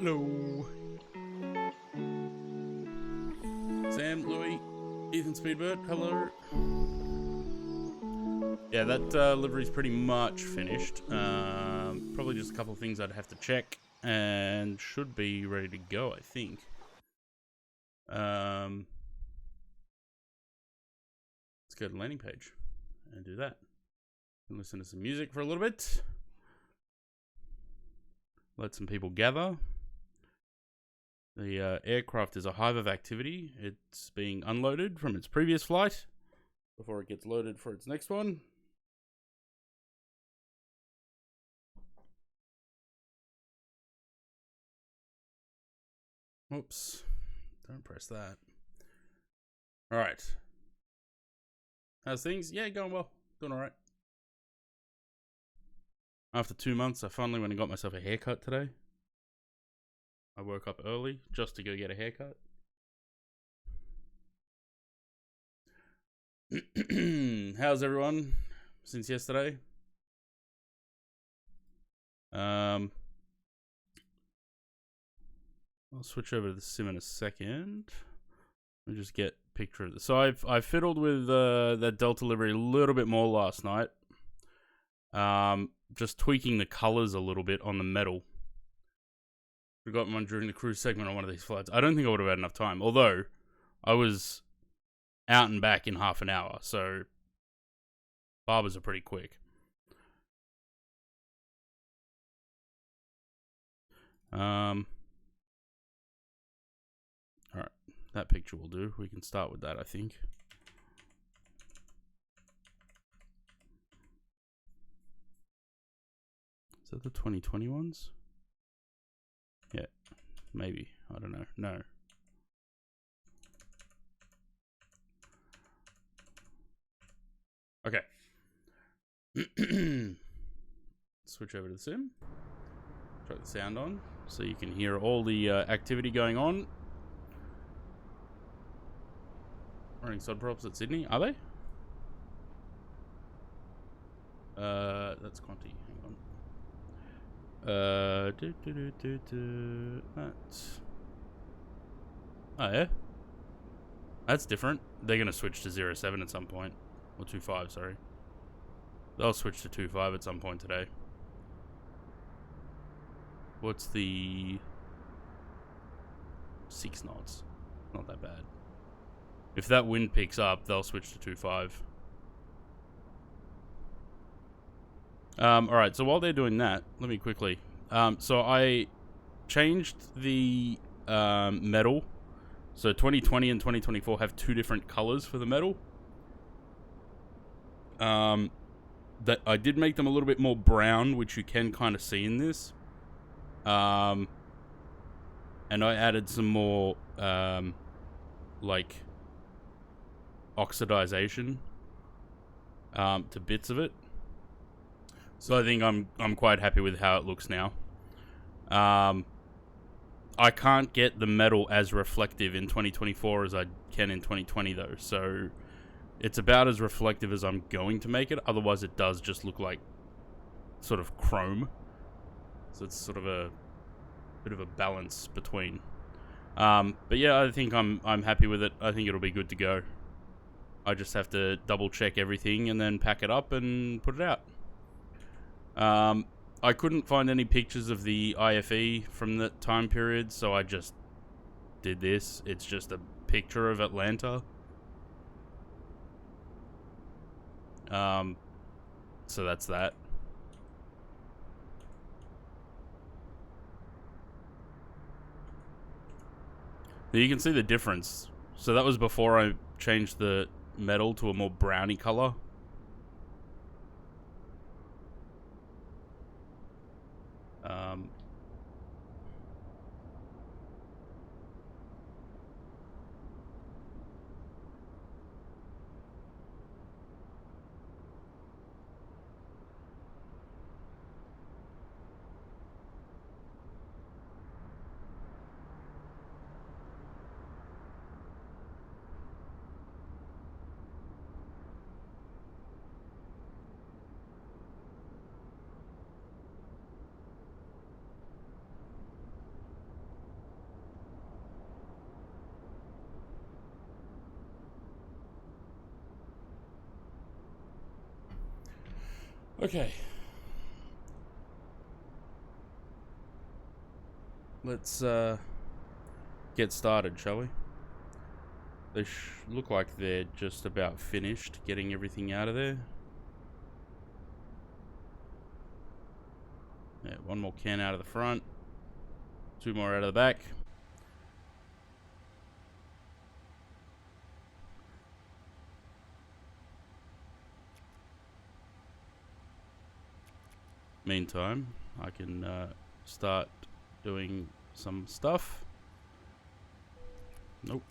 Hello. Sam, Louis, Ethan Speedbird, hello. Yeah, that livery's pretty much finished. Probably just a couple of things I'd have to check, and should be ready to go, I think. Let's go to the landing page and do that. And listen to some music for a little bit. Let some people gather. The aircraft is a hive of activity. It's being unloaded from its previous flight before it gets loaded for its next one. Oops. Don't press that. Alright. How's things? Yeah, going well. Doing alright. After 2 months, I finally went and got myself a haircut today. I woke up early just to go get a haircut. How's everyone since yesterday? I'll switch over to the sim in a second. Let me just get a picture of this. So I've fiddled with that Delta livery a little bit more last night. Just tweaking the colors a little bit on the metal. Forgot one during the cruise segment on one of these flights. I don't think I would have had enough time. Although, I was out and back in half an hour. So, barbers are pretty quick. Alright. That picture will do. We can start with that, I think. Is that the 2020 ones? Yeah. Maybe. I don't know. No. Okay. Switch over to the sim. Try the sound on so you can hear all the activity going on. Running sod props at Sydney. Are they? That's Conti. Hang on. That's... Oh, yeah? That's different. They're going to switch to 07 at some point. Or 25, sorry. They'll switch to 25 at some point today. What's the... 6 knots? Not that bad. If that wind picks up, they'll switch to 25. Alright, so while they're doing that, let me quickly... so I changed the metal. So 2020 and 2024 have 2 different colors for the metal. That I did make them a little bit more brown, which you can kind of see in this. And I added some more, like, oxidization to bits of it. So I think I'm quite happy with how it looks now. I can't get the metal as reflective in 2024 as I can in 2020 though, so it's about as reflective as I'm going to make it. Otherwise it does just look like sort of chrome. So it's sort of a bit of a balance between. But yeah, I think I'm happy with it. I think it'll be good to go. I just have to double check everything and then pack it up and put it out. I couldn't find any pictures of the IFE from that time period, so I just did this. It's just a picture of Atlanta. So that's that. Now you can see the difference. So that was before I changed the metal to a more browny color. Okay. Let's get started, shall we? They look like they're just about finished getting everything out of there. Yeah, one more can out of the front. 2 more out of the back. Meantime, I can start doing some stuff. Nope.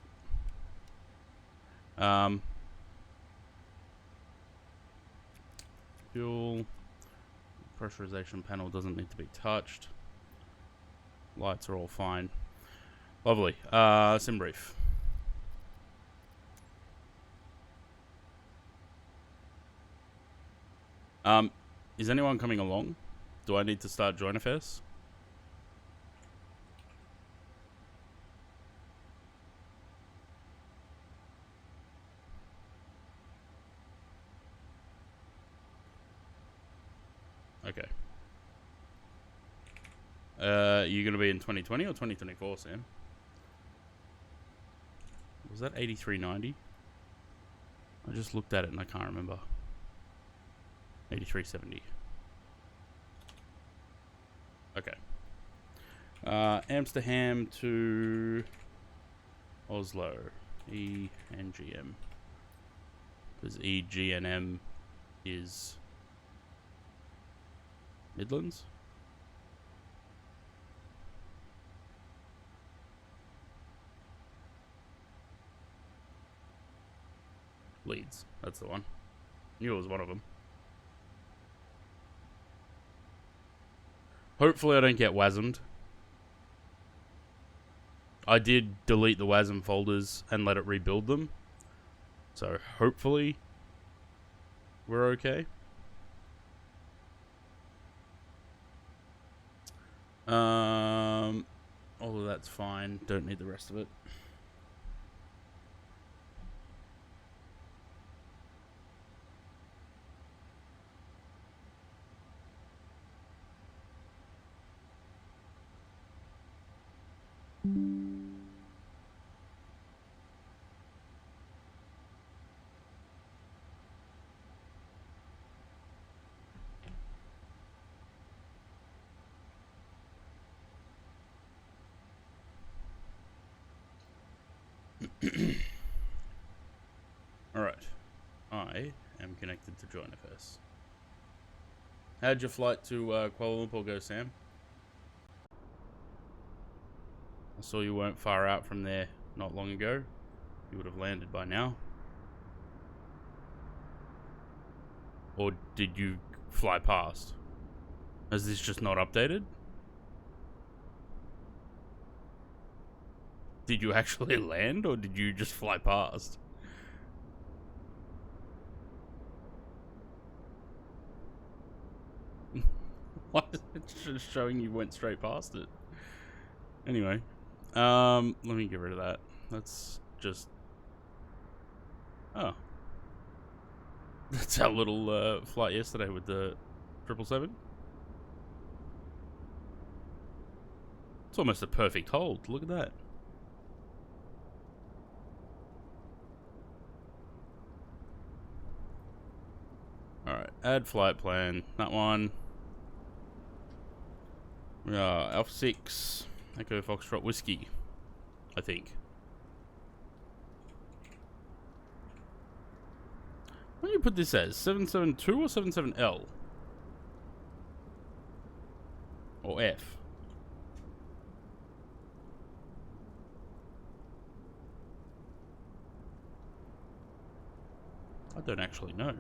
Fuel. Pressurization panel doesn't need to be touched. Lights are all fine. Lovely. Sim brief. Is anyone coming along? Do I need to start join affairs? Okay. You gonna be in 2020 or 2024, Sam? Was that 8390? I just looked at it and I can't remember. 8370. Okay. Amsterdam to Oslo. ENGM. Because EGNM is Midlands? Leeds. That's the one. Knew it was one of them. Hopefully I don't get WASM'd. I did delete the WASM folders and let it rebuild them. So hopefully we're okay. All of that's fine. Don't need the rest of it. Alright. I am connected to join affairs. How'd your flight to Kuala Lumpur go, Sam? I saw you weren't far out from there not long ago. You would have landed by now. Or did you fly past? Is this just not updated? Did you actually land or did you just fly past? Why is it just showing you went straight past it? Anyway, let me get rid of that. Let's just... Oh. That's our little flight yesterday with the 777. It's almost a perfect hold. Look at that. Alright, add flight plan. That one. Alpha 6. Echo Foxtrot Whiskey. I think. What do you put this as? 772 or 77L? Or F? I don't actually know.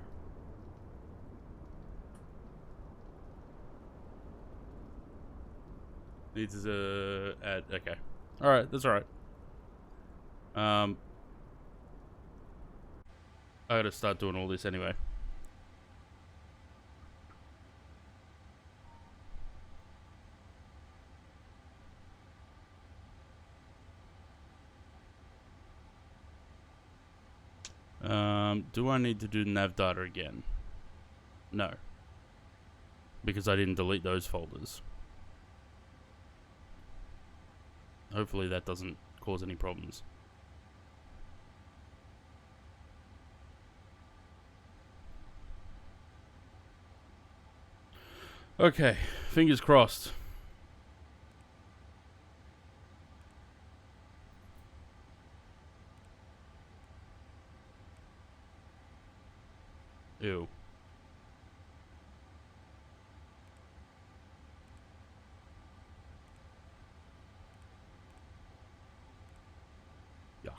Needs a add. Okay. All right. That's all right. I gotta start doing all this anyway. Do I need to do nav data again? No. because I didn't delete those folders. Hopefully that doesn't cause any problems. Okay, fingers crossed. Ew. Yuck.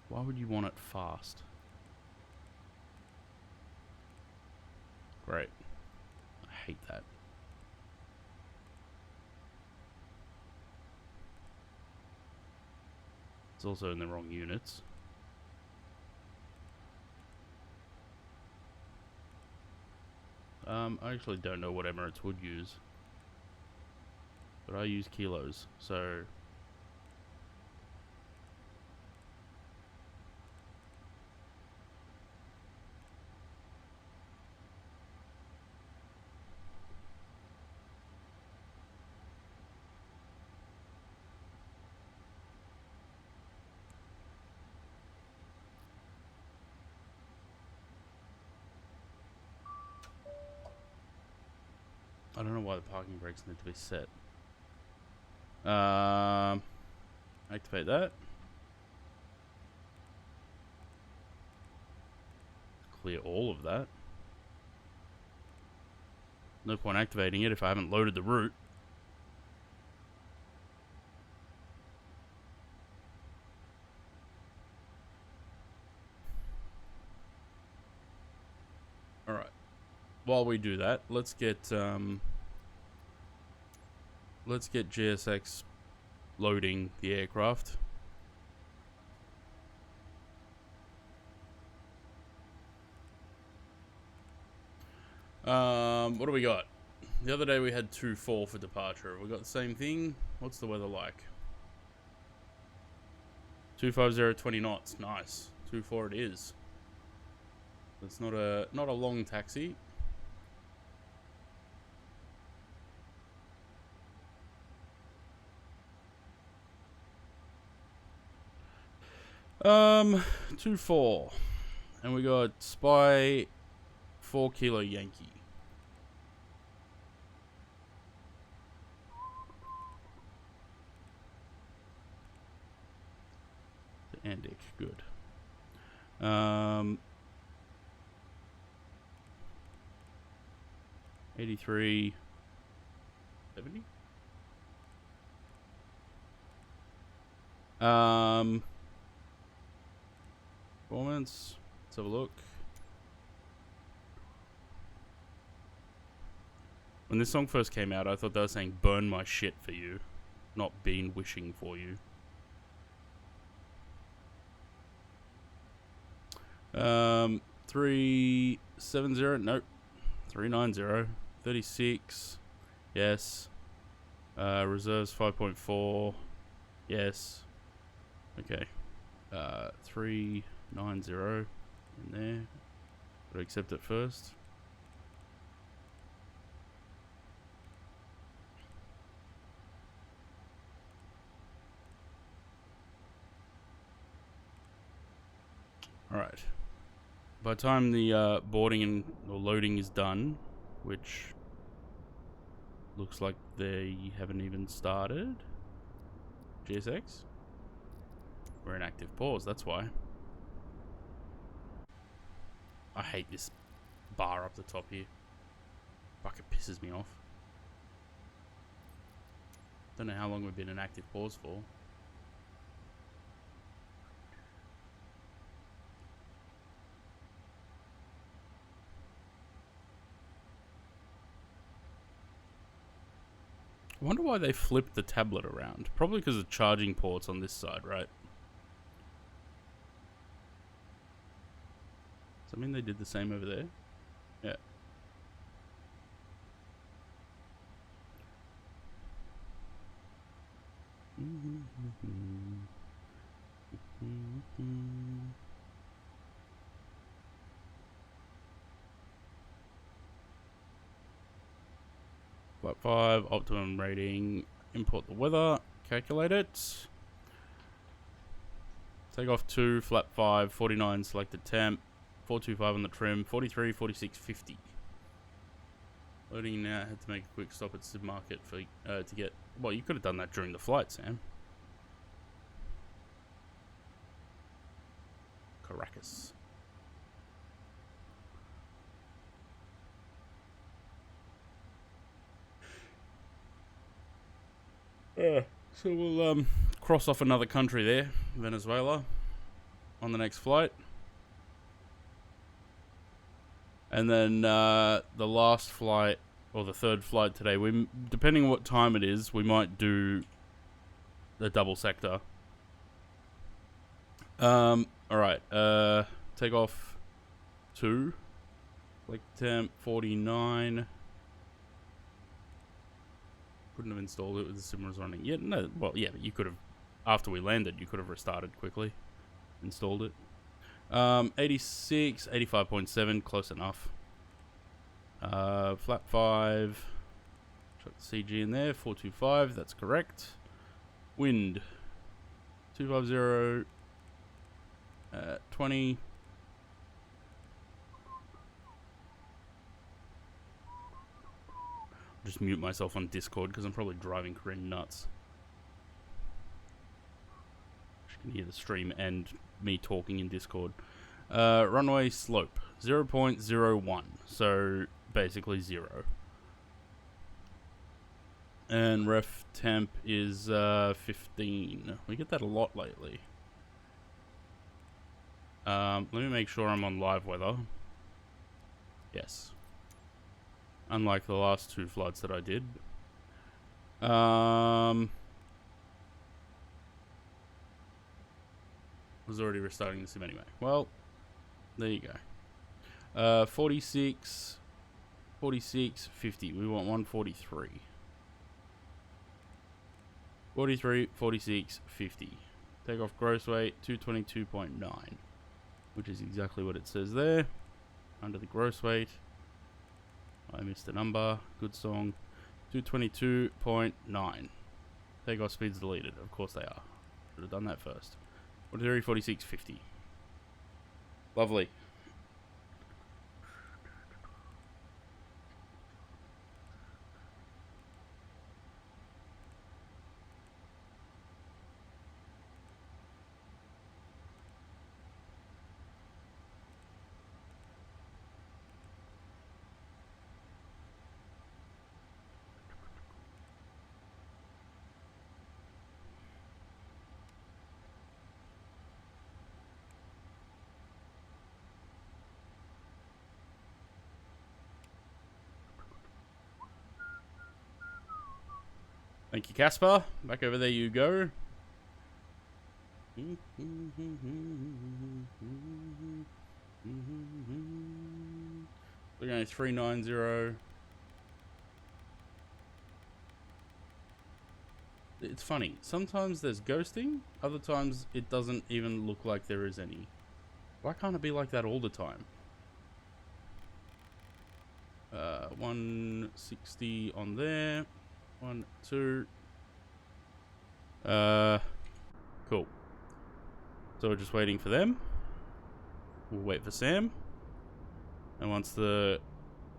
Why would you want it fast? Great. I hate that. It's also in the wrong units. I actually don't know what Emirates would use. But I use kilos, so... I don't know why the parking brakes need to be set. Activate that. Clear all of that. No point activating it if I haven't loaded the route. Alright. While we do that, let's get GSX loading the aircraft. What do we got? The other day we had 2-4 for departure. We got the same thing. What's the weather like? 250, 20 knots. Nice. 2-4 it is. It's not a long taxi. Um, 2-4, and we got Spy 4 Kilo Yankee. The Andic, good. 83, 70. Performance. Let's have a look. When this song first came out, I thought they were saying "burn my shit for you," not "been wishing for you." 370. Nope. 390. 36. Yes. Reserves 5.4. Yes. Okay. 390 in there. Gotta accept it first. Alright. By the time the boarding and or loading is done, which looks like they haven't even started. GSX? We're in active pause, that's why. I hate this bar up the top here. Fuck, it pisses me off. Don't know how long we've been in active pause for. I wonder why they flipped the tablet around. Probably because of charging ports on this side, right? Does that mean they did the same over there? Yeah. Flight 5, optimum rating, import the weather, calculate it. Take off 2, flap 5, 49, selected temp, 425 on the trim, 43, 46, 50. Loading now, had to make a quick stop at supermarket for to get... Well, you could have done that during the flight, Sam. Caracas. So we'll cross off another country there, Venezuela, on the next flight. And then the last flight, or the third flight today, we, depending on what time it is, we might do the double sector. Alright, take off 2, like temp 49. Couldn't have installed it with the sim was running. Yeah, no, well, yeah, but you could have, after we landed, you could have restarted quickly, installed it. 86, 85.7, close enough. Flap 5, chuck the CG in there, 425, that's correct. Wind, 250, 20. Just mute myself on Discord because I'm probably driving Corinne nuts. She can hear the stream and me talking in Discord. Runway slope 0.01, so basically 0. And ref temp is 15. We get that a lot lately. Let me make sure I'm on live weather. Yes. Unlike the last 2 flights that I did. Was already restarting the sim anyway. Well, there you go. 46, 46, 50. We want 143. 43, 46, 50. Take off gross weight, 222.9. Which is exactly what it says there. Under the gross weight. I missed a number. Good song. 222.9. Takeoff speeds deleted. Of course they are. Should have done that first. 43, 46, 50. Lovely. Thank you, Casper. Back over there you go. We're going 390. It's funny. Sometimes there's ghosting. Other times it doesn't even look like there is any. Why can't it be like that all the time? 160 on there. 1, 2. Cool. So we're just waiting for them. We'll wait for Sam. And once the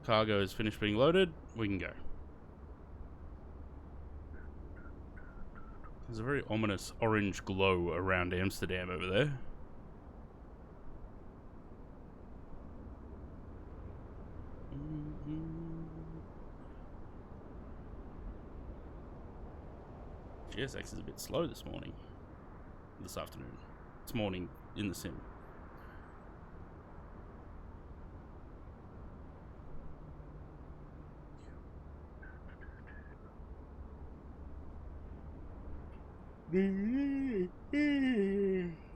cargo is finished being loaded, we can go. There's a very ominous orange glow around Amsterdam over there. GSX is a bit slow this morning. This afternoon. It's morning in the sim.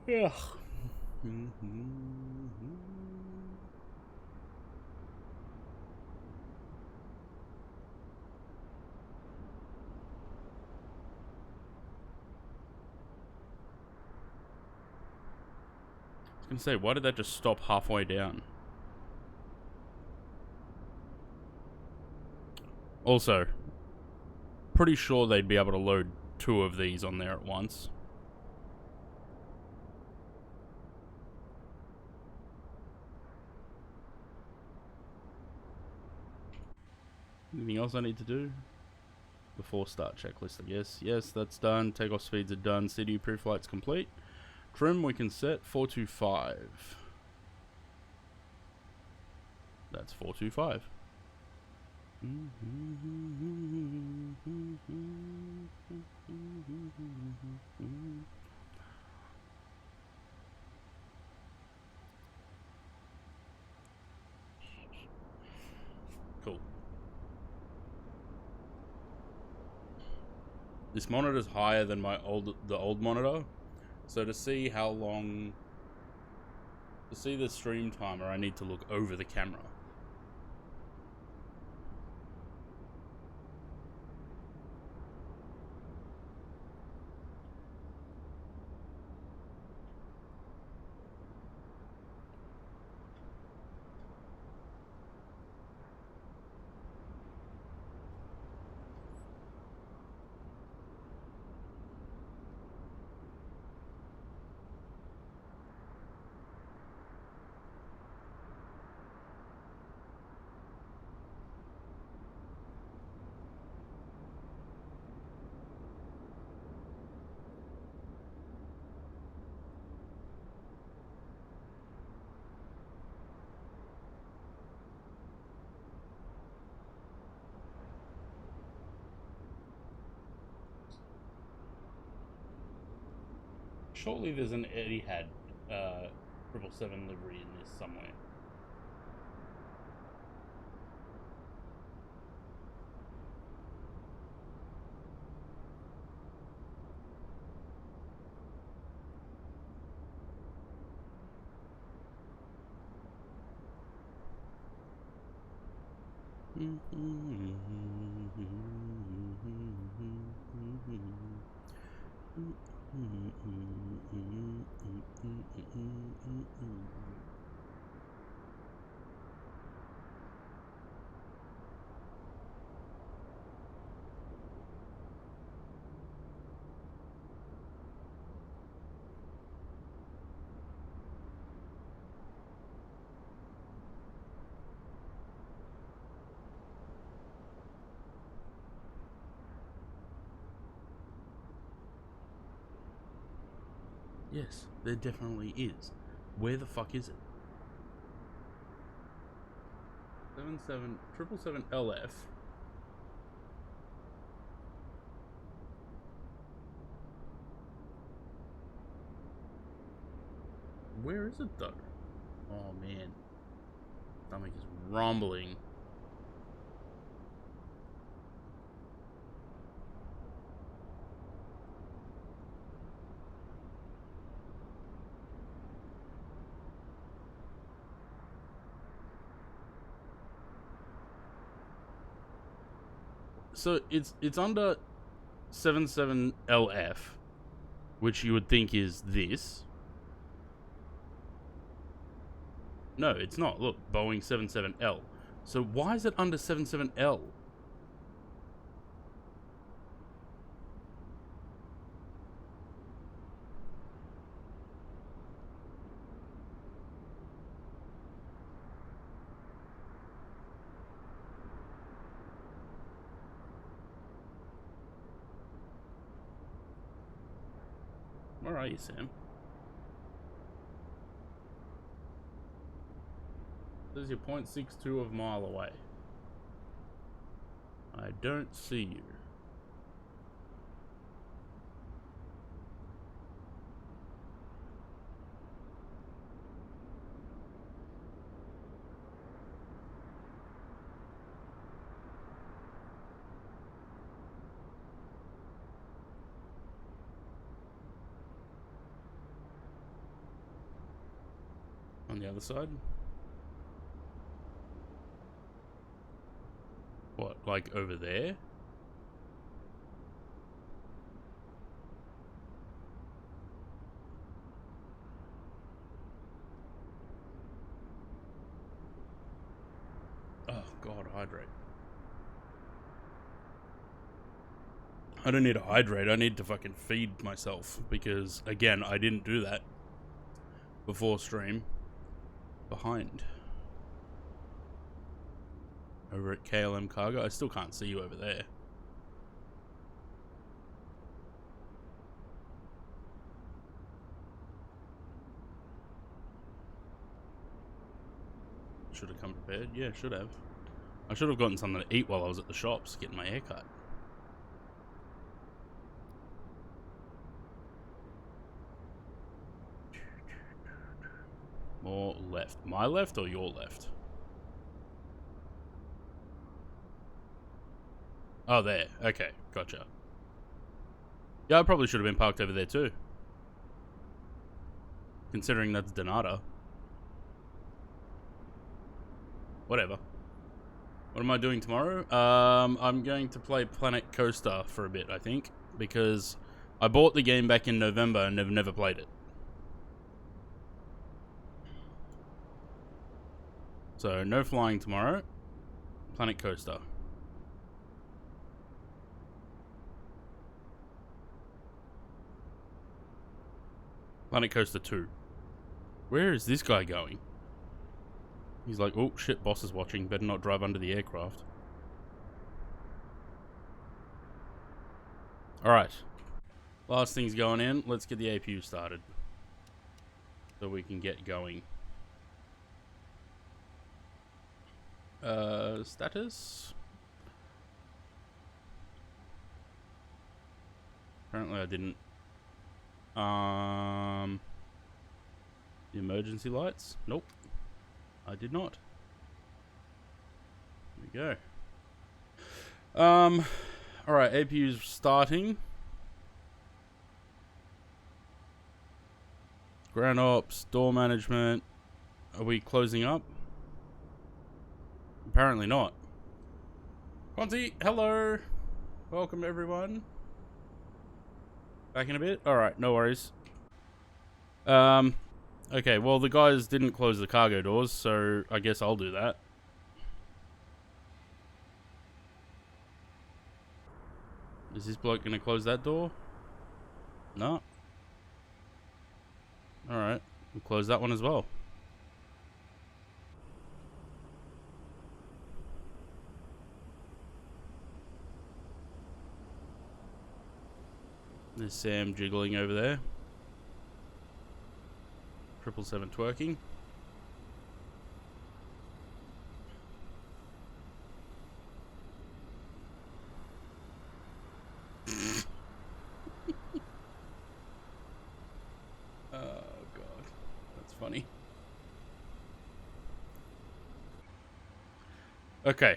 Ugh. I was gonna say, why did that just stop halfway down? Also, pretty sure they'd be able to load 2 of these on there at once. Anything else I need to do? Before start checklist, I guess. Yes, that's done. Takeoff speeds are done. CDU pre-flight's complete. Trim we can set 425. That's 425. Cool. This monitor's higher than the old monitor, so to see how long, to see the stream timer, I need to look over the camera. Surely there's an Etihad 777 livery in this somewhere. Yes, there definitely is. Where the fuck is it? 777 LF. Where is it though? Oh man. Stomach is rumbling. So it's under 77 LF, which you would think is this. No, it's not. Look, Boeing 77L. So why is it under 77L? Where are you, Sam? Says you're 0.62 of a mile away. I don't see you. On the other side? What, like over there? Oh god, hydrate. I don't need to hydrate. I need to fucking feed myself. Because, again, I didn't do that before stream. Behind. Over at KLM Cargo. I still can't see you over there. Should have come prepared. Yeah, should have. I should have gotten something to eat while I was at the shops getting my hair cut. More left. My left or your left? Oh, there. Okay, gotcha. Yeah, I probably should have been parked over there too. Considering that's Donata. Whatever. What am I doing tomorrow? I'm going to play Planet Coaster for a bit, I think. Because I bought the game back in November and have never played it. So, no flying tomorrow. Planet Coaster. Planet Coaster 2. Where is this guy going? He's like, oh shit, boss is watching. Better not drive under the aircraft. Alright. Last thing's going in. Let's get the APU started. So we can get going. Status? Apparently I didn't. The emergency lights? Nope. I did not. There we go. Alright, APU's starting. Ground ops, door management. Are we closing up? Apparently not. Quanti, hello. Welcome everyone. Back in a bit? Alright, no worries. Okay, well the guys didn't close the cargo doors, so I guess I'll do that. Is this bloke gonna close that door? No. Alright, we'll close that one as well. There's Sam jiggling over there. 777 twerking. Oh god, that's funny. Okay,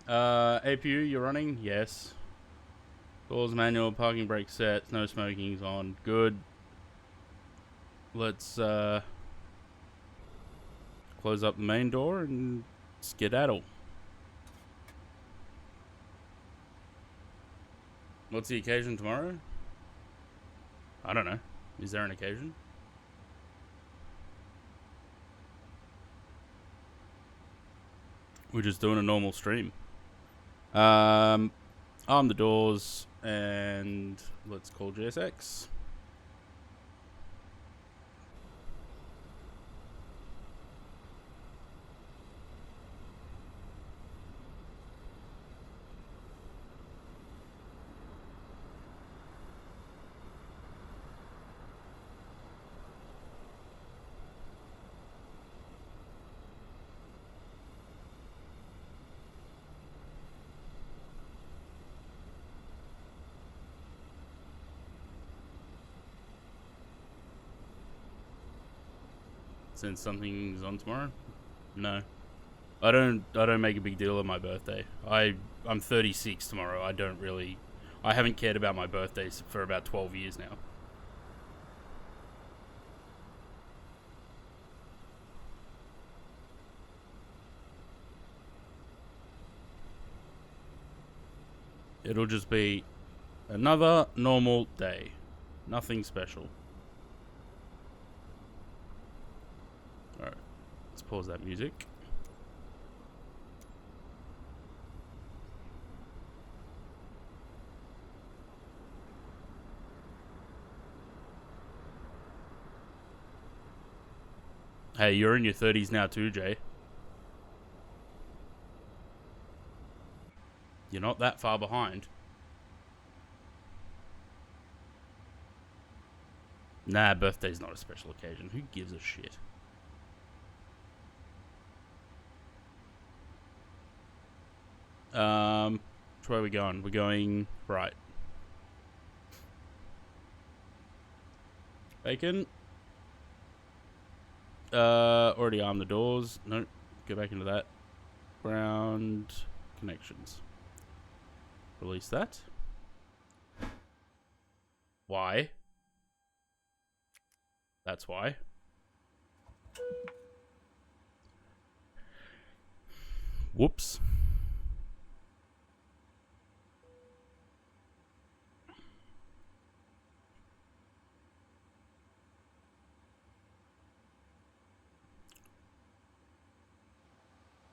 APU, you're running? Yes. Doors manual, parking brake set, no smoking's on. Good. Let's close up the main door and skedaddle. What's the occasion tomorrow? I don't know. Is there an occasion? We're just doing a normal stream. Arm the doors and let's call GSX. Since something's on tomorrow? No. I don't make a big deal of my birthday. I'm 36 tomorrow. I haven't cared about my birthdays for about 12 years now. It'll just be another normal day. Nothing special. Alright, let's pause that music. Hey, you're in your 30s now too, Jay. You're not that far behind. Nah, birthday's not a special occasion. Who gives a shit? Which way are we going? We're going right. Bacon. Already armed the doors. Nope. Go back into that. Ground connections. Release that. Why? That's why. Whoops.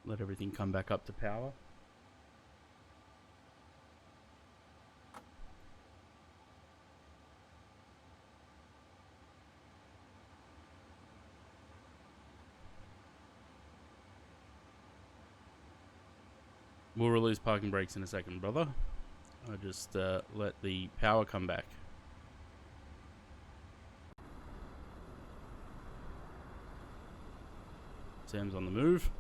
Let everything come back up to power. We'll release parking brakes in a second, brother. I'll just let the power come back. Sam's on the move.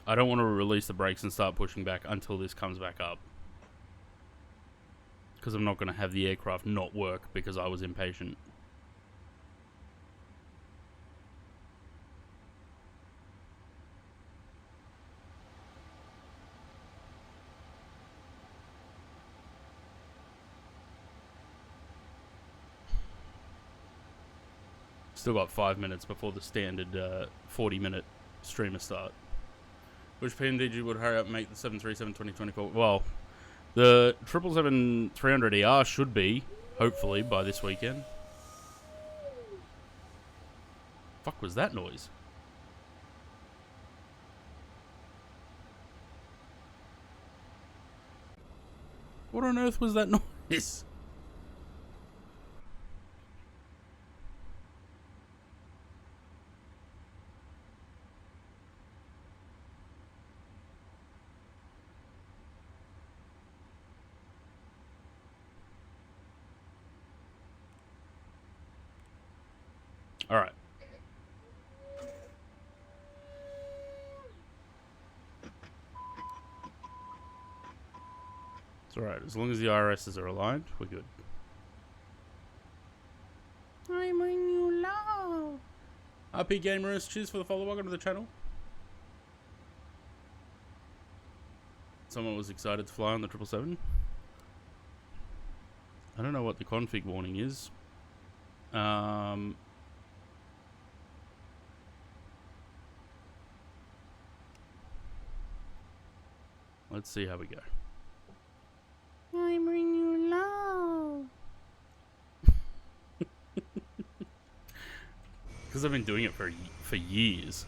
I don't want to release the brakes and start pushing back until this comes back up. Because I'm not going to have the aircraft not work because I was impatient. Still got 5 minutes before the standard 40-minute streamer start. Which PMDG would hurry up and make the 737-2024? Well, the 777-300ER should be, hopefully, by this weekend. Fuck was that noise? What on earth was that noise? Alright. It's alright. As long as the IRSs are aligned, we're good. I'm a new love. RP Gamers, cheers for the follow. Welcome to the channel. Someone was excited to fly on the 777. I don't know what the config warning is. Let's see how we go. I bring you love. Because I've been doing it for years.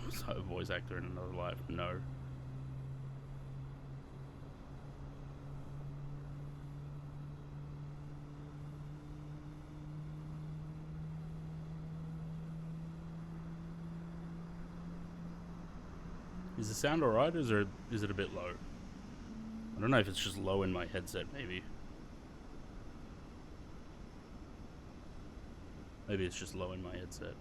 Was I a voice actor in another life? No. Is the sound alright, or is it a bit low? I don't know if it's just low in my headset, maybe. Maybe it's just low in my headset.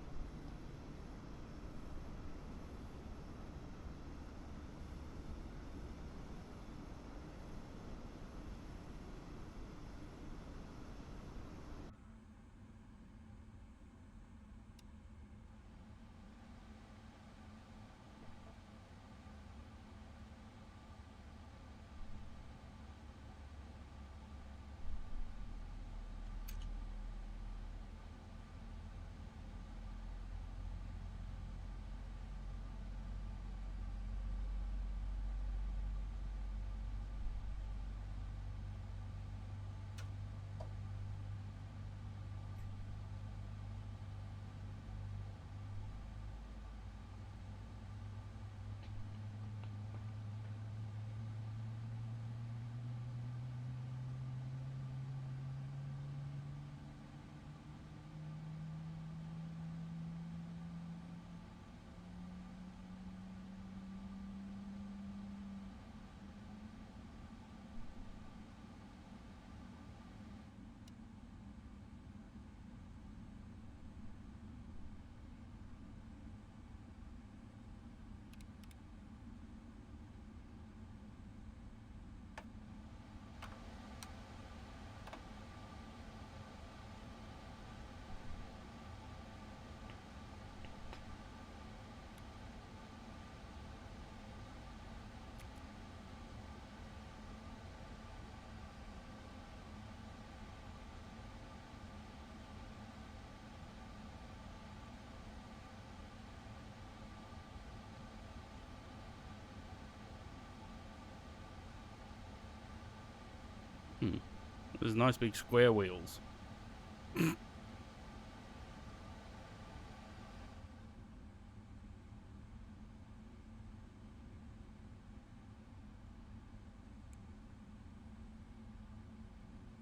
There's nice big square wheels.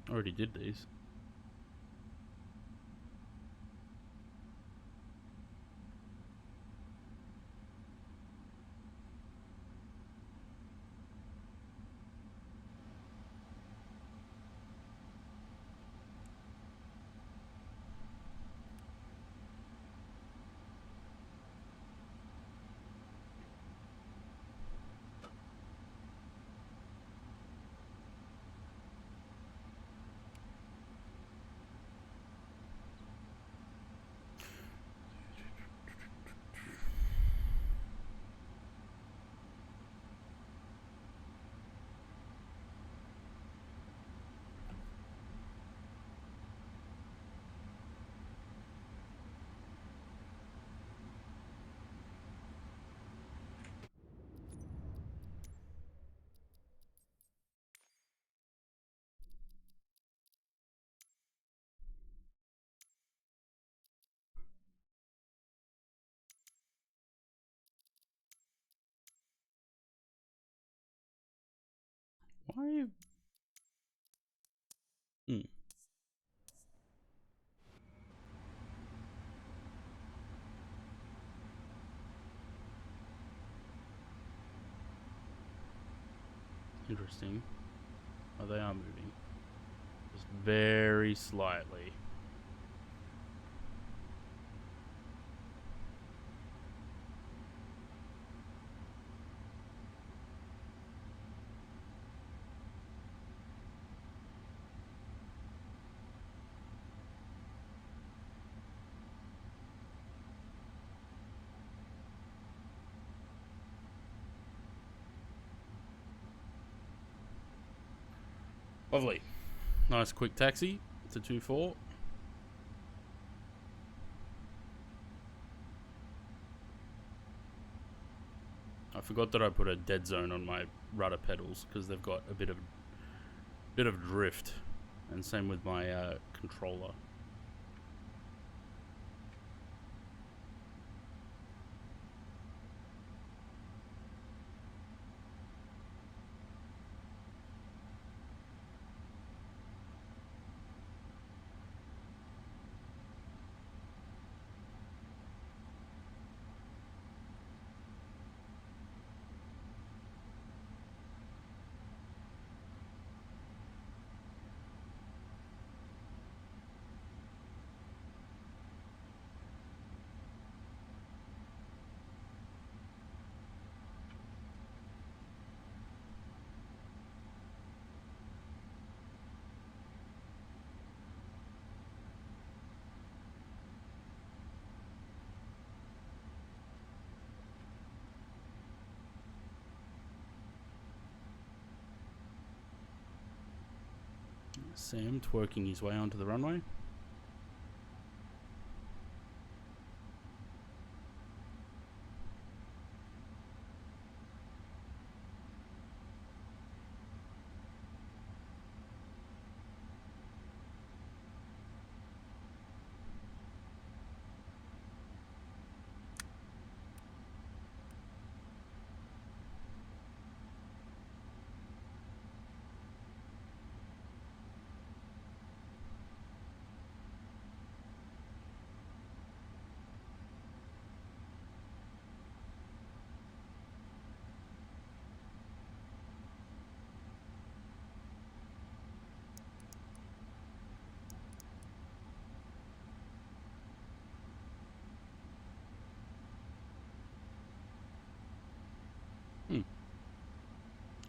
Already did these. Why are you... Interesting. Oh, they are moving. Just very slightly. Lovely. Nice quick taxi to 2-4. I forgot that I put a dead zone on my rudder pedals because they've got a bit of drift, and same with my controller. Sam twerking his way onto the runway.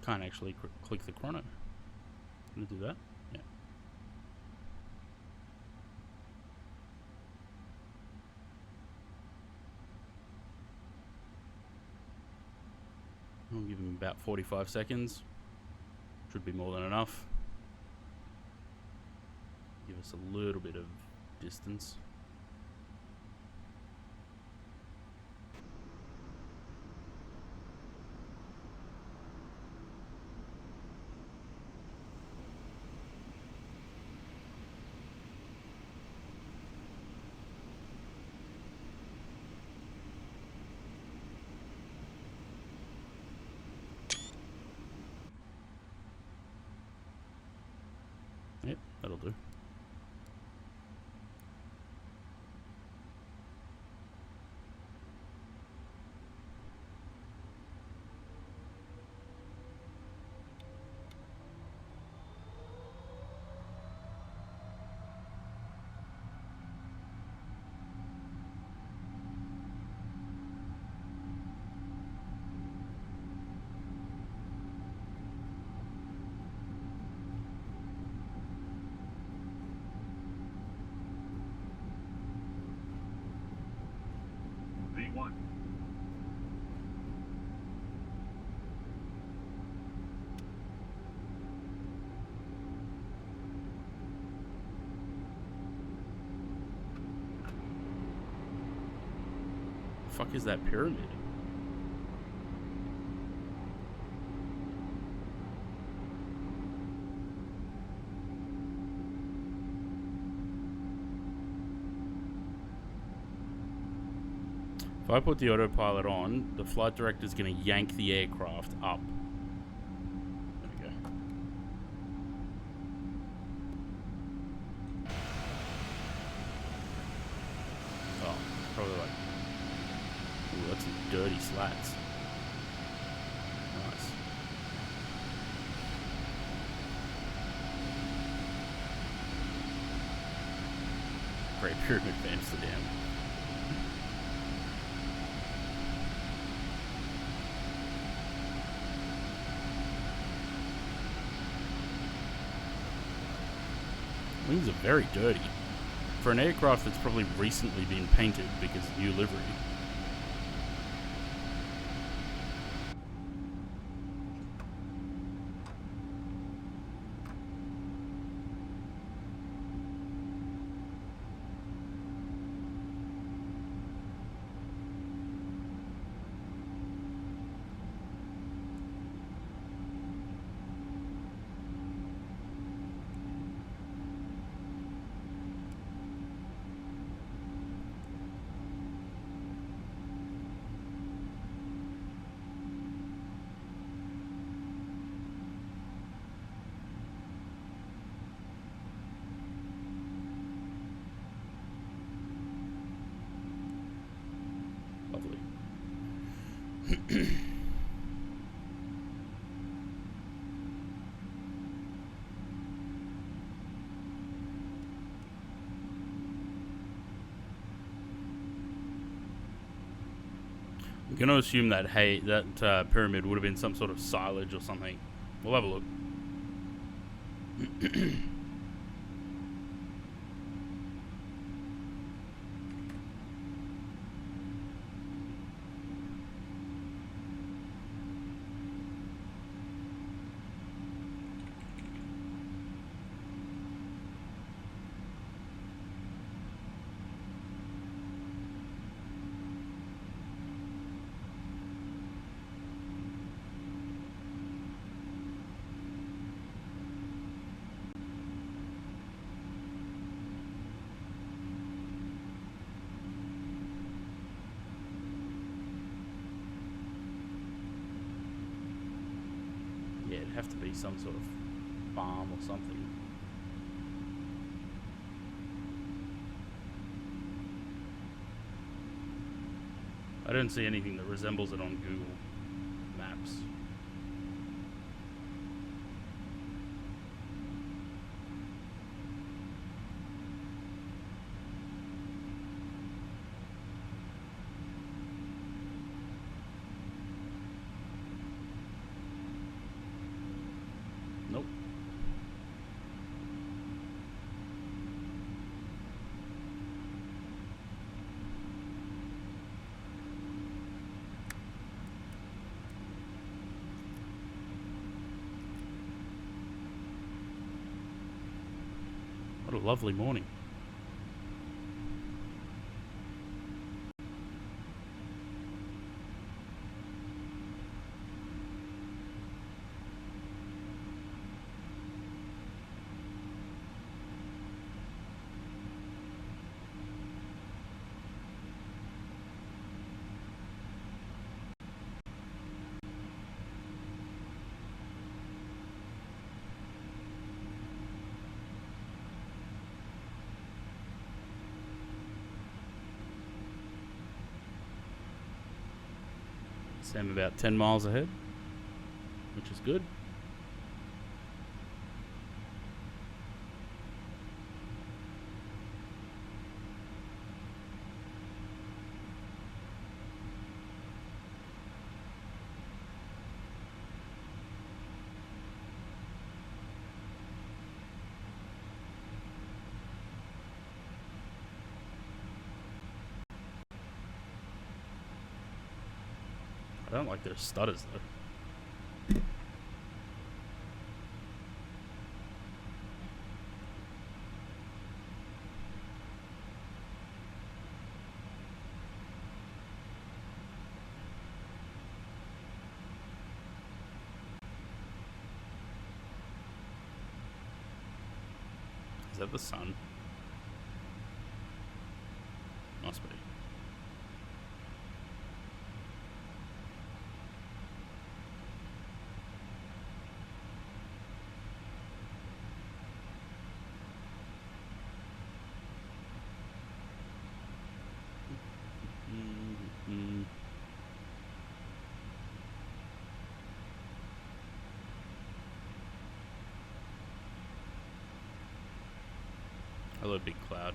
Can't actually click the chrono. Gonna do that? Yeah. I'll give him about 45 seconds. Should be more than enough. Give us a little bit of distance. Yep, that'll do. V1. The fuck is that pyramid? If I put the autopilot on, the flight director's going to yank the aircraft up. There we go. Oh, probably like... Ooh, that's some dirty slats. Nice. Great Pyramid of Amsterdam. Wings are very dirty. For an aircraft that's probably recently been painted because of new livery. Lovely. I'm going to assume that pyramid would have been some sort of silage or something. We'll have a look. Yeah, it'd have to be some sort of farm or something. I don't see anything that resembles it on Google Maps. Nope. What a lovely morning. Sam about 10 miles ahead, which is good. I don't like those stutters though. Is that the sun? Must be. Hello, big cloud.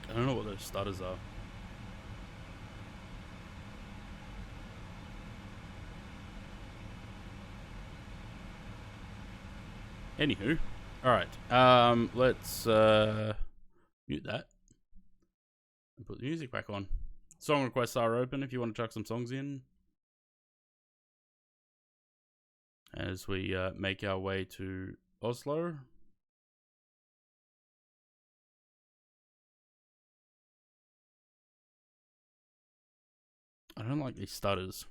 I don't know what those stutters are. Anywho, all right. Let's mute that and put the music back on. Song requests are open if you want to chuck some songs in as we make our way to Oslo. I don't like these stutters.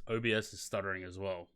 OBS is stuttering as well.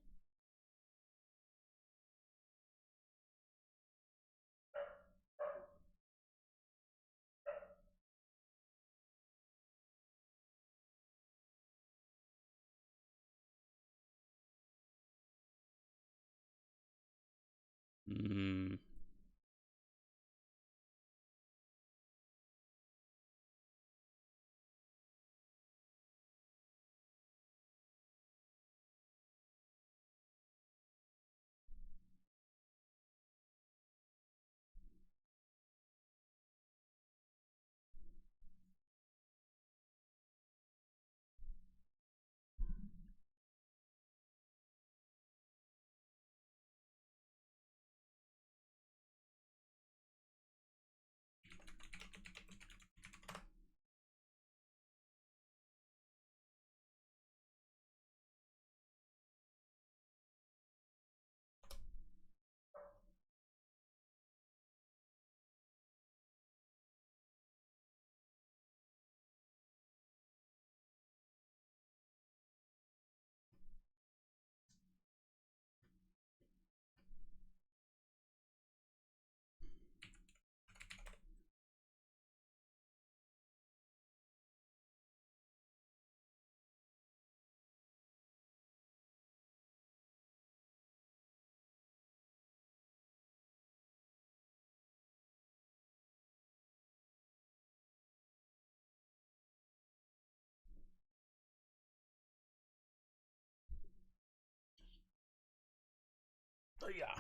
Oh, yeah.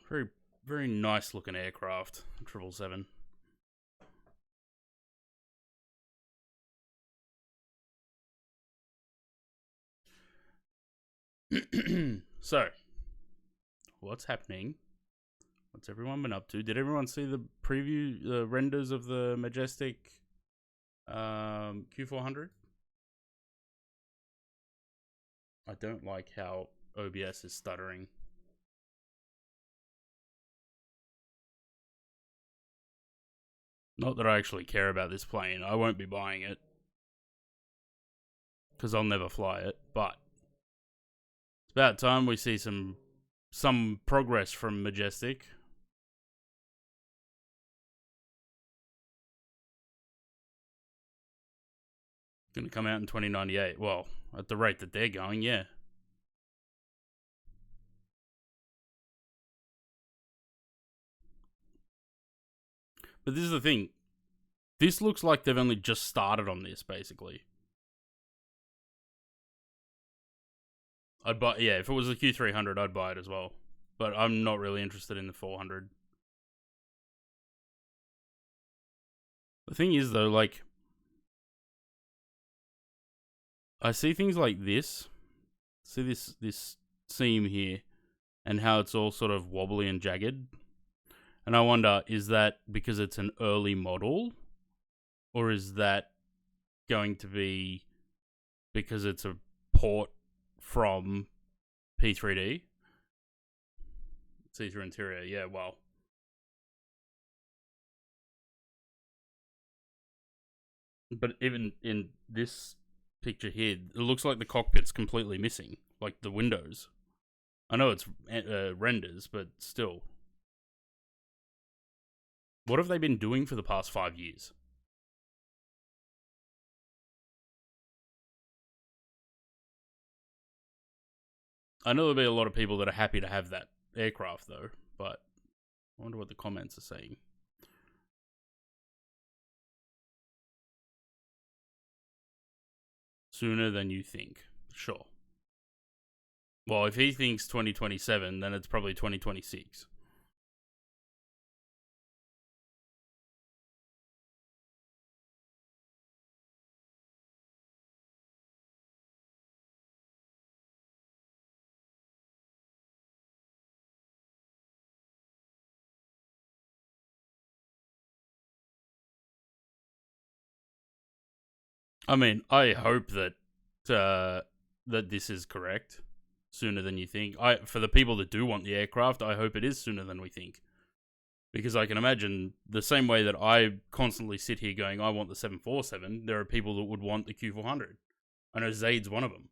Very, very nice looking aircraft. 777. So, what's happening? What's everyone been up to? Did everyone see the preview, the renders of the Majestic Q400? I don't like how OBS is stuttering. Not that I actually care about this plane. I won't be buying it. because I'll never fly it. But it's about time we see some progress from Majestic. Going to come out in 2098. Well, at the rate that they're going, yeah. But this is the thing. This looks like they've only just started on this, basically. I'd buy, yeah, if it was the Q300, I'd buy it as well. But I'm not really interested in the 400. The thing is, though, like, I see things like this. See this seam here, and how it's all sort of wobbly and jagged. And I wonder, is that because it's an early model? Or is that going to be because it's a port from P3D? See-through interior, yeah, well. But even in this picture here, it looks like the cockpit's completely missing. Like the windows. I know it's renders, but still. What have they been doing for the past 5 years? I know there'll be a lot of people that are happy to have that aircraft, though, but I wonder what the comments are saying. Sooner than you think. Sure. Well, if he thinks 2027, then it's probably 2026. I mean, I hope that that this is correct sooner than you think. For the people that do want the aircraft, I hope it is sooner than we think. Because I can imagine the same way that I constantly sit here going, I want the 747, there are people that would want the Q400. I know Zaid's one of them.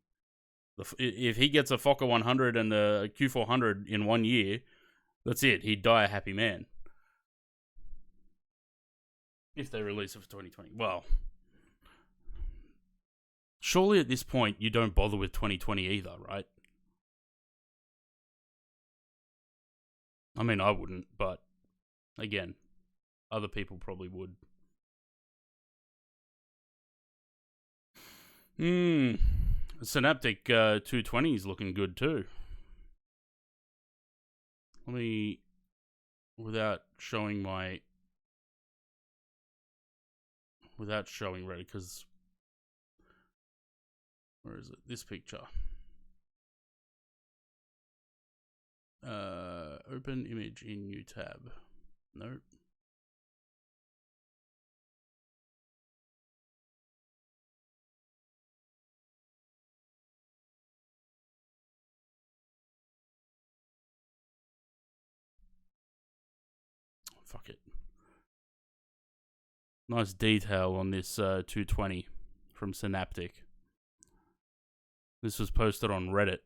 If he gets a Fokker 100 and the Q400 in 1 year, that's it. He'd die a happy man. If they release it for 2020. Well, surely at this point you don't bother with 2020 either, right? I mean, I wouldn't, but again, other people probably would. Synaptic 220 is looking good too. Let me, without showing red, because where is it? This picture. Open image in new tab. Nope. Fuck it. Nice detail on this 220 from Synaptic. This was posted on Reddit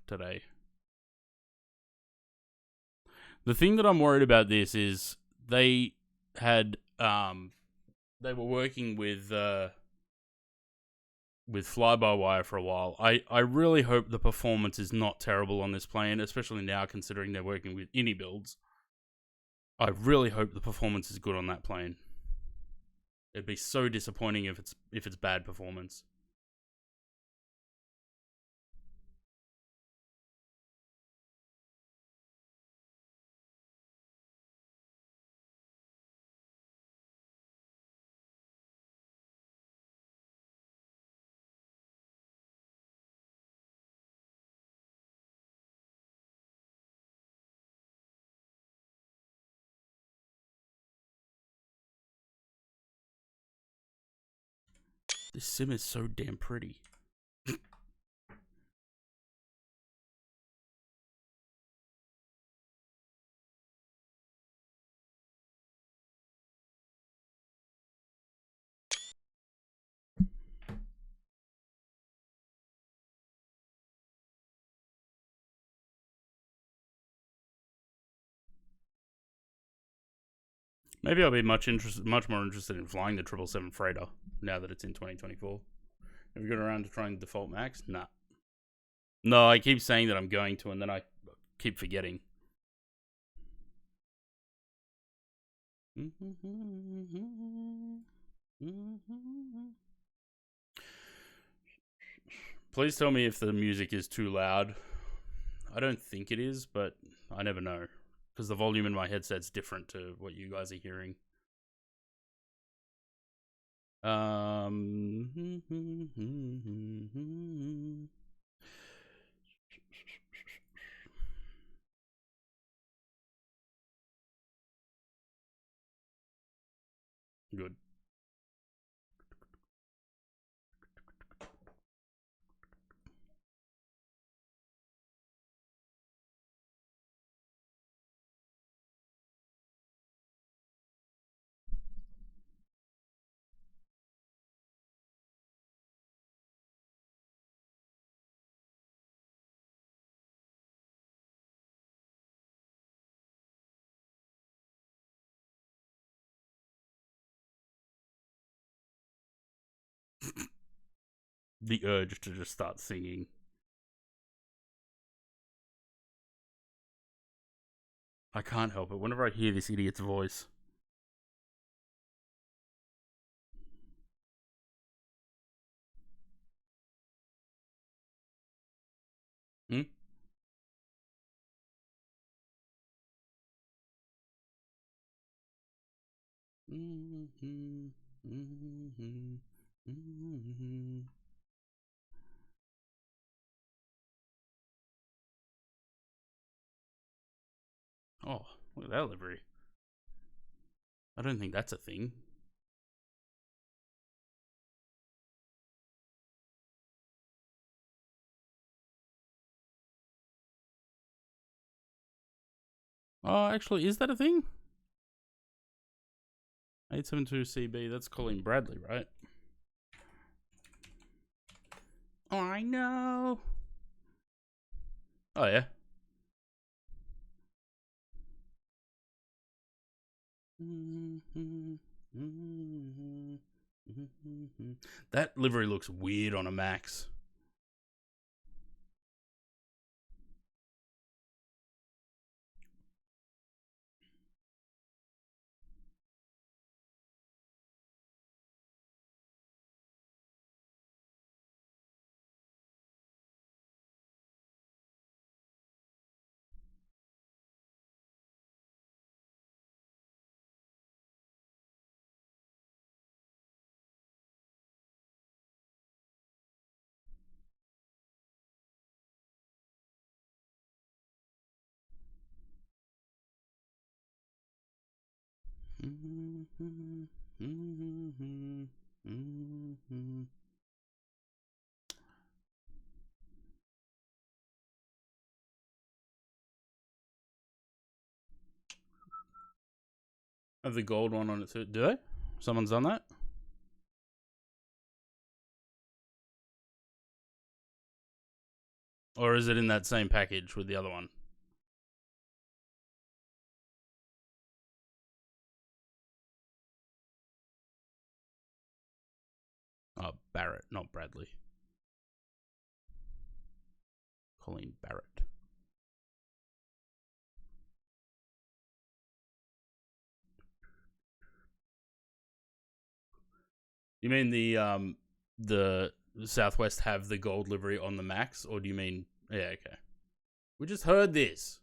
today. The thing that I'm worried about this is they had they were working with fly-by-wire for a while. I really hope the performance is not terrible on this plane, especially now considering they're working with Innie builds. I really hope the performance is good on that plane. It'd be so disappointing if it's bad performance. This sim is so damn pretty. Maybe I'll be much more interested in flying the 777 freighter now that it's in 2024. Have you got around to trying default max? Nah. No, I keep saying that I'm going to, and then I keep forgetting. Please tell me if the music is too loud. I don't think it is, but I never know. Because the volume in my headset's different to what you guys are hearing. Good. The urge to just start singing. I can't help it. Whenever I hear this idiot's voice. Hmm? Oh, look at that livery. I don't think that's a thing. Oh, actually, is that a thing? 872CB, that's Colleen Bradley, right? Oh, I know. Oh, yeah. That livery looks weird on a Max. Have the gold one on it too. Do they? Someone's done that? Or is it in that same package with the other one? Oh, Barrett, not Bradley. Colleen Barrett. You mean the Southwest have the gold livery on the Max, or do you mean yeah, okay. We just heard this.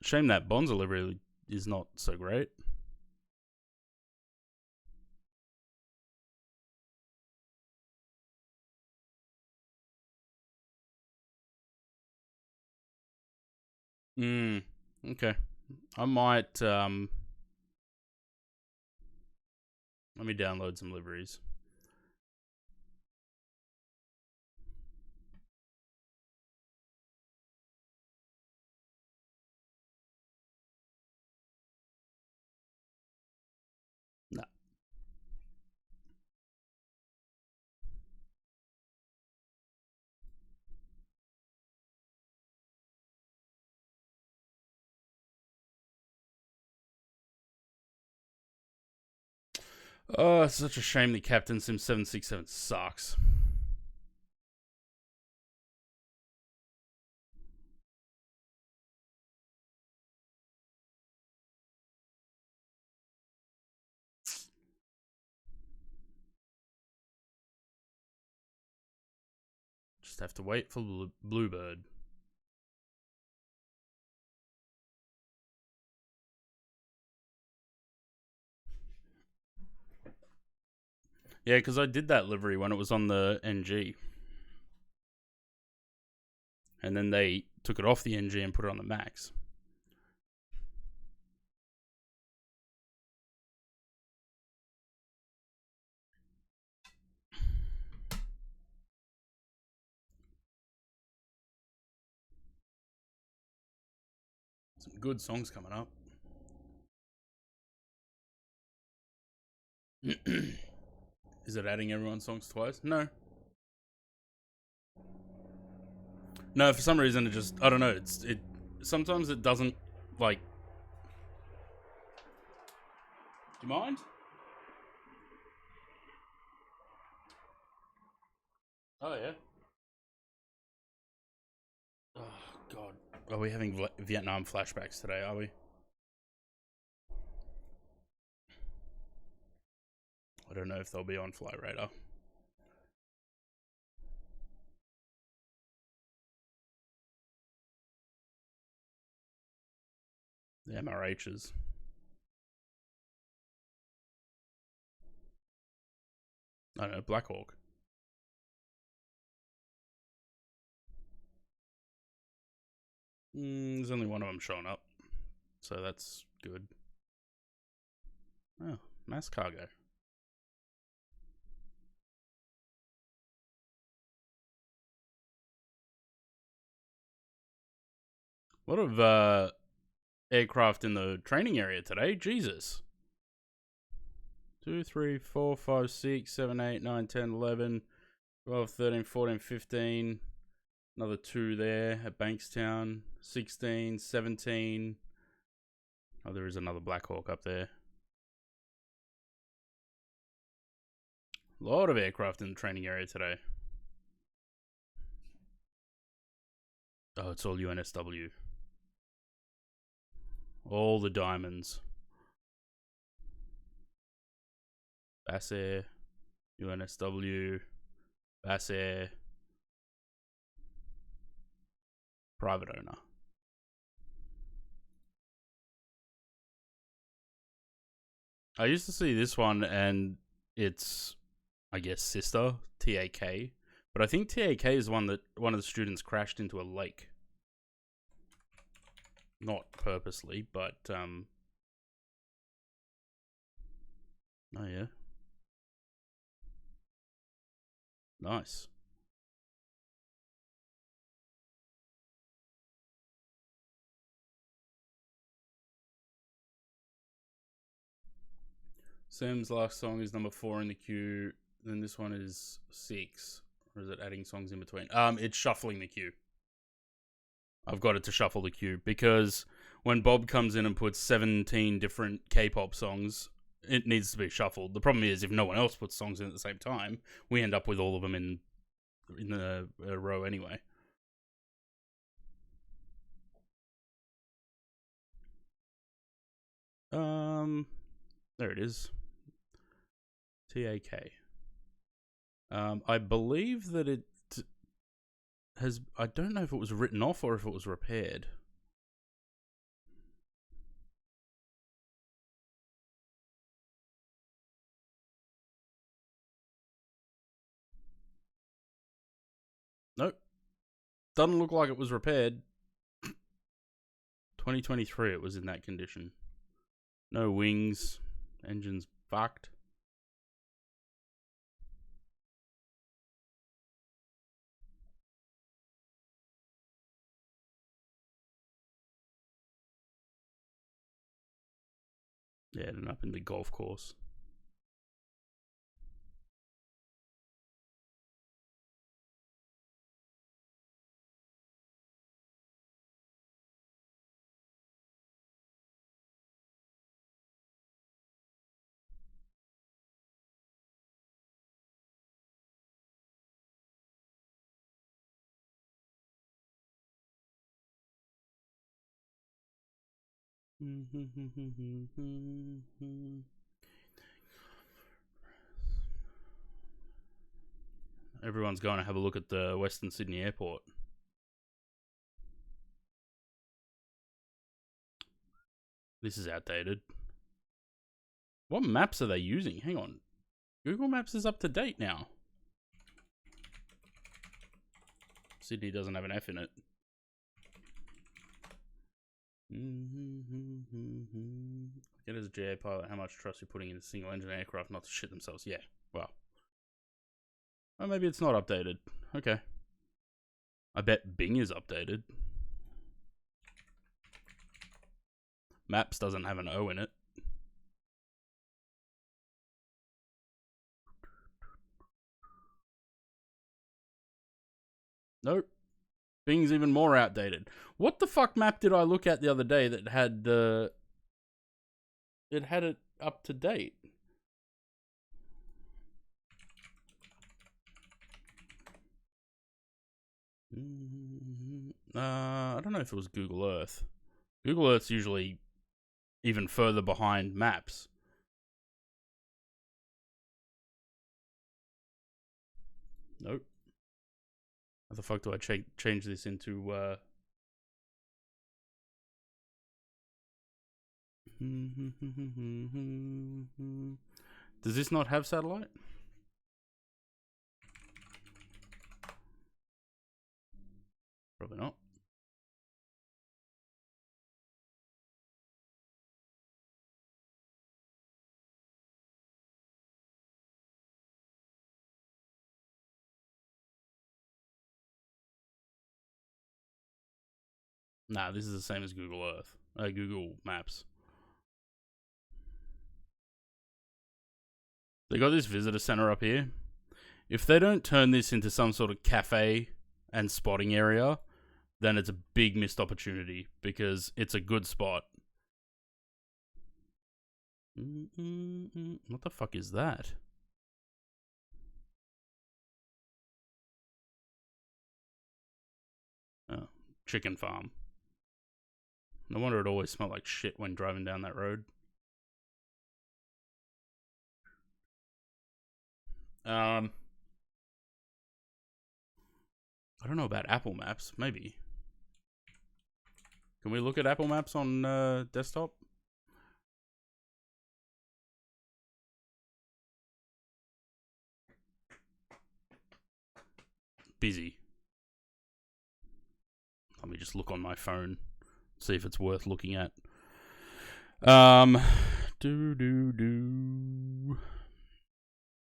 Shame that Bonds livery is not so great. Okay. I might let me download some liveries. No. Oh, it's such a shame the Captain Sim 767 sucks. Just have to wait for Bluebird. Yeah, because I did that livery when it was on the NG. And then they took it off the NG and put it on the Max. Some good songs coming up. Is it adding everyone's songs twice? No. No, for some reason it just, I don't know, it sometimes it doesn't, like, do you mind? Oh yeah. Oh god. Are we having Vietnam flashbacks today, are we? I don't know if they'll be on Fly Radar. The MRHs. I don't know, Black Hawk. There's only one of them showing up, so that's good. Oh, mass cargo. A lot of aircraft in the training area today. Jesus. 2, 3, 4, 5, 6, 7, 8, 9, 10, 11, 12, 13, 14, 15. Another 2 there at Bankstown. 16, 17. Oh, there is another Black Hawk up there. A lot of aircraft in the training area today. Oh, it's all UNSW. All the diamonds. Bass Air, UNSW, Bass Air, private owner. I used to see this one and it's, I guess, sister, TAK. But I think TAK is one that one of the students crashed into a lake. Not purposely, but oh yeah. Nice. Sam's last song is number 4 in the queue. Then this one is 6. Or is it adding songs in between? It's shuffling the queue. I've got it to shuffle the queue because when Bob comes in and puts 17 different K-pop songs, it needs to be shuffled. The problem is if no one else puts songs in at the same time, we end up with all of them in a row anyway. There it is. TAK. I believe that it has. I don't know if it was written off or if it was repaired. Nope. Doesn't look like it was repaired. 2023, it was in that condition. No wings. Engine's fucked. Yeah, and up in the golf course. Everyone's going to have a look at the Western Sydney airport. This is outdated. What maps are they using? Hang on. Google Maps is up to date now. Sydney doesn't have an F in it. Get as a GA pilot, how much trust you're putting in a single engine aircraft not to shit themselves? Yeah, well. Oh, maybe it's not updated. Okay. I bet Bing is updated. Maps doesn't have an O in it. Nope. Bing's even more outdated. What the fuck map did I look at the other day that had it had it up to date? I don't know if it was Google Earth. Google Earth's usually even further behind maps. Nope. How the fuck do I change this into Does this not have satellite? Probably not. Nah, this is the same as Google Earth. Google Maps. They got this visitor center up here. If they don't turn this into some sort of cafe and spotting area, then it's a big missed opportunity because it's a good spot. What the fuck is that? Oh, chicken farm. No wonder it always smelled like shit when driving down that road. I don't know about Apple Maps. Maybe. Can we look at Apple Maps on desktop? Busy. Let me just look on my phone. See if it's worth looking at.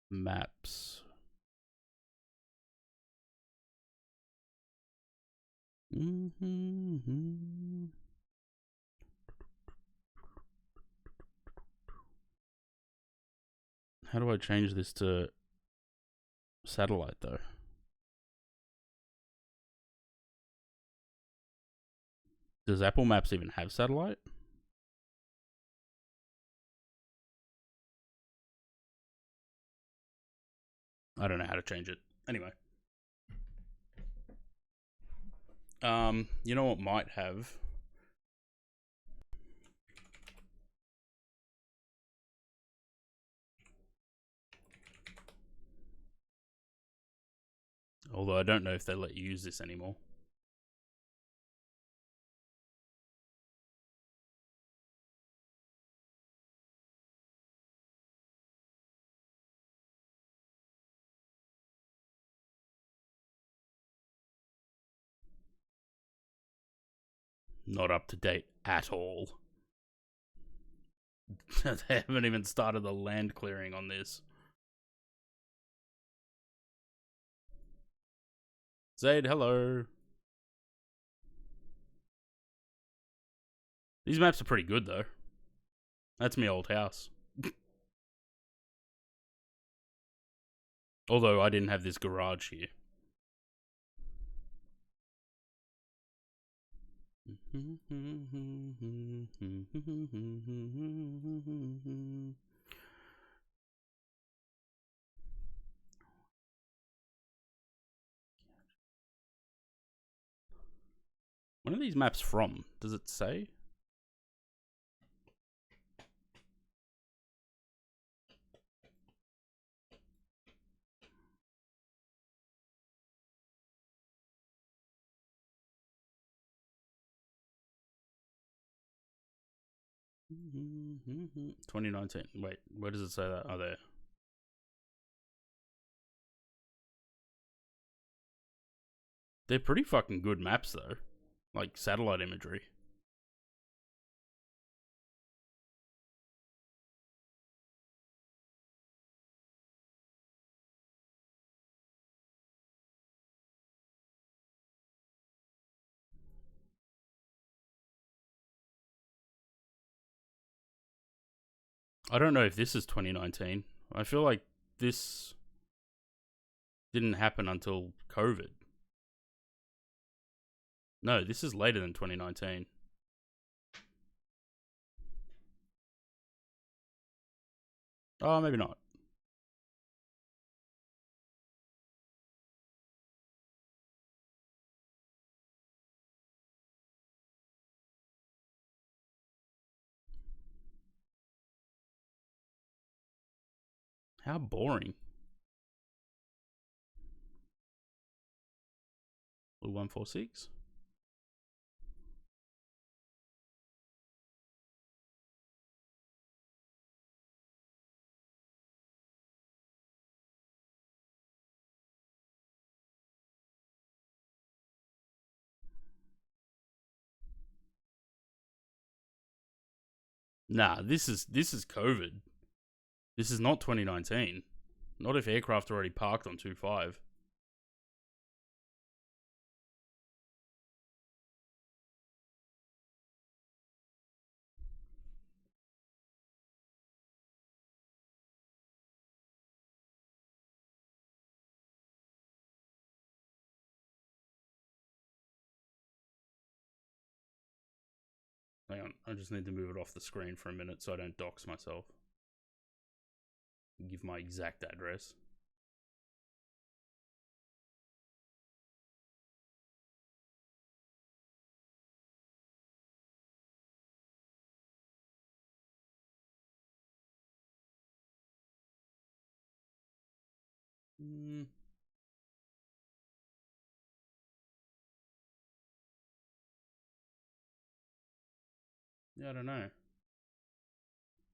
Maps. How do I change this to satellite though? Does Apple Maps even have satellite? I don't know how to change it. Anyway. You know what might have? Although I don't know if they let you use this anymore. Not up to date at all. They haven't even started the land clearing on this. Zaid, hello. These maps are pretty good though. That's my old house. Although I didn't have this garage here. When are these maps from? Does it say? 2019. Wait, where does it say that? Oh, there. They're pretty fucking good maps, though. Like satellite imagery. I don't know if this is 2019. I feel like this didn't happen until COVID. No, this is later than 2019. Oh, maybe not. How boring. Blue 146. Nah, this is COVID. This is not 2019. Not if aircraft already parked on 2.5. Hang on, I just need to move it off the screen for a minute so I don't dox myself. Give my exact address. Yeah, I don't know.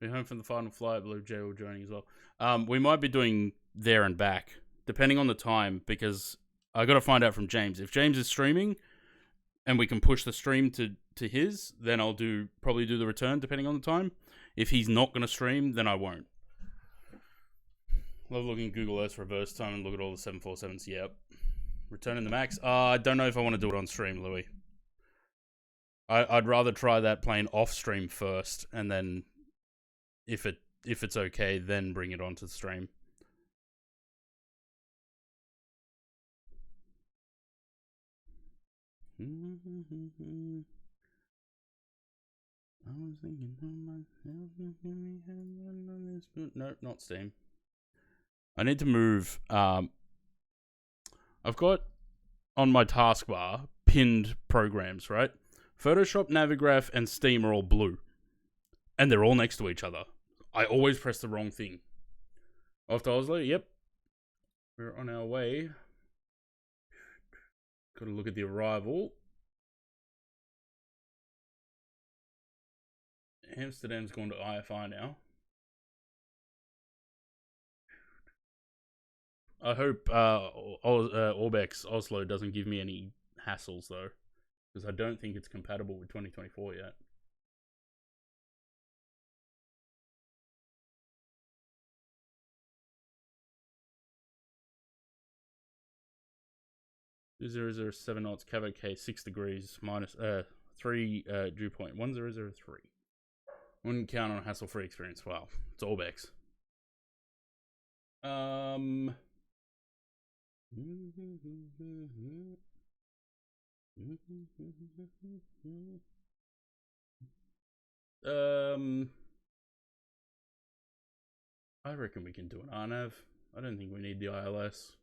Be home from the final flight. Blue Jay will joining as well. We might be doing there and back, depending on the time, because I got to find out from James. If James is streaming and we can push the stream to his, then I'll probably do the return, depending on the time. If he's not going to stream, then I won't. Love looking at Google Earth reverse time and look at all the 747s. Yep. Returning the Max. I don't know if I want to do it on stream, Louis. I'd rather try that plane off stream first, and then if it's okay, then bring it onto the stream. I was thinking to myself, no, not Steam. I need to move. I've got on my taskbar pinned programs, right? Photoshop, Navigraph, and Steam are all blue, and they're all next to each other. I always press the wrong thing. Off to Oslo, yep. We're on our way. Got to look at the arrival. Amsterdam's gone to IFI now. I hope Orbex Oslo doesn't give me any hassles though, because I don't think it's compatible with 2024 yet. .007 knots, Cavo K, 6 degrees, minus 3 dew point, 1003. Wouldn't count on a hassle-free experience. Wow, it's Orbex. I reckon we can do an RNAV. I don't think we need the ILS.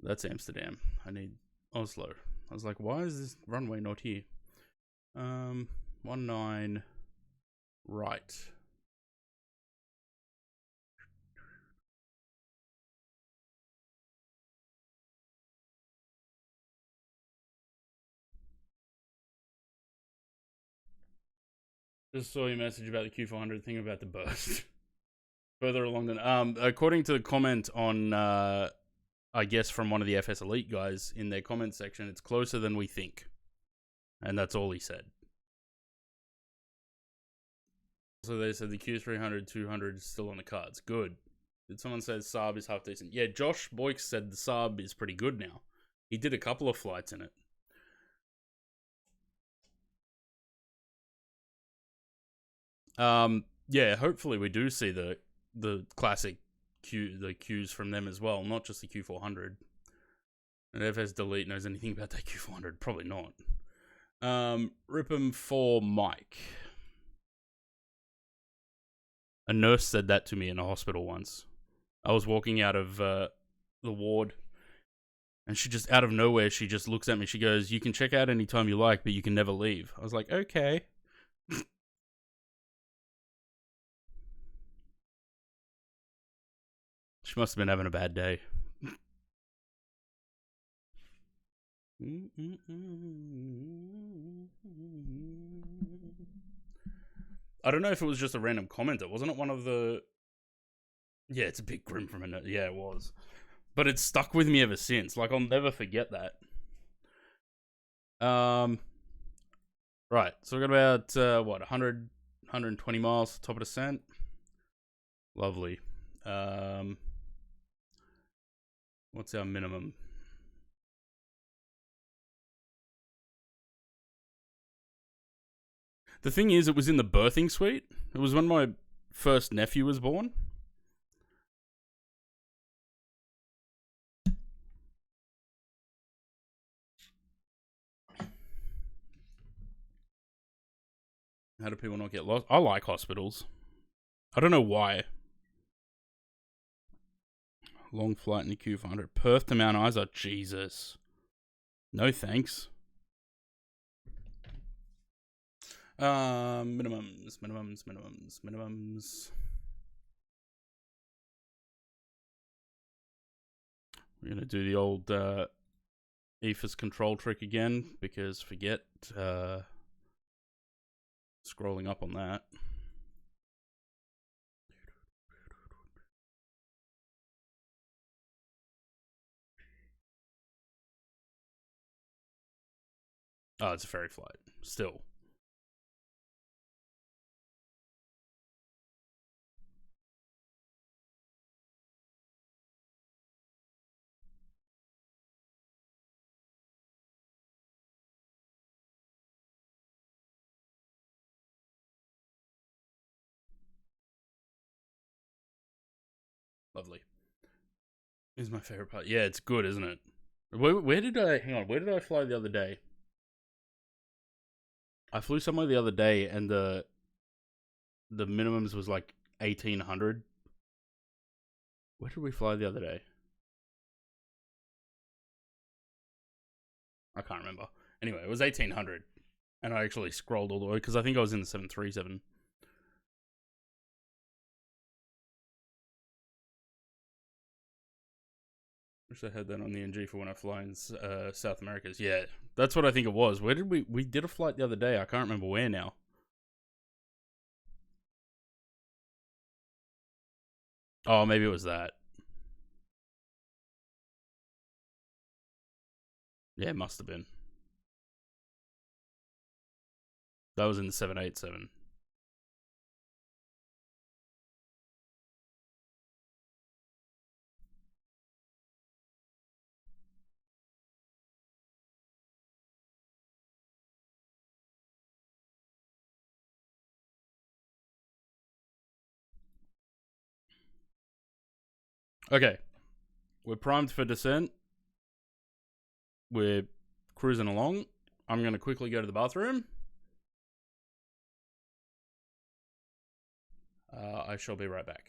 That's Amsterdam. I need Oslo. I was like, why is this runway not here? 19 right. Just saw your message about the Q400 thing about the burst. Further along than according to the comment on I guess from one of the FS Elite guys in their comment section, it's closer than we think. And that's all he said. So they said the Q300, 200 is still on the cards. Good. Did someone say the Saab is half decent? Yeah, Josh Boyk said the Saab is pretty good now. He did a couple of flights in it. Yeah, hopefully we do see the classic Qs from them as well, not just the Q400. And if FS Delete knows anything about that Q400, probably not. Rip 'em for Mike. A nurse said that to me in a hospital once. I was walking out of the ward, and she just, out of nowhere, she just looks at me. She goes, "You can check out anytime you like, but you can never leave." I was like, okay. She must have been having a bad day. I don't know if it was just a random commenter. Wasn't it one of the... Yeah, it's a bit grim from a... Yeah, it was. But it's stuck with me ever since. Like, I'll never forget that. Right. So we got about, 100, 120 miles top of descent. Lovely. What's our minimum? The thing is, it was in the birthing suite. It was when my first nephew was born. How do people not get lost? I like hospitals. I don't know why. Long flight in the Q400. Perth to Mount Isa. Jesus. No thanks. Minimums. We're going to do the old EFIS control trick again, because forget scrolling up on that. Oh, it's a ferry flight. Still. Lovely. Is my favorite part. Yeah, it's good, isn't it? Where did I... Hang on. Where did I fly the other day? I flew somewhere the other day, and the minimums was like 1,800. Where did we fly the other day? I can't remember. Anyway, it was 1,800. And I actually scrolled all the way, because I think I was in the 737. Wish I had that on the NG for when I fly in South Americas. Yeah, that's what I think it was. Where did we did a flight the other day. I can't remember where now. Oh, maybe it was that. Yeah, it must have been. That was in the 787. Okay. We're primed for descent. We're cruising along. I'm going to quickly go to the bathroom. I shall be right back.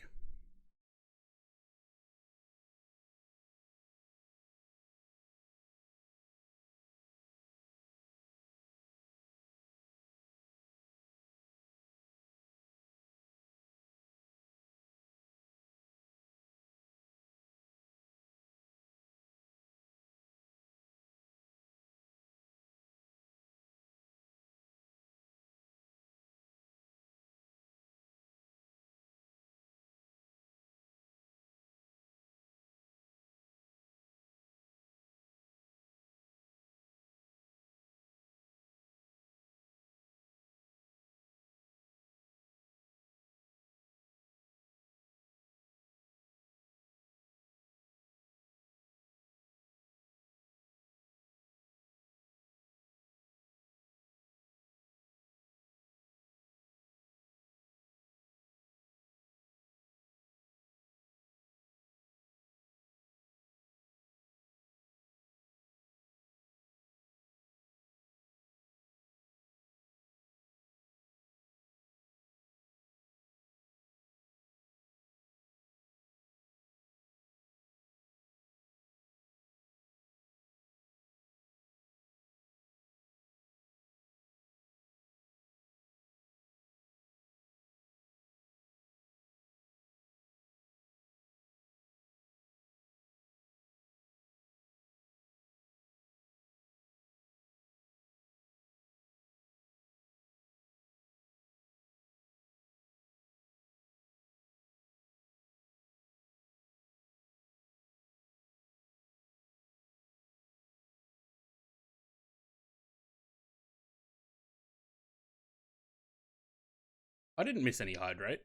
I didn't miss any hydrate.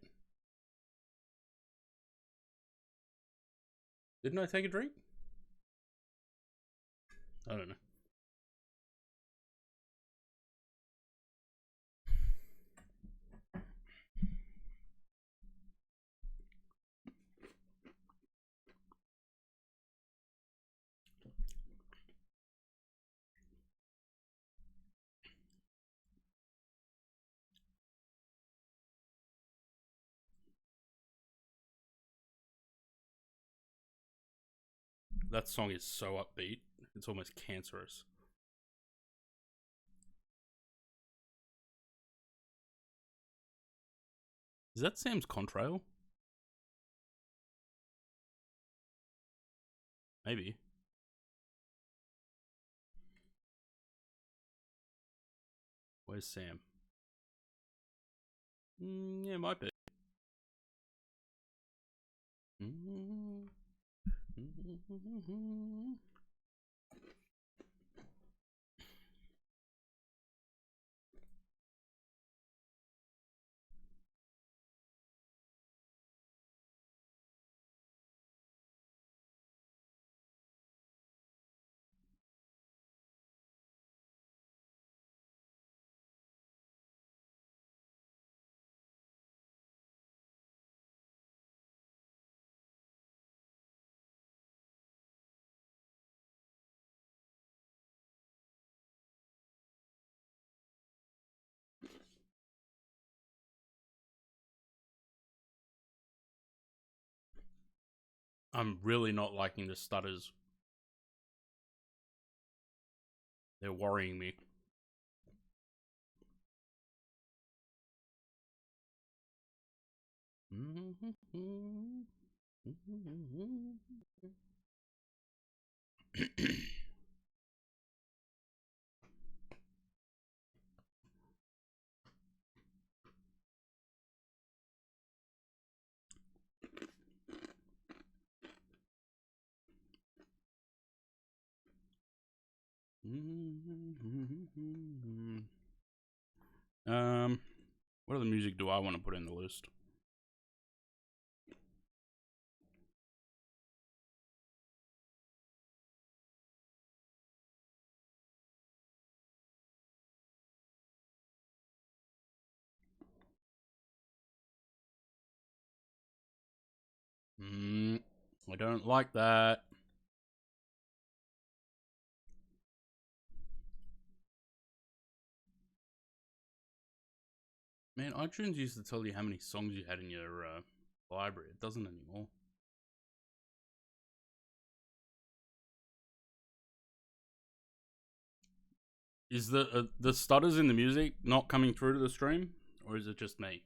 Didn't I take a drink? I don't know. That song is so upbeat. It's almost cancerous. Is that Sam's contrail? Maybe. Where's Sam? Yeah, it might be. I'm really not liking the stutters. They're worrying me. What other music do I want to put in the list? I don't like that. Man, iTunes used to tell you how many songs you had in your library. It doesn't anymore. Is the stutters in the music not coming through to the stream, or is it just me?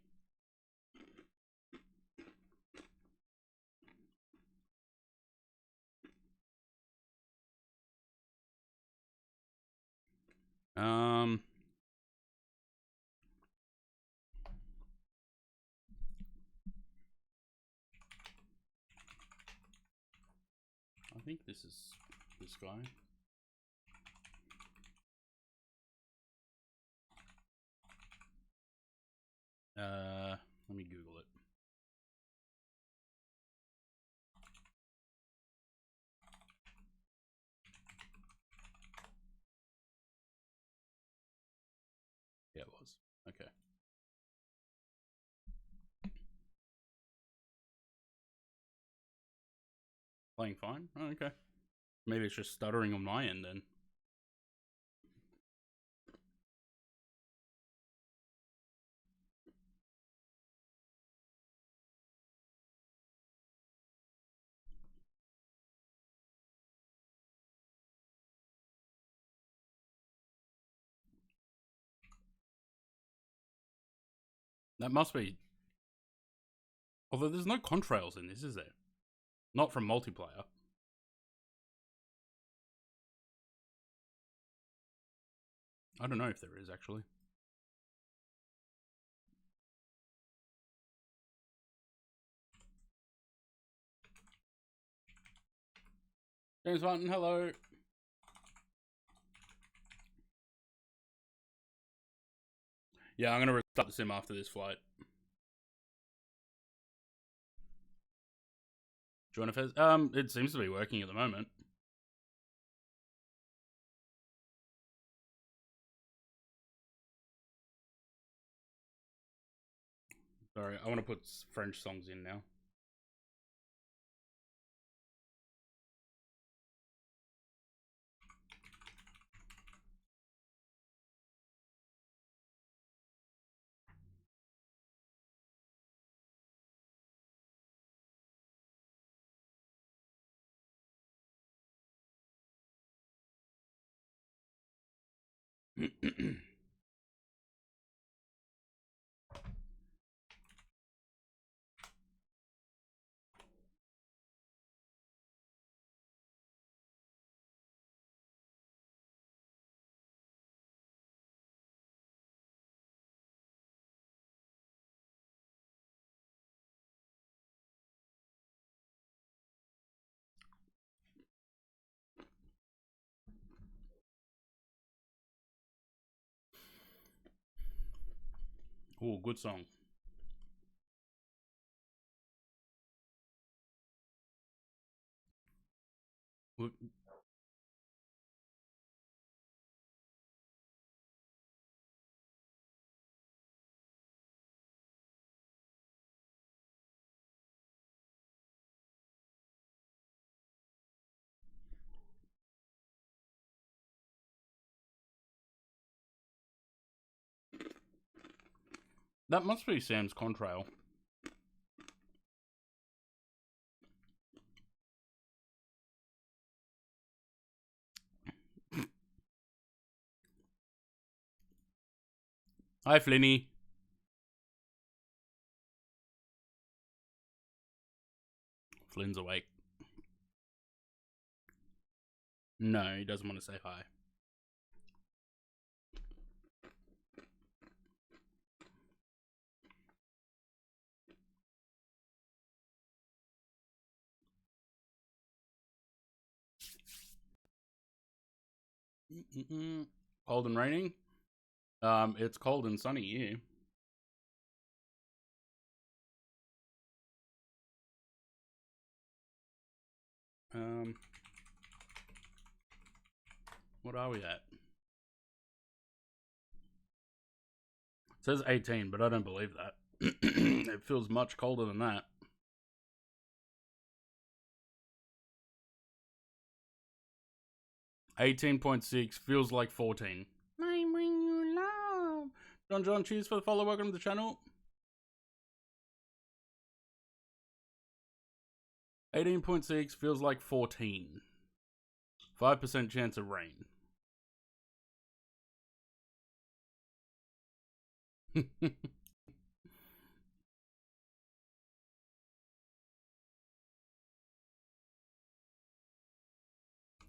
I think this is this guy. Let me Google it. Yeah, it was. Okay. Playing fine? Oh, okay. Maybe it's just stuttering on my end then. That must be. Although there's no contrails in this, is there? Not from multiplayer. I don't know if there is actually. James Martin, hello. Yeah, I'm gonna restart the sim after this flight. Join a fest. It seems to be working at the moment. Sorry, I want to put French songs in now. Oh, good song. That must be Sam's contrail. Hi, Flinny. Flynn's awake. No, he doesn't want to say hi. Cold and raining. It's cold and sunny here. What are we at? It says 18, but I don't believe that. It feels much colder than that. $18.6 feels like 14. I bring you love. John, cheers for the follow. Welcome to the channel. 18.6 feels like 14. 5% chance of rain.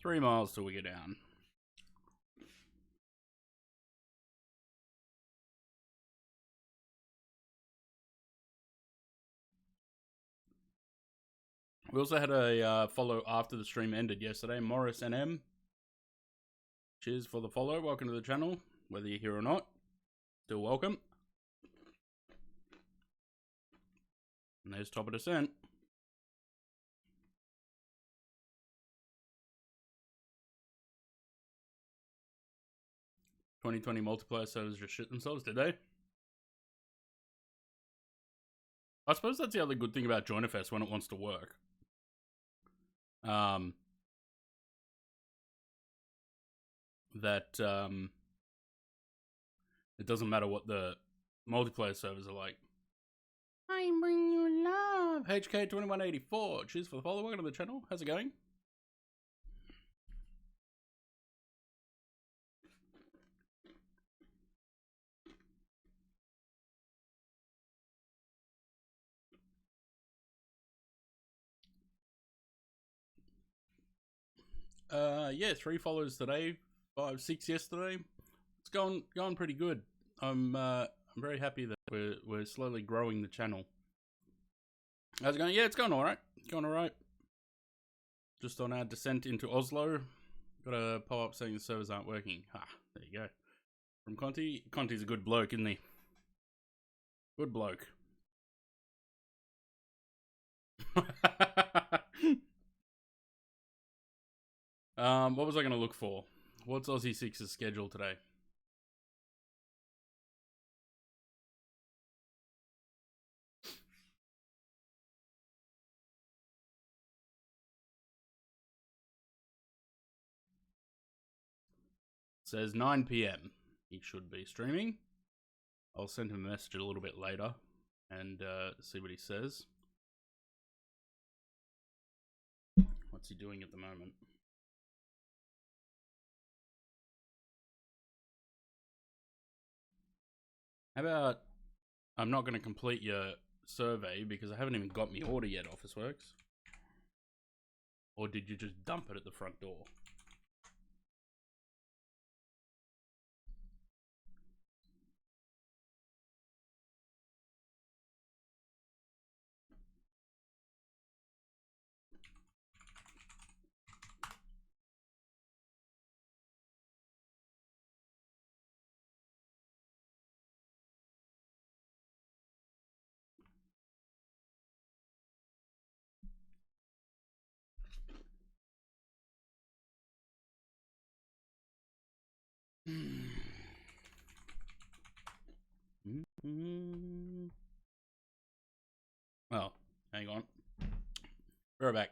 Three miles till we get down. We also had a follow after the stream ended yesterday. Morris NM. Cheers for the follow. Welcome to the channel. Whether you're here or not, still welcome. And there's Top of Descent. $2020 multiplayer servers just shit themselves, did they? I suppose that's the other good thing about JoinerFest when it wants to work. It doesn't matter what the multiplayer servers are like. I bring you love. HK2184. Cheers for the follow. Welcome to the channel. How's it going? Yeah, 3 followers today, 5, 6 yesterday. It's going pretty good. I'm very happy that we're slowly growing the channel. How's it going? Yeah, it's going alright. Going alright. Just on our descent into Oslo. Got a pop-up saying the servers aren't working. There you go. From Conti. Conti's a good bloke, isn't he? Good bloke. What was I going to look for? What's Aussie Six's schedule today? It says 9 p.m. He should be streaming. I'll send him a message a little bit later and see what he says. What's he doing at the moment? How about I'm not going to complete your survey because I haven't even got my order yet, Officeworks. Or did you just dump it at the front door? Oh, hang on. We're back.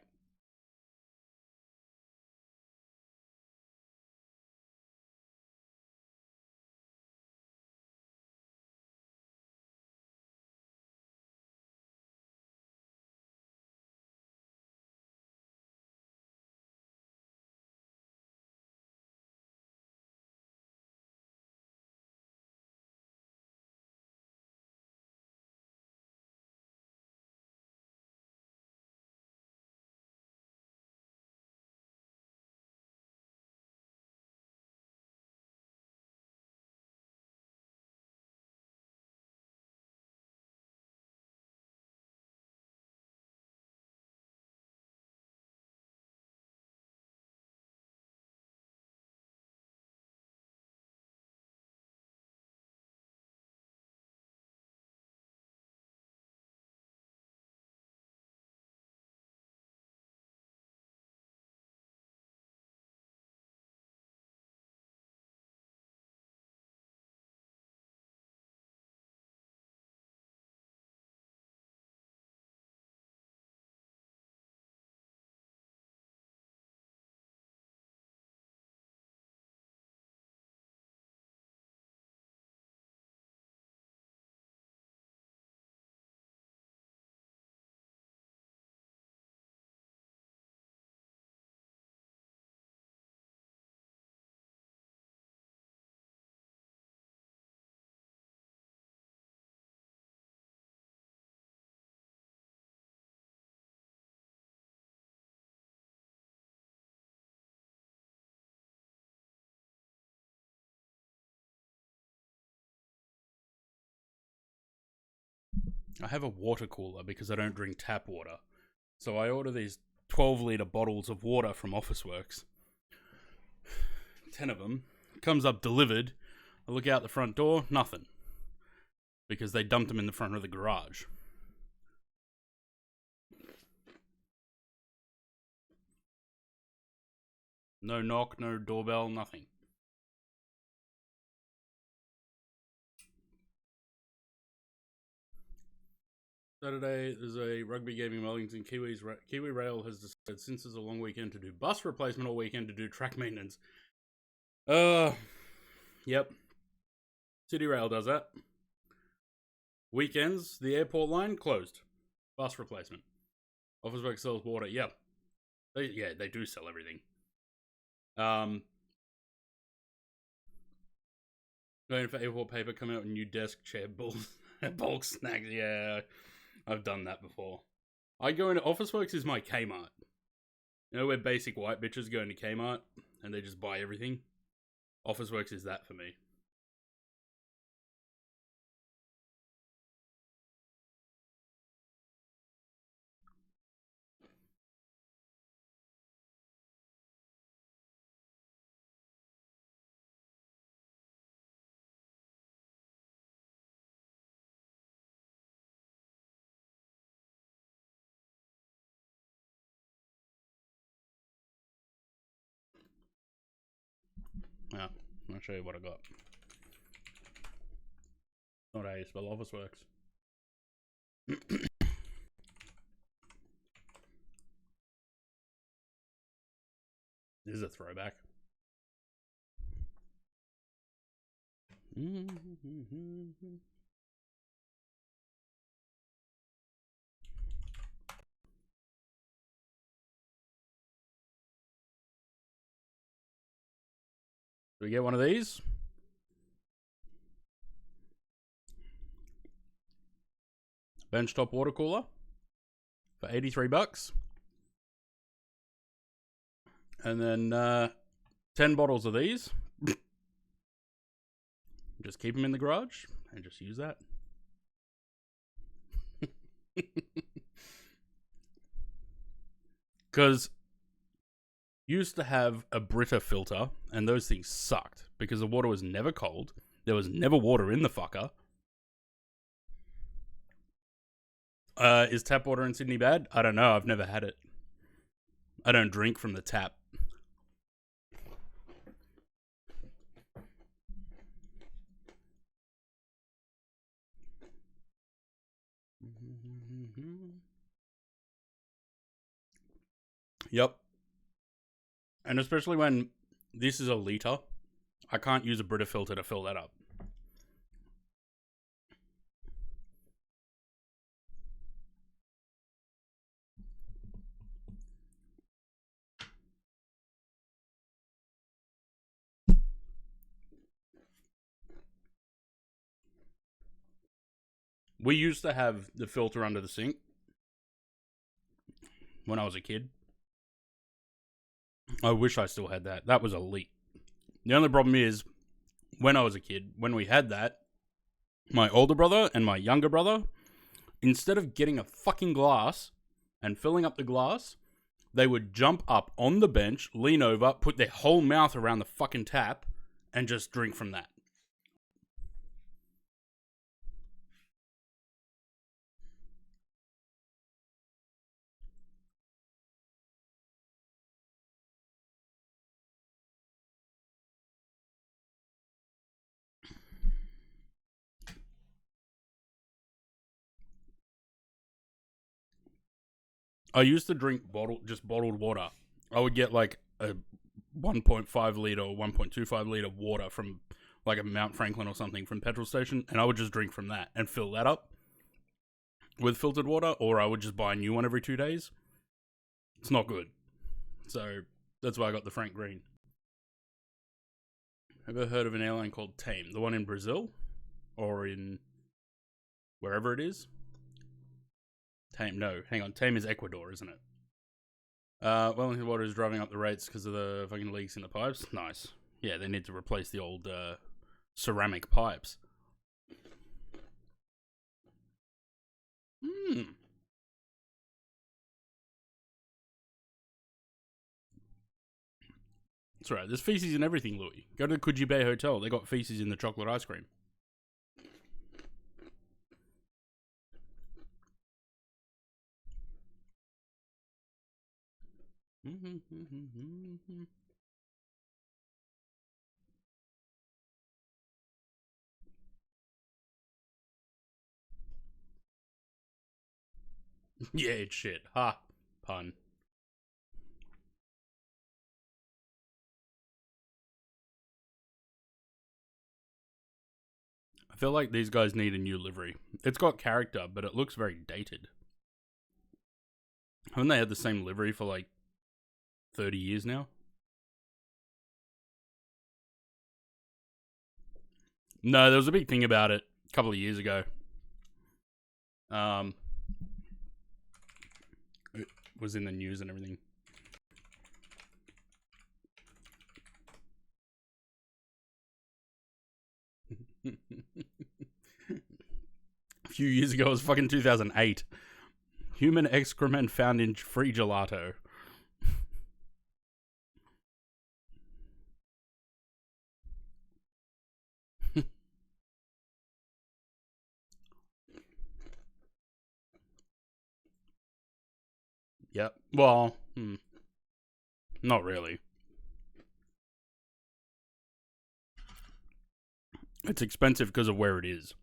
I have a water cooler because I don't drink tap water. So I order these 12-litre bottles of water from Officeworks. 10 of them. Comes up delivered. I look out the front door, nothing. Because they dumped them in the front of the garage. No knock, no doorbell, nothing. Saturday, there's a rugby game in Wellington. Kiwi Rail has decided since it's a long weekend to do bus replacement all weekend to do track maintenance. Yep. City Rail does that. Weekends, the airport line closed. Bus replacement. Officeworks sells water. Yep. They do sell everything. Going for A4 paper, coming out with new desk chair bulk snacks. Yeah, I've done that before. I go into Officeworks is my Kmart. You know where basic white bitches go into Kmart and they just buy everything? Officeworks is that for me. Yeah, I'll show you what I got. Not how you spell Office Works. This is a throwback. Do we get one of these? Benchtop water cooler for $83. And then 10 bottles of these. Just keep them in the garage and just use that. Because used to have a Brita filter, and those things sucked because the water was never cold. There was never water in the fucker. Is tap water in Sydney bad? I don't know. I've never had it. I don't drink from the tap. Yep. And especially when this is a litre, I can't use a Brita filter to fill that up. We used to have the filter under the sink when I was a kid. I wish I still had that. That was elite. The only problem is, when I was a kid, when we had that, my older brother and my younger brother, instead of getting a fucking glass and filling up the glass, they would jump up on the bench, lean over, put their whole mouth around the fucking tap, and just drink from that. I used to drink bottled water. I would get like a 1.5 litre or 1.25 litre water from like a Mount Franklin or something from petrol station, and I would just drink from that and fill that up with filtered water, or I would just buy a new one every 2 days. It's not good. So that's why I got the Frank Green. Ever heard of an airline called Tame? The one in Brazil? Or in wherever it is? Tame, no, hang on. Tame is Ecuador, isn't it? Wellington Water is driving up the rates because of the fucking leaks in the pipes. Nice. Yeah, they need to replace the old ceramic pipes. That's right. There's feces in everything, Louis. Go to the Coogee Bay Hotel. They got feces in the chocolate ice cream. Yeah, it's shit. Ha. Pun. I feel like these guys need a new livery. It's got character, but it looks very dated. Haven't they had the same livery for like 30 years now? No, there was a big thing about it a couple of years ago. It was in the news and everything. A few years ago, it was fucking 2008. Human excrement found in free gelato. Yep. Well, not really. It's expensive because of where it is.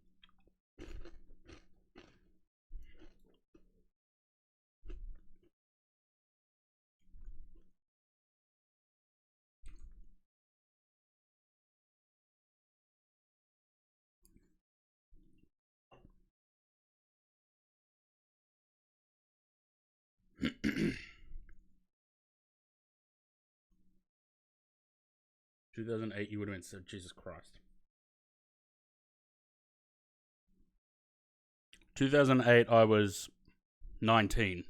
$2008, you would have been said, Jesus Christ. 2008, I was 19.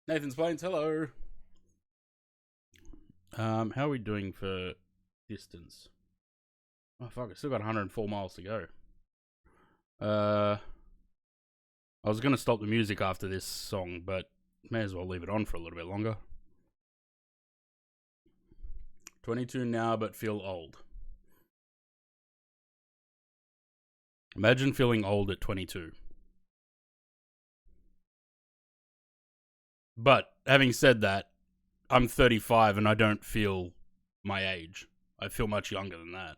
Nathan's Plains, hello. How are we doing for distance? Oh, fuck, I still got 104 miles to go. I was going to stop the music after this song, but may as well leave it on for a little bit longer. 22 now, but feel old. Imagine feeling old at 22. But having said that, I'm 35 and I don't feel my age. I feel much younger than that.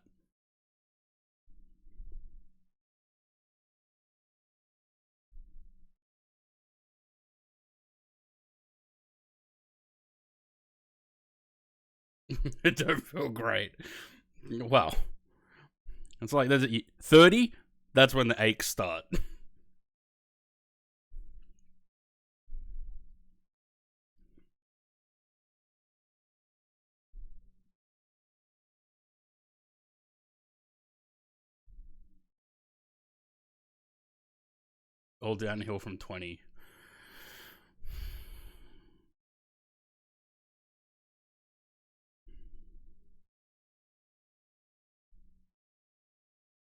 It don't feel great. Well, it's like there's 30. That's when the aches start. All downhill from 20.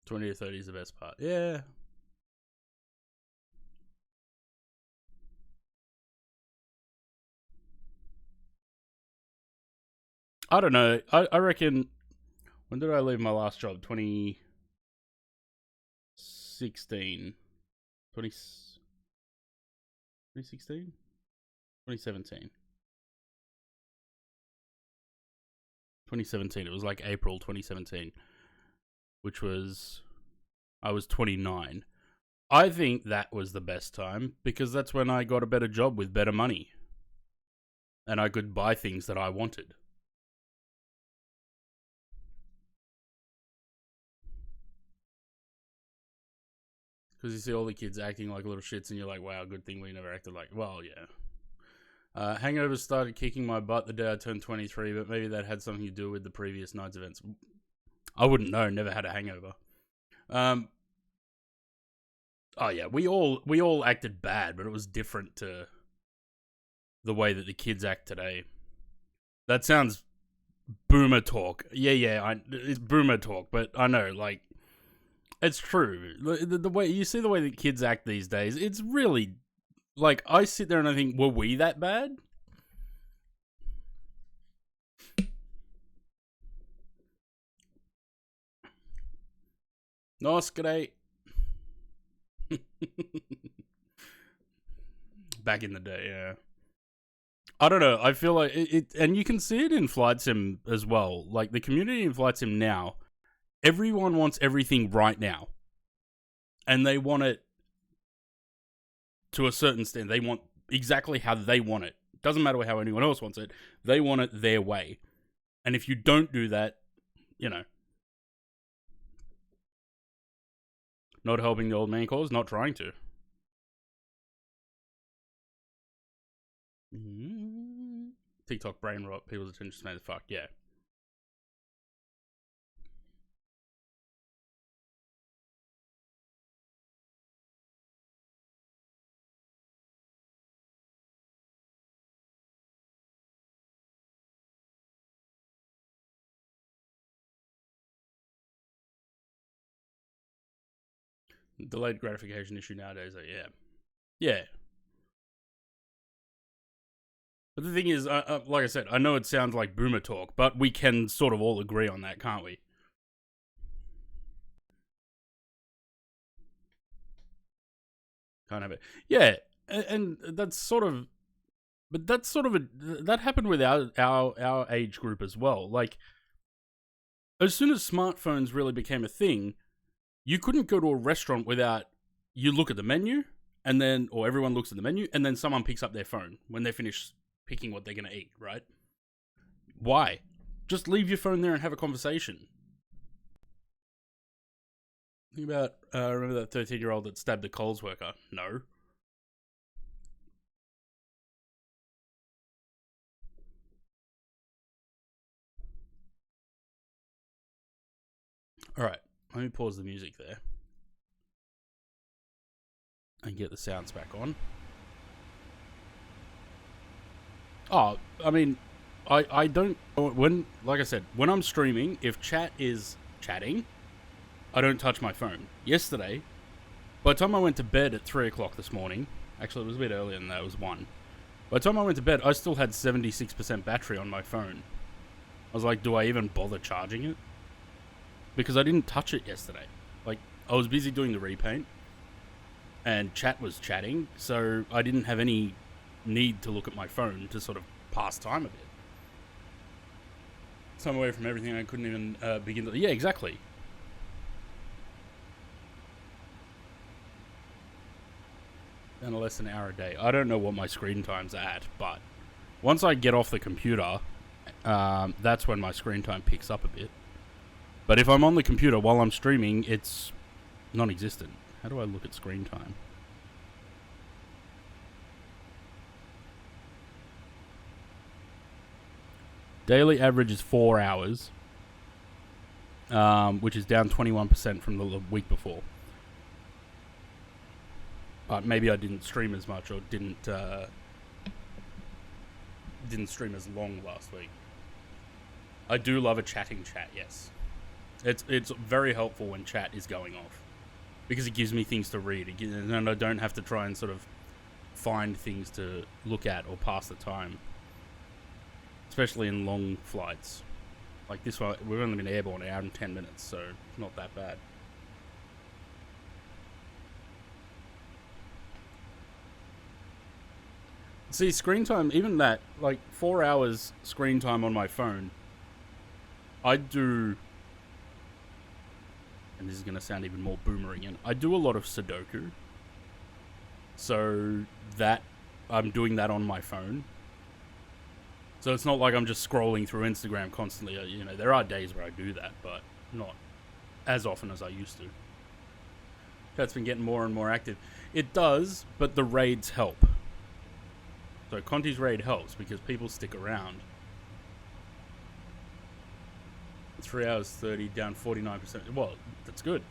$20 to $30 is the best part. Yeah. I don't know. I reckon. When did I leave my last job? 2016. 2016? 2017. 2017. It was like April 2017, which was. I was 29. I think that was the best time because that's when I got a better job with better money. And I could buy things that I wanted. Because you see all the kids acting like little shits and you're like, wow, good thing we never acted like, well, yeah. Hangovers started kicking my butt the day I turned 23, but maybe that had something to do with the previous night's events. I wouldn't know, never had a hangover. Oh yeah, we all acted bad, but it was different to the way that the kids act today. That sounds boomer talk. Yeah, it's boomer talk, but I know, like, it's true. The way you see the way that kids act these days, it's really like I sit there and I think, were we that bad? Nice, g'day. Back in the day, yeah. I don't know. I feel like it, and you can see it in Flight Sim as well. Like the community in Flight Sim now, everyone wants everything right now, and they want it to a certain extent. They want exactly how they want it. Doesn't matter how anyone else wants it. They want it their way, and if you don't do that, you know, not helping the old man cause, not trying to. TikTok brain rot, people's attention span is fuck, yeah. Delayed gratification issue nowadays, yeah. Yeah. But the thing is, like I said, I know it sounds like boomer talk, but we can sort of all agree on that, can't we? Can't have it. Yeah, and that's sort of, but that's sort of that happened with our age group as well. Like, as soon as smartphones really became a thing, you couldn't go to a restaurant without you look at the menu, and then, or everyone looks at the menu, and then someone picks up their phone when they finish picking what they're going to eat, right? Why? Just leave your phone there and have a conversation. Think about, remember that 13-year-old that stabbed the Coles worker? No. Alright, let me pause the music there. And get the sounds back on. Oh, I mean, I don't, when, like I said, when I'm streaming, if chat is chatting, I don't touch my phone. Yesterday, by the time I went to bed at 3 o'clock this morning, actually it was a bit earlier than that, it was 1. By the time I went to bed, I still had 76% battery on my phone. I was like, do I even bother charging it? Because I didn't touch it yesterday. Like, I was busy doing the repaint, and chat was chatting, so I didn't have any need to look at my phone to sort of pass time a bit. So I'm away from everything, I couldn't even begin to... Yeah, exactly. And less than an hour a day. I don't know what my screen time's at, but once I get off the computer, that's when my screen time picks up a bit. But if I'm on the computer while I'm streaming, it's non-existent. How do I look at screen time? Daily average is 4 hours, which is down 21% from the week before. But maybe I didn't stream as much, or didn't stream as long last week. I do love a chatting chat, yes. It's very helpful when chat is going off, because it gives me things to read, and I don't have to try and sort of find things to look at or pass the time. Especially in long flights. Like this one, we've only been airborne an hour and 10 minutes, so it's not that bad. See, screen time, even that, like 4 hours screen time on my phone, I do, and this is going to sound even more boomer again, I do a lot of Sudoku. So that, I'm doing that on my phone. So it's not like I'm just scrolling through Instagram constantly. You know, there are days where I do that, but not as often as I used to. That's been getting more and more active. It does, but the raids help. So Conti's raid helps because people stick around. 3 hours 30, down 49%. Well, that's good.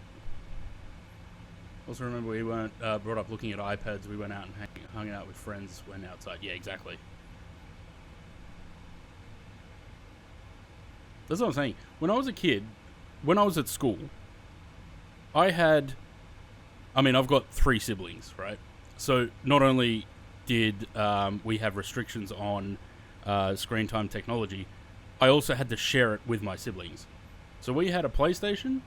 Also remember we weren't brought up looking at iPads. We went out and hung out with friends, went outside. Yeah, exactly. That's what I'm saying. When I was a kid, when I was at school, I've got 3 siblings, right? So not only did we have restrictions on screen time technology, I also had to share it with my siblings. So we had a PlayStation,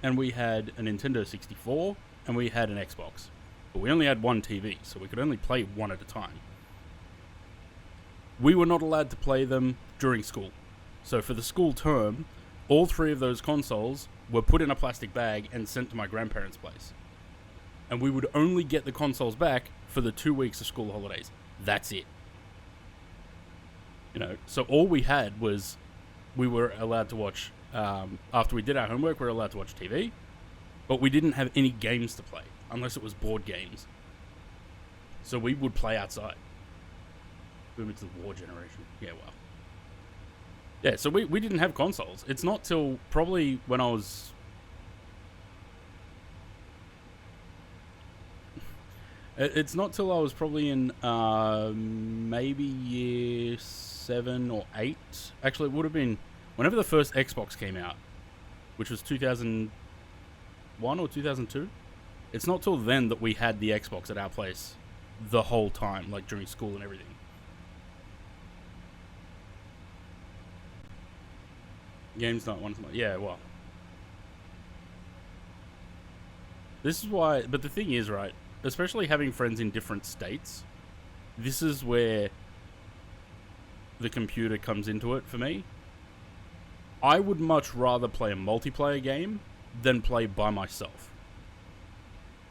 and we had a Nintendo 64, and we had an Xbox. But we only had one TV, so we could only play one at a time. We were not allowed to play them during school. So for the school term, all 3 of those consoles were put in a plastic bag and sent to my grandparents' place. And we would only get the consoles back for the 2 weeks of school holidays. That's it. You know, so all we had was, we were allowed to watch, after we did our homework, we were allowed to watch TV, but we didn't have any games to play, unless it was board games. So we would play outside. Boom into the war generation. Yeah, well. Yeah, so we didn't have consoles. It's not till probably when I was... It's not till I was probably in maybe year 7 or 8. Actually, it would have been whenever the first Xbox came out, which was 2001 or 2002. It's not till then that we had the Xbox at our place the whole time, like during school and everything. Games not once a month. Yeah, well. This is why, but the thing is, right, especially having friends in different states, this is where the computer comes into it for me. I would much rather play a multiplayer game than play by myself.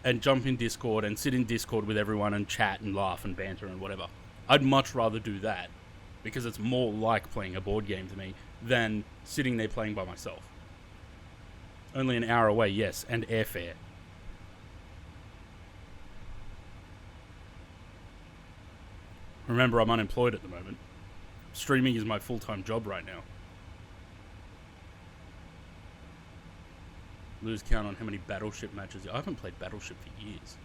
And jump in Discord and sit in Discord with everyone and chat and laugh and banter and whatever. I'd much rather do that because it's more like playing a board game to me than sitting there playing by myself. Only an hour away, yes, and airfare. Remember, I'm unemployed at the moment. Streaming is my full-time job right now. Lose count on how many Battleship matches. I haven't played Battleship for years.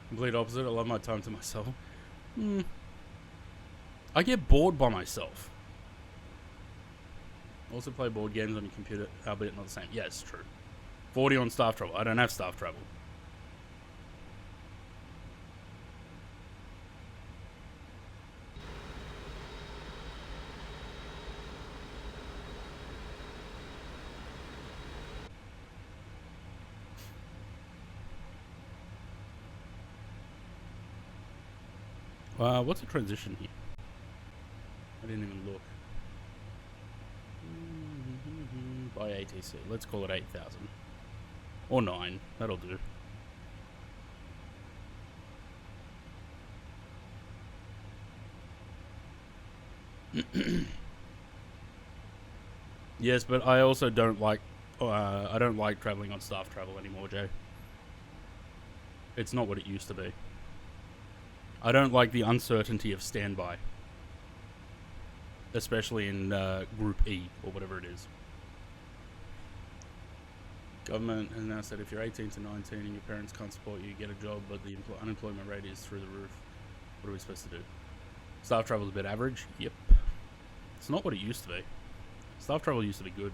Complete opposite. I love my time to myself. I get bored by myself. Also play board games on your computer, albeit not the same. Yeah, it's true. 40 on staff travel. I don't have staff travel. What's the transition here? I didn't even look. By ATC. Let's call it 8,000. Or 9. That'll do. Yes, but I also don't like... I don't like traveling on staff travel anymore, Jay. It's not what it used to be. I don't like the uncertainty of standby. Especially in Group E, or whatever it is. Government has now said if you're 18 to 19 and your parents can't support you, get a job, but the unemployment rate is through the roof. What are we supposed to do? Staff travel is a bit average? Yep. It's not what it used to be. Staff travel used to be good.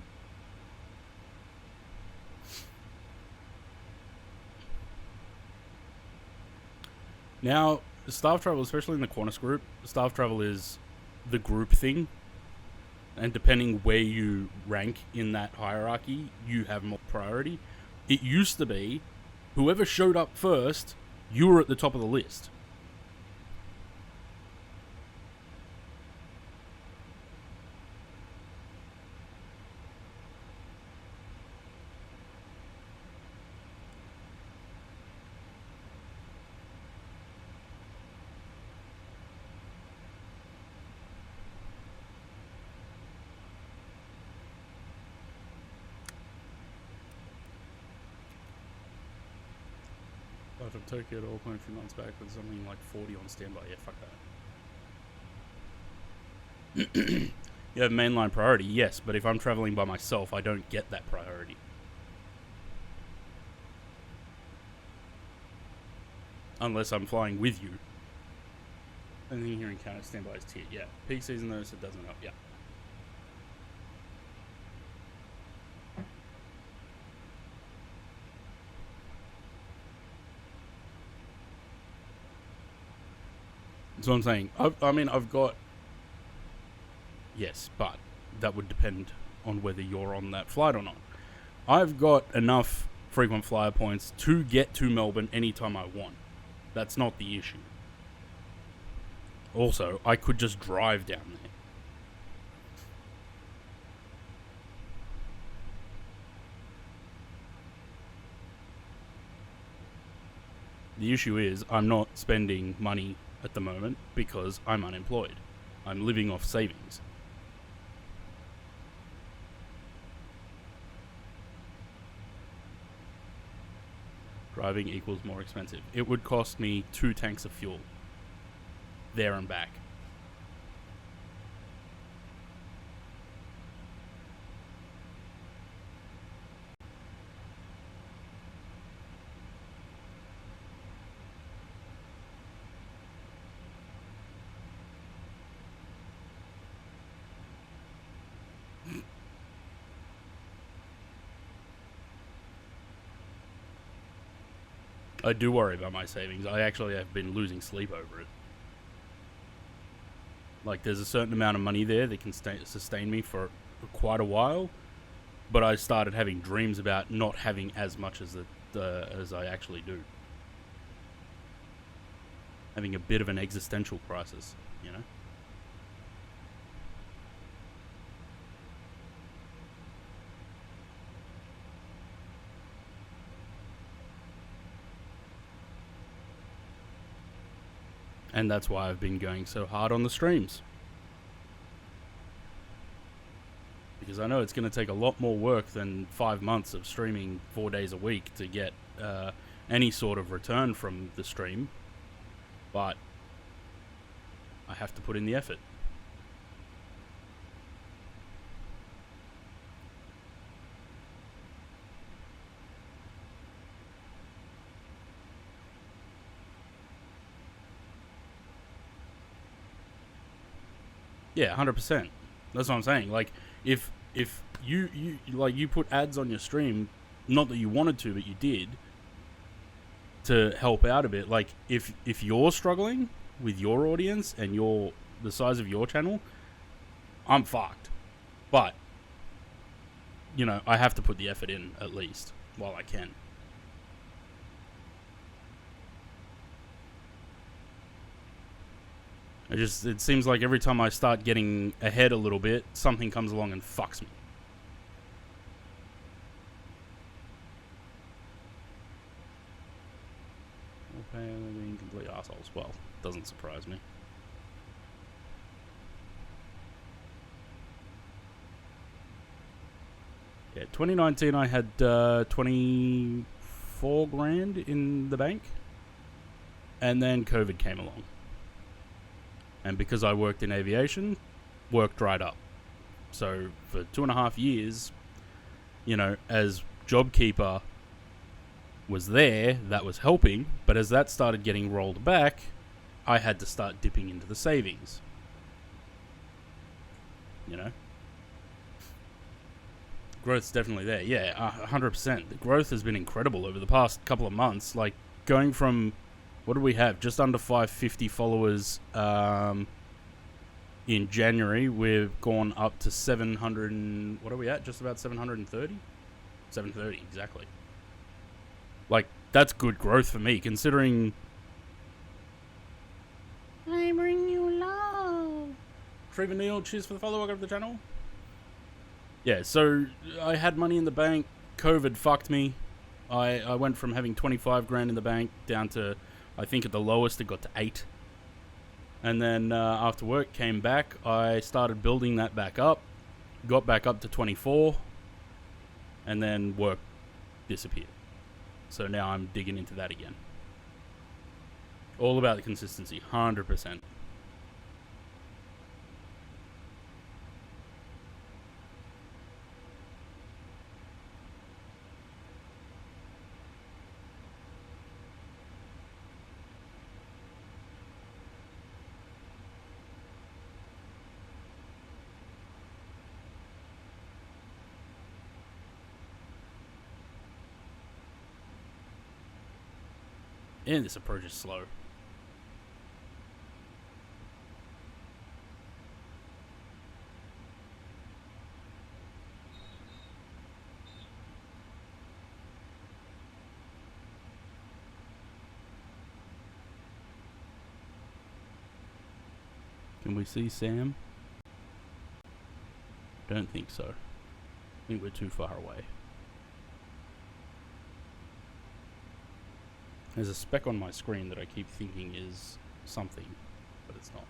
Now, staff travel, especially in the Qantas group, staff travel is the group thing. And depending where you rank in that hierarchy, you have more priority. It used to be, whoever showed up first, you were at the top of the list. From Tokyo to Auckland a few months back with something like 40 on standby. Yeah, fuck that. You have mainline priority, yes, but if I'm traveling by myself, I don't get that priority. Unless I'm flying with you. Anything here in Canada, standby is tiered. Yeah, peak season though, so it doesn't help. Yeah. That's what I'm saying. I mean, I've got... Yes, but that would depend on whether you're on that flight or not. I've got enough frequent flyer points to get to Melbourne anytime I want. That's not the issue. Also, I could just drive down there. The issue is I'm not spending money at the moment because I'm unemployed. I'm living off savings. Driving equals more expensive. It would cost me 2 tanks of fuel. There and back. I do worry about my savings. I actually have been losing sleep over it. Like, there's a certain amount of money there that can sustain me for quite a while, but I started having dreams about not having as much as as I actually do. Having a bit of an existential crisis, you know? And that's why I've been going so hard on the streams. Because I know it's going to take a lot more work than 5 months of streaming 4 days a week to get any sort of return from the stream. But I have to put in the effort. Yeah, 100%. That's what I'm saying. Like, if you put ads on your stream, not that you wanted to, but you did, to help out a bit. Like, if you're struggling with your audience and the size of your channel, I'm fucked. But, you know, I have to put the effort in at least while I can. It seems like every time I start getting ahead a little bit, something comes along and fucks me. Okay, being complete assholes. Well, doesn't surprise me. Yeah, 2019 I had 24 grand in the bank, and then COVID came along. And because I worked in aviation, work dried up. So for 2.5 years, you know, as JobKeeper was there, that was helping. But as that started getting rolled back, I had to start dipping into the savings. You know? Growth's definitely there. Yeah, 100%. The growth has been incredible over the past couple of months. Like, going from... What do we have? Just under 550 followers in January. We've gone up to 700 and... What are we at? Just about 730? 730, exactly. Like, that's good growth for me, considering... I bring you love. Trevor Neal, cheers for the follow. Welcome to the channel. Yeah, so I had money in the bank. COVID fucked me. I went from having 25 grand in the bank down to... I think at the lowest it got to 8. And then after work came back, I started building that back up. Got back up to 24. And then work disappeared. So now I'm digging into that again. All about the consistency, 100%. And this approach is slow. Can we see Sam? Don't think so. I think we're too far away. There's a speck on my screen that I keep thinking is something, but it's not.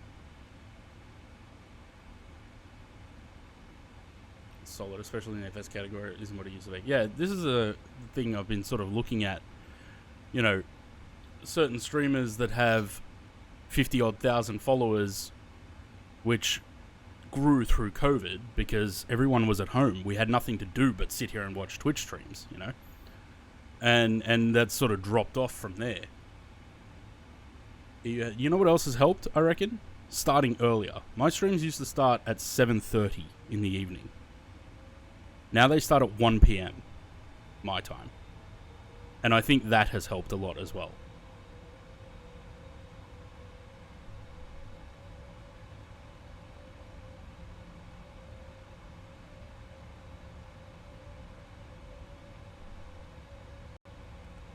It's solid, especially in the FS category. It isn't what it used to be. Yeah, this is a thing I've been sort of looking at. You know, certain streamers that have 50-odd thousand followers, which grew through COVID because everyone was at home. We had nothing to do but sit here and watch Twitch streams, you know? And that sort of dropped off from there. You know what else has helped, I reckon? Starting earlier. My streams used to start at 7:30 in the evening. Now they start at 1 p.m. my time. And I think that has helped a lot as well.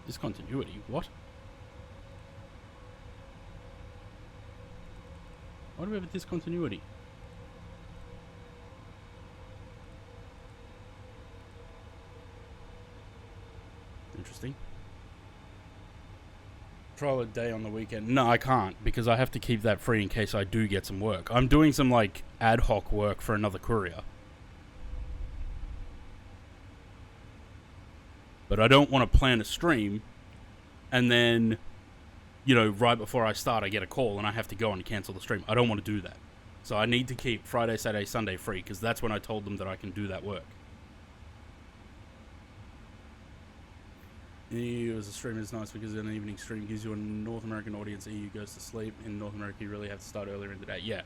Discontinuity? What? Why do we have a discontinuity? Interesting. Trial a day on the weekend. No, I can't, because I have to keep that free in case I do get some work. I'm doing some, like, ad hoc work for another courier. But I don't want to plan a stream, and then, you know, right before I start, I get a call, and I have to go and cancel the stream. I don't want to do that. So I need to keep Friday, Saturday, Sunday free, because that's when I told them that I can do that work. EU as a stream is nice because an evening stream gives you a North American audience. EU goes to sleep. In North America, you really have to start earlier in the day. Yeah.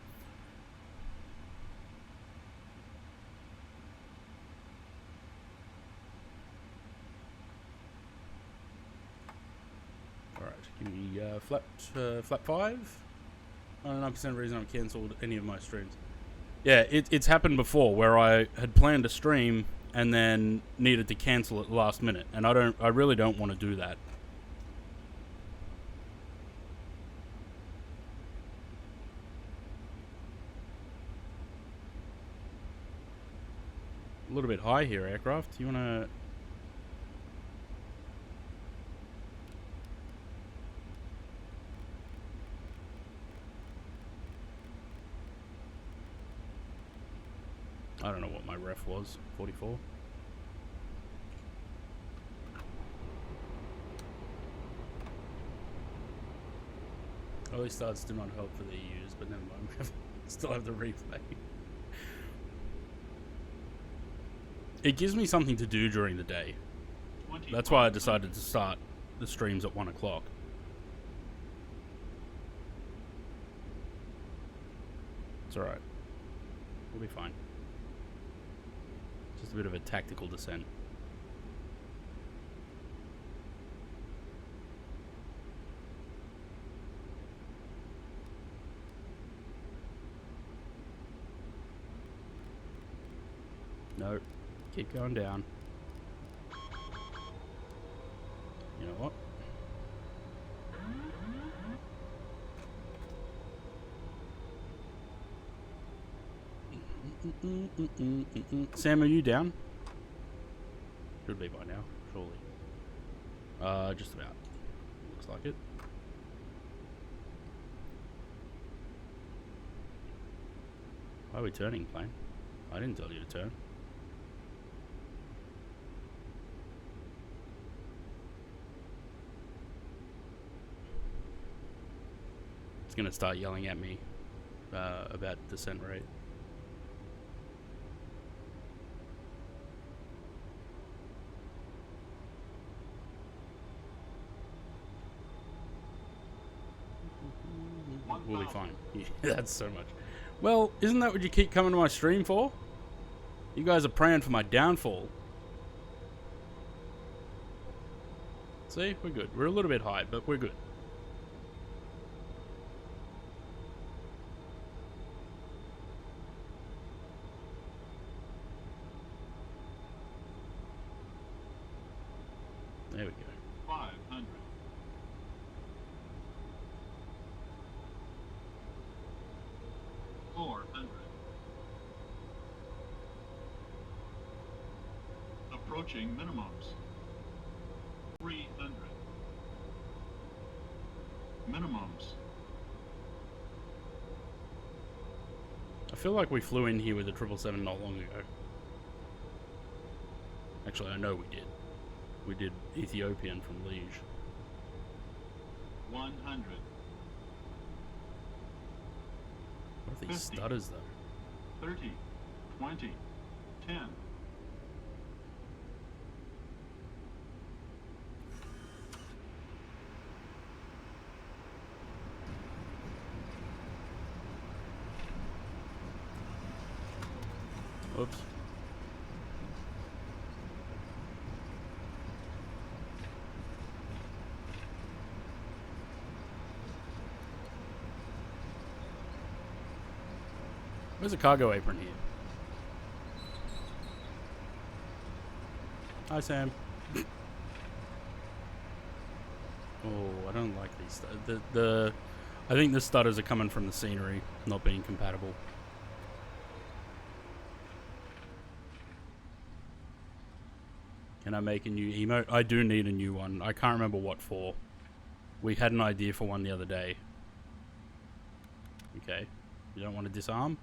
Alright, give me flap 5. 99% reason I've cancelled any of my streams. Yeah, it's happened before where I had planned a stream and then needed to cancel it last minute, and I really don't want to do that. A little bit high here, aircraft. You wanna? I don't know what my ref was. 44. Early starts do not help for the EUs, but never mind. We still have the replay. It gives me something to do during the day. That's why I decided to start the streams at 1 o'clock. It's alright. We'll be fine. Just a bit of a tactical descent. No. Keep going down. You know what? Sam, are you down? Should be by now, surely. Just about. Looks like it. Why are we turning, plane? I didn't tell you to turn. It's gonna start yelling at me about descent rate. We'll be fine. Yeah, that's so much. Well, isn't that what you keep coming to my stream for? You guys are praying for my downfall. See, we're good. We're a little bit high, but we're good. There we go. 500. Approaching minimums. 300. Minimums. I feel like we flew in here with a 777 not long ago. Actually, I know we did. We did Ethiopian from Liege. 100. What are these 50, stutters, though? 30, 20, 10. Oops. Where's a cargo apron here? Hi, Sam. Oh, I don't like these. I think the stutters are coming from the scenery, not being compatible. Can I make a new emote? I do need a new one. I can't remember what for. We had an idea for one the other day. Okay. You don't want to disarm?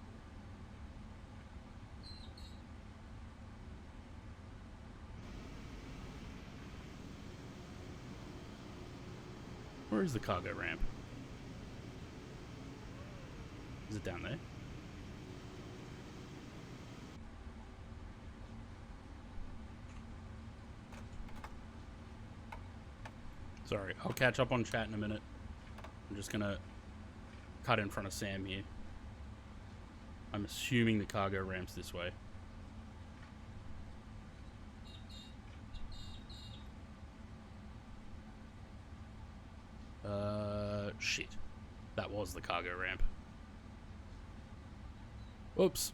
Where is the cargo ramp? Is it down there? Sorry, I'll catch up on chat in a minute. I'm just gonna cut in front of Sam here. I'm assuming the cargo ramp's this way. Shit. That was the cargo ramp. Oops.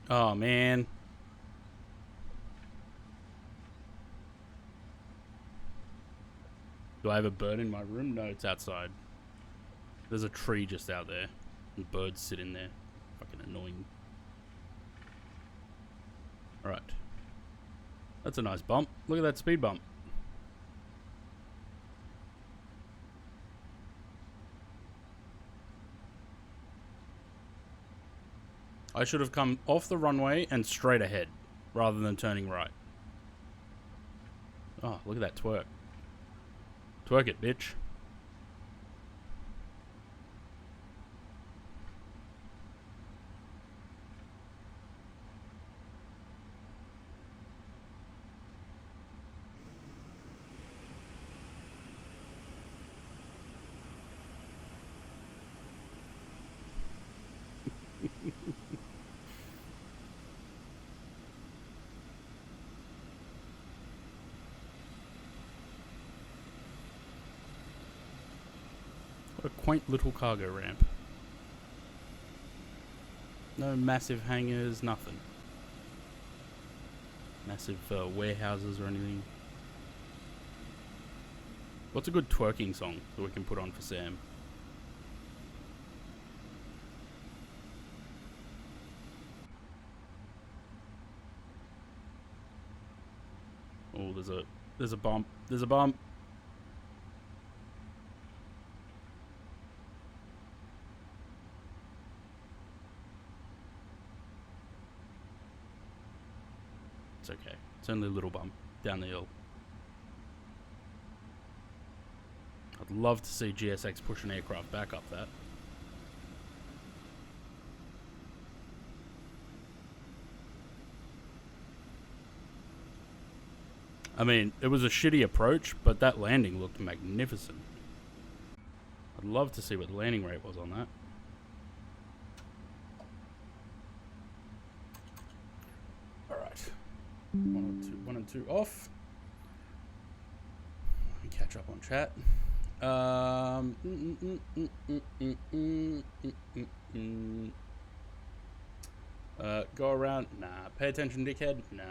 Oh, man. Do I have a bird in my room? No, it's outside. There's a tree just out there. And birds sit in there. Fucking annoying. Alright. That's a nice bump. Look at that speed bump. I should have come off the runway and straight ahead, rather than turning right. Oh, look at that twerk. Twerk it, bitch. What a quaint little cargo ramp. No massive hangars, nothing. Massive warehouses or anything. What's a good twerking song that we can put on for Sam? Oh, there's a bump. There's a bump. It's okay. It's only a little bump down the hill. I'd love to see GSX push an aircraft back up that. I mean, it was a shitty approach, but that landing looked magnificent. I'd love to see what the landing rate was on that. Alright. 1 and 2 off. Let me catch up on chat. Go around. Nah. Pay attention, dickhead. Nah.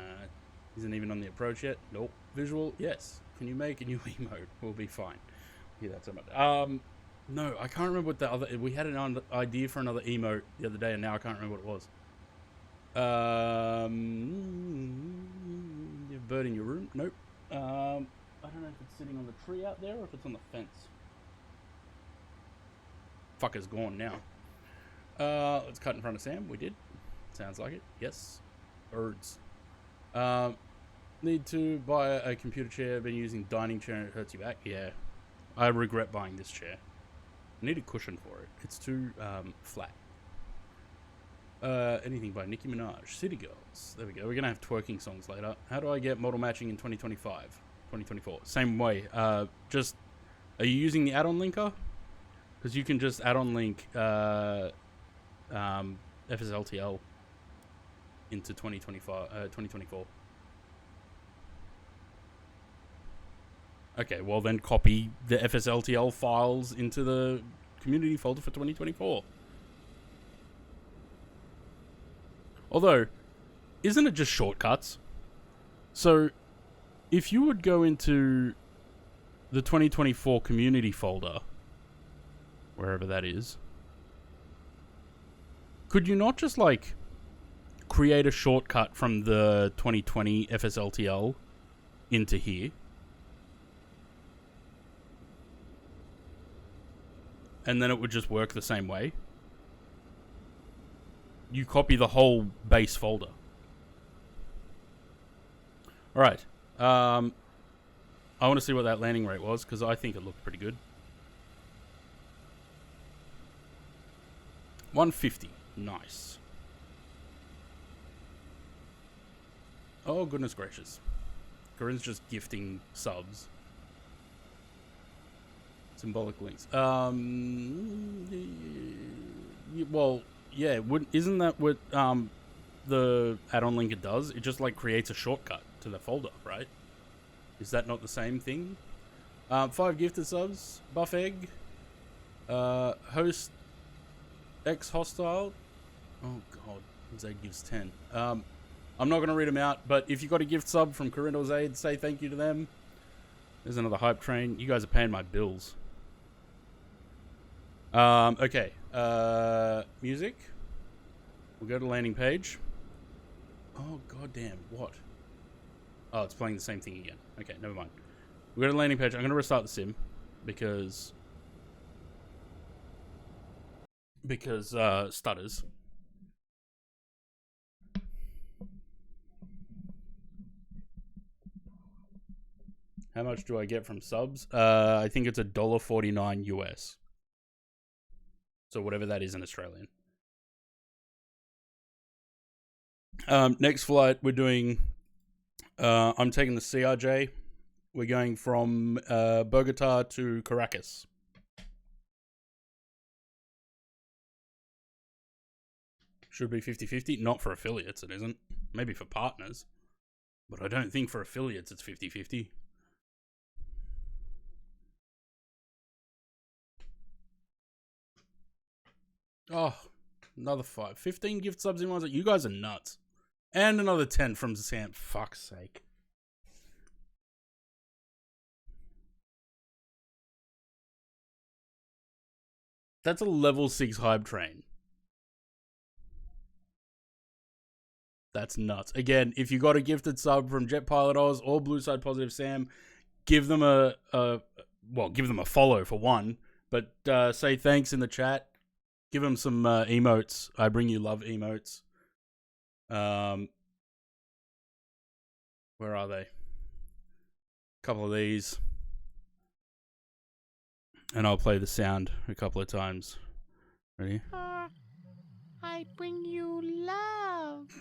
Isn't even on the approach yet. Nope. Visual. Yes. Can you make a new emote? We'll be fine. Yeah, that's so much. No, I can't remember what the other. We had an idea for another emote the other day, and now I can't remember what it was. You have a bird in your room? Nope. I don't know if it's sitting on the tree out there or if it's on the fence. Fucker's gone now. Let's cut in front of Sam. We did. Sounds like it. Yes. Birds. Need to buy a computer chair. Been using dining chair and it hurts your back. Yeah. I regret buying this chair. I need a cushion for it. It's too flat. Anything by Nicki Minaj. City Girls. There we go. We're going to have twerking songs later. How do I get model matching in 2025? 2024. Same way. Are you using the add-on linker? Because you can just add-on link FSLTL into 2024. Okay, well then copy the FSLTL files into the community folder for 2024. Although, isn't it just shortcuts? So, if you would go into the 2024 community folder, wherever that is, could you not just, like, create a shortcut from the 2020 FSLTL into here? And then it would just work the same way? You copy the whole base folder. Alright. I want to see what that landing rate was, because I think it looked pretty good. 150. Nice. Oh, goodness gracious. Corinne's just gifting subs. Symbolic links. Well, yeah, isn't that what the add-on linker does? It just, like, creates a shortcut to the folder, right? Is that not the same thing? 5 gifted subs. Buff Egg. Host X Hostile. Oh, God. Zaid gives 10. I'm not going to read them out, but if you got a gift sub from Corinne or Zaid, say thank you to them. There's another hype train. You guys are paying my bills. Okay. Music. We'll go to landing page. Oh, goddamn. What? Oh, it's playing the same thing again. Okay, never mind. We'll go to the landing page. I'm going to restart the sim because stutters. How much do I get from subs? I think it's $1.49 US. So whatever that is in Australian. Next flight, we're doing... I'm taking the CRJ. We're going from Bogota to Caracas. Should be 50-50. Not for affiliates, it isn't. Maybe for partners. But I don't think for affiliates it's 50-50. Oh, another 5. 15 gift subs in one. You guys are nuts. And another 10 from Sam. Fuck's sake. That's a level 6 hype train. That's nuts. Again, if you got a gifted sub from Jet Pilot Oz or Blue Side Positive Sam, give them give them a follow for one, but say thanks in the chat. Give them some emotes. I bring you love emotes. Where are they? A couple of these. And I'll play the sound a couple of times. Ready? I bring you love.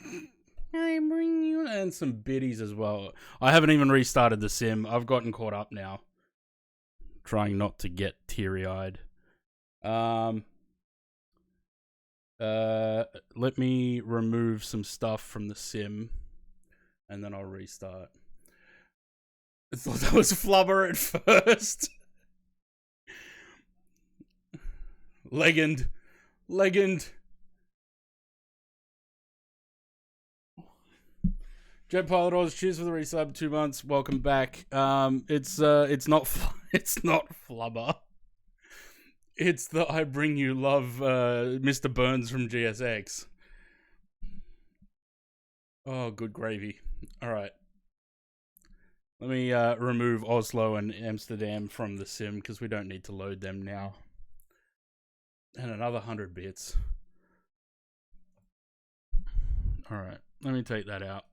I bring you... And some biddies as well. I haven't even restarted the sim. I've gotten caught up now. Trying not to get teary-eyed. Let me remove some stuff from the sim. And then I'll restart. I thought that was Flubber at first. Legend. Jet Pilot Oz, cheers for the resub. 2 months. Welcome back. It's not Flubber. It's the I bring you love, Mr. Burns from GSX. Oh, good gravy. All right. Let me remove Oslo and Amsterdam from the sim because we don't need to load them now. And another 100 bits. All right. Let me take that out.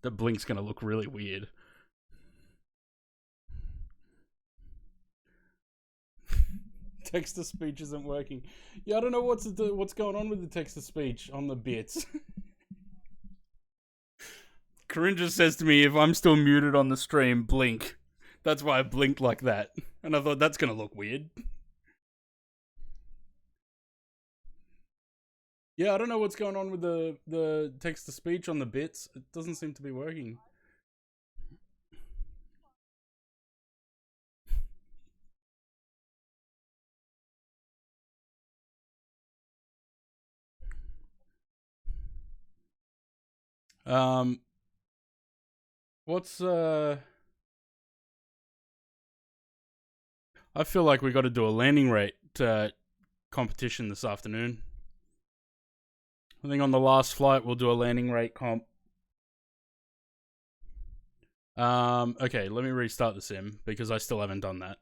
The blink's going to look really weird. Text-to-speech isn't working. Yeah, I don't know what's going on with the text-to-speech on the bits. Corinne just says to me, if I'm still muted on the stream, blink. That's why I blinked like that. And I thought, that's going to look weird. Yeah, I don't know what's going on with the text to speech on the bits. It doesn't seem to be working. Um, what's I feel like we got to do a landing rate competition this afternoon. I think on the last flight we'll do a landing rate comp. Okay, let me restart the sim because I still haven't done that.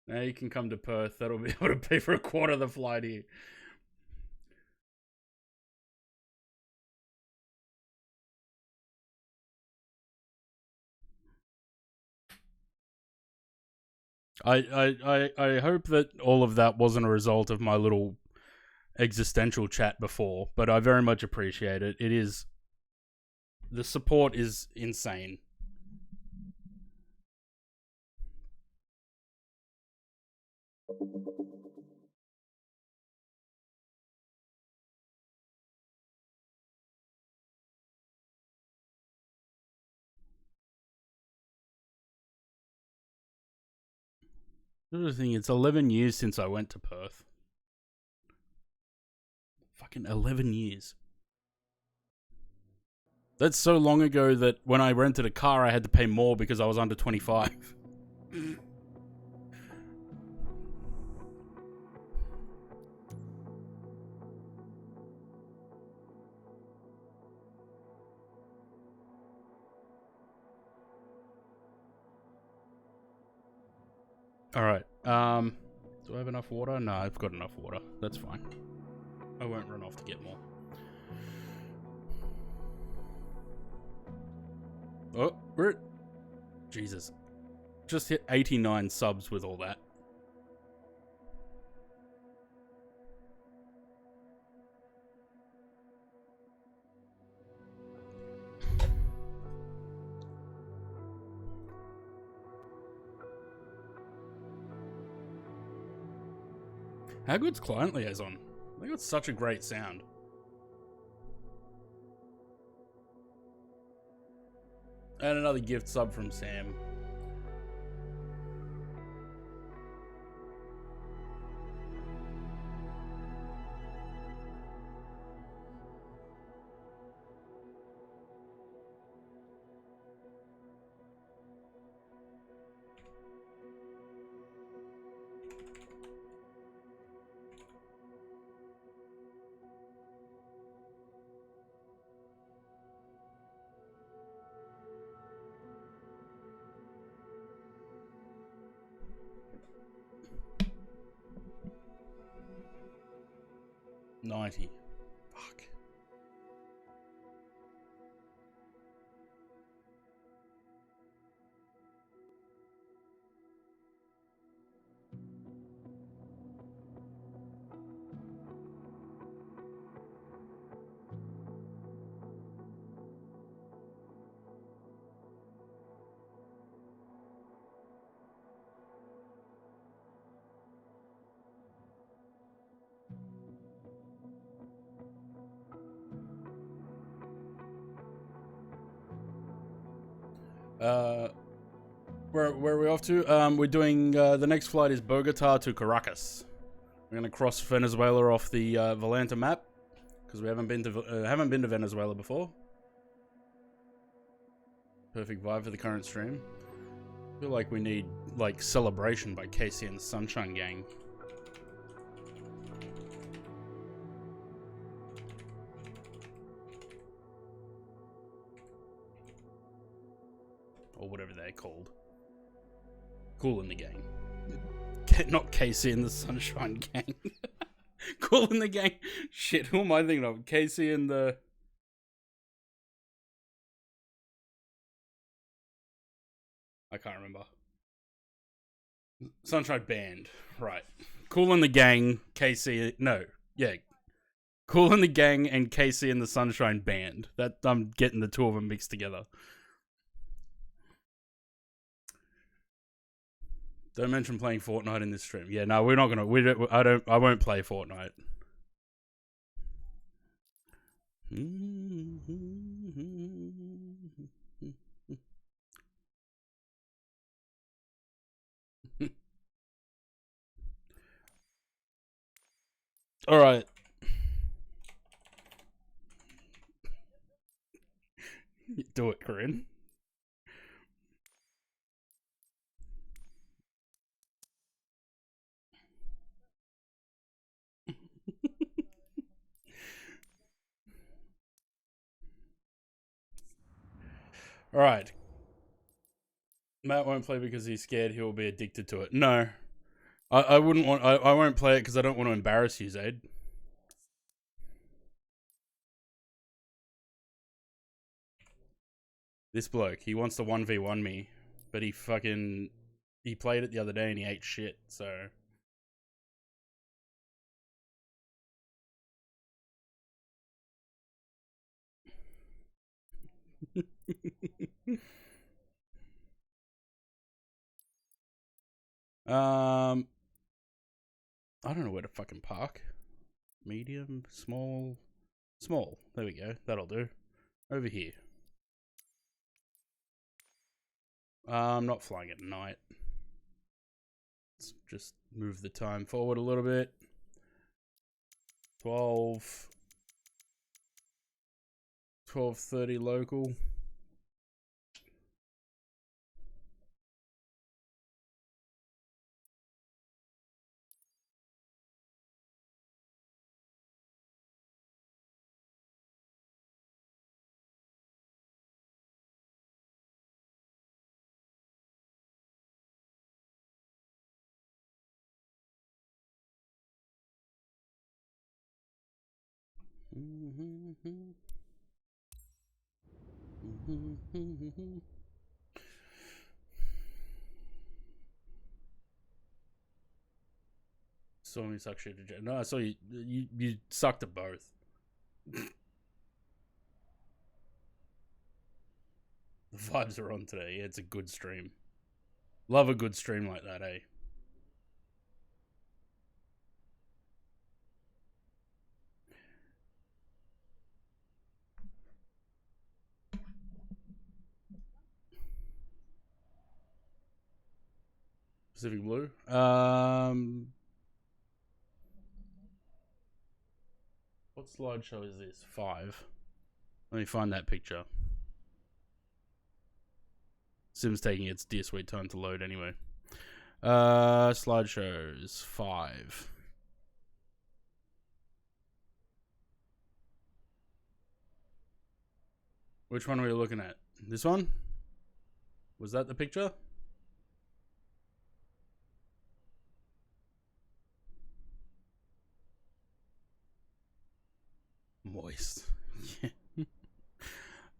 Now you can come to Perth. That'll be able to pay for a quarter of the flight here. I hope that all of that wasn't a result of my little existential chat before, but I very much appreciate it. It is, the support is insane. The other thing, it's 11 years since I went to Perth. Fucking 11 years. That's so long ago that when I rented a car, I had to pay more because I was under 25. Alright, do I have enough water? No, I've got enough water. That's fine. I won't run off to get more. Oh, we're at... Jesus. Just hit 89 subs with all that. How good's Client Liaison? They got such a great sound. And another gift sub from Sam. $90. Fuck. Where are we off to? We're doing, the next flight is Bogota to Caracas. We're gonna cross Venezuela off the Volanta map because we haven't been to Venezuela before. Perfect vibe for the current stream. I feel like we need like Celebration by Casey and the Sunshine Gang. Or whatever they're called. Cool in the Gang. Not Casey and the Sunshine Gang. Cool in the Gang. Shit, who am I thinking of? Casey and the... I can't remember. Sunshine Band. Right. Cool in the Gang, Casey... No. Yeah. Cool in the Gang and Casey and the Sunshine Band. That I'm getting the two of them mixed together. Don't mention playing Fortnite in this stream. Yeah, no, we're not gonna. I won't play Fortnite. All right. Do it, Corinne. All right. Matt won't play because he's scared he will be addicted to it. No, I wouldn't want. I won't play it because I don't want to embarrass you, Zaid. This bloke, he wants to 1v1 me, but he played it the other day and he ate shit. So. I don't know where to fucking park. Medium, small, small. There we go. That'll do. Over here. I'm not flying at night. Let's just move the time forward a little bit. 12:30 local. Saw me suck shit to jail. No, I saw you. You sucked at both. The vibes are on today. Yeah, it's a good stream. Love a good stream like that, eh? Pacific Blue. What slideshow is this? 5. Let me find that picture. Sim's taking its dear sweet time to load anyway. Slideshows 5. Which one are we looking at? This one? Was that the picture? Moist. Yeah.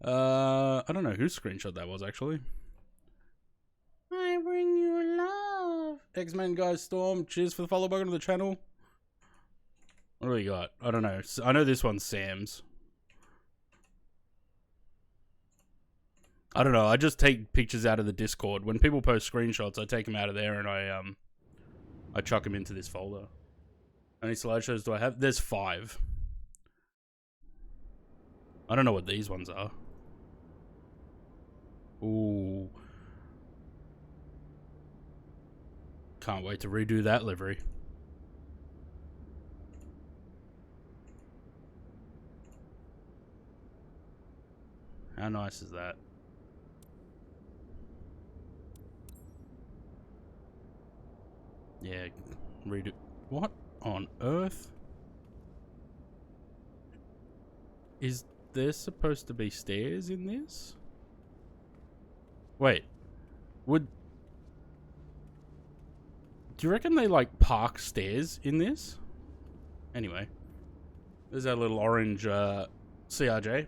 I don't know whose screenshot that was actually. I bring you love. X-Men Guy Storm, cheers for the follow. Welcome to the channel. What do we got? I don't know. I know this one's Sam's. I don't know. I just take pictures out of the Discord. When people post screenshots, I take them out of there and I chuck them into this folder. How many slideshows do I have? There's 5. I don't know what these ones are. Ooh. Can't wait to redo that livery. How nice is that? Yeah, redo. What on earth? Is there supposed to be stairs in this? Wait. Do you reckon they like park stairs in this? Anyway. There's our little orange CRJ.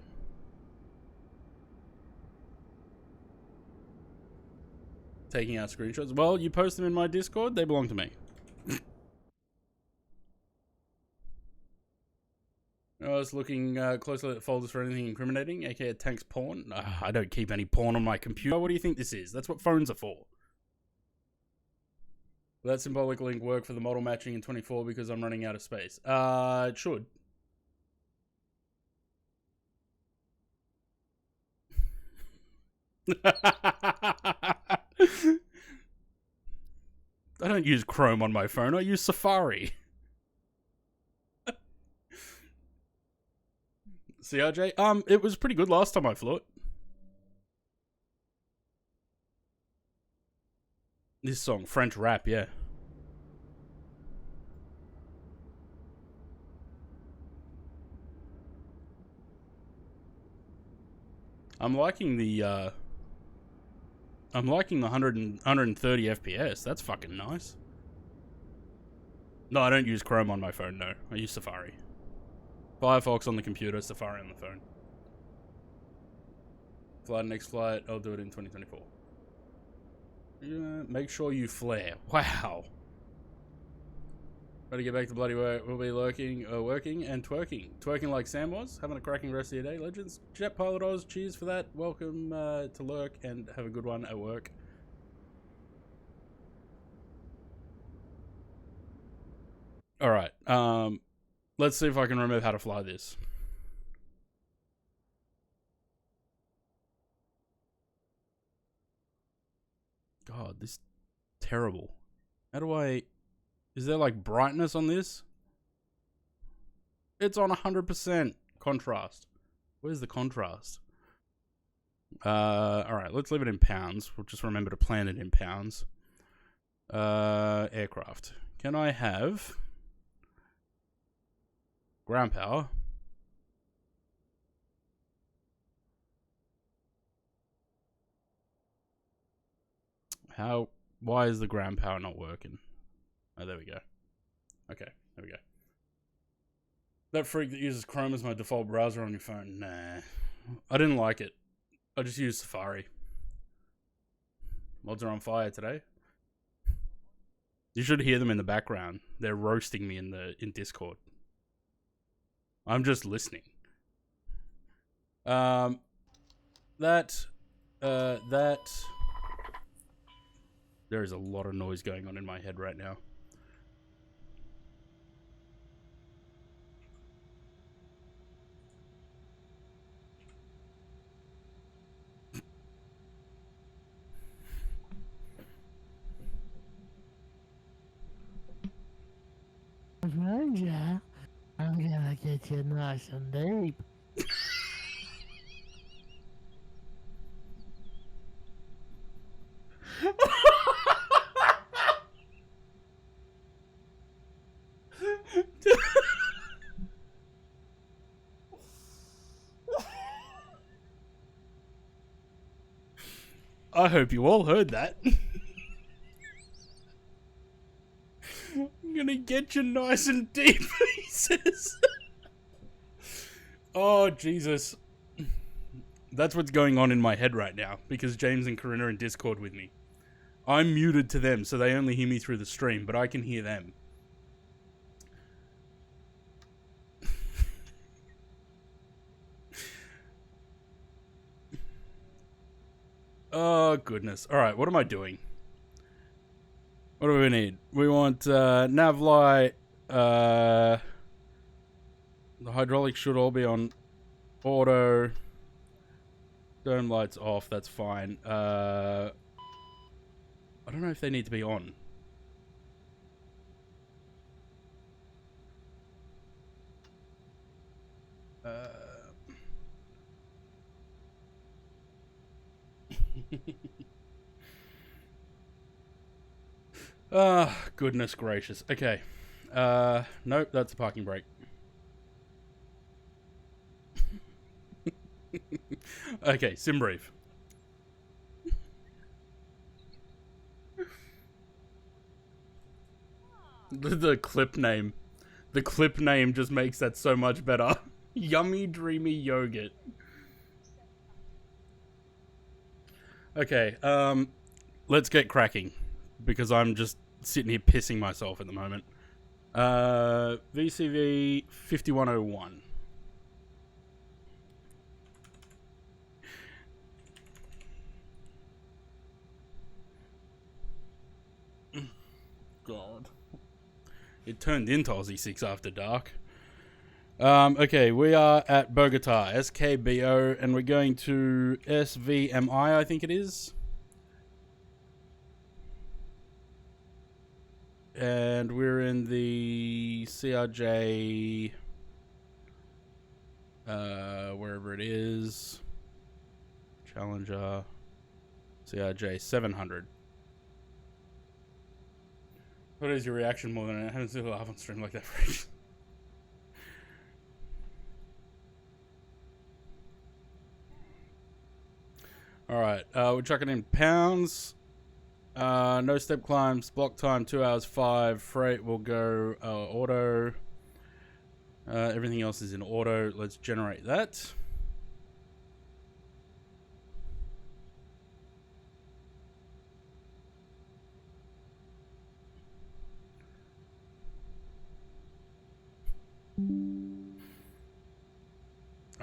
Taking out screenshots. Well, you post them in my Discord, they belong to me. I was looking closely at folders for anything incriminating, aka Tank's porn. I don't keep any porn on my computer. What do you think this is? That's what phones are for. Will that symbolic link work for the model matching in 24 because I'm running out of space? It should. I don't use Chrome on my phone. I use Safari. CRJ, it was pretty good last time I flew it. This song, French rap, yeah. I'm liking the 130 FPS. That's fucking nice. No, I don't use Chrome on my phone, no. I use Safari. Firefox on the computer, Safari on the phone. Flight next flight, I'll do it in 2024. Make sure you flare. Wow. Got to get back to bloody work. We'll be working and twerking. Twerking like Sam was. Having a cracking rest of your day, legends. Jet Pilot Oz, cheers for that. Welcome to Lurk and have a good one at work. Alright, let's see if I can remember how to fly this. God, this is terrible. How do I... Is there like brightness on this? It's on 100% contrast. Where's the contrast? Alright, let's leave it in pounds. We'll just remember to plan it in pounds. Aircraft. Can I have... ground power? Why is the ground power not working? Oh, there we go. Okay, there we go. That freak that uses Chrome as my default browser on your phone. Nah. I didn't like it. I just used Safari. Mods are on fire today. You should hear them in the background. They're roasting me in Discord. I'm just listening. There is a lot of noise going on in my head right now. Ranger, I'm gonna get you nice and deep. I hope you all heard that. I'm gonna get you nice and deep, he says. Oh, Jesus. That's what's going on in my head right now, because James and Corinna are in Discord with me. I'm muted to them, so they only hear me through the stream, but I can hear them. Oh, goodness. Alright, what am I doing? What do we need? We want nav light. The hydraulics should all be on auto. Dome lights off, that's fine. I don't know if they need to be on. Goodness gracious. Okay. Nope, that's a parking brake. Okay, sim brief. The clip name. The clip name just makes that so much better. Yummy Dreamy Yogurt. Okay, let's get cracking. Because I'm just sitting here pissing myself at the moment. VCV 5101. God. It turned into Aussie 6 after dark. Okay, we are at Bogota, SKBO, and we're going to SVMI, I think it is. And we're in the CRJ, wherever it is. Challenger, CRJ 700. What is your reaction more than I haven't seen a laugh on stream like that for ages. Alright, we're chucking in pounds. No step climbs, block time 2 hours 5. Freight will go auto. Everything else is in auto. Let's generate that.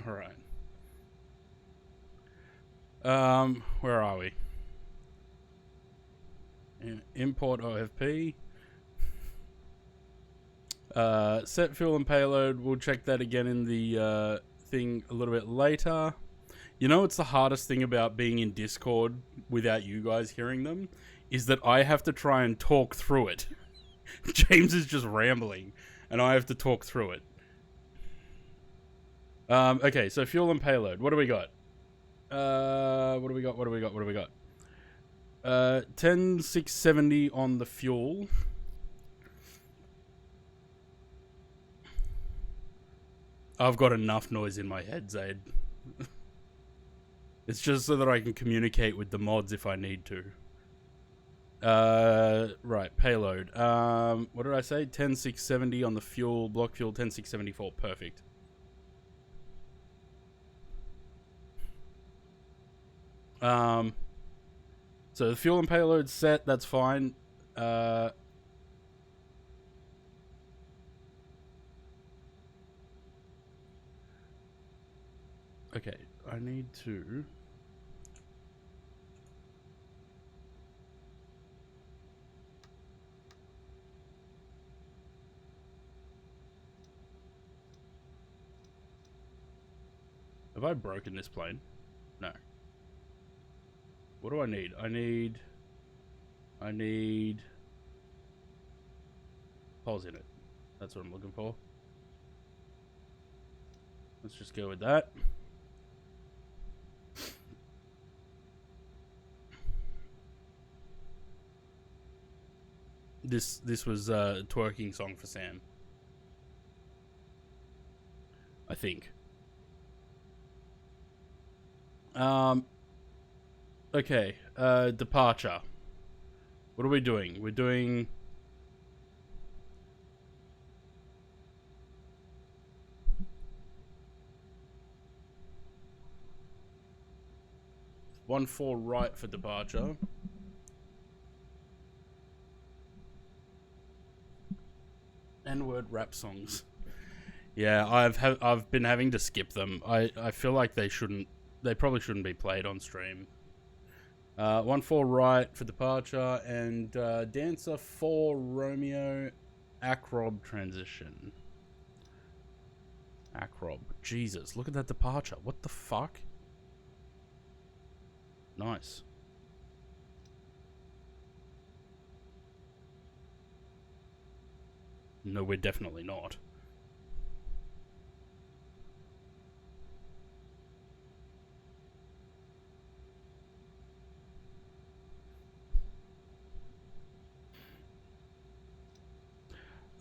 Alright. Where are we? Import OFP. Set fuel and payload. We'll check that again in the thing a little bit later. You know, it's the hardest thing about being in Discord without you guys hearing them is that I have to try and talk through it. James is just rambling, and I have to talk through it. Okay, so fuel and payload. What do we got? What do we got? 10,670 on the fuel. I've got enough noise in my head, Zaid. It's just so that I can communicate with the mods if I need to. Right, payload. What did I say? 10,670 on the fuel, block fuel, 10,674. Perfect. So the fuel and payload set, that's fine. Okay, I need to... Have I broken this plane? No. What do I need? I need holes in it. That's what I'm looking for. Let's just go with that. This was a twerking song for Sam. I think. Okay, departure. What are we doing? We're doing... One four right for departure. N-word rap songs. Yeah, I've been having to skip them. I feel like they probably shouldn't be played on stream. 1-4 right for departure, and dancer 4 Romeo acrob transition. Acrob. Jesus, look at that departure. What the fuck? Nice. No, we're definitely not.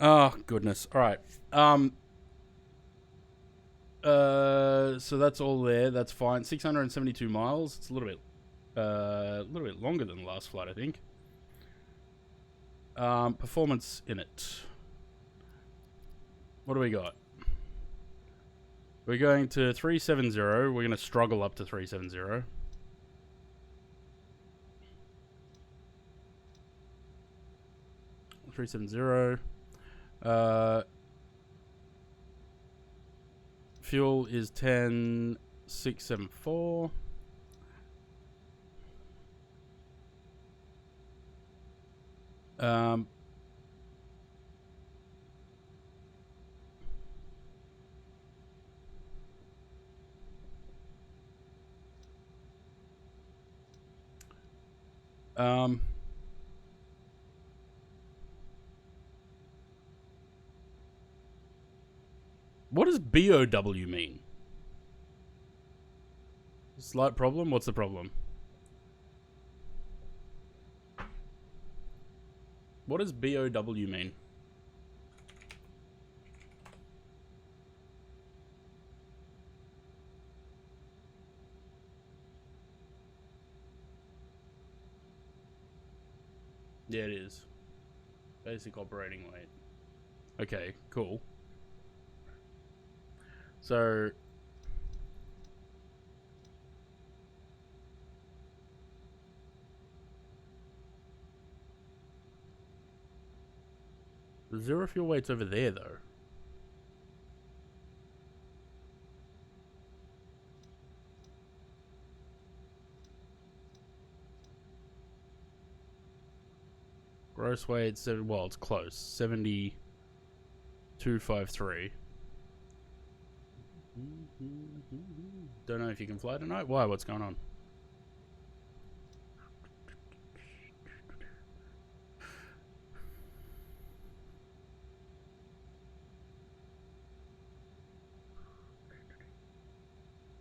Oh, goodness. All right. So that's all there. That's fine. 672 miles. It's a little bit longer than the last flight, I think. Performance in it. What do we got? We're going to 370. We're going to struggle up to 370. Fuel is 10,674. Um, what does BOW mean? Slight problem? What's the problem? What does BOW mean? Yeah, it is. Basic operating weight. Okay, cool. So... the zero fuel weight's over there, though. Gross weight, well, it's close. 7253. Don't know if you can fly tonight. Why? What's going on?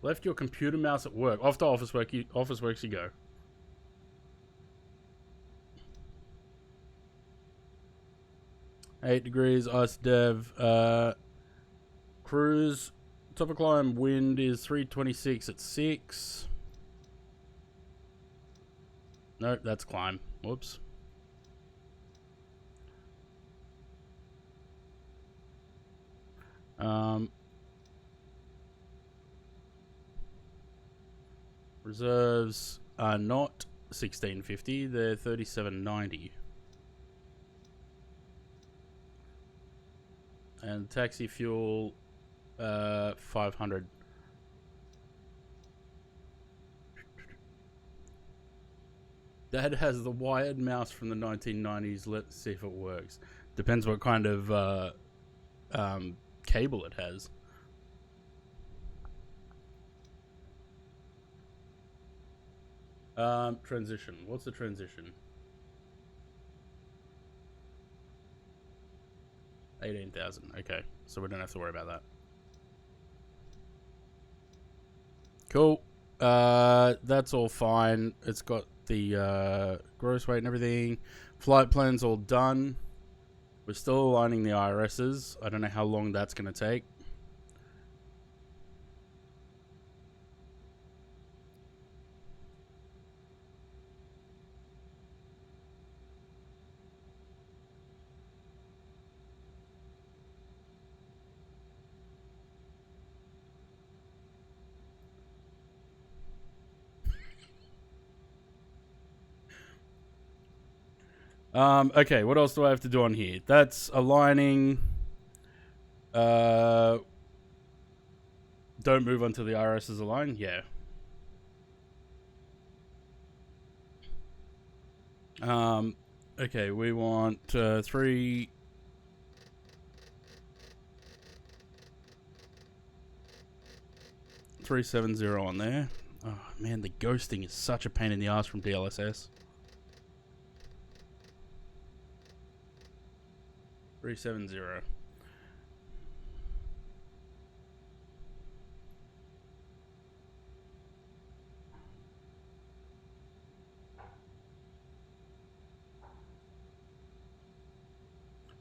Left your computer mouse at work. Off to office work. Office works you go. $8 degrees. Ice dev. Cruise. Top of climb. Wind is 326 at 6. Nope, that's climb. Whoops. Reserves are not 1650, they're 3790. And taxi fuel 500. Dad has the wired mouse from the 1990s. Let's see if it works. Depends what kind of cable it has. Transition. What's the transition? 18,000. Okay, so we don't have to worry about that. Cool. That's all fine. It's got the gross weight and everything. Flight plan's all done. We're still aligning the IRSs. I don't know how long that's going to take. Okay, what else do I have to do on here? That's aligning. Don't move until the IRS is aligned? Yeah. Okay, we want 3... 370 on there. Oh, man, the ghosting is such a pain in the ass from DLSS. 370.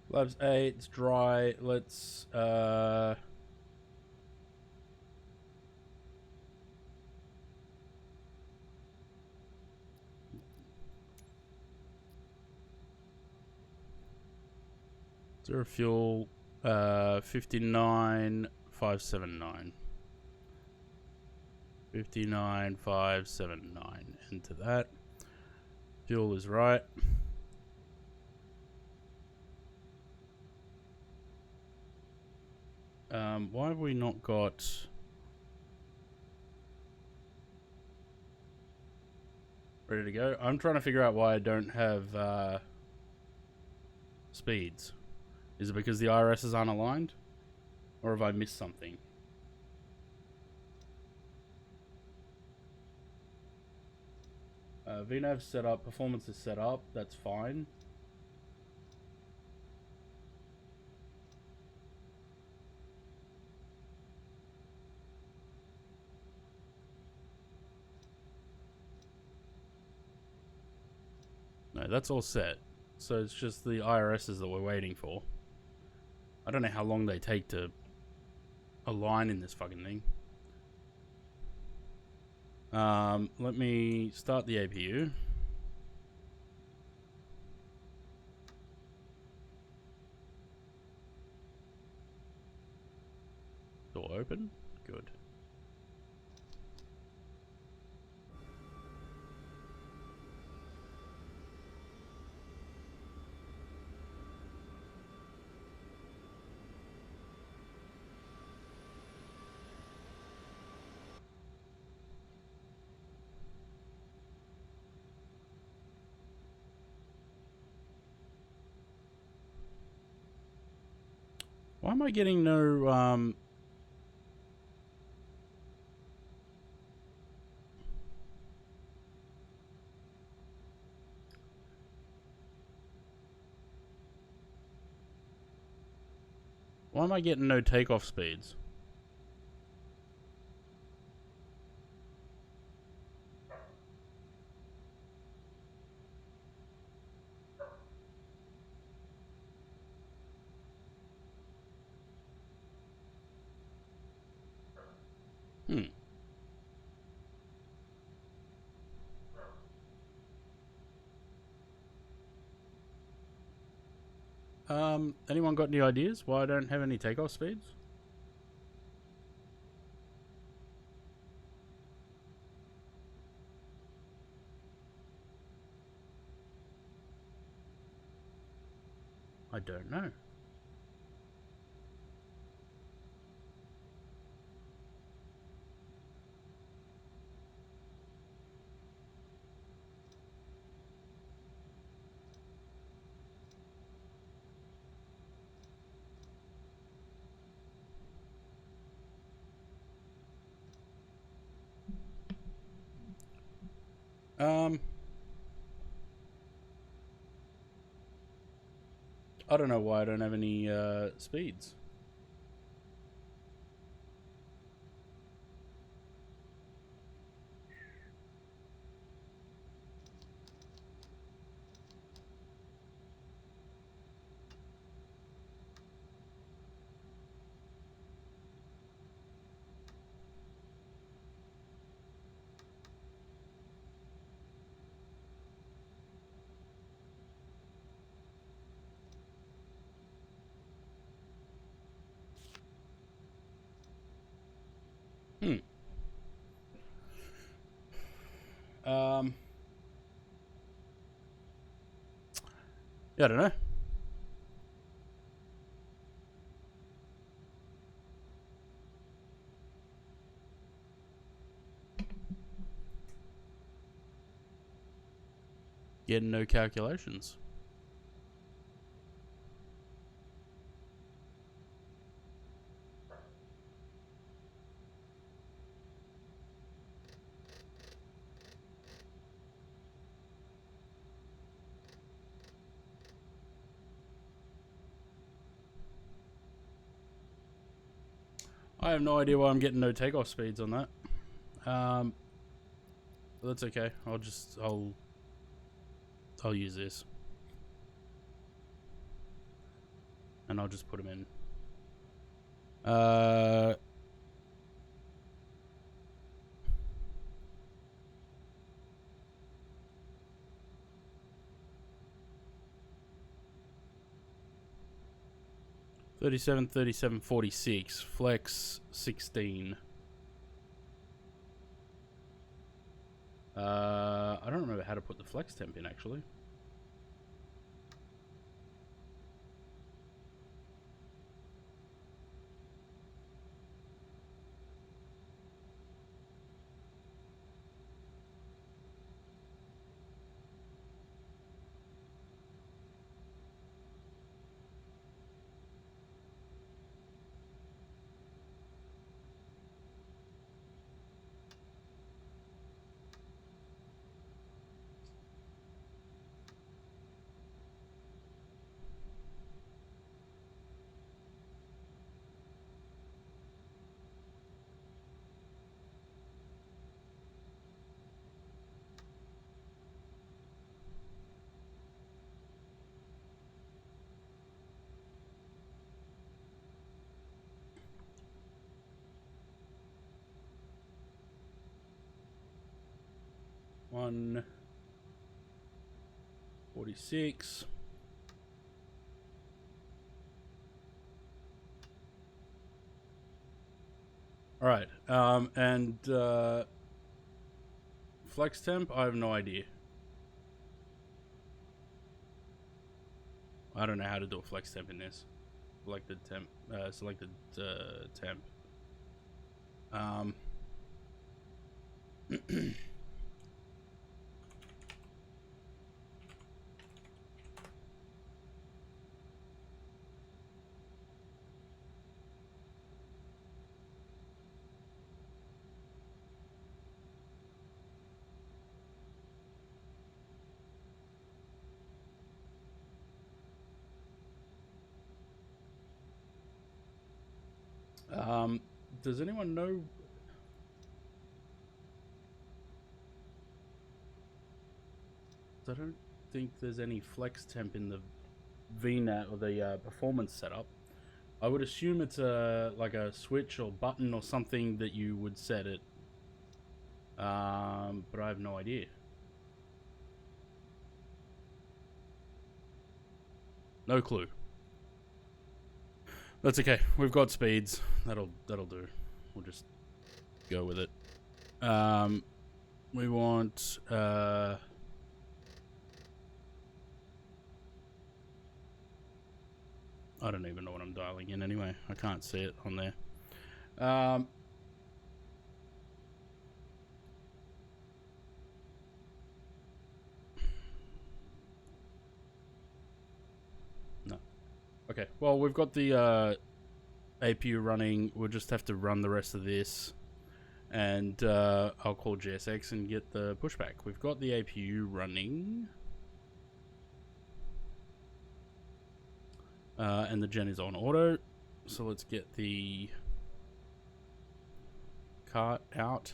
Labs 8, it's dry. Let's 0 fuel 59,579. 59,579. Enter that. Fuel is right. Why have we not got... ready to go? I'm trying to figure out why I don't have speeds. Is it because the IRSs aren't aligned? Or have I missed something? VNAV set up, performance is set up, that's fine. No, that's all set. So it's just the IRSs that we're waiting for. I don't know how long they take to align in this fucking thing. Let me start the APU. Door open. Good. Why am I getting no, why am I getting no takeoff speeds? Hmm. Anyone got any ideas why I don't have any takeoff speeds? I don't know. Um, I don't know why I don't have any speeds. Hmm. Um, yeah, I don't know. Getting no calculations. I have no idea why I'm getting no takeoff speeds on that. That's okay. I'll use this. And I'll just put them in. 37, 37, 46. Flex 16. I don't remember how to put the flex temp in actually. 146. All right. And flex temp, I have no idea. I don't know how to do a flex temp in this. Selected temp. Temp. Does anyone know? I don't think there's any flex temp in the VNAT or the performance setup. I would assume it's like a switch or button or something that you would set it. But I have no idea. No clue. That's okay. We've got speeds. That'll do. We'll just go with it. We want I don't even know what I'm dialing in anyway. I can't see it on there. No. Okay. Well, we've got the APU running. We'll just have to run the rest of this. And I'll call GSX and get the pushback. We've got the APU running. And the gen is on auto. So let's get the cart out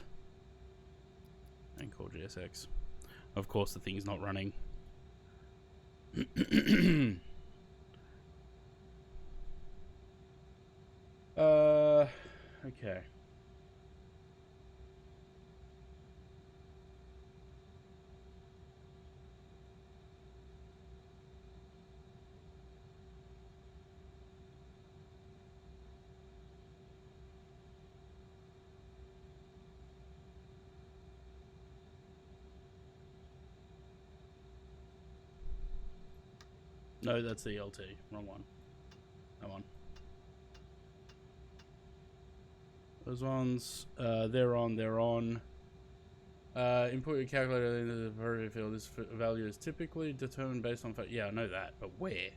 and call GSX. Of course, the thing's not running. Okay. No, that's the LT. Wrong one. That one. Those ones, they're on. Input your calculator into the variable field. This value is typically determined based on... Yeah, I know that, but where?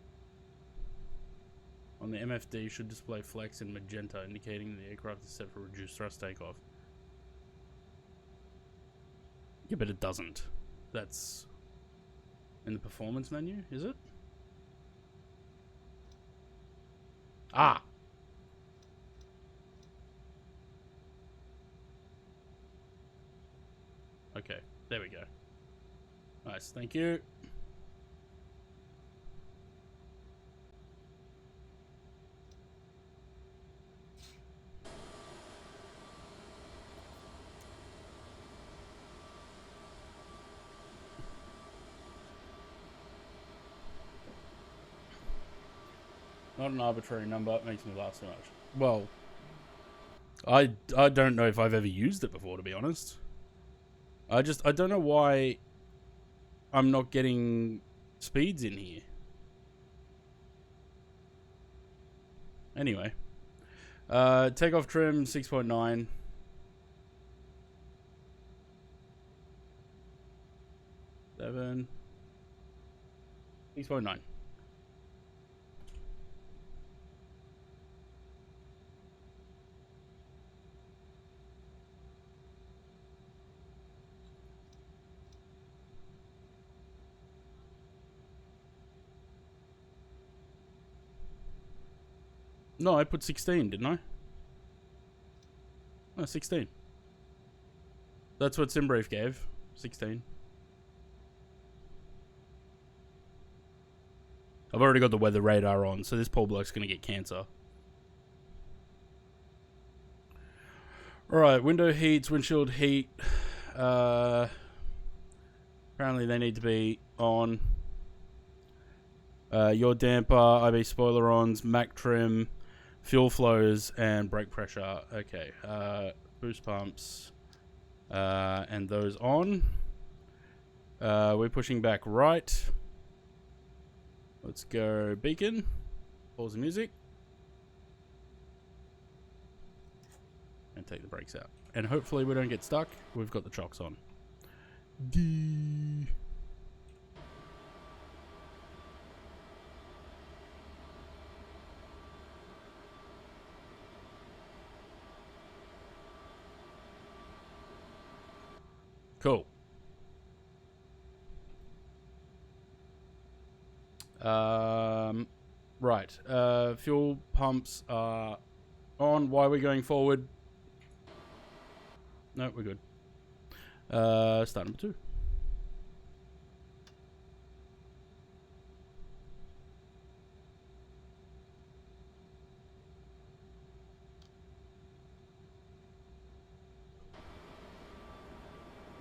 On the MFD should display flex in magenta, indicating the aircraft is set for reduced thrust takeoff. Yeah, but it doesn't. That's in the performance menu, is it? Ah! Okay, there we go. Nice, thank you. Not an arbitrary number, it makes me laugh so much. Well, I don't know if I've ever used it before, to be honest. I don't know why I'm not getting speeds in here. Anyway. Takeoff trim, 6.9. 7. 6.9. No, I put 16, didn't I? No, 16. That's what SimBrief gave. 16. I've already got the weather radar on, so this poor bloke's going to get cancer. Alright, window heats, windshield heat. Apparently they need to be on. Your damper, IB spoiler-ons, Mac trim, fuel flows, and brake pressure. Okay. Boost pumps. And those on. We're pushing back right. Let's go beacon. Pause the music. And take the brakes out. And hopefully we don't get stuck. We've got the chocks on. Cool. Right. Fuel pumps are on. Why are we going forward? No, we're good. Start number 2.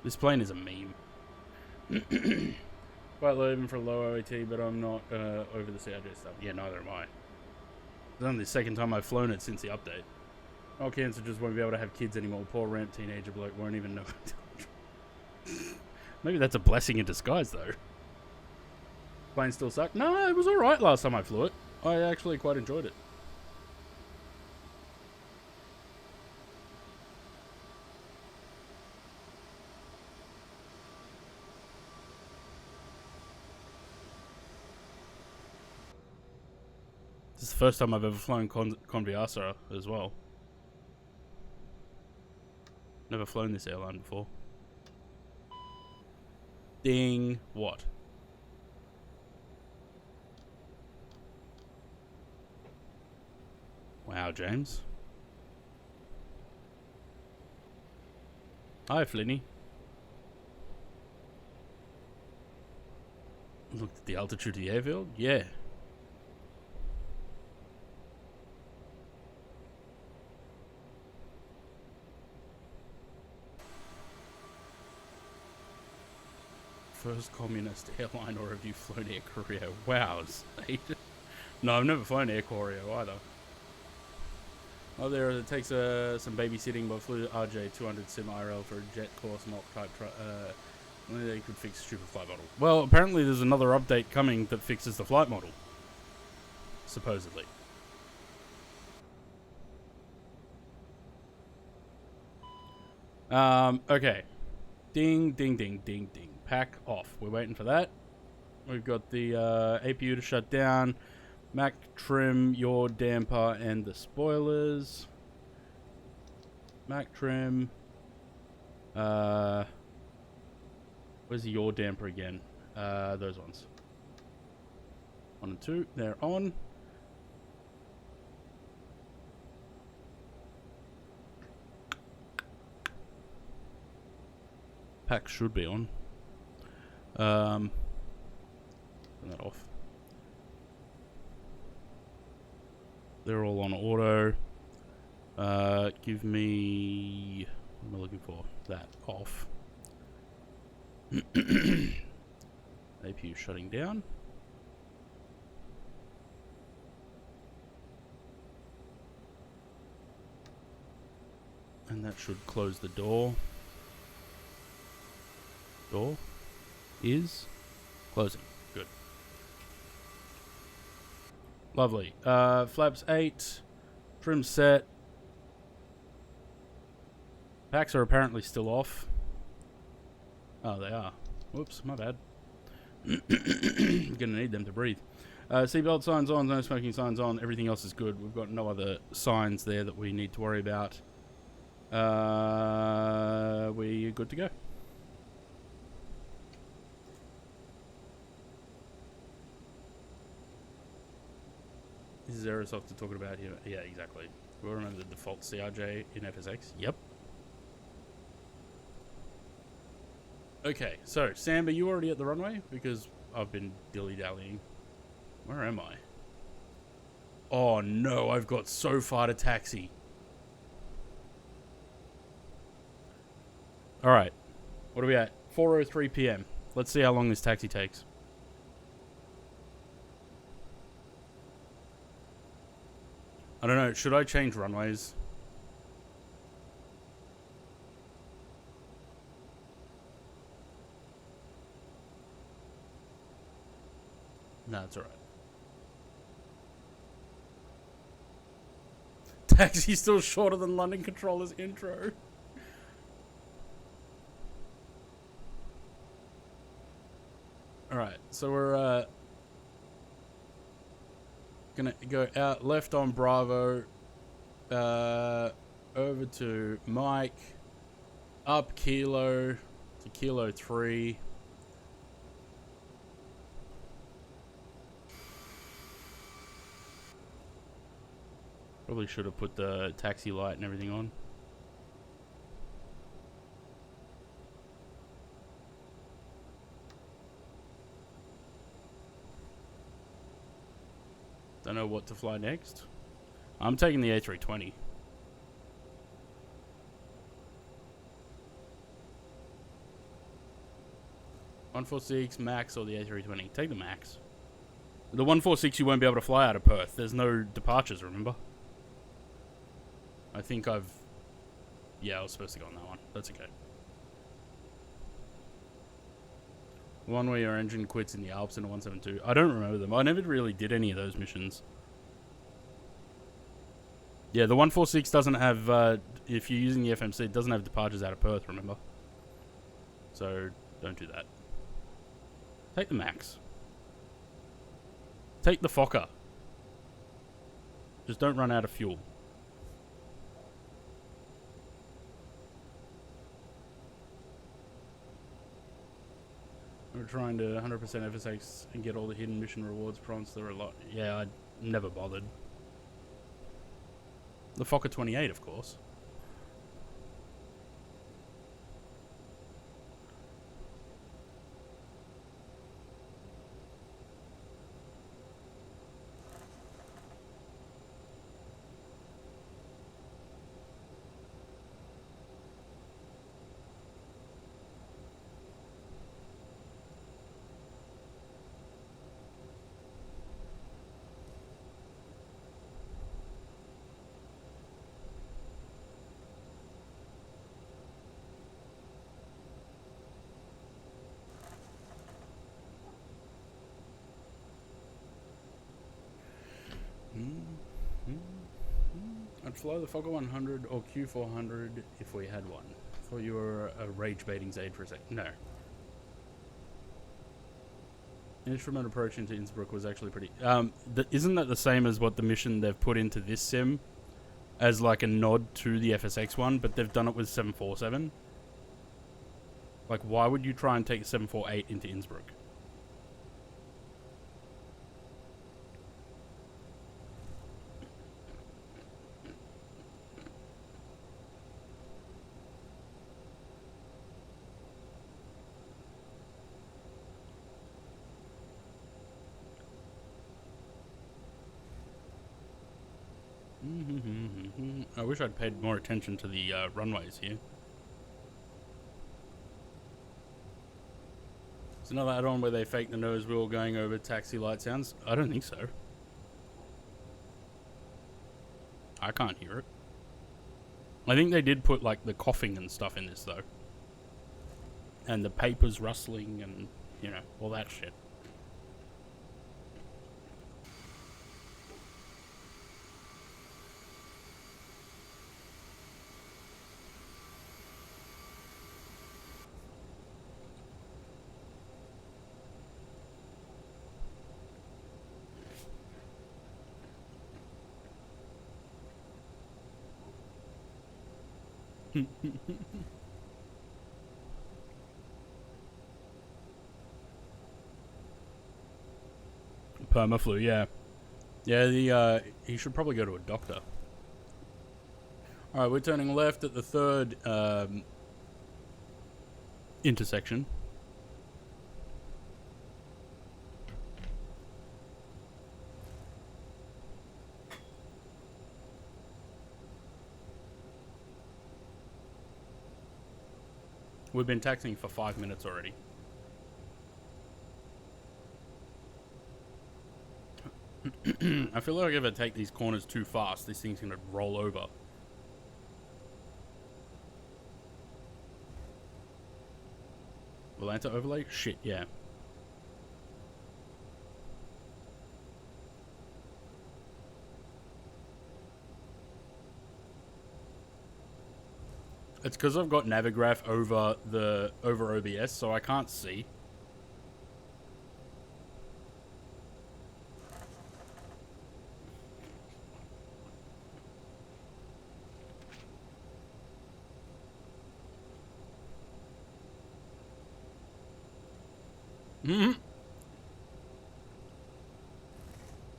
This plane is a meme. Quite low even for a low OAT, but I'm not over the CRJ stuff. Yeah, neither am I. It's only the second time I've flown it since the update. Oh, cancer just won't be able to have kids anymore. Poor ramp teenager bloke won't even know. Maybe that's a blessing in disguise, though. Plane still sucked? No, it was alright last time I flew it. I actually quite enjoyed it. This is the first time I've ever flown Conviasa as well. Never flown this airline before. Ding. What? Wow, James. Hi, Flinny. Looked at the altitude of the airfield? Yeah. First communist airline, or have you flown Air Koryo? Wow. No, I've never flown Air Koryo either. Oh, there it takes some babysitting, but flew RJ200 Sim IRL for a jet course mock type. They could fix stupid flight model. Well, apparently there's another update coming that fixes the flight model. Supposedly. Okay. Ding, ding, ding, ding, ding. Pack off. We're waiting for that. We've got the APU to shut down. Mac trim, your damper, and the spoilers. Mac trim. Where's the yaw damper again? Those ones. 1 and 2. They're on. Pack should be on. Turn that off. They're all on auto. Give me... What am I looking for? That off. APU shutting down. And that should close the door. Door is closing. Good. Lovely. Flaps 8. Trim set. Packs are apparently still off. Oh, they are. Whoops, my bad. Gonna need them to breathe. Seatbelt signs on, no smoking signs on. Everything else is good. We've got no other signs there that we need to worry about. We're good to go. This is Aerosoft talking about here. Yeah, exactly. We remember the default CRJ in FSX. Yep. Okay, so Sam, are you already at the runway? Because I've been dilly-dallying. Where am I? Oh no, I've got so far to taxi. Alright. What are we at? 4:03 PM. Let's see how long this taxi takes. I don't know. Should I change runways? No, it's alright. Taxi's still shorter than London Controller's intro. Alright, so we're gonna go out left on Bravo, over to Mike, up Kilo to Kilo 3. Probably should have put the taxi light and everything on. Don't know what to fly next. I'm taking the A320. (146) Max or the A320? Take the Max. The 146 you won't be able to fly out of Perth. There's no departures, remember? I think I've... Yeah, I was supposed to go on that one. That's okay. One where your engine quits in the Alps in a 172. I don't remember them. I never really did any of those missions. Yeah, the 146 doesn't have... if you're using the FMC, it doesn't have departures out of Perth, remember? So, don't do that. Take the Max. Take the Fokker. Just don't run out of fuel. We're trying to 100% FSX and get all the hidden mission rewards prompts. There are a lot. Yeah, I never bothered. The Fokker 28, of course. I'd fly the Fokker 100 or Q400 if we had one. I thought you were a rage baiting Zaid for a sec. No. Instrument approach into Innsbruck was actually pretty... isn't that the same as what the mission they've put into this sim? As like a nod to the FSX one, but they've done it with 747? Like, why would you try and take 748 into Innsbruck? I wish I'd paid more attention to the runways here. Is another add-on where they fake the nose wheel going over taxi light sounds? I don't think so. I can't hear it. I think they did put like the coughing and stuff in this though. And the papers rustling and, you know, all that shit. Permaflu, yeah. Yeah, he should probably go to a doctor. Alright, we're turning left at the third intersection. We've been taxiing for 5 minutes already. I feel like if I take these corners too fast, this thing's gonna roll over. Volanta overlay? Shit, yeah. It's because I've got Navigraph over OBS, so I can't see.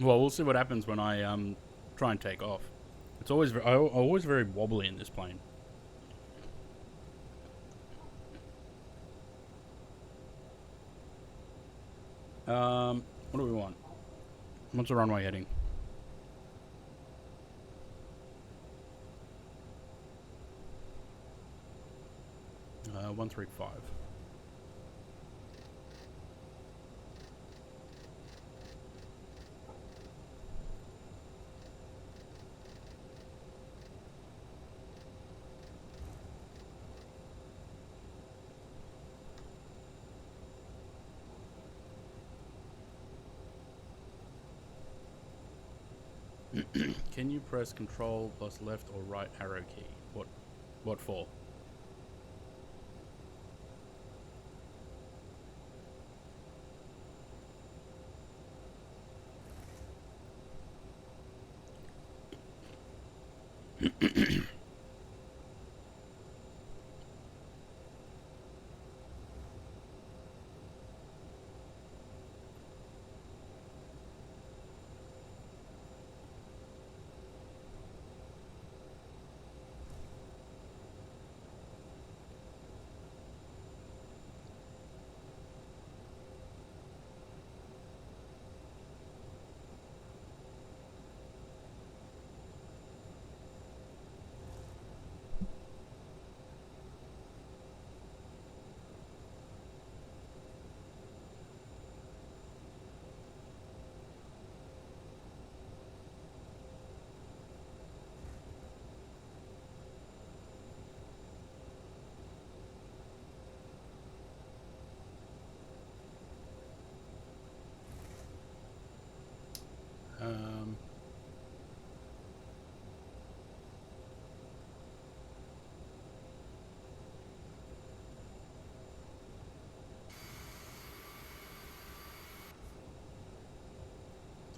Well, we'll see what happens when I try and take off. It's always always very wobbly in this plane. What do we want? What's the runway heading? 135. Can you press Control plus left or right arrow key? What for?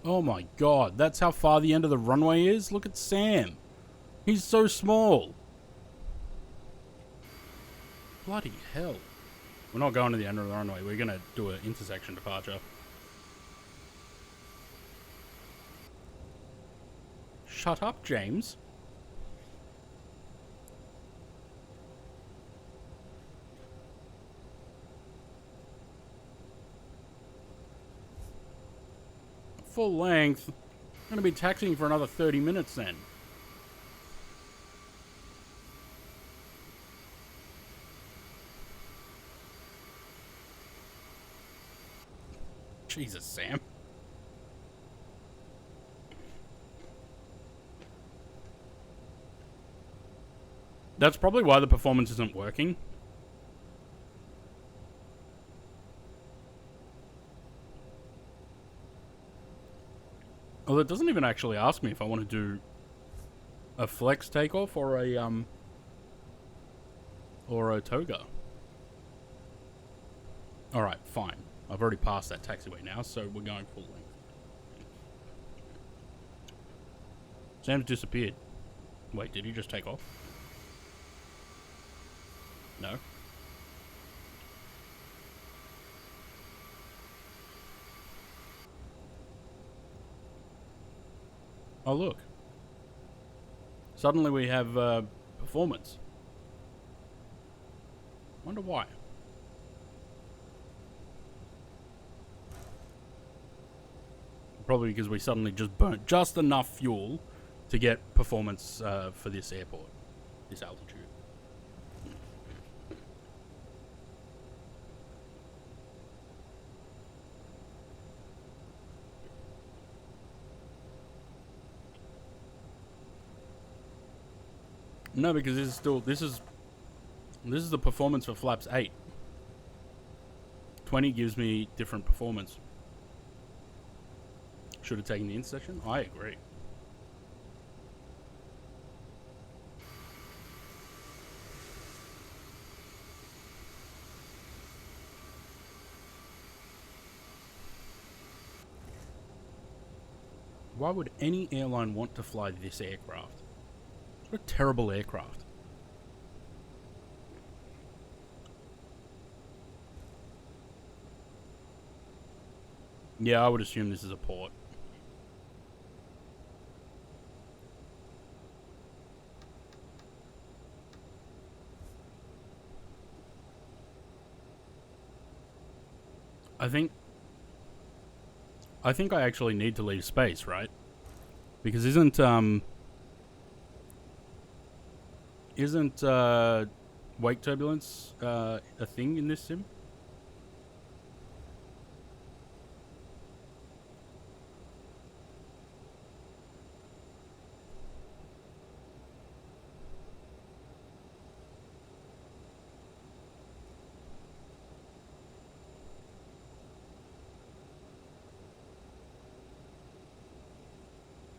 Oh my god, that's how far the end of the runway is? Look at Sam. He's so small. Bloody hell. We're not going to the end of the runway. We're going to do an intersection departure. Shut up, James. Full length. I'm going to be taxiing for another 30 minutes then. Jesus, Sam. That's probably why the performance isn't working. Well, it doesn't even actually ask me if I want to do a flex takeoff or a toga. All right, fine. I've already passed that taxiway now, so we're going full length. Sam's disappeared. Wait, did he just take off? No. Oh, look. Suddenly we have performance. Wonder why. Probably because we suddenly just burnt just enough fuel to get performance for this airport, this altitude. No, because this is the performance for flaps 8. 20 gives me different performance. Should have taken the intersection. I agree. Why would any airline want to fly this aircraft? What a terrible aircraft. Yeah, I would assume this is a port. I think I actually need to leave space, right? Because isn't wake turbulence a thing in this sim?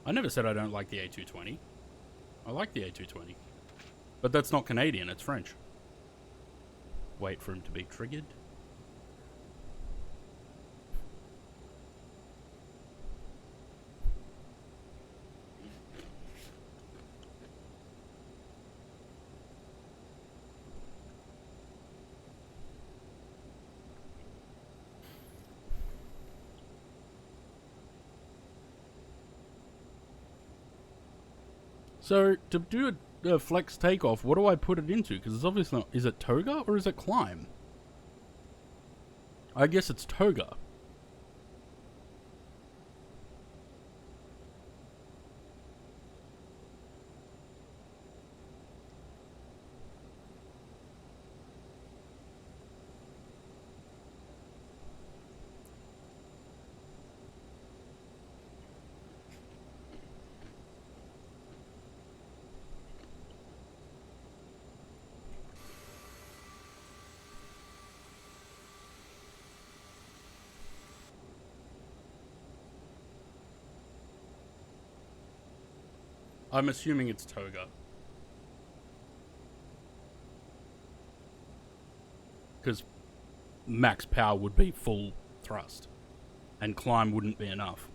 I never said I don't like the A220. I like the A220. But that's not Canadian, it's French. Wait for him to be triggered. So, to do a flex takeoff, what do I put it into? Because it's obviously not... Is it toga or is it climb? I guess it's toga. I'm assuming it's toga. Because max power would be full thrust. And climb wouldn't be enough.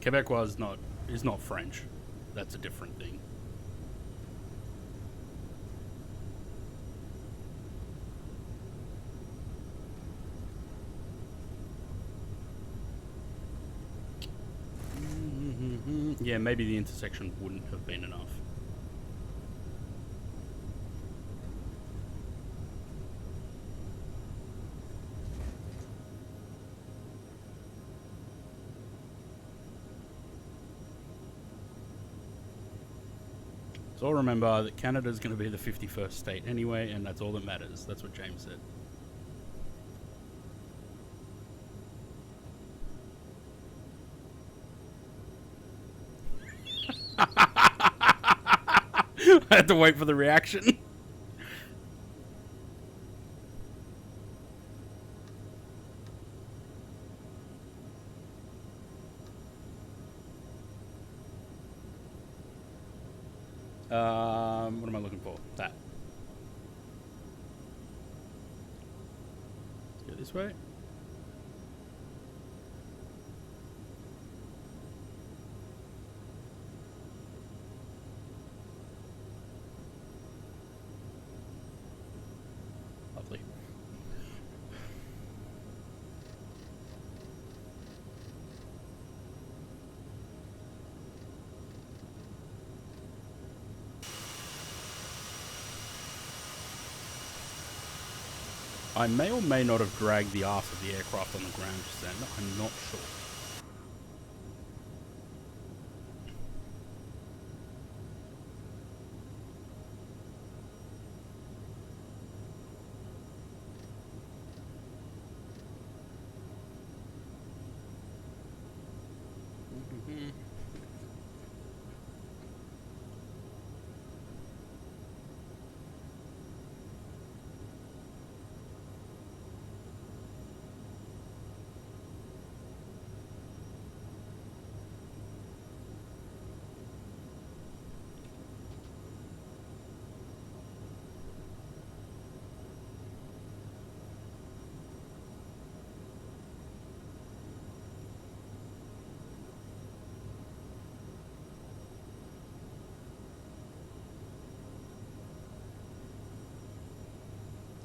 Quebecois is not French. That's a different thing. Yeah, maybe the intersection wouldn't have been enough. So I'll remember that Canada's going to be the 51st state anyway, and that's all that matters. That's what James said. I had to wait for the reaction. What am I looking for? That. Go this way. Lovely. I may or may not have dragged the aft of the aircraft on the ground just then. I'm not sure.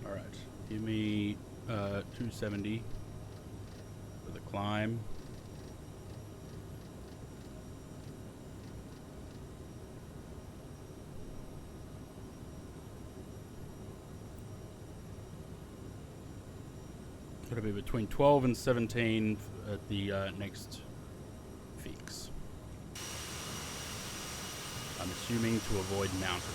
Alright, give me 270 for the climb. Gotta be between 12 and 17 at the next fix. I'm assuming to avoid mountains.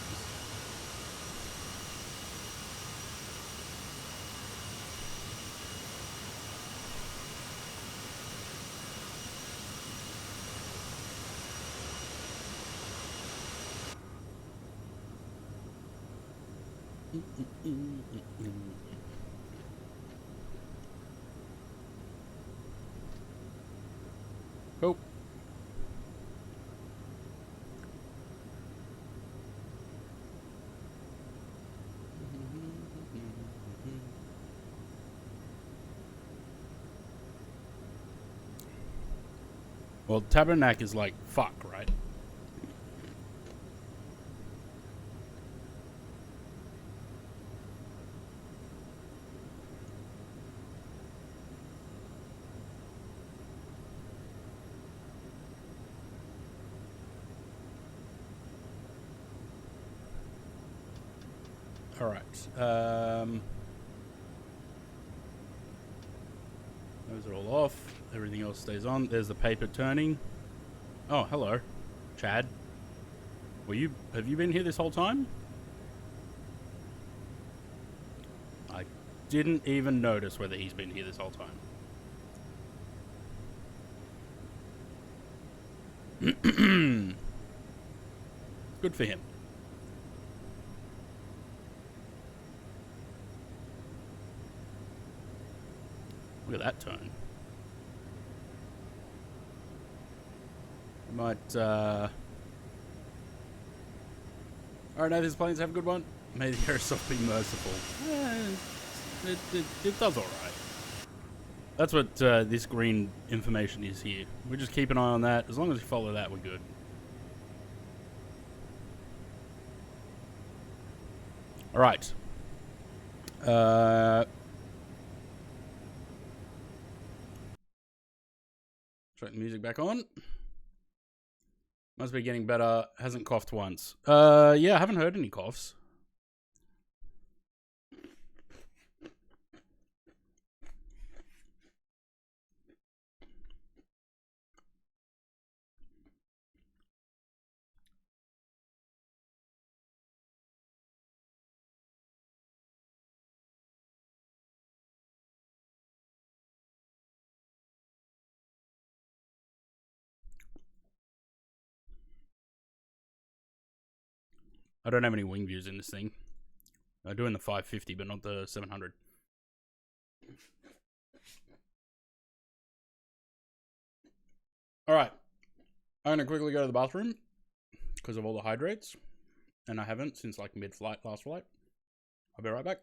Oh. Well, Tabernacle is like fuck, right? All right. Those are all off. Everything else stays on. There's the paper turning. Oh, hello, Chad. Have you been here this whole time? I didn't even notice whether he's been here this whole time. Good for him. Look at that turn. I might, Alright, Nathan's planes, have a good one. May the airsoft be merciful. It does alright. That's what this green information is here. We just keep an eye on that. As long as we follow that, we're good. Alright. Turn the music back on. Must be getting better. Hasn't coughed once. Yeah, I haven't heard any coughs. I don't have any wing views in this thing. I do in the 550, but not the 700. Alright. I'm going to quickly go to the bathroom because of all the hydrates. And I haven't since like mid-flight, last flight. I'll be right back.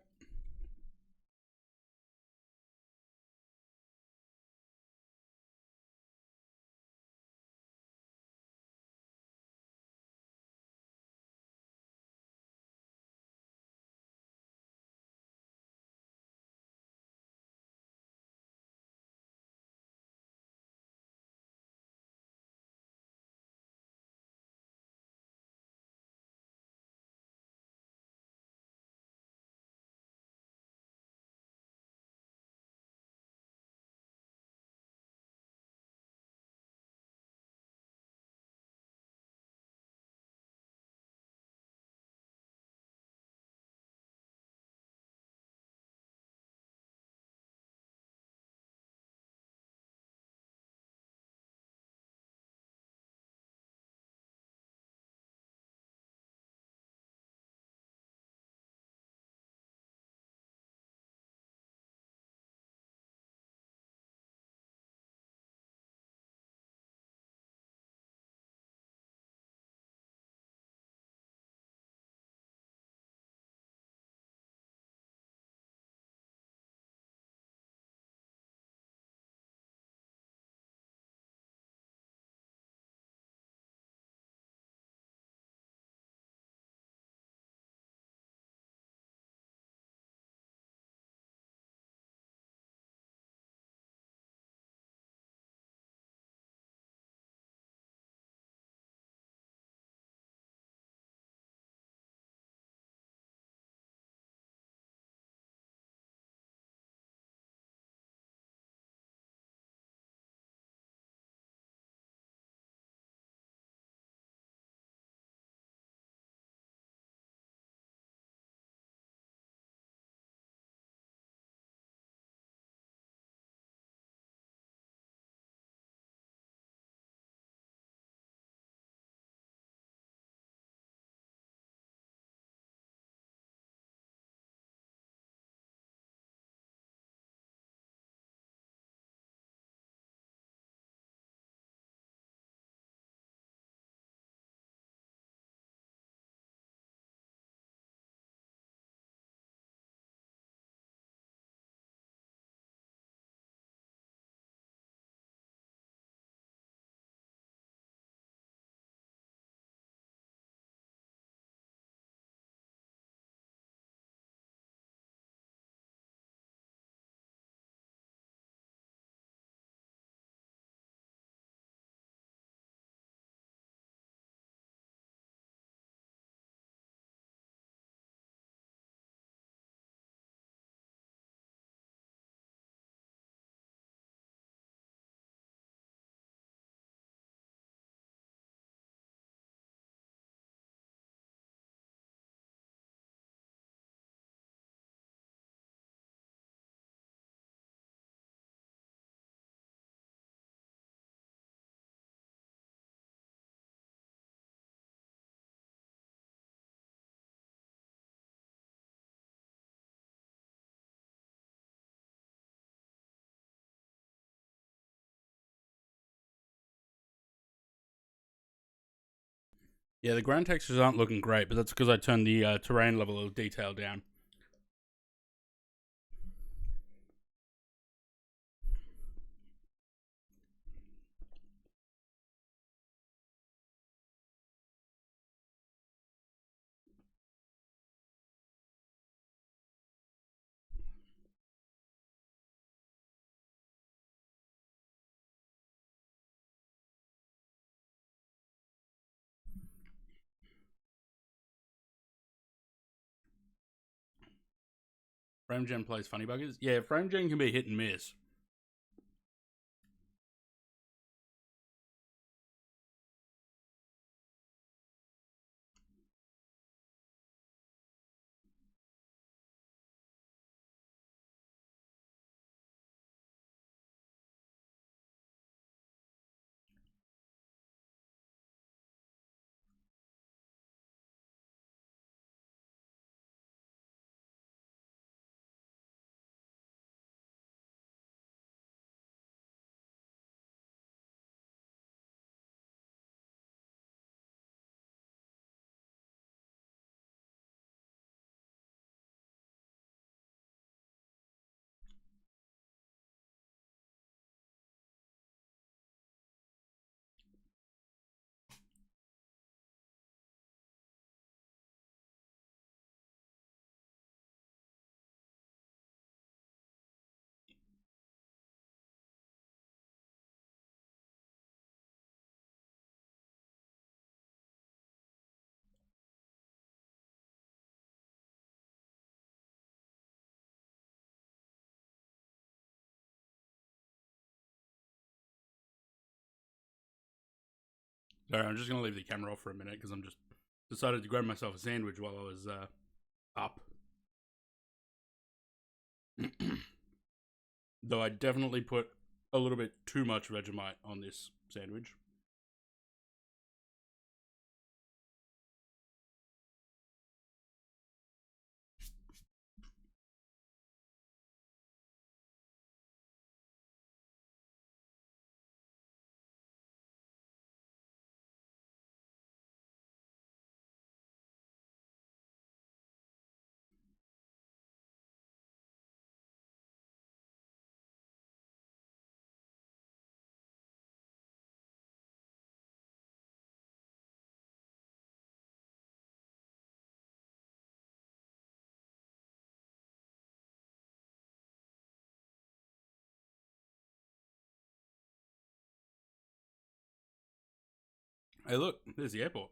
Yeah, the ground textures aren't looking great, but that's because I turned the terrain level of detail down. FrameGen plays funny buggers. Yeah, FrameGen can be hit and miss. Sorry, I'm just going to leave the camera off for a minute because I'm just decided to grab myself a sandwich while I was up. Though I definitely put a little bit too much Vegemite on this sandwich. Hey, look, there's the airport.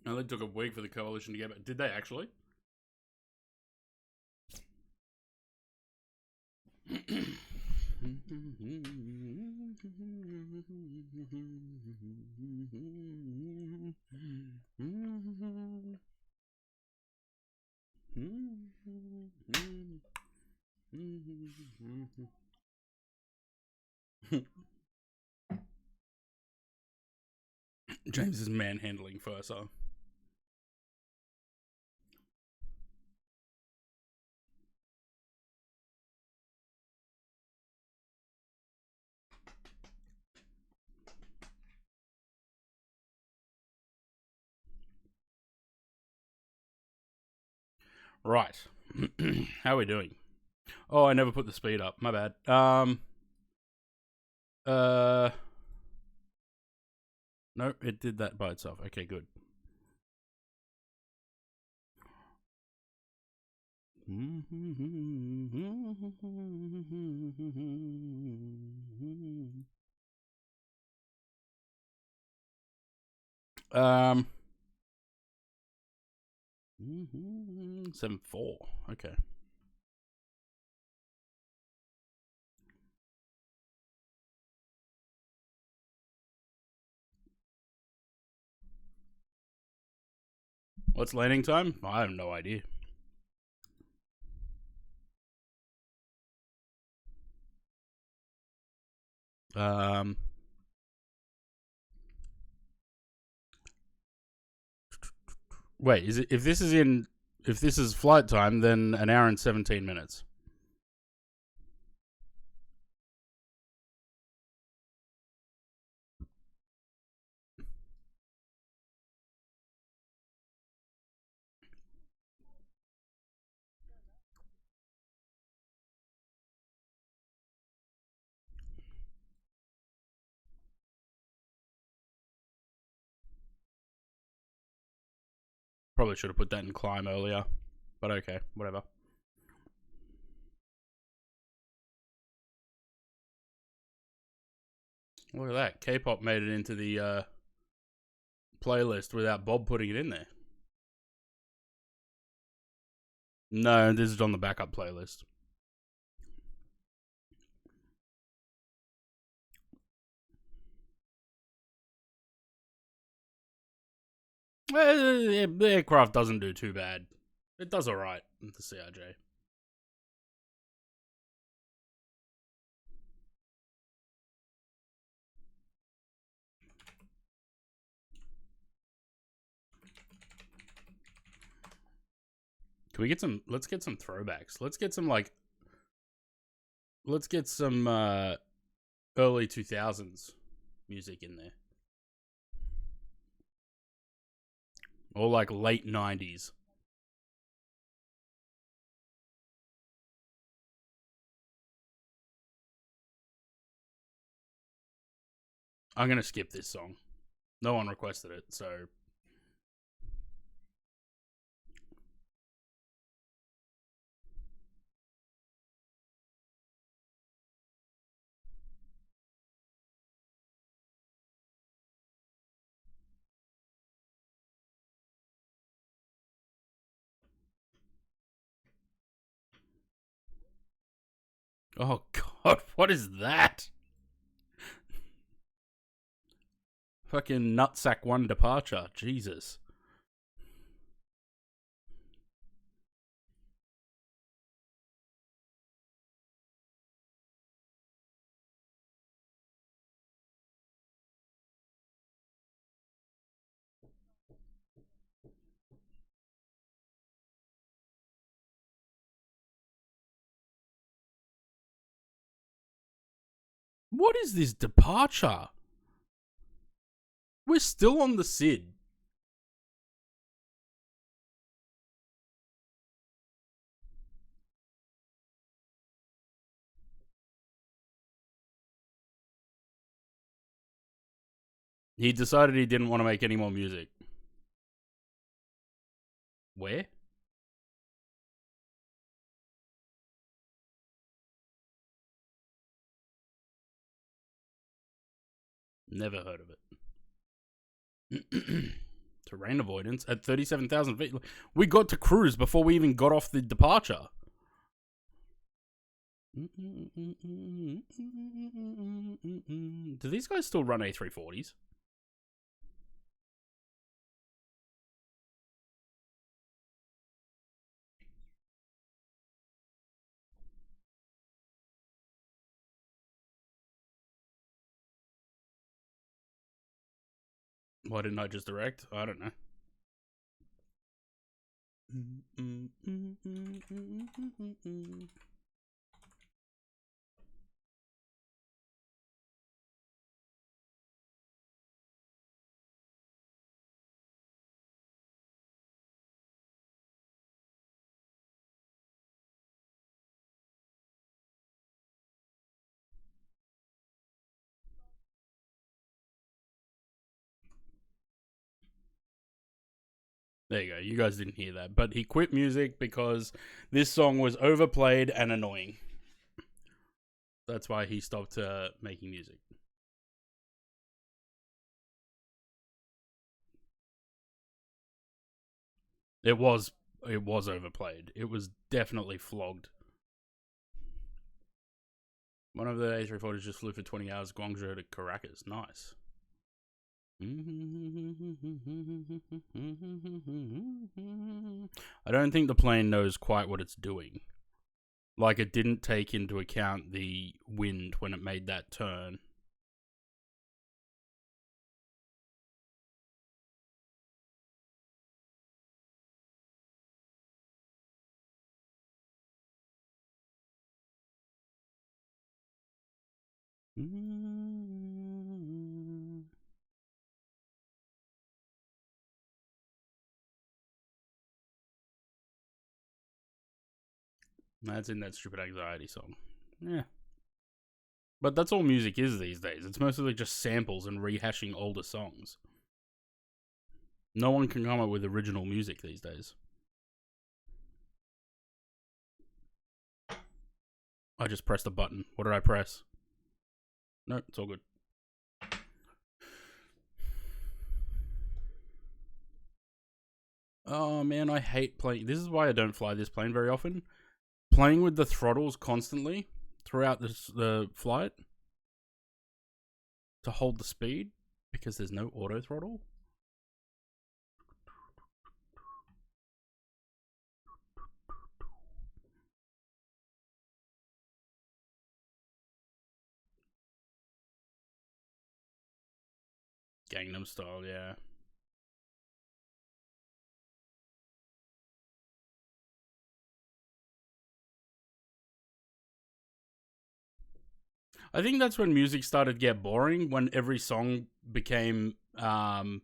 And they took a week for the coalition to get back. Did they actually? James is manhandling Fursa. Right. How are we doing? Oh, I never put the speed up. My bad. No, it did that by itself. Okay, good. Um, 7-4. Okay. What's landing time? I have no idea. Wait, is it if this is flight time, then an hour and 17 minutes. Probably should have put that in climb earlier. But okay, whatever. Look at that. K-pop made it into the playlist without Bob putting it in there. No, this is on the backup playlist. The aircraft doesn't do too bad. It does alright with the CRJ. Can we get some? Let's get some throwbacks. Let's get some early 2000s music in there. Or like late 90s. I'm going to skip this song. No one requested it, so. Oh, God, what is that? Fucking Nutsack 1 departure. Jesus. What is this departure? We're still on the Sid. He decided he didn't want to make any more music. Where? Never heard of it. Terrain avoidance at 37,000 feet. We got to cruise before we even got off the departure. Do these guys still run A340s? Why didn't I just direct? I don't know. There you go. You guys didn't hear that. But he quit music because this song was overplayed and annoying. That's why he stopped making music. It was overplayed. It was definitely flogged. One of the A340s just flew for 20 hours, Guangzhou to Caracas. Nice. I don't think the plane knows quite what it's doing. Like, it didn't take into account the wind when it made that turn. That's in that stupid anxiety song. Yeah. But that's all music is these days. It's mostly just samples and rehashing older songs. No one can come up with original music these days. I just pressed a button. What did I press? No, it's all good. Oh man, I hate playing. This is why I don't fly this plane very often. Playing with the throttles constantly throughout the flight to hold the speed because there's no auto throttle. Gangnam Style, yeah. I think that's when music started to get boring, when every song became part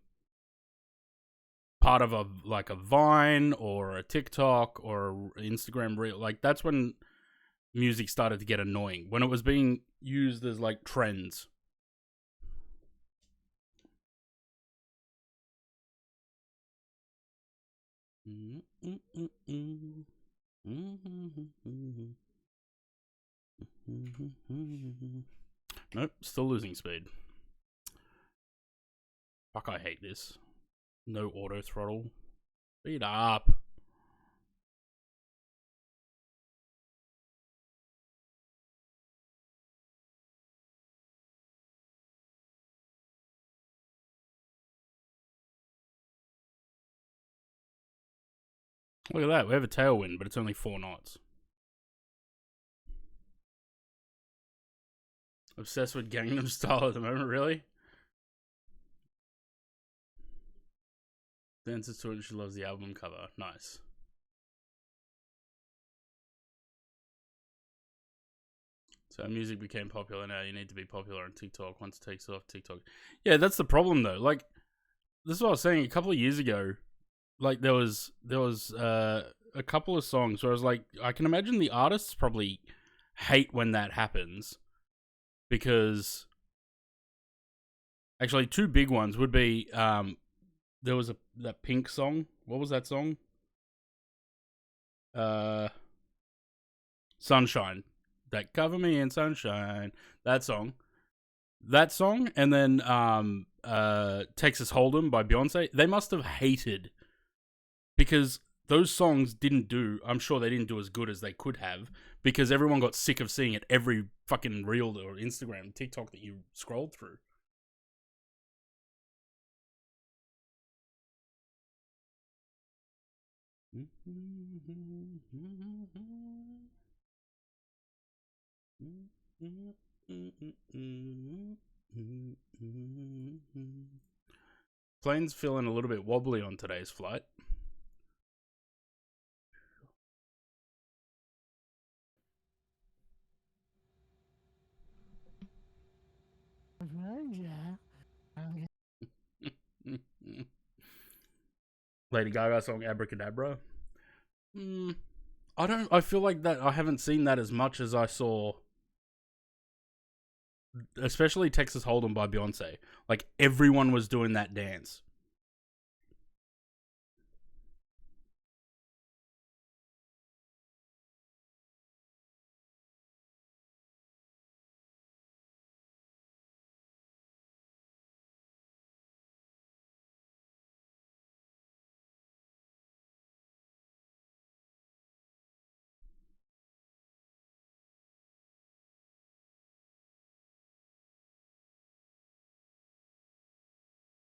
of a Vine or a TikTok or Instagram reel. Like that's when music started to get annoying, when it was being used as like trends. Nope, still losing speed. Fuck, I hate this. No auto throttle. Speed up. Look at that, we have a tailwind, but it's only 4 knots. Obsessed with Gangnam Style at the moment, really? Dances to it, she loves the album cover. Nice. So music became popular now. You need to be popular on TikTok. Once it takes off TikTok. Yeah, that's the problem though. Like, this is what I was saying a couple of years ago. Like, there was a couple of songs where I was like, I can imagine the artists probably hate when that happens, because actually 2 big ones would be there was that Pink song. What was that song? Sunshine. That Cover Me in Sunshine. That song. And then Texas Hold'em by Beyonce. They must have hated, because those songs didn't do, I'm sure they didn't do as good as they could have, because everyone got sick of seeing it every fucking reel or Instagram, TikTok that you scrolled through. Plane's feeling a little bit wobbly on today's flight. Lady Gaga song Abracadabra. I feel like that I haven't seen that as much as I saw, especially Texas Hold'em by Beyonce. Like, everyone was doing that dance.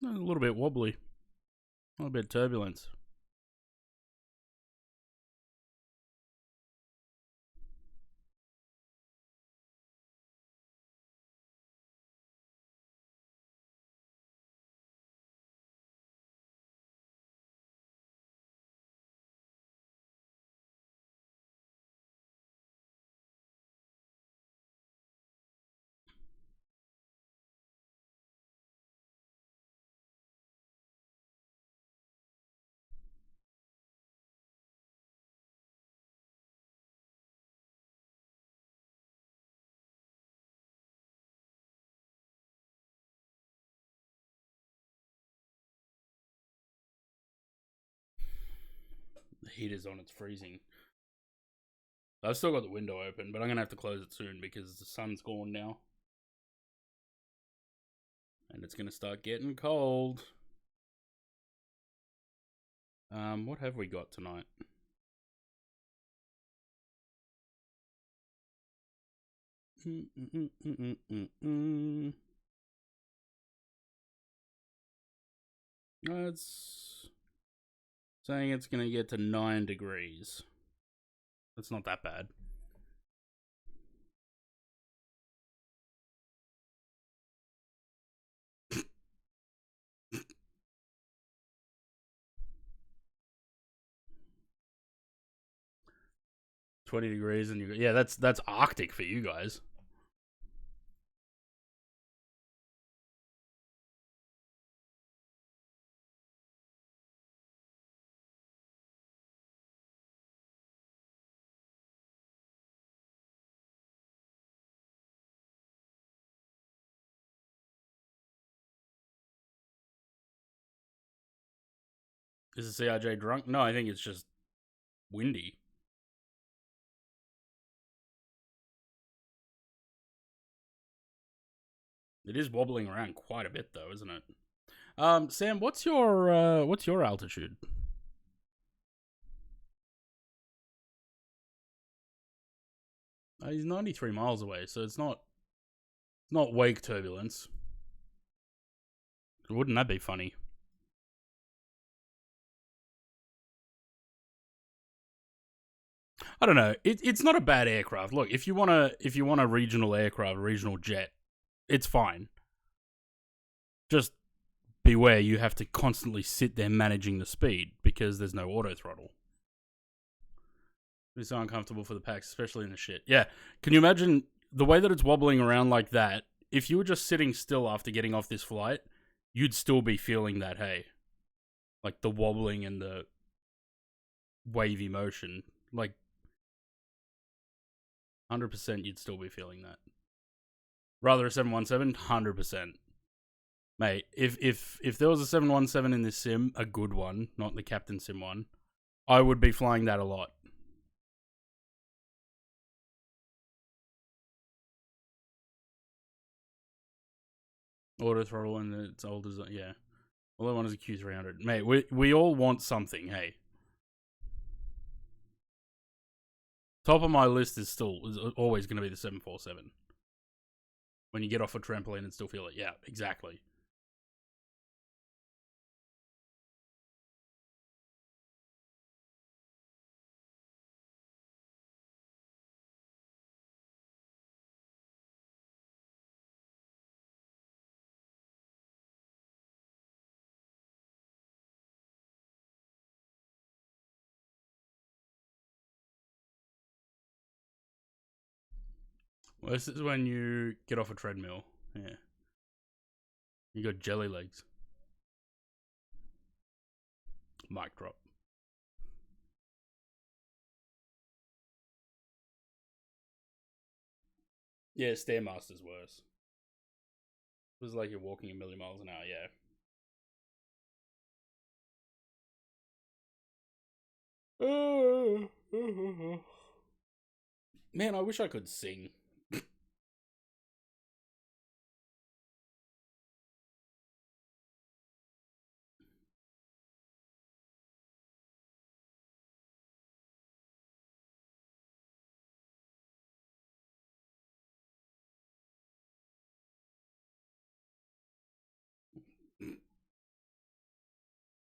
A little bit wobbly. A little bit of turbulence. The heater's on, it's freezing. I've still got the window open, but I'm going to have to close it soon because the sun's gone now. And it's going to start getting cold. What have we got tonight? It's saying it's going to get to 9 degrees. That's not that bad. $20 and yeah, that's Arctic for you guys. Is the CRJ drunk? No, I think it's just windy. It is wobbling around quite a bit, though, isn't it? Sam, what's your altitude? He's 93 miles away, so it's not wake turbulence. Wouldn't that be funny? I don't know. It's not a bad aircraft. Look, if you want a regional aircraft, a regional jet, it's fine. Just beware, you have to constantly sit there managing the speed because there's no auto throttle. It's so uncomfortable for the packs, especially in the shit. Yeah, can you imagine the way that it's wobbling around like that? If you were just sitting still after getting off this flight, you'd still be feeling that, hey, like the wobbling and the wavy motion. Like 100% you'd still be feeling that. Rather a 717, 100%. Mate, if there was a 717 in this sim, a good one, not the Captain Sim one, I would be flying that a lot. Auto throttle and it's old as yeah. All I want is a Q300. Mate, we all want something, hey. Top of my list is always going to be the 747. When you get off a trampoline and still feel it. Yeah, exactly. Well, this is when you get off a treadmill. Yeah. You got jelly legs. Mic drop. Yeah, Stairmaster's worse. It was like you're walking a million miles an hour, yeah. Man, I wish I could sing.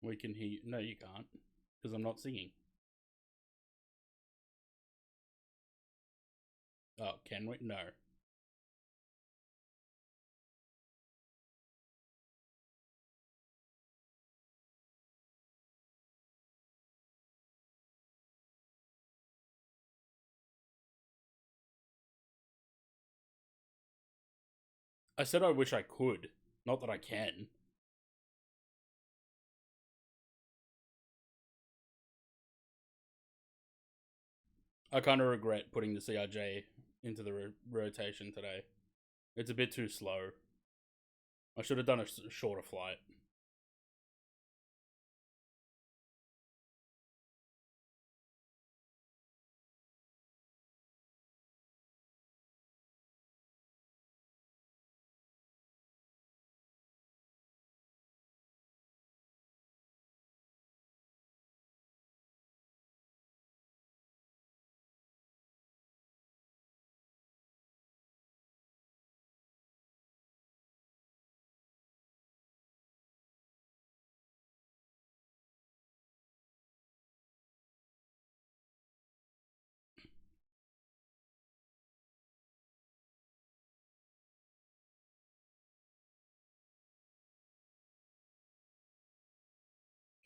We can hear you. No, you can't. Because I'm not singing. Oh, can we? No. I said I wish I could. Not that I can. I kind of regret putting the CRJ into the rotation today. It's a bit too slow. I should have done a shorter flight.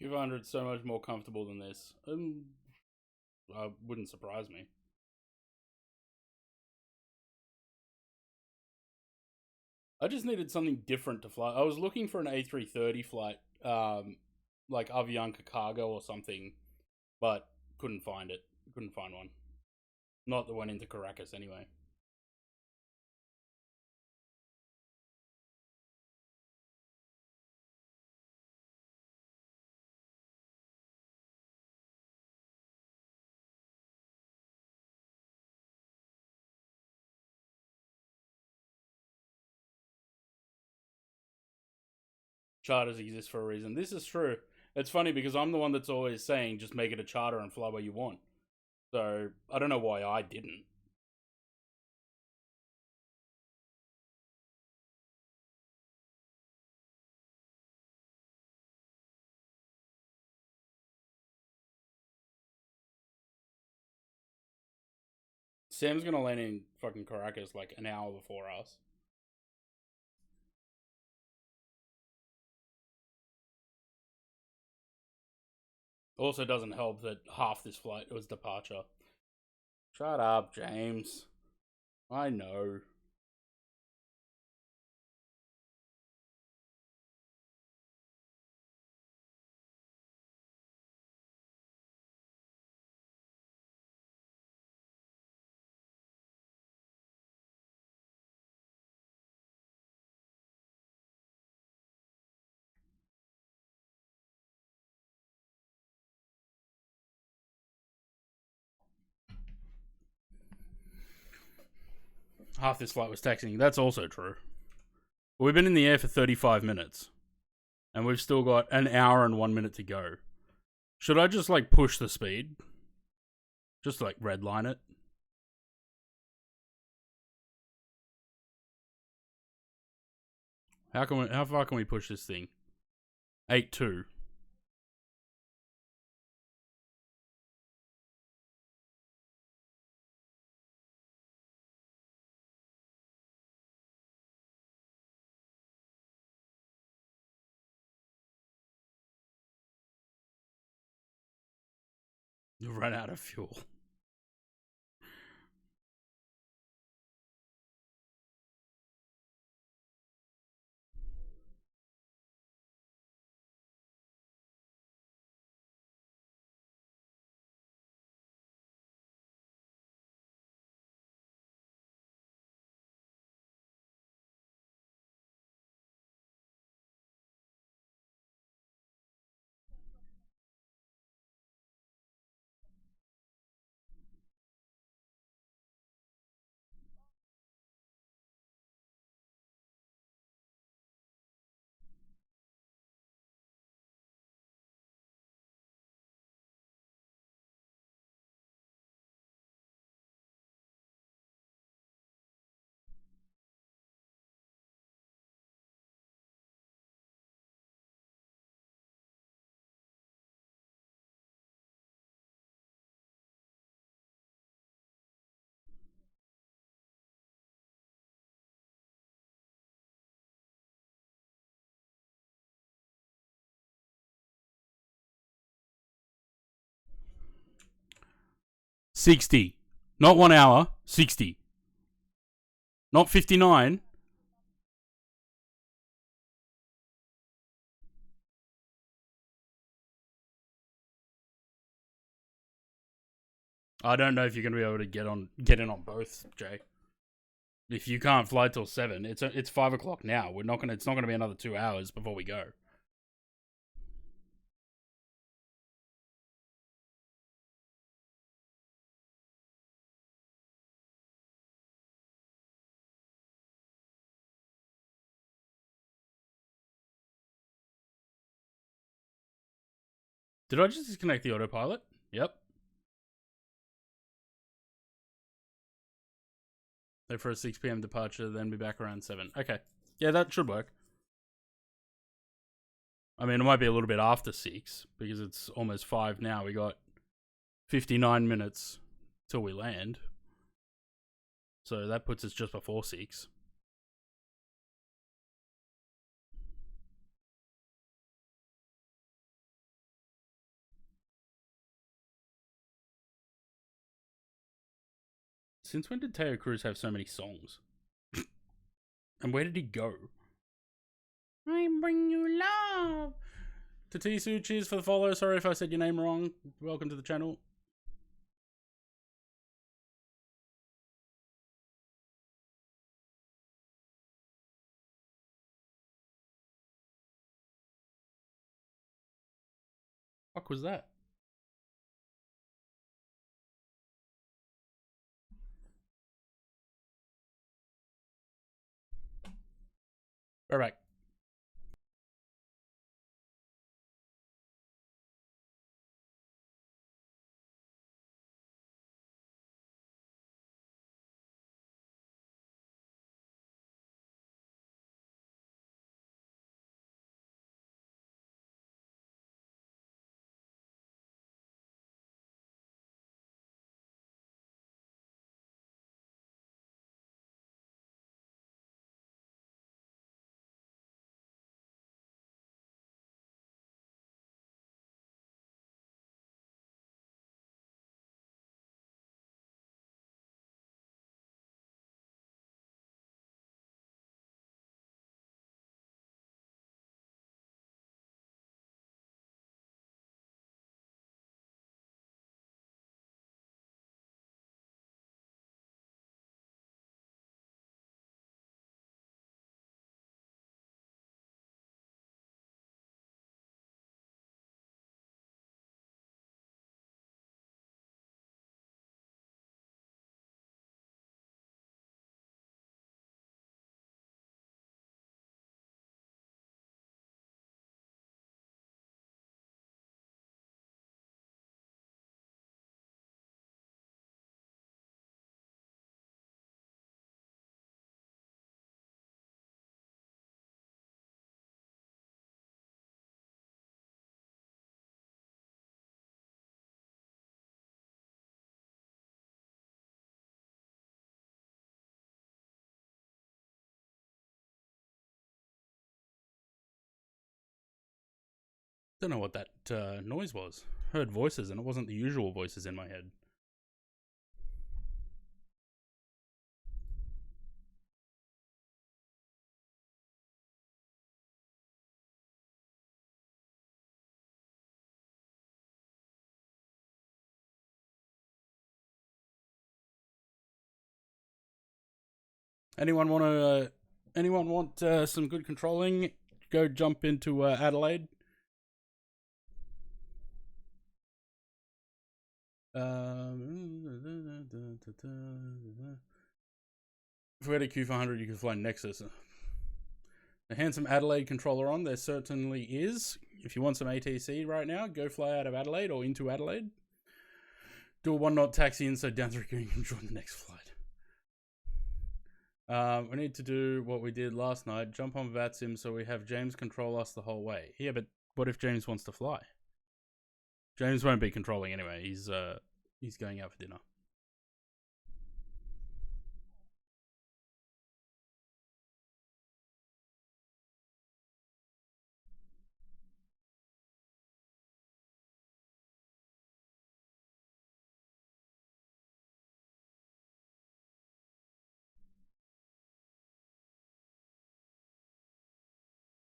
Q500 so much more comfortable than this. Wouldn't surprise me. I just needed something different to fly. I was looking for an A330 flight, like Avianca Cargo or something, but couldn't find it. Couldn't find one. Not the one into Caracas, anyway. Charters exist for a reason. This is true. It's funny because I'm the one that's always saying just make it a charter and fly where you want. So I don't know why I didn't. Sam's gonna land in fucking Caracas like an hour before us. Also doesn't help that half this flight was departure. Shut up, James. I know. Half this flight was taxiing. That's also true. We've been in the air for 35 minutes. And we've still got an hour and 1 minute to go. Should I just like push the speed? Just like redline it? How far can we push this thing? 8.2. You run out of fuel. $60. Not 1 hour. $60. Not $59. I don't know if you're going to be able to get in on both, Jay. If you can't fly till 7, it's 5 o'clock now. It's not gonna be another 2 hours before we go. Did I just disconnect the autopilot? Yep. There for a 6 p.m. departure, then be back around 7. Okay. Yeah, that should work. I mean, it might be a little bit after 6, because it's almost 5 now. We got 59 minutes till we land. So that puts us just before 6. Since when did Teo Cruz have so many songs? And where did he go? I bring you love. Tatisu, cheers for the follow. Sorry if I said your name wrong. Welcome to the channel. Fuck was that? We're back. Don't know what that noise was. Heard voices and it wasn't the usual voices in my head. Anyone want to? Anyone want some good controlling? Go jump into Adelaide. If we had a Q400, you could fly Nexus. A handsome Adelaide controller on. There certainly is. If you want some ATC right now, go fly out of Adelaide or into Adelaide. Do a 1-knot taxi inside down through and you can join the next flight. We need to do what we did last night. Jump on VATSIM so we have James control us the whole way. Yeah, but what if James wants to fly? James won't be controlling anyway. He's going out for dinner.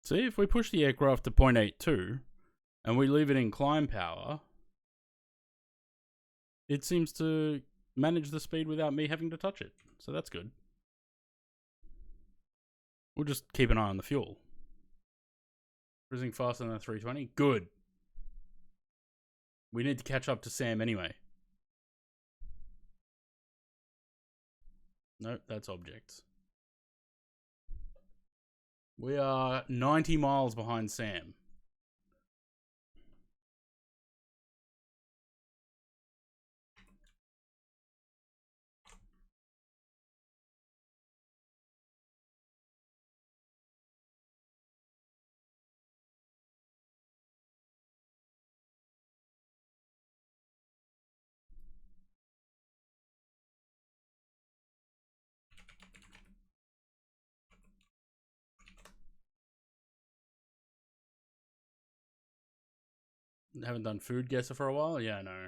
See, if we push the aircraft to 0.82 and we leave it in climb power, it seems to manage the speed without me having to touch it. So that's good. We'll just keep an eye on the fuel. Cruising faster than 320. Good. We need to catch up to Sam anyway. Nope, that's objects. We are 90 miles behind Sam. Haven't done food guesser for a while? Yeah, I know.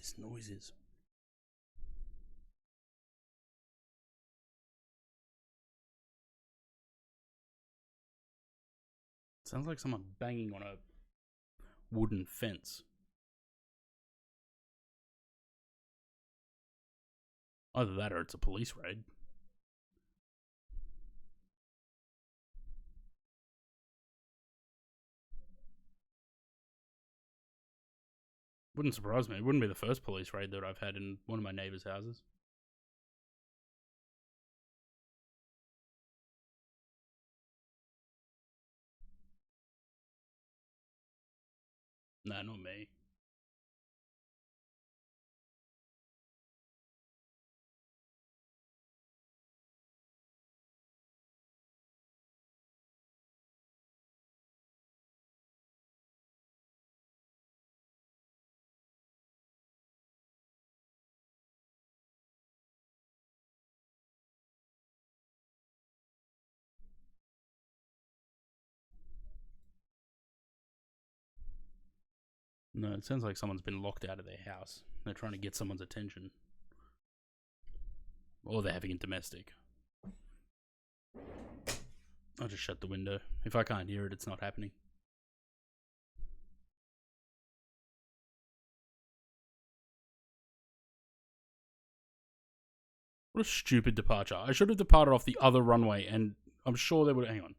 this noise is. Sounds like someone banging on a wooden fence. Either that or it's a police raid. Wouldn't surprise me. It wouldn't be the first police raid that I've had in one of my neighbours' houses. Nah, not me. No, it sounds like someone's been locked out of their house. They're trying to get someone's attention. Or they're having a domestic. I'll just shut the window. If I can't hear it, it's not happening. What a stupid departure. I should have departed off the other runway, and I'm sure they would... Hang on.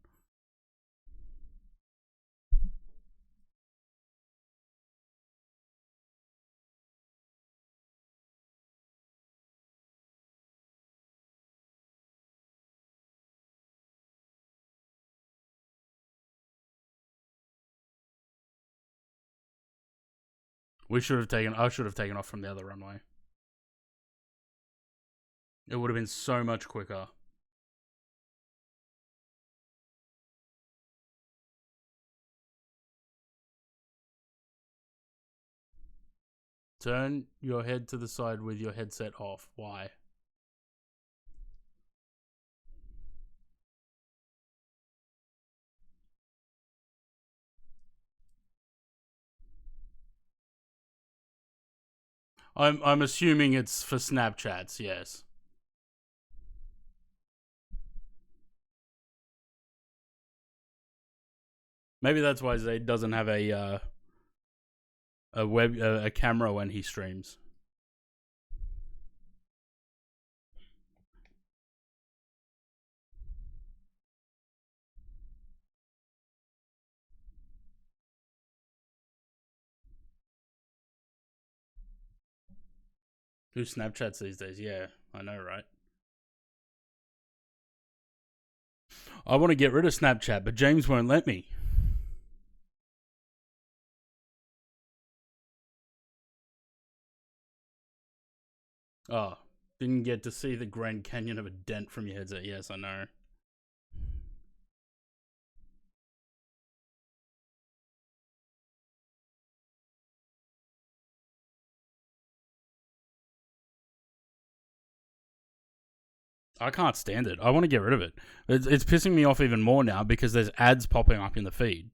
I should have taken off from the other runway. It would have been so much quicker. Turn your head to the side with your headset off. Why? I'm assuming it's for Snapchats, yes. Maybe that's why Zayd doesn't have a camera when he streams. Who Snapchats these days? Yeah, I know, right? I want to get rid of Snapchat, but James won't let me. Oh, didn't get to see the Grand Canyon of a dent from your headset. Yes, I know. I can't stand it. I want to get rid of it. It's pissing me off even more now because there's ads popping up in the feed.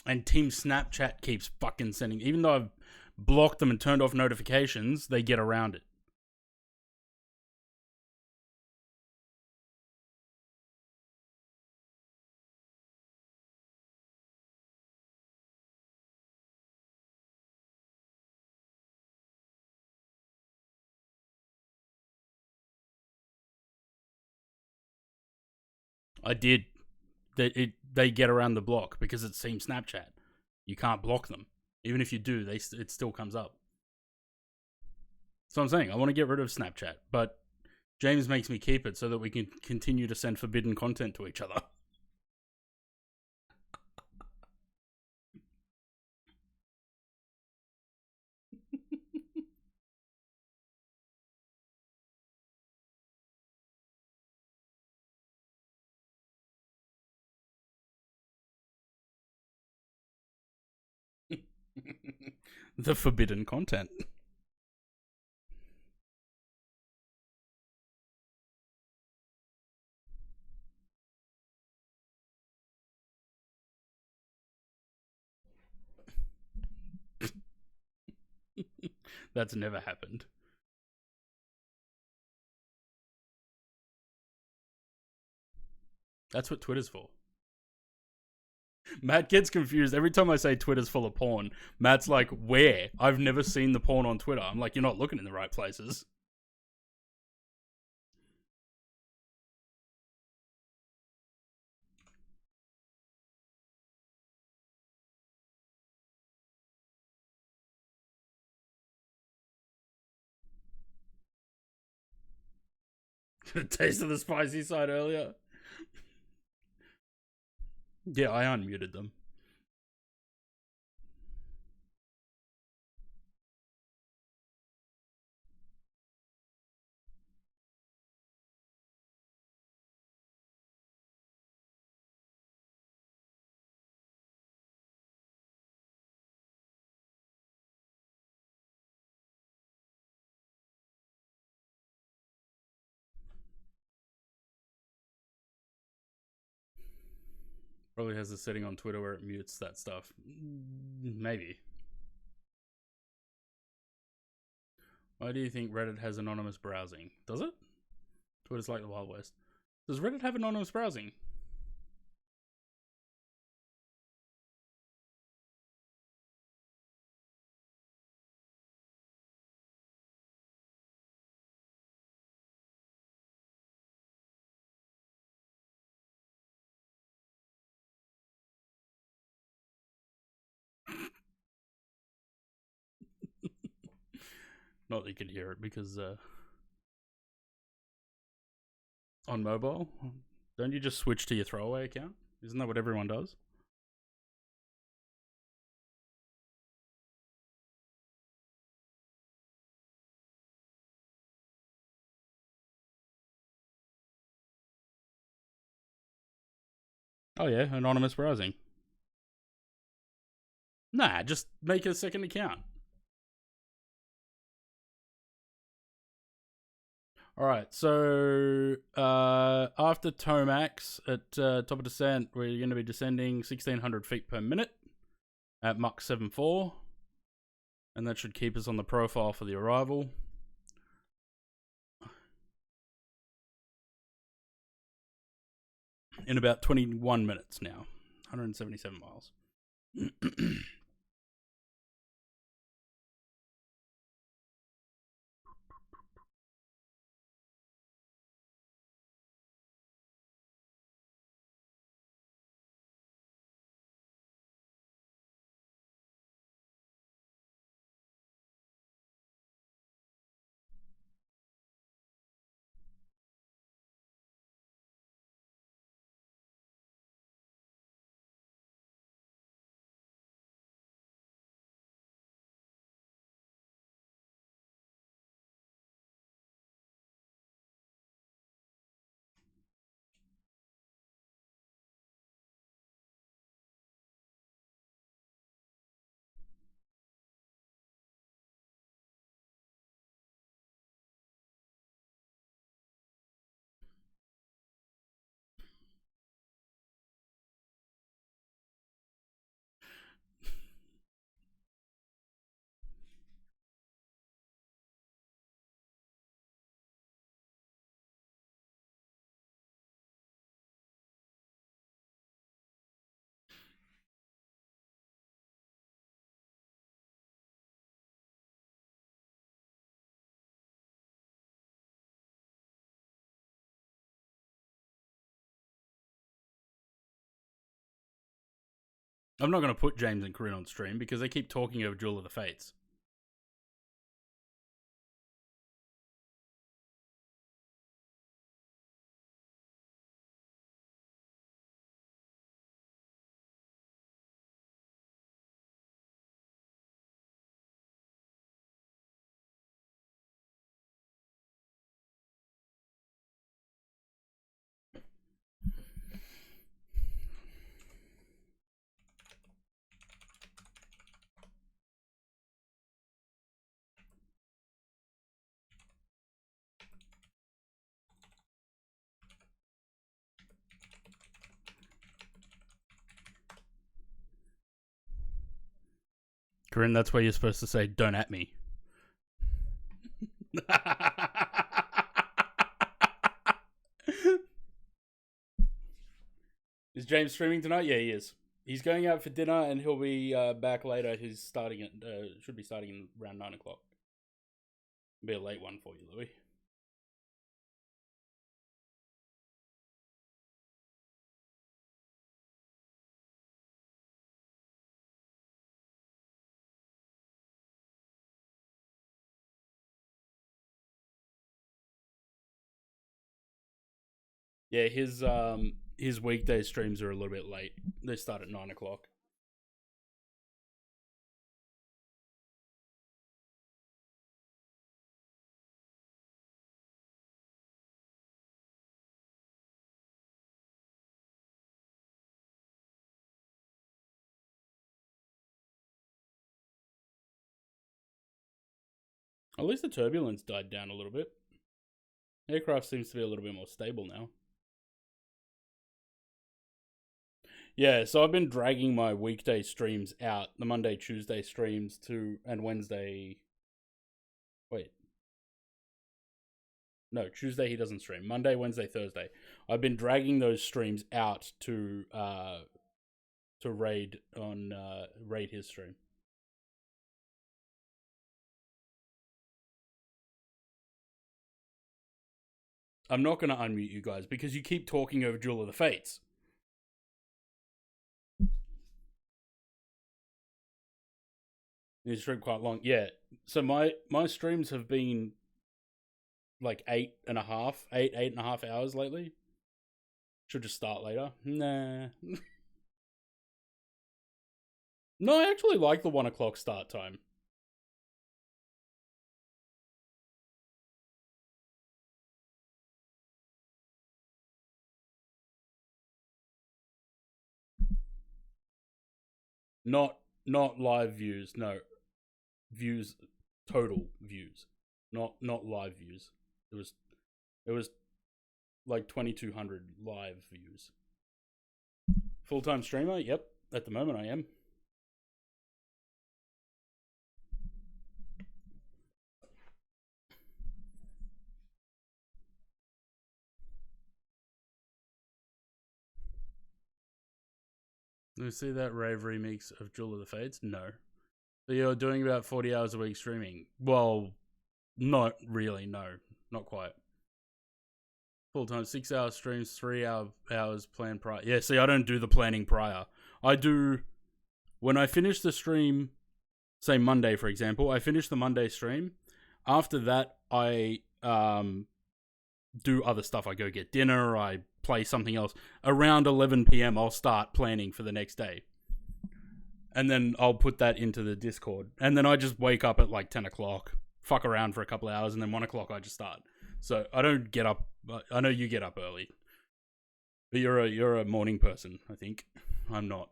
And Team Snapchat keeps fucking sending... Even though I've blocked them and turned off notifications, they get around it. I did. They get around the block because it's Team Snapchat. You can't block them. Even if you do, it still comes up. So I'm saying I want to get rid of Snapchat, but James makes me keep it so that we can continue to send forbidden content to each other. The forbidden content. That's never happened. That's what Twitter's for. Matt gets confused every time I say Twitter's full of porn. Matt's like, where? I've never seen the porn on Twitter. I'm like, you're not looking in the right places. A taste of the spicy side earlier. Yeah, I unmuted them. Probably has a setting on Twitter where it mutes that stuff. Maybe. Why do you think Reddit has anonymous browsing? Does it? Twitter's like the Wild West. Does Reddit have anonymous browsing? Not that you could hear it because on mobile, don't you just switch to your throwaway account? Isn't that what everyone does? Oh yeah, anonymous browsing. Nah, just make a second account. All right, so after Tomax at top of descent, we're going to be descending 1,600 feet per minute at Mach 7.4, and that should keep us on the profile for the arrival. In about 21 minutes now, 177 miles. I'm not going to put James and Corinne on stream because they keep talking over Duel of the Fates. Corinne, that's where you're supposed to say, don't at me. Is James streaming tonight? Yeah, he is. He's going out for dinner and he'll be back later. He's starting at should be starting around 9 o'clock. Be a late one for you, Louis. Yeah, his weekday streams are a little bit late. They start at 9 o'clock. At least the turbulence died down a little bit. Aircraft seems to be a little bit more stable now. Yeah, so I've been dragging my weekday streams out, the Monday, Tuesday streams and Wednesday. Wait. No, Tuesday he doesn't stream. Monday, Wednesday, Thursday. I've been dragging those streams out to raid his stream. I'm not going to unmute you guys because you keep talking over Duel of the Fates. You stream quite long. Yeah. So my streams have been like 8.5 hours lately. Should just start later. Nah. No, I actually like the 1 o'clock start time. Not live views, no. Views, total views. Not live views. It was like 2,200 live views. Full-time streamer? Yep. At the moment I am. You see that rave remix of Jewel of the Fates? No. So you're doing about 40 hours a week streaming? Well, not really, no. Not quite. Full-time, 6 hour streams, 3 hours planned prior. Yeah, see, I don't do the planning prior. I do, when I finish the stream, say Monday, for example, I finish the Monday stream. After that, I do other stuff. I go get dinner, I play something else. Around 11 p.m., I'll start planning for the next day. And then I'll put that into the Discord. And then I just wake up at like 10 o'clock, fuck around for a couple of hours, and then 1 o'clock I just start. So I don't get up. I know you get up early. But you're a morning person, I think. I'm not.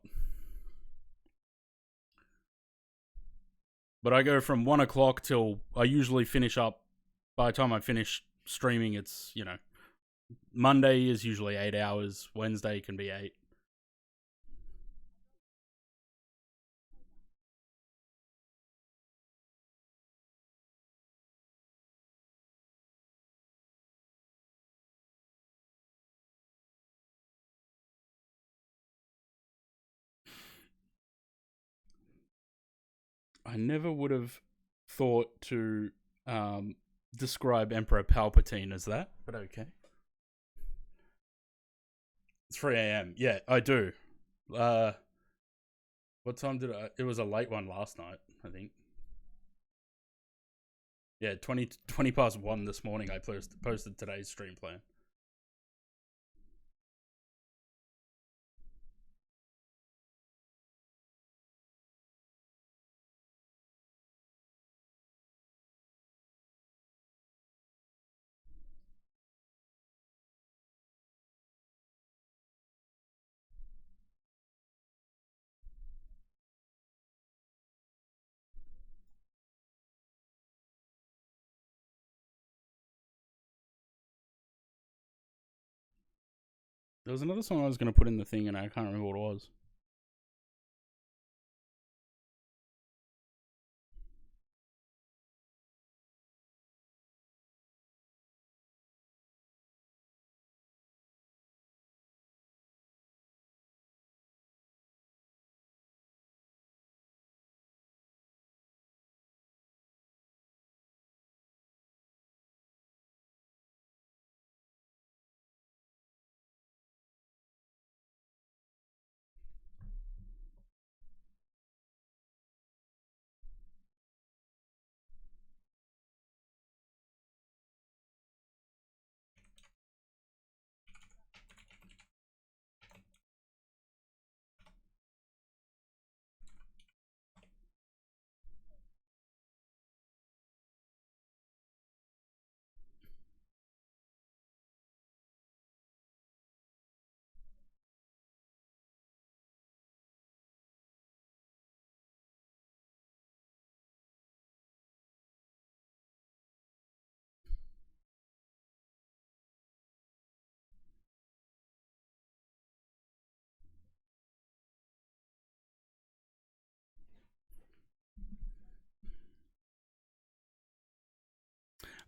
But I go from 1 o'clock till I usually finish up. By the time I finish streaming, it's, Monday is usually 8 hours. Wednesday can be 8. I never would have thought to describe Emperor Palpatine as that, but okay. It's 3 a.m. Yeah, I do. What time did I? It was a late one last night, I think. Yeah, 20 past 1 this morning I posted today's stream plan. There was another song I was going to put in the thing and I can't remember what it was.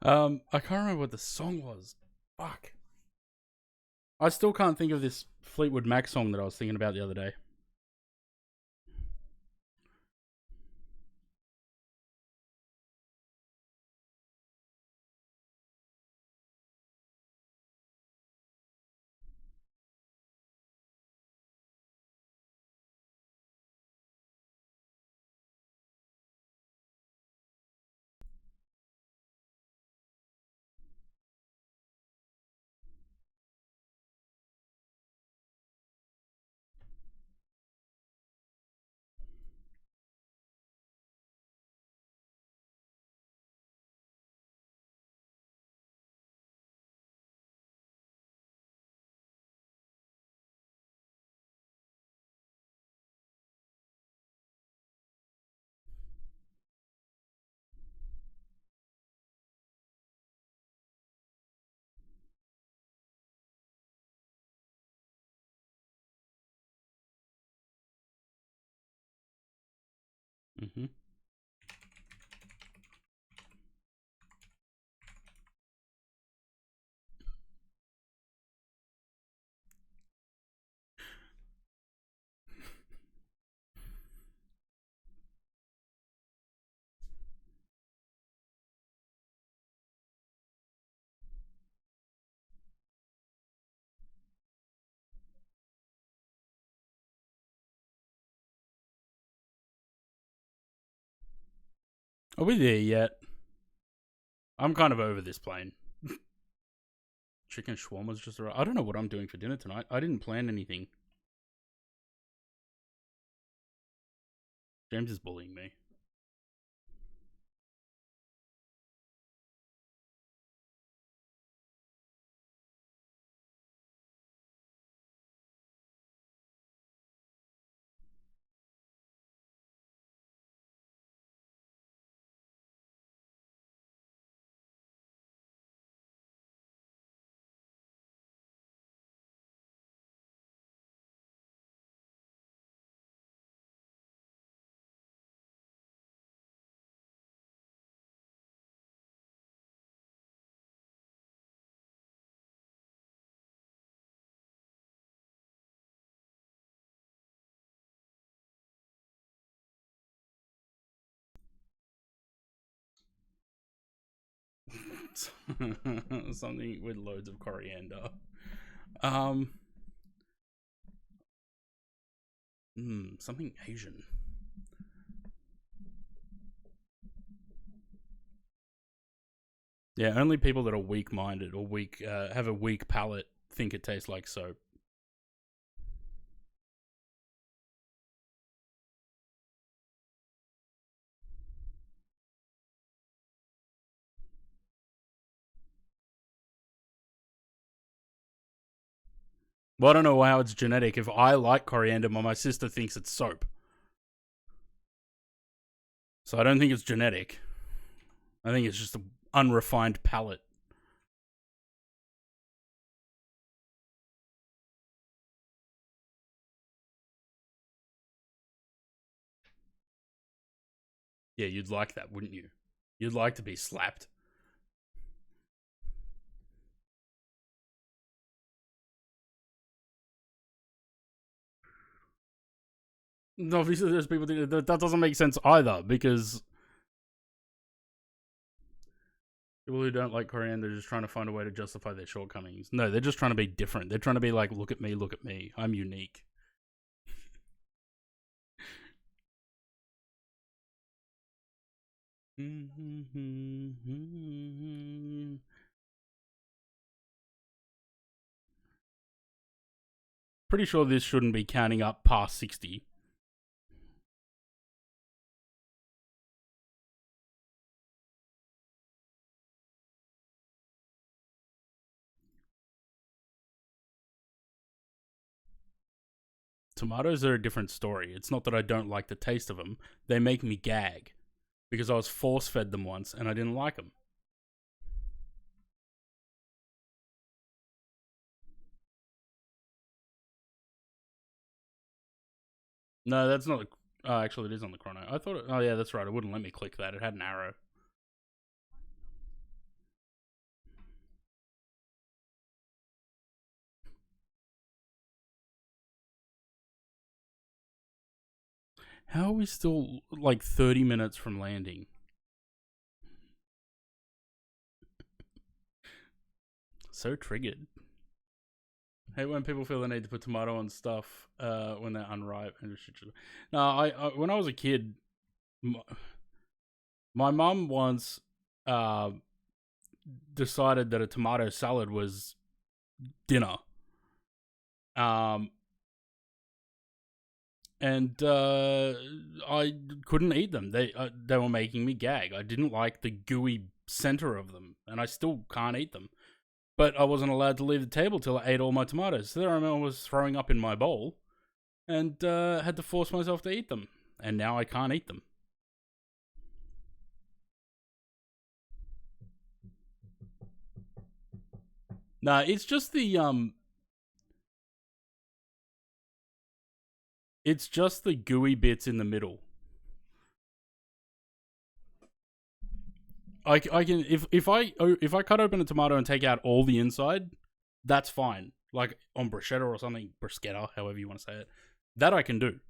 I can't remember what the song was. Fuck. I still can't think of this Fleetwood Mac song that I was thinking about the other day. Mm-hmm. Are we there yet? I'm kind of over this plane. Chicken shawarma's just arrived. I don't know what I'm doing for dinner tonight. I didn't plan anything. James is bullying me. Something with loads of coriander. Something Asian. Yeah, only people that are weak-minded or have a weak palate think it tastes like soap. Well, I don't know how it's genetic. If I like coriander, my sister thinks it's soap. So I don't think it's genetic. I think it's just an unrefined palate. Yeah, you'd like that, wouldn't you? You'd like to be slapped. Obviously, there's people that doesn't make sense either, because people who don't like coriander are just trying to find a way to justify their shortcomings. No, they're just trying to be different. They're trying to be like, look at me, look at me. I'm unique. Pretty sure this shouldn't be counting up past 60. Tomatoes are a different story. It's not that I don't like the taste of them. They make me gag because I was force fed them once and I didn't like them. No, that's not. Oh, actually, it is on the chrono. I thought. Oh, yeah, that's right. It wouldn't let me click that. It had an arrow. How are we still like 30 minutes from landing? So triggered. Hate when people feel the need to put tomato on stuff when they're unripe. No, I when I was a kid, my mum once decided that a tomato salad was dinner. And I couldn't eat them. They were making me gag. I didn't like the gooey center of them, and I still can't eat them. But I wasn't allowed to leave the table till I ate all my tomatoes. So there I was throwing up in my bowl, and had to force myself to eat them. And now I can't eat them. Nah, it's just the gooey bits in the middle. I can if I cut open a tomato and take out all the inside, that's fine. Like on bruschetta or something, bruschetta, however you want to say it, that I can do.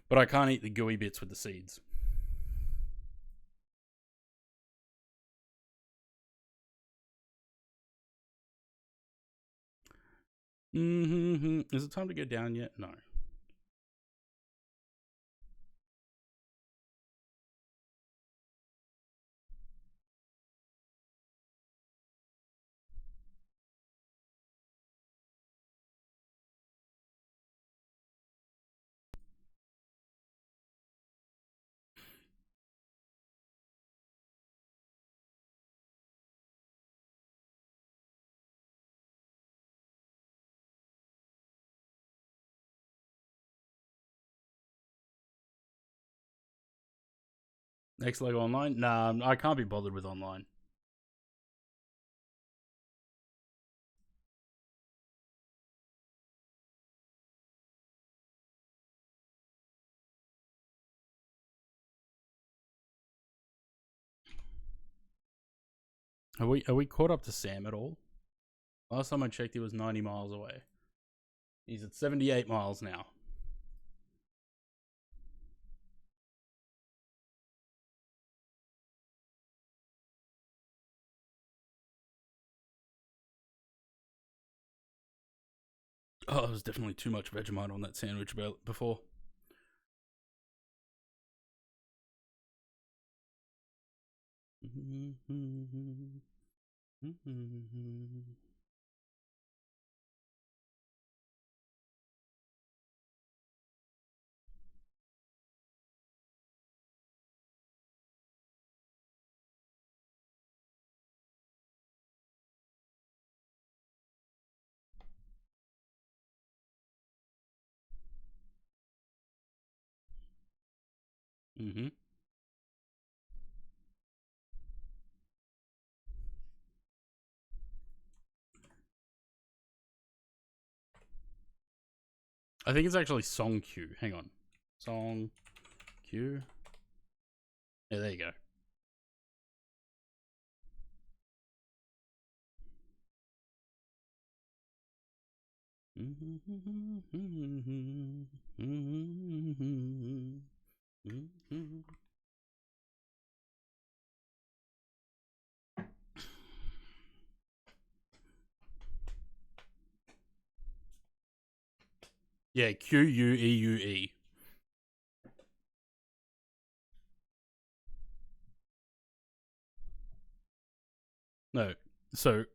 But I can't eat the gooey bits with the seeds. Is it time to go down yet? No. Next Lego online? Nah, I can't be bothered with online. Are we caught up to Sam at all? Last time I checked, he was 90 miles away. He's at 78 miles now. Oh, there was definitely too much Vegemite on that sandwich before. I think it's actually song Q. Hang on. Song Q. Yeah, there you go. Yeah, Queue. No, so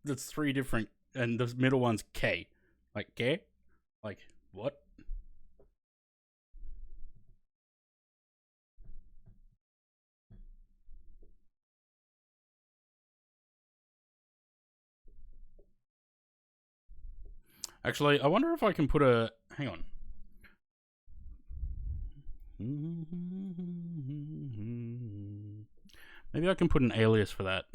that's three different, and the middle one's K. Like K? Like what? Actually, I wonder if I can put a. Hang on. Maybe I can put an alias for that.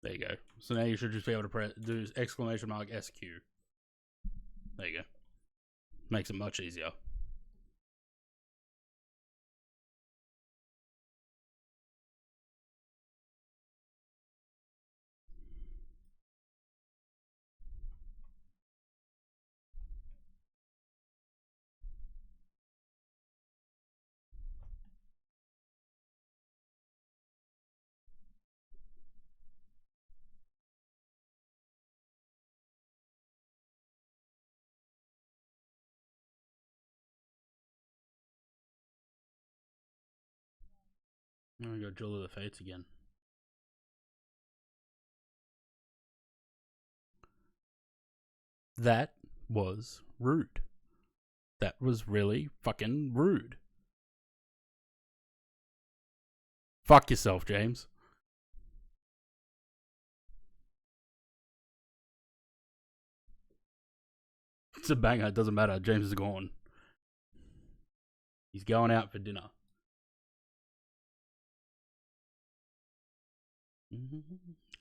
There you go. So now you should just be able to do exclamation mark SQ. There you go. Makes it much easier. I'm gonna go Jewel of the Fates again. That was rude. That was really fucking rude. Fuck yourself, James. It's a banger. It doesn't matter. James is gone. He's going out for dinner.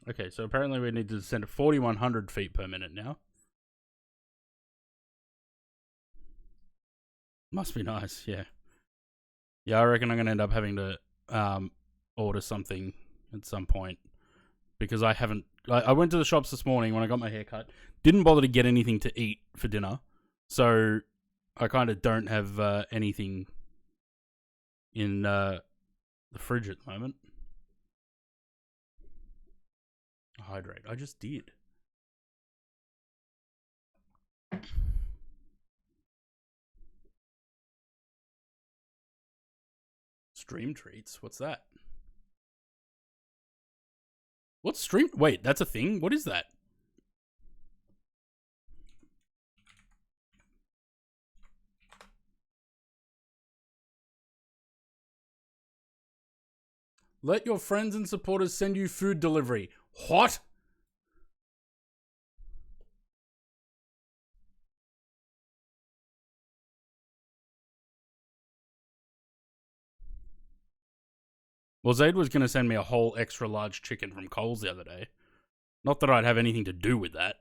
Okay, so apparently we need to descend to 4,100 feet per minute now. Must be nice, yeah. Yeah, I reckon I'm going to end up having to order something at some point. Because I haven't... I went to the shops this morning when I got my hair cut. Didn't bother to get anything to eat for dinner. So I kind of don't have anything in the fridge at the moment. Hydrate. I just did. Stream treats? What's that? What's stream? Wait, that's a thing? What is that? Let your friends and supporters send you food delivery. What? Well, Zaid was going to send me a whole extra large chicken from Coles the other day. Not that I'd have anything to do with that.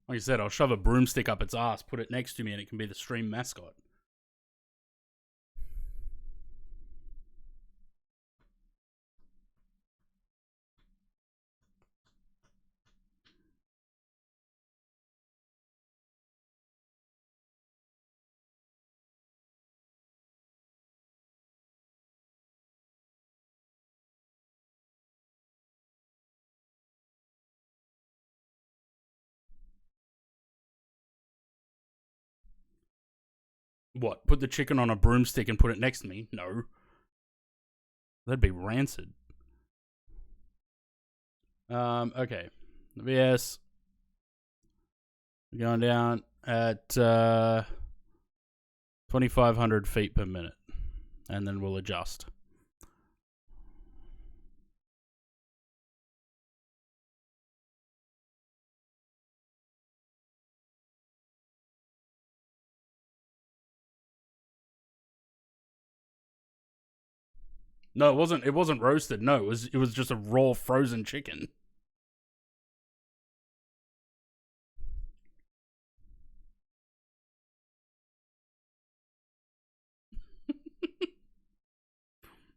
Like I said, I'll shove a broomstick up its ass, put it next to me, and it can be the stream mascot. What? Put the chicken on a broomstick and put it next to me? No. That'd be rancid. Okay. VS. We're going down at 2,500 feet per minute. And then we'll adjust. No, it wasn't. It wasn't roasted. No, it was just a raw frozen chicken.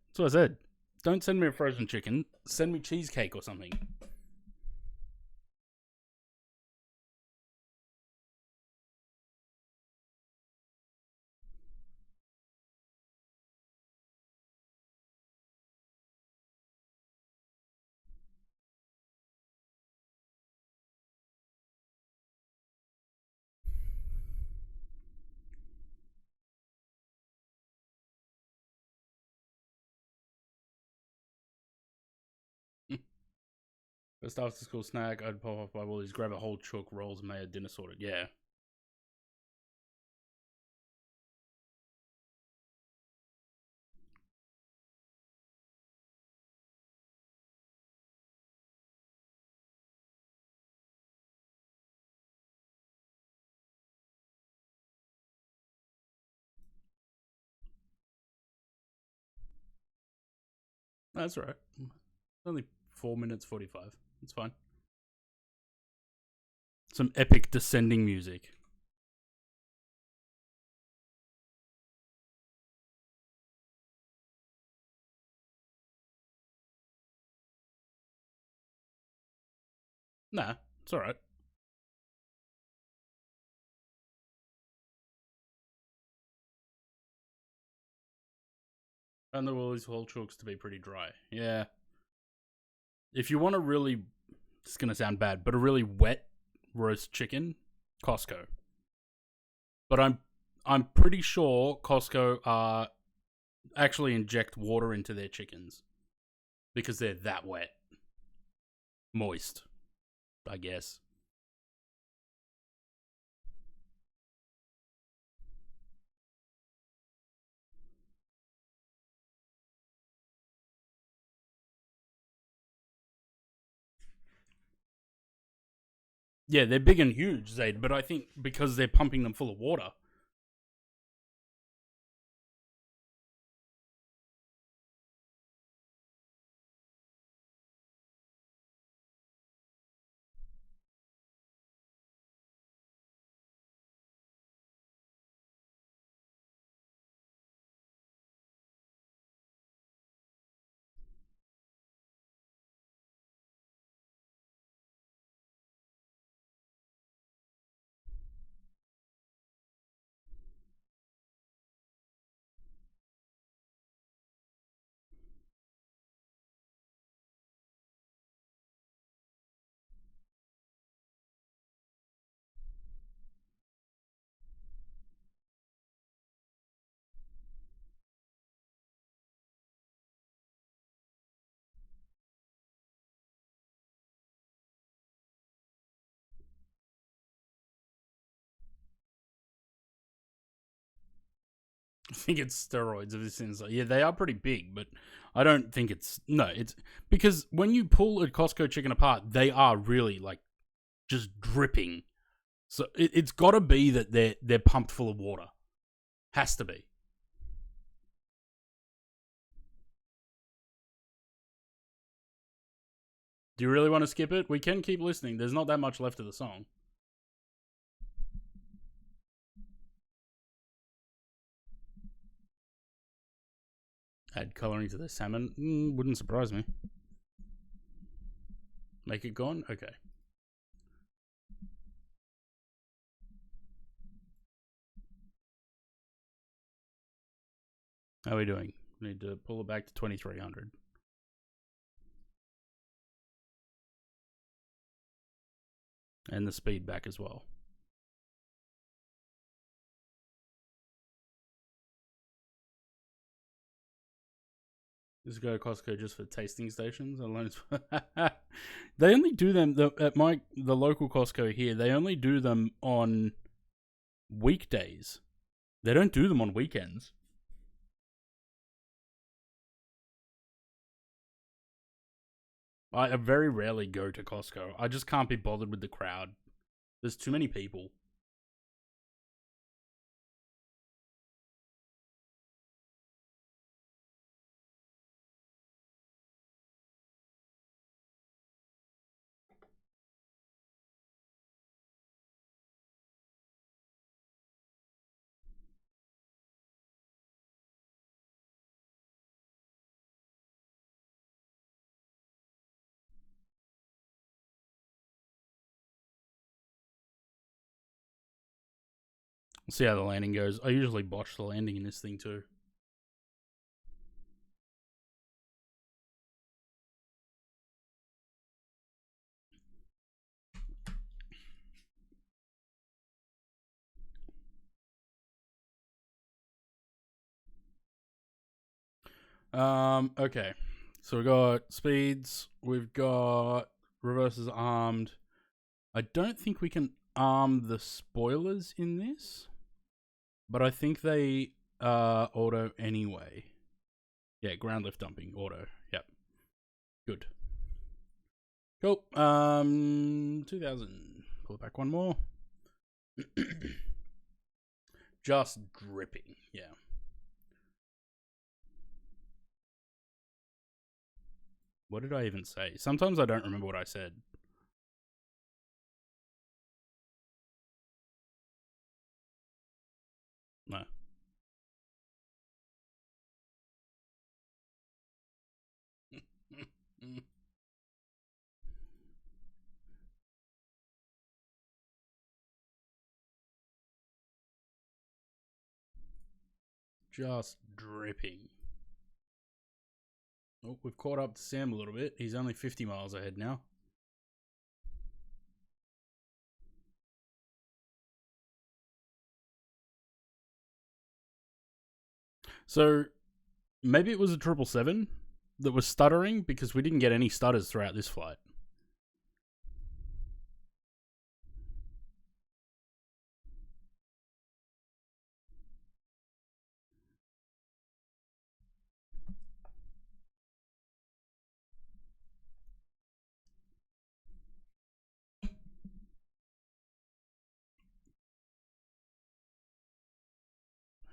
That's what I said. Don't send me a frozen chicken. Send me cheesecake or something. First after school snack, I'd pop off by Woolies, grab a whole chook, rolls, mayo, dinner sorted. Yeah. That's all right. Only 4 minutes 45. It's fine. Some epic descending music. Nah, it's alright. Found the Woolies whole chooks to be pretty dry. Yeah. If you want a really, it's gonna sound bad, but a really wet roast chicken, Costco. But I'm pretty sure Costco actually inject water into their chickens because they're that wet, moist, I guess. Yeah, they're big and huge, Zaid, but I think because they're pumping them full of water. I think it's steroids of this inside. Yeah, they are pretty big, but I don't think it's it's because when you pull a Costco chicken apart, they are really like just dripping. So it's got to be that they're pumped full of water. Has to be. Do you really want to skip it? We can keep listening. There's not that much left of the song. Add coloring to the salmon. Wouldn't surprise me. Make it gone? Okay. How are we doing? We need to pull it back to 2300. And the speed back as well. Just go to Costco just for tasting stations. They only do them at the local Costco here. They only do them on weekdays. They don't do them on weekends. I very rarely go to Costco. I just can't be bothered with the crowd. There's too many people. We'll see how the landing goes. I usually botch the landing in this thing too. Okay. So we've got speeds. We've got reverses armed. I don't think we can arm the spoilers in this, but I think they auto anyway. Yeah, ground lift dumping auto. Yep. Good. Cool. 2000. Pull it back one more. Just dripping. Yeah. What did I even say? Sometimes I don't remember what I said. No. Just dripping. Oh, we've caught up to Sam a little bit. He's only 50 miles ahead now. So maybe it was a 777 that was stuttering because we didn't get any stutters throughout this flight.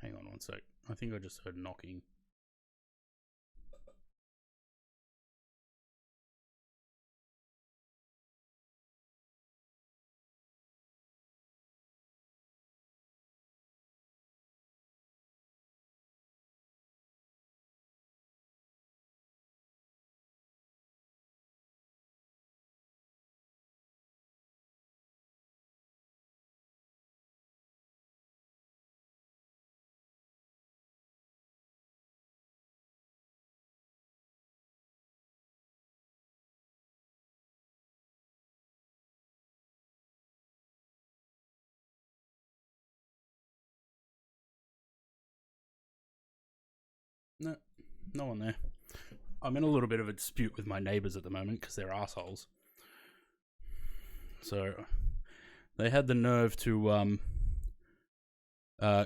Hang on one sec. I think I just heard knocking. No, no one there. I'm in a little bit of a dispute with my neighbours at the moment because they're assholes. So they had the nerve to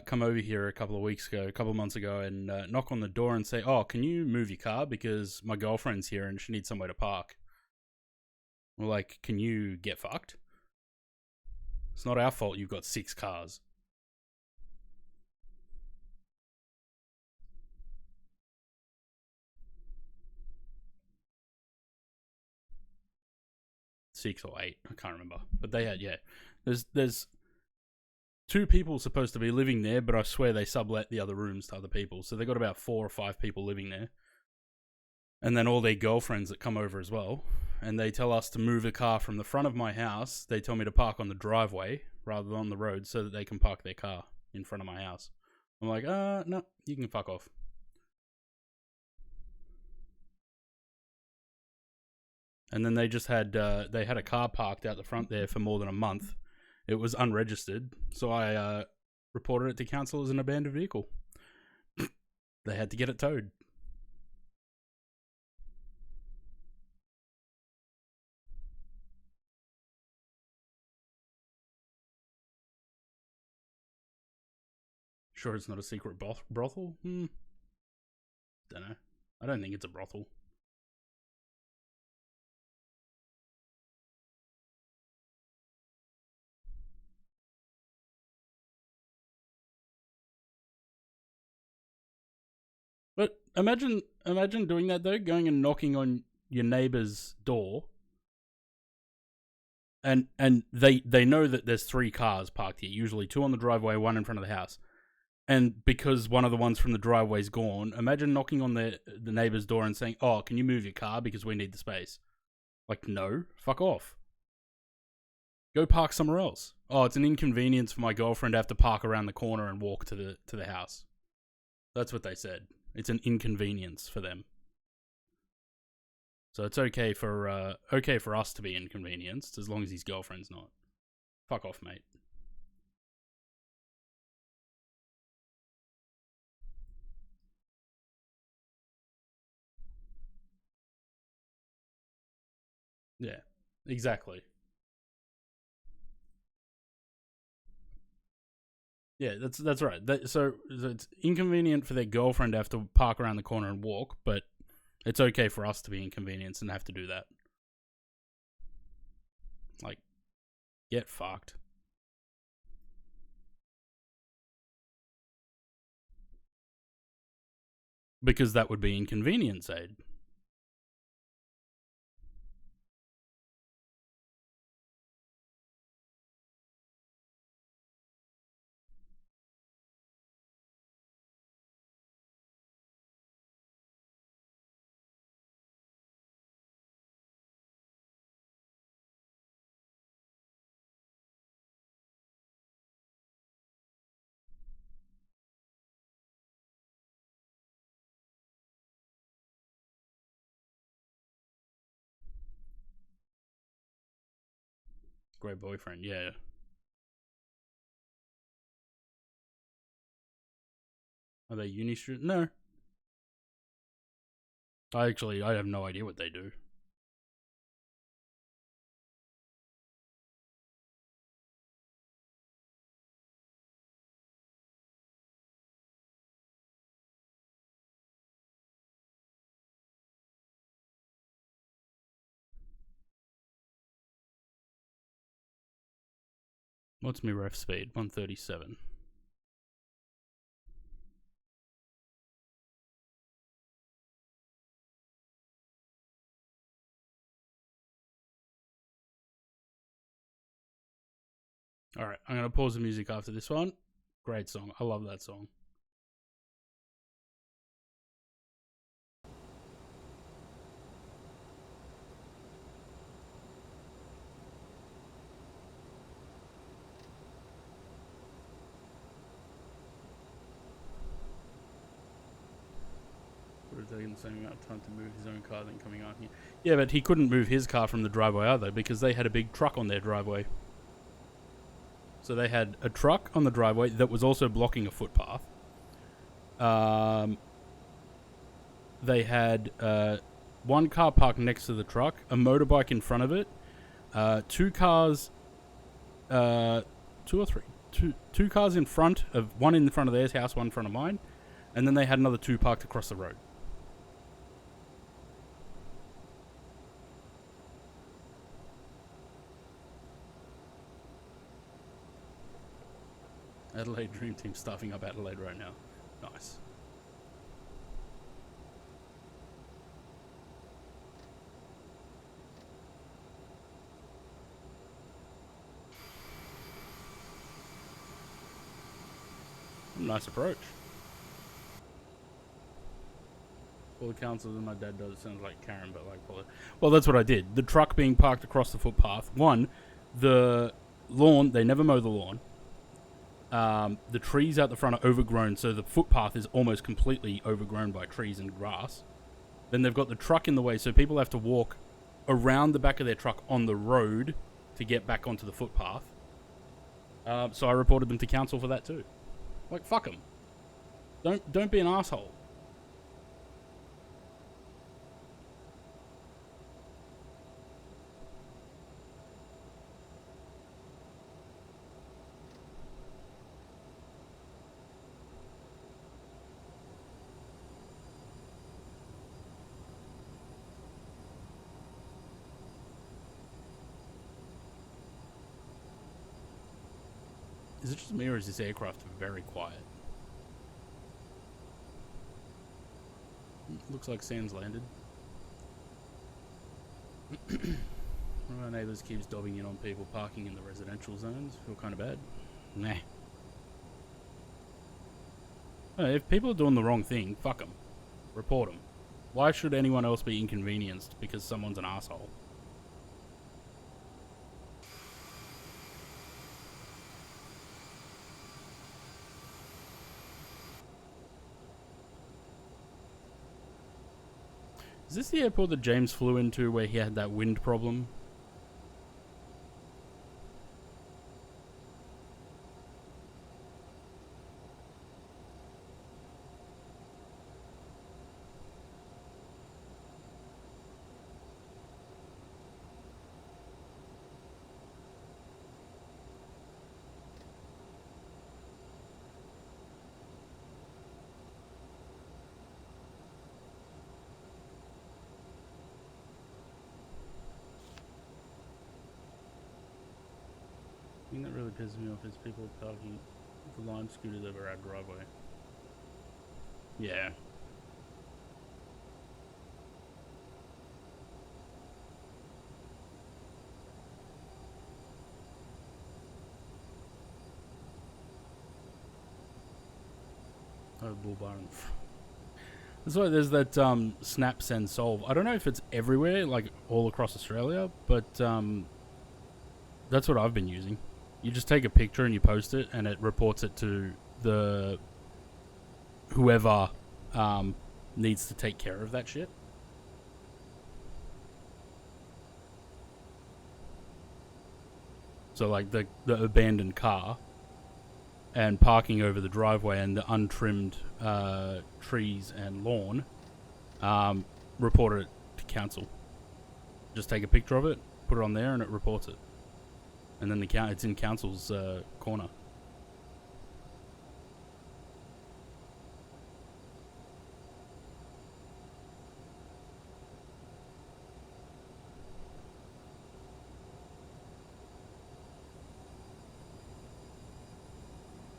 come over here a couple of months ago, and knock on the door and say, "Oh, can you move your car because my girlfriend's here and she needs somewhere to park." We're like, "Can you get fucked? It's not our fault you've got 6 cars." Six or eight, I can't remember. But they had, yeah. There's 2 people supposed to be living there, but I swear they sublet the other rooms to other people. So they got about 4 or 5 people living there. And then all their girlfriends that come over as well. And they tell us to move the car from the front of my house. They tell me to park on the driveway rather than on the road so that they can park their car in front of my house. I'm like, no, you can fuck off. And then they just had a car parked out the front there for more than a month. It was unregistered, so I reported it to council as an abandoned vehicle. They had to get it towed. Sure, it's not a secret brothel? Don't know. I don't think it's a brothel. But imagine doing that though, going and knocking on your neighbor's door, and they know that there's 3 cars parked here, usually 2 on the driveway, 1 in front of the house. And because one of the ones from the driveway's gone, imagine knocking on the neighbor's door and saying, "Oh, can you move your car because we need the space?" Like, no, fuck off. Go park somewhere else. Oh, it's an inconvenience for my girlfriend to have to park around the corner and walk to the house. That's what they said. It's an inconvenience for them. So it's okay for us to be inconvenienced as long as his girlfriend's not. Fuck off, mate. Yeah, exactly. Yeah, that's right. So it's inconvenient for their girlfriend to have to park around the corner and walk, but it's okay for us to be inconvenienced and have to do that. Like, get fucked. Because that would be inconvenience aid. great boyfriend. Yeah. Are they uni students? No. I have no idea what they do. What's my ref speed? 137. Alright, I'm going to pause the music after this one. Great song. I love that song. Would have taken the same amount of time to move his own car than coming out here. Yeah, but he couldn't move his car from the driveway either because they had a big truck on their driveway. So they had a truck on the driveway that was also blocking a footpath. They had one car parked next to the truck, a motorbike in front of it, two cars, two cars in front of, one in front of theirs house, one in front of mine, and then they had another two parked across the road. Adelaide Dream Team stuffing up Adelaide right now. Nice. Nice approach. All the councils that my dad does, it sounds like Karen, but like, well, that's what I did. The truck being parked across the footpath. One, the lawn, they never mow the lawn. The trees out the front are overgrown, so the footpath is almost completely overgrown by trees and grass. Then they've got the truck in the way, so people have to walk around the back of their truck on the road to get back onto the footpath. So I reported them to council for that too. Like, fuck them. Don't be an asshole. Is it just me or is this aircraft very quiet? Looks like Sam's landed. One of our neighbours keeps dobbing in on people parking in the residential zones. Feel kind of bad. Nah. If people are doing the wrong thing, fuck them. Report them. Why should anyone else be inconvenienced because someone's an asshole? Is this the airport that James flew into where he had that wind problem? The thing that really pisses me off is people parking the lime scooters over our driveway. Yeah. Oh, bull barn. That's why there's that snap, send, solve. I don't know if it's everywhere, like all across Australia, but that's what I've been using. You just take a picture and you post it, and it reports it to the whoever needs to take care of that shit. So like the abandoned car, and parking over the driveway and the untrimmed trees and lawn, report it to council. Just take a picture of it, put it on there, and it reports it. And then it's in council's corner.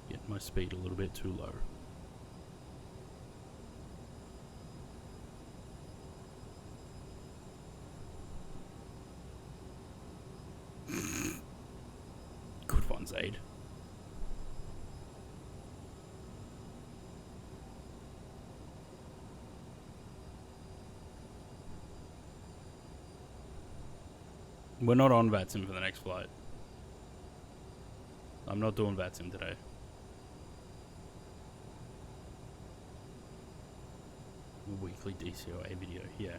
Get my speed a little bit too low. Good one, Zaid. We're not on VATSIM for the next flight. I'm not doing VATSIM today. A weekly DCOA video, yeah.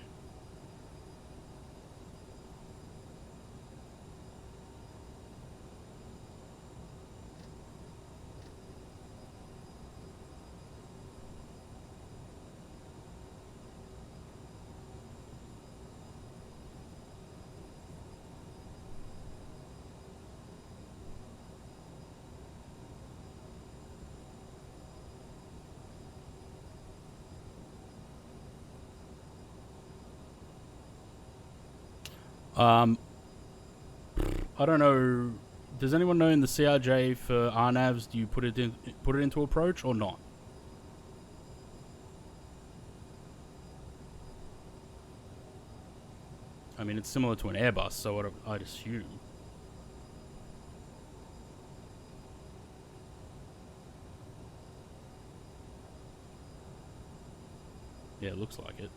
I don't know. Does anyone know in the CRJ for RNAVs, do you put it into approach or not? I mean, it's similar to an Airbus, so I'd assume. Yeah, it looks like it.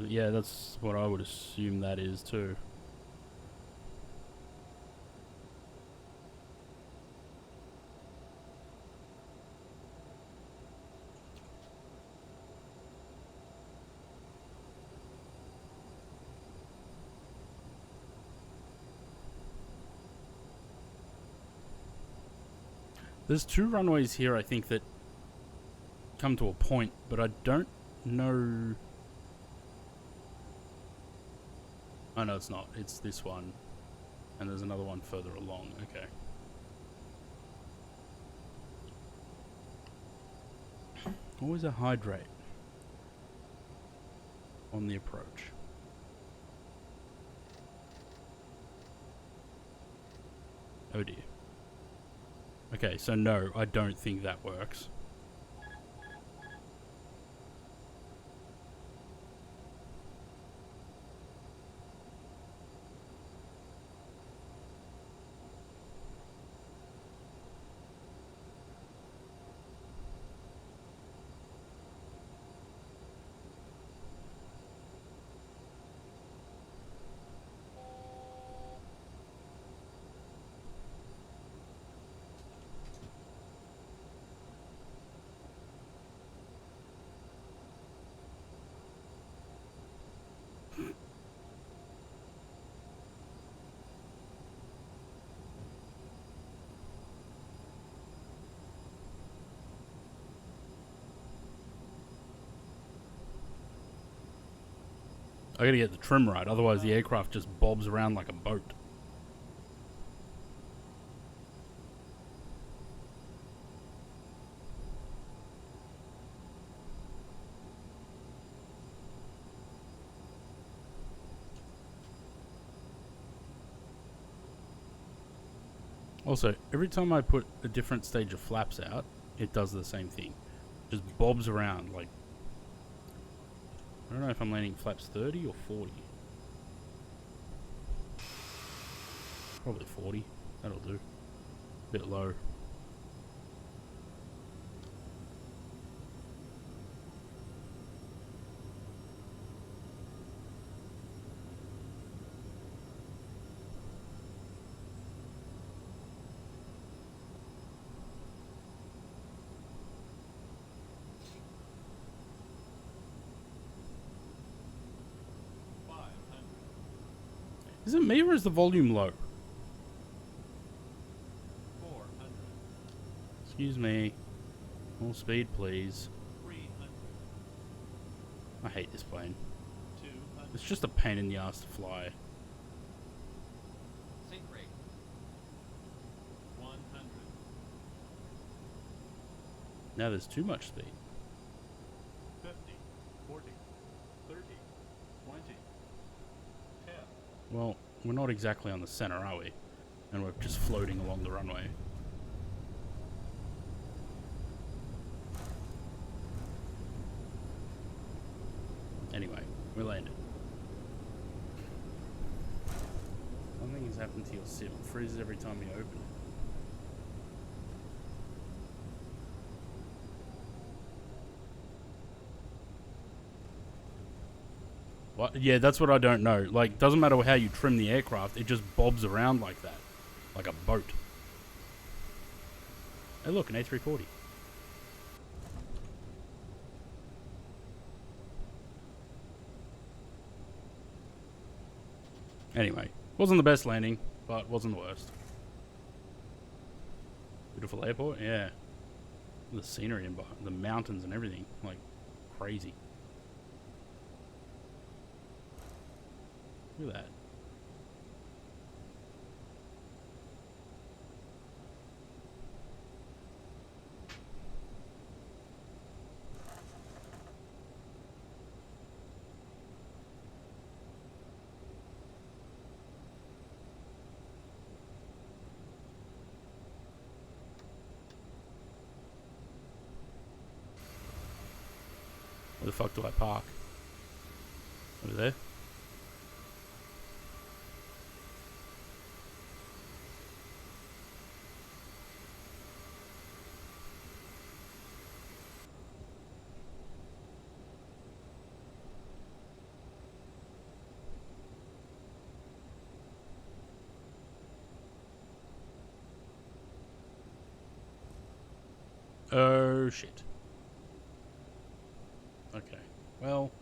Yeah, that's what I would assume that is too. There's 2 runways here, I think, that come to a point, but I don't know. Oh no, it's not. It's this one. And there's another one further along. Okay. Always a hydrate on the approach. Oh dear. Okay, so no, I don't think that works. I gotta get the trim right, otherwise the aircraft just bobs around like a boat. Also, every time I put a different stage of flaps out, it does the same thing. Just bobs around like... I don't know if I'm landing flaps 30 or 40. Probably 40. That'll do. Bit low. Is it me or is the volume low? 400. Excuse me. More speed, please. 300. I hate this plane. 200. It's just a pain in the ass to fly. Sink rate. 100. Now there's too much speed. 50. 40. 30. 20. 10. Well, we're not exactly on the center, are we? And we're just floating along the runway. Anyway, we landed. Something has happened to your sim. It freezes every time you open it. What? Yeah, that's what I don't know. Like, doesn't matter how you trim the aircraft, it just bobs around like that. Like a boat. Hey look, an A340. Anyway, wasn't the best landing, but wasn't the worst. Beautiful airport, yeah. The scenery and the mountains and everything, like crazy. Look at that. Where the fuck do I park? Over there? Oh shit. Okay. Well.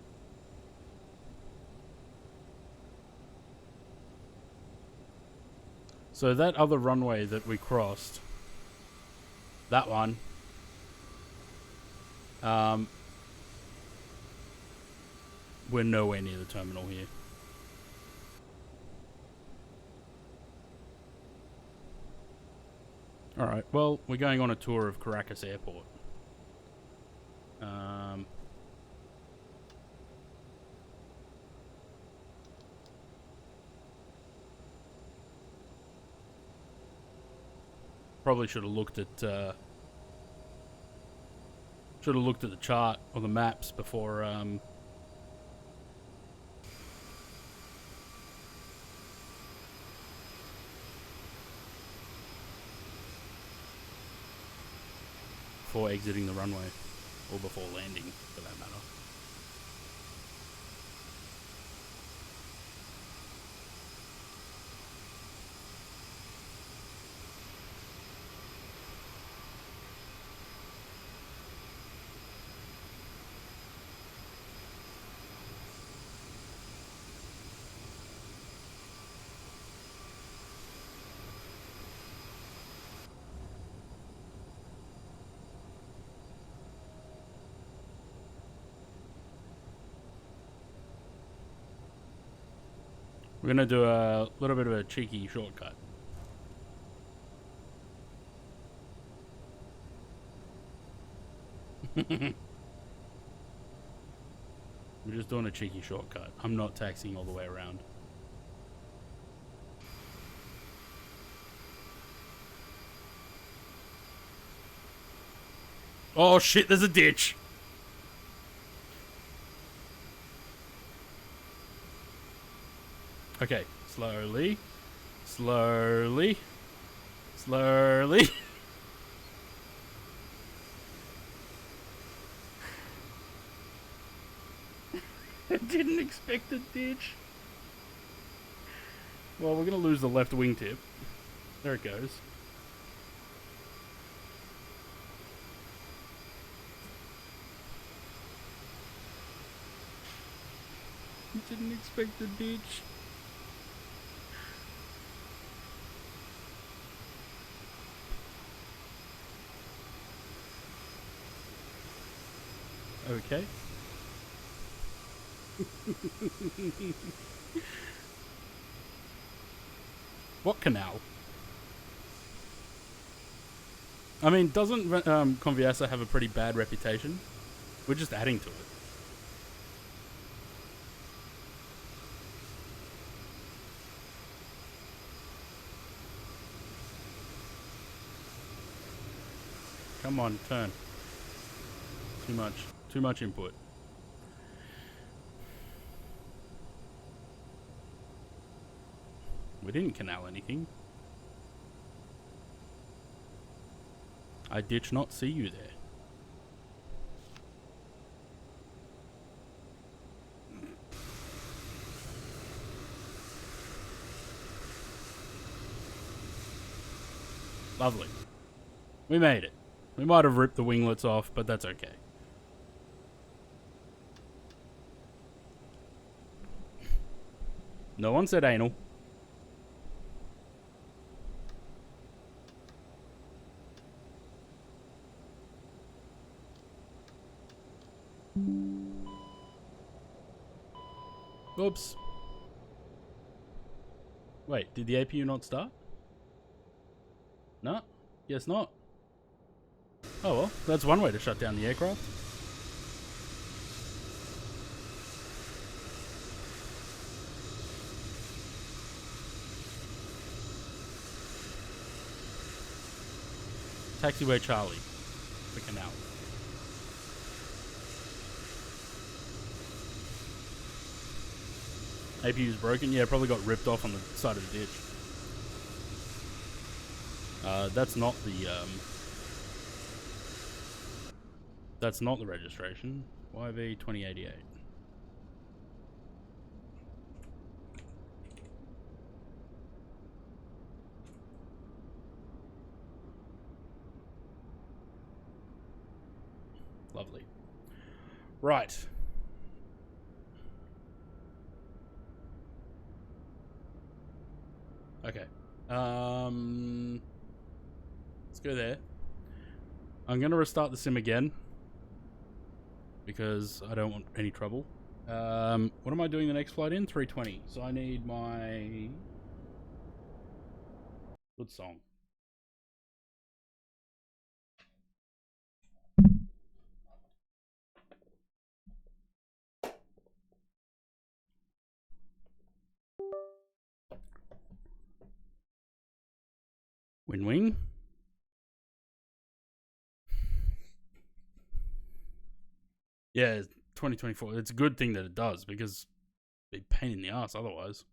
So that other runway that we crossed, that one, we're nowhere near the terminal here. Alright, well, we're going on a tour of Caracas Airport. Probably should have looked at the chart or the maps before before exiting the runway, or before landing, for that matter. We're gonna do a little bit of a cheeky shortcut. We're just doing a cheeky shortcut. I'm not taxiing all the way around. Oh shit, there's a ditch! Okay, slowly. Slowly. Slowly. I didn't expect a ditch. Well, we're gonna lose the left wingtip. There it goes. Didn't expect a ditch. Okay. What canal? I mean, doesn't Conviasa have a pretty bad reputation? We're just adding to it. Come on, turn. Too much. Too much input. We didn't canal anything. I did not see you there. Lovely. We made it. We might have ripped the winglets off, but that's okay. No one said anal. Oops. Wait, did the APU not start? No? Guess not. Oh well, that's one way to shut down the aircraft. Taxiway Charlie. The canal. APU's broken? Yeah, probably got ripped off on the side of the ditch. That's not the registration. YV2088. Lovely. Right. Okay. Let's go there. I'm gonna restart the sim again because I don't want any trouble. What am I doing the next flight in? 320. So I need my good song. Wing. Yeah, 2024. It's a good thing that it does because it'd be a pain in the ass otherwise.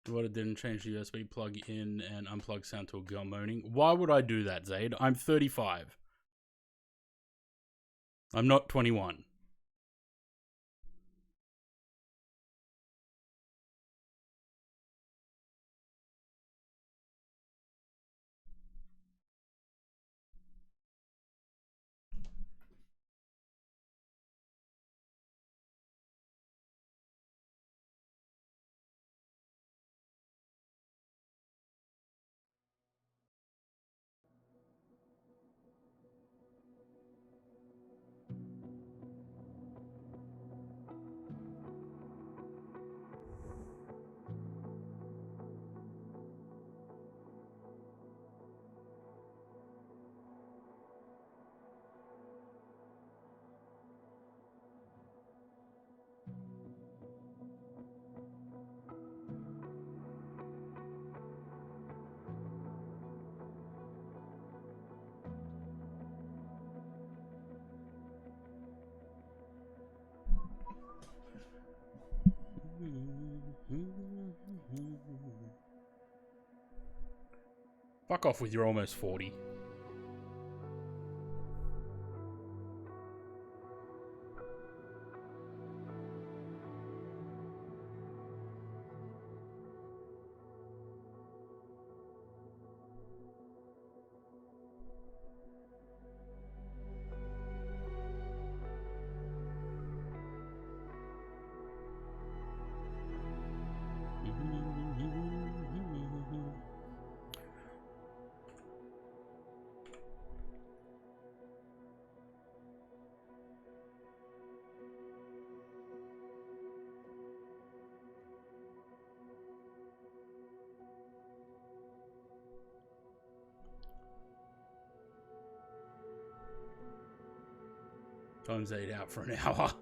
What, it didn't change the USB plug in and unplug sound to a girl moaning. Why would I do that, Zaid? I'm 35. I'm not 21. Fuck off with your almost 40. Times 8 out for an hour.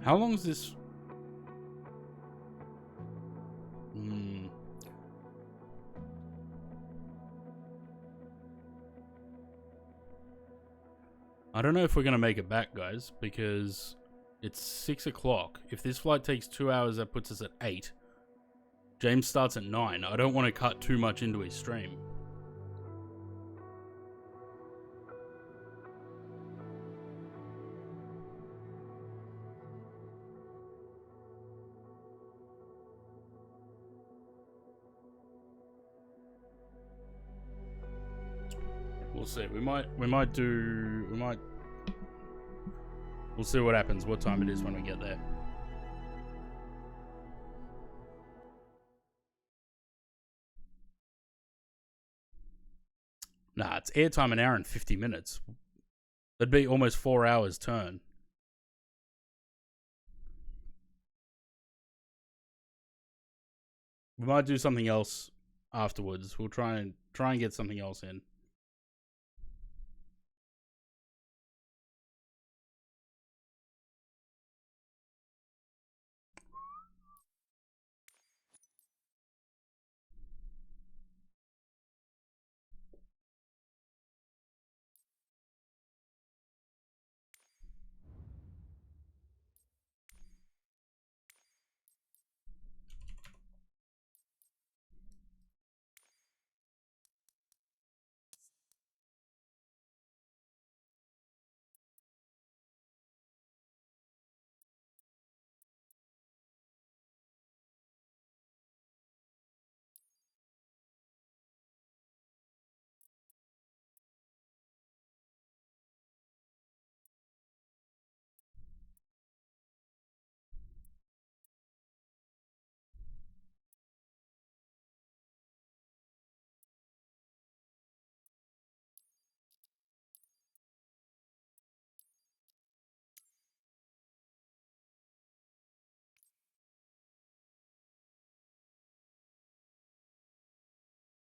How long is this? I don't know if we're going to make it back, guys, because it's 6 o'clock. If this flight takes 2 hours, that puts us at 8. James starts at 9. I don't want to cut too much into his stream. We'll see. We'll see what happens, what time it is when we get there. Nah, it's airtime an hour and 50 minutes. That'd be almost 4 hours turn. We might do something else afterwards. We'll try and get something else in.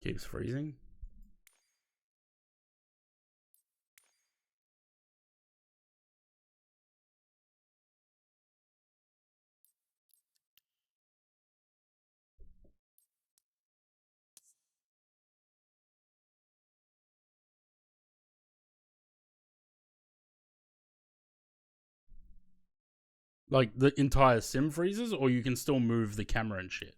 Keeps freezing. Like the entire sim freezes, or you can still move the camera and shit.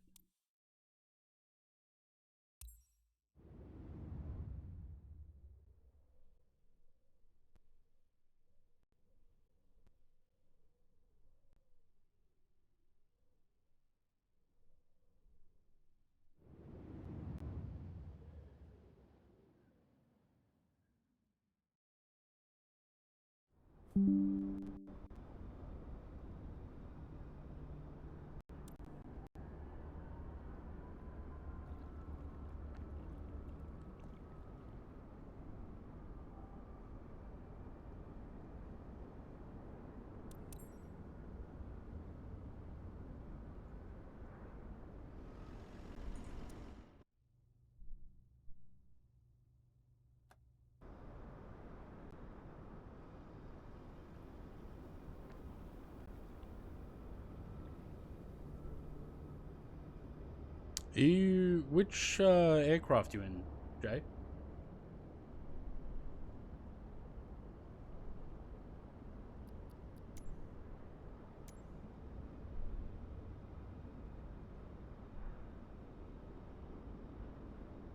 Which aircraft you in, Jay?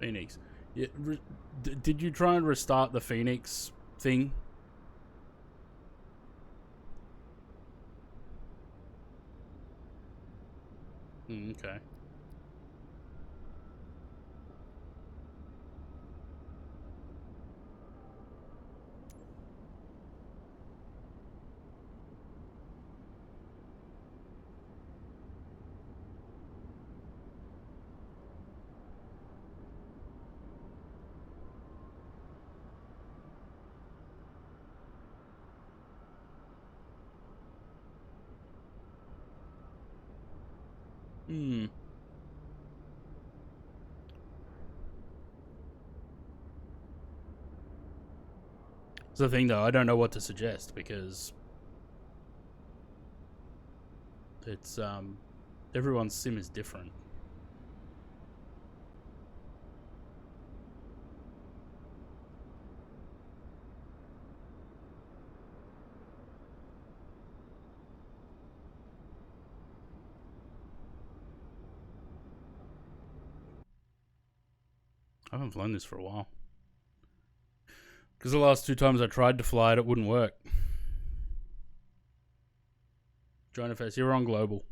Phoenix. Yeah, did you try and restart the Phoenix thing? Okay. Hmm. It's the thing, though. I don't know what to suggest because it's everyone's sim is different. I haven't flown this for a while. Because the last 2 times I tried to fly it, it wouldn't work. Join face, you're on global.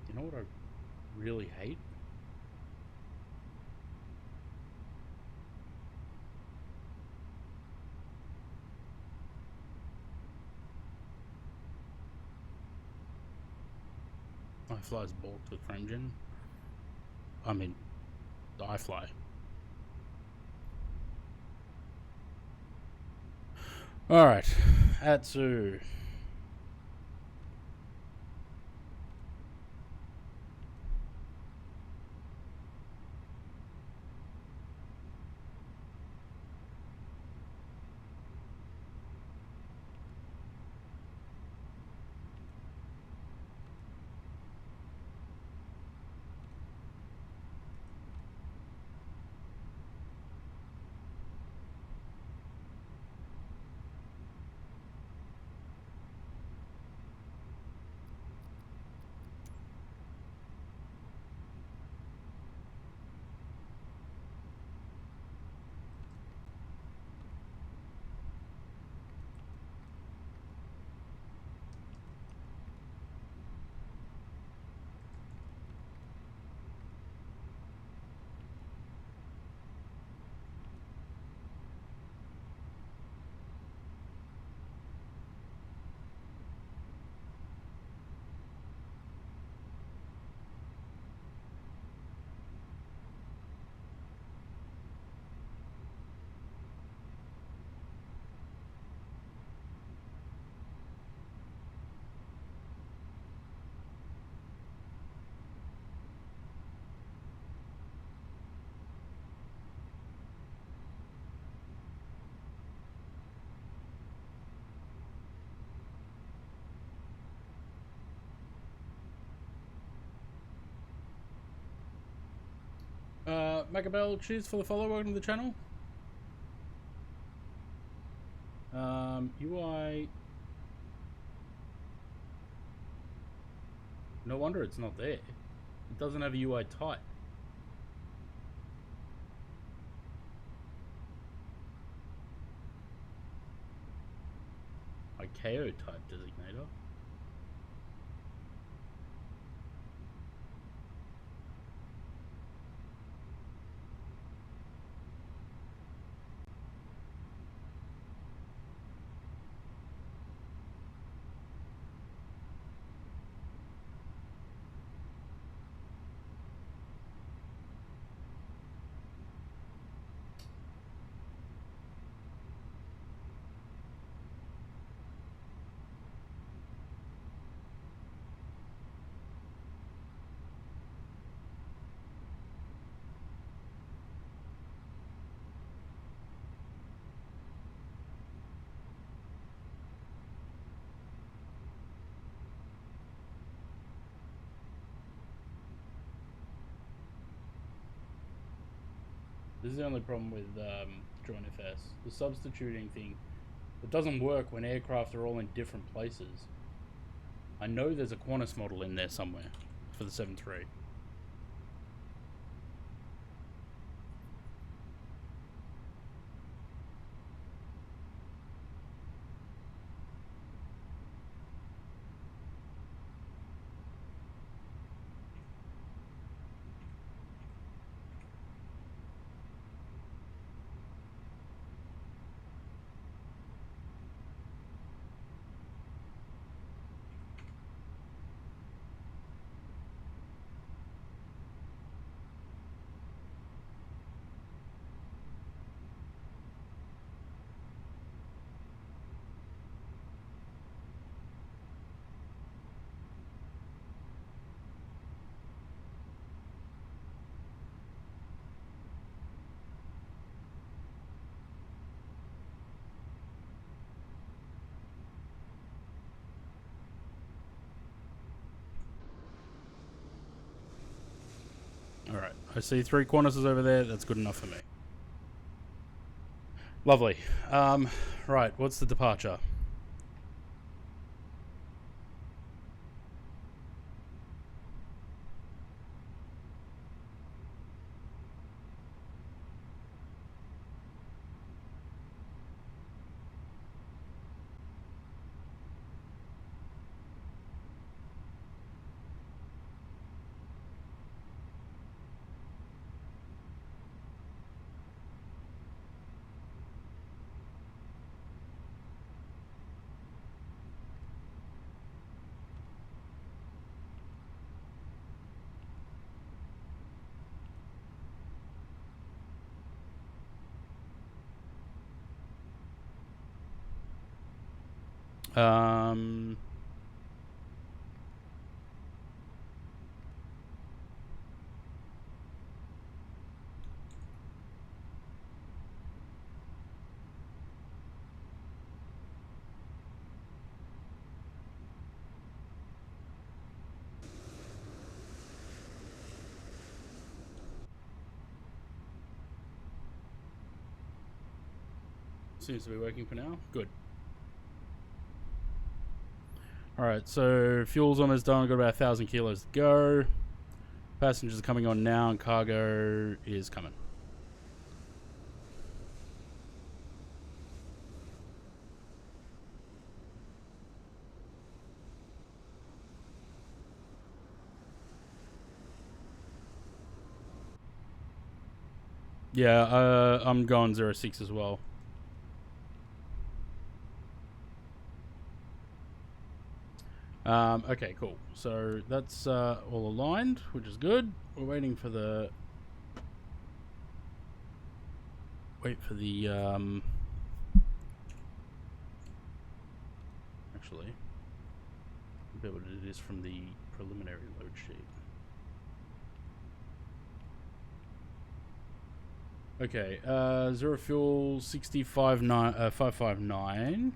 You know what I really hate? iFly's balked with frame gen. I mean, the iFly. Alright, Atsu. Macabell, cheers for the follow. Welcome to the channel. UI. No wonder it's not there. It doesn't have a UI type. ICAO type designator. This is the only problem with Join FS. The substituting thing, it doesn't work when aircraft are all in different places. I know there's a Qantas model in there somewhere for the 7.3. Alright, I see 3 Qantases over there. That's good enough for me. Lovely. Right, what's the departure? Um, seems to be working for now. Good. Alright, so fuel's almost done. We've got about 1,000 kilos to go. Passengers are coming on now, and cargo is coming. Yeah, I'm going 06 as well. Okay, cool. So that's all aligned, which is good. We're waiting for the... Actually, I'll be able to do this from the preliminary load sheet. Okay, zero fuel 559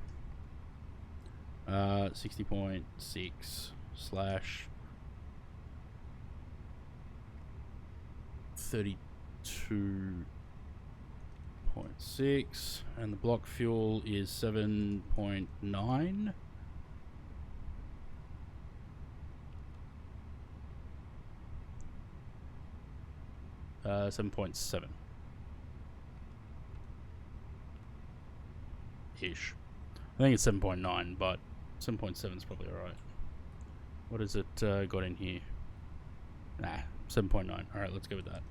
60.6 / 30 2.6, and the block fuel is 7.9. 7.7 ish. I think it's 7.9, but 7.7 is probably alright. What has it got in here? Nah, 7.9. Alright, let's go with that.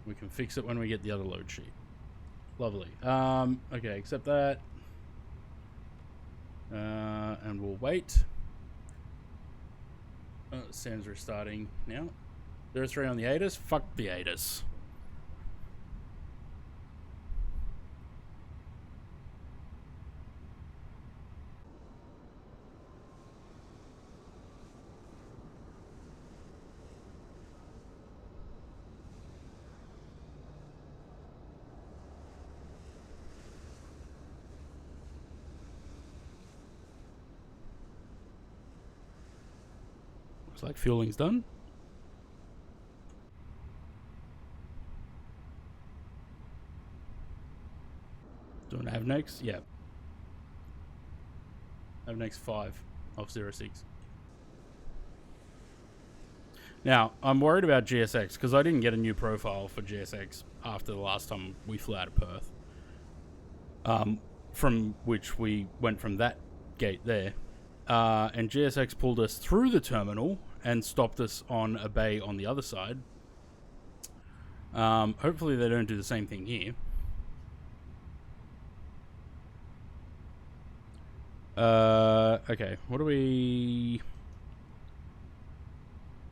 We can fix it when we get the other load sheet. Lovely. Okay, accept that. And we'll wait. Sam's restarting now. 03 on the ATIS. Fuck the ATIS. Looks like fueling's done. Doing AVNEX? Yeah. AVNEX 5 off 06. Now, I'm worried about GSX because I didn't get a new profile for GSX after the last time we flew out of Perth. From which we went from that gate there. And GSX pulled us through the terminal and stopped us on a bay on the other side. Hopefully they don't do the same thing here. Okay, what do we...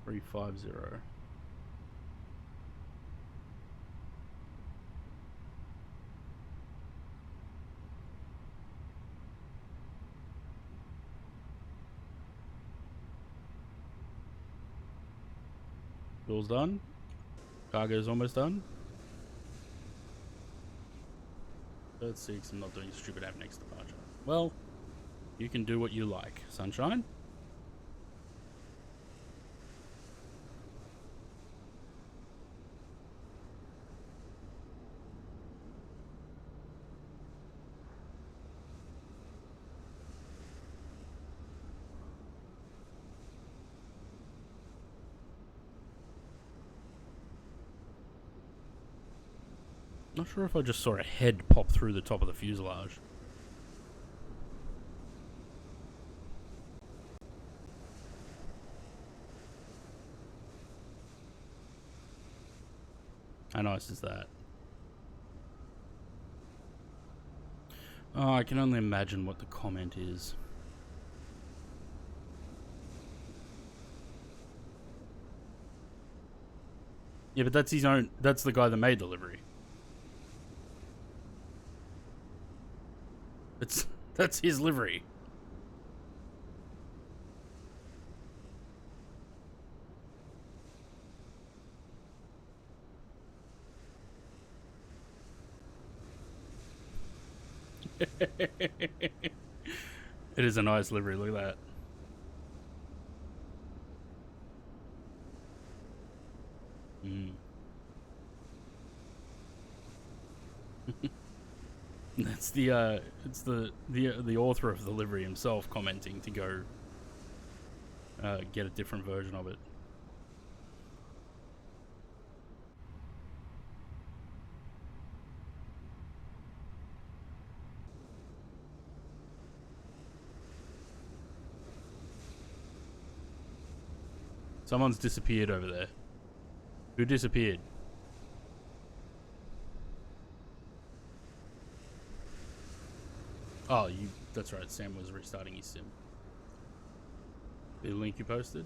350. Fuel's done. Cargo's almost done. 36, I'm not doing stupid AVNEX departure. Well, you can do what you like, sunshine. Not sure if I just saw a head pop through the top of the fuselage. How nice is that? Oh, I can only imagine what the comment is. Yeah, but that's his own... That's the guy that made the livery. That's his livery. It is a nice livery, look at that. Mm. That's the it's the author of the livery himself commenting to go get a different version of it. Someone's disappeared over there. Who disappeared? Oh, that's right, Sam was restarting his sim. The link you posted?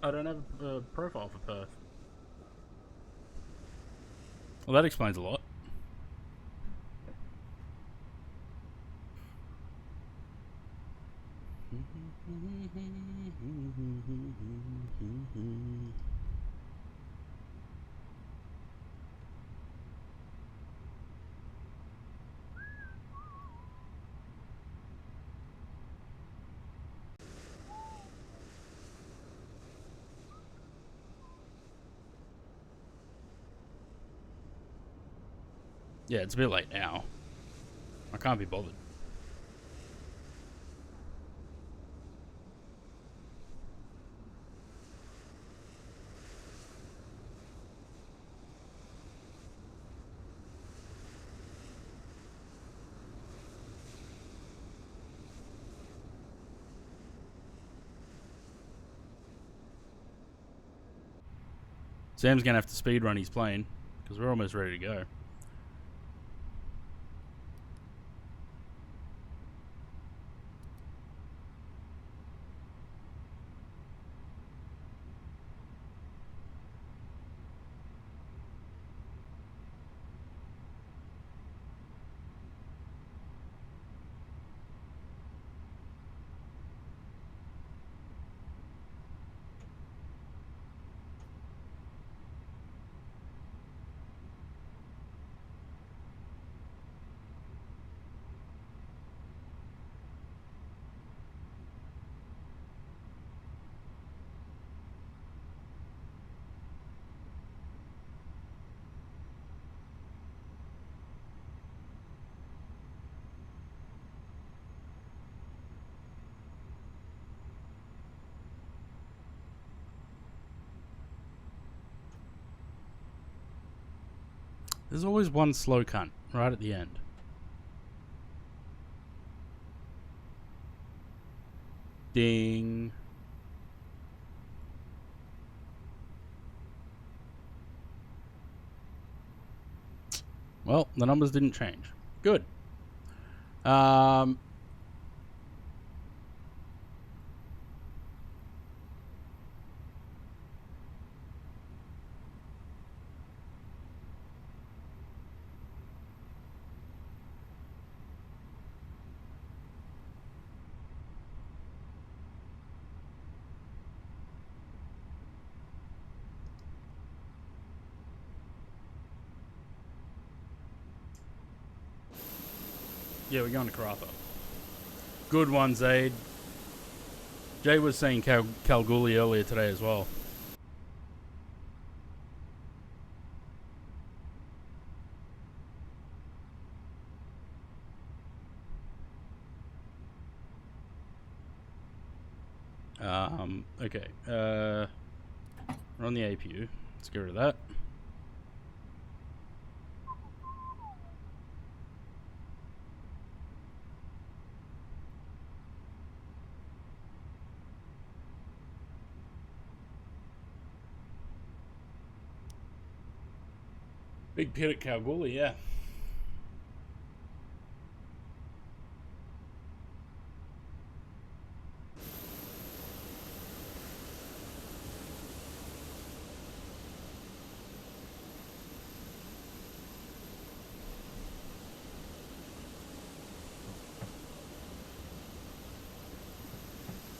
I don't have a profile for Perth. Well, that explains a lot. Yeah, it's a bit late now. I can't be bothered. Sam's gonna have to speed run his plane because we're almost ready to go. There's always one slow cunt right at the end. Ding. Well, the numbers didn't change. Good. Yeah, we're going to Karratha. Good one, Zaid. Jay was saying Kalgoorlie earlier today as well. Okay. We're on the APU. Let's get rid of that. Big pit at Kalgoorlie, yeah.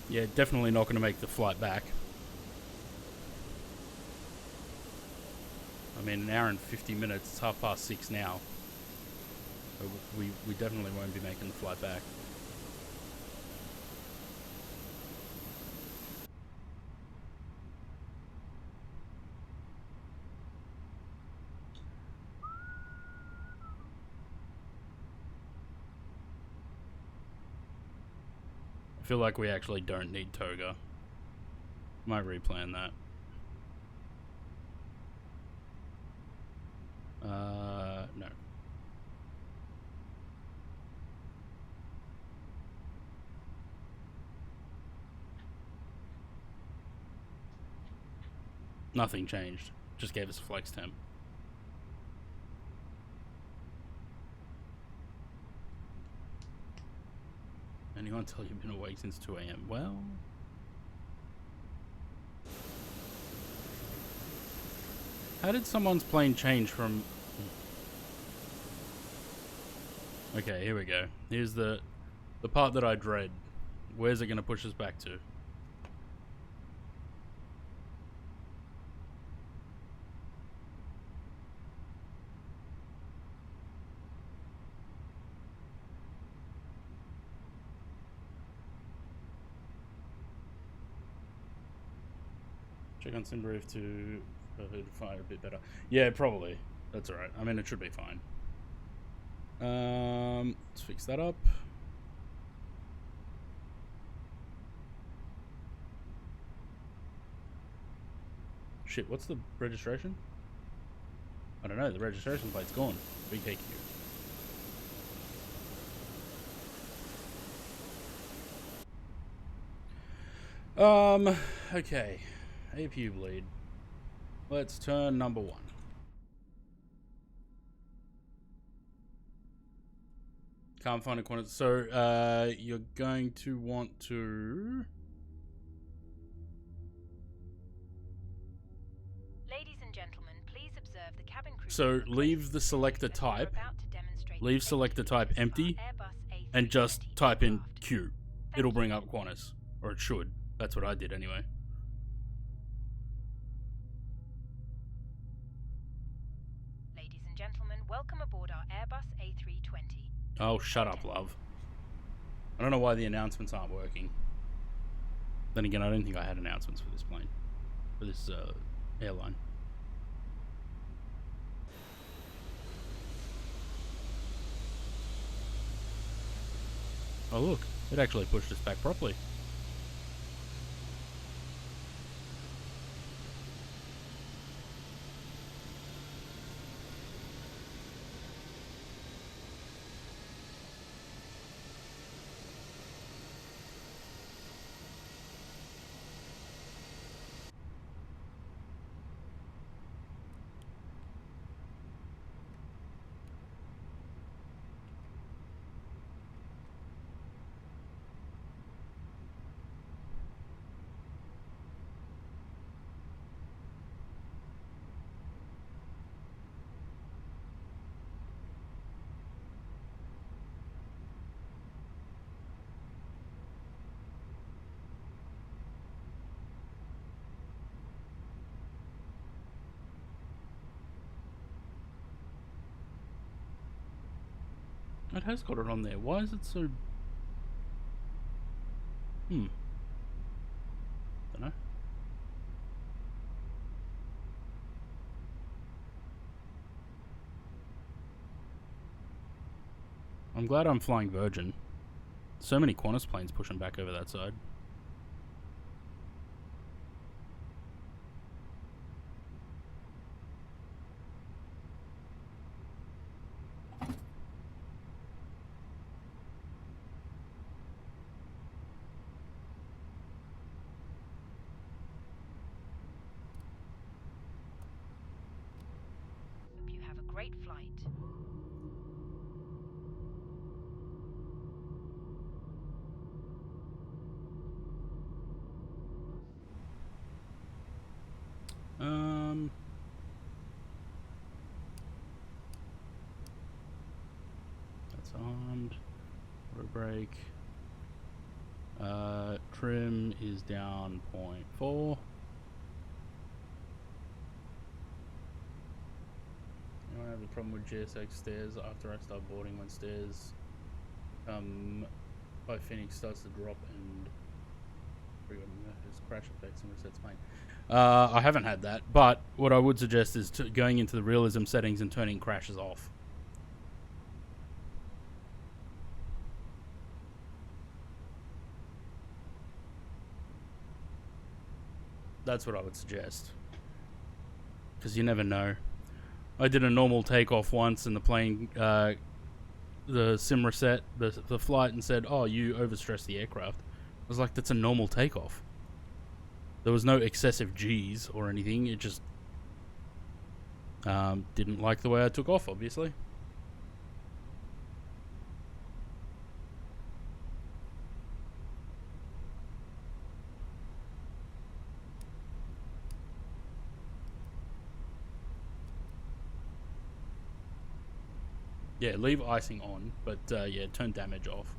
Yeah, definitely not going to make the flight back. I mean, an hour and 50 minutes. It's 6:30 now. So we definitely won't be making the flight back. I feel like we actually don't need Toga. Might replan that. No. Nothing changed. Just gave us a flex temp. Anyone tell you've been awake since 2 a.m.? Well... How did someone's plane change from... Okay, here we go. Here's the part that I dread. Where's it going to push us back to? Check on SimBrief to fire a bit better. Yeah, probably. That's alright. I mean, it should be fine. Let's fix that up. Shit, what's the registration? I don't know, the registration plate's gone. BKQ. Okay. APU bleed. Let's turn number 1. Can't find a quantity. So, you're going to want to... Ladies and gentlemen, please observe the cabin crew. So, leave the selector type. Leave selector type empty. And just type in Q. It'll bring up Qantas. Or it should. That's what I did anyway. Ladies and gentlemen, welcome aboard our Airbus A320. Oh, shut up, love. I don't know why the announcements aren't working. Then again, I don't think I had announcements for this plane. For this airline. Oh look, it actually pushed us back properly. It has got it on there. Why is it so... Don't know. I'm glad I'm flying Virgin. So many Qantas planes pushing back over that side. Hope you have a great flight. That's armed. Road brake. Trim is down 0.4. I have a problem with GSX stairs after I start boarding when stairs by Phoenix starts to drop and crash effects and resets plane. I haven't had that, but what I would suggest is going into the realism settings and turning crashes off. That's what I would suggest, because you never know. I did a normal takeoff once and the plane, the sim reset the flight and said, oh, you overstressed the aircraft. I was like, that's a normal takeoff. There was no excessive G's or anything. It just didn't like the way I took off, obviously. Yeah, leave icing on, but yeah, turn damage off.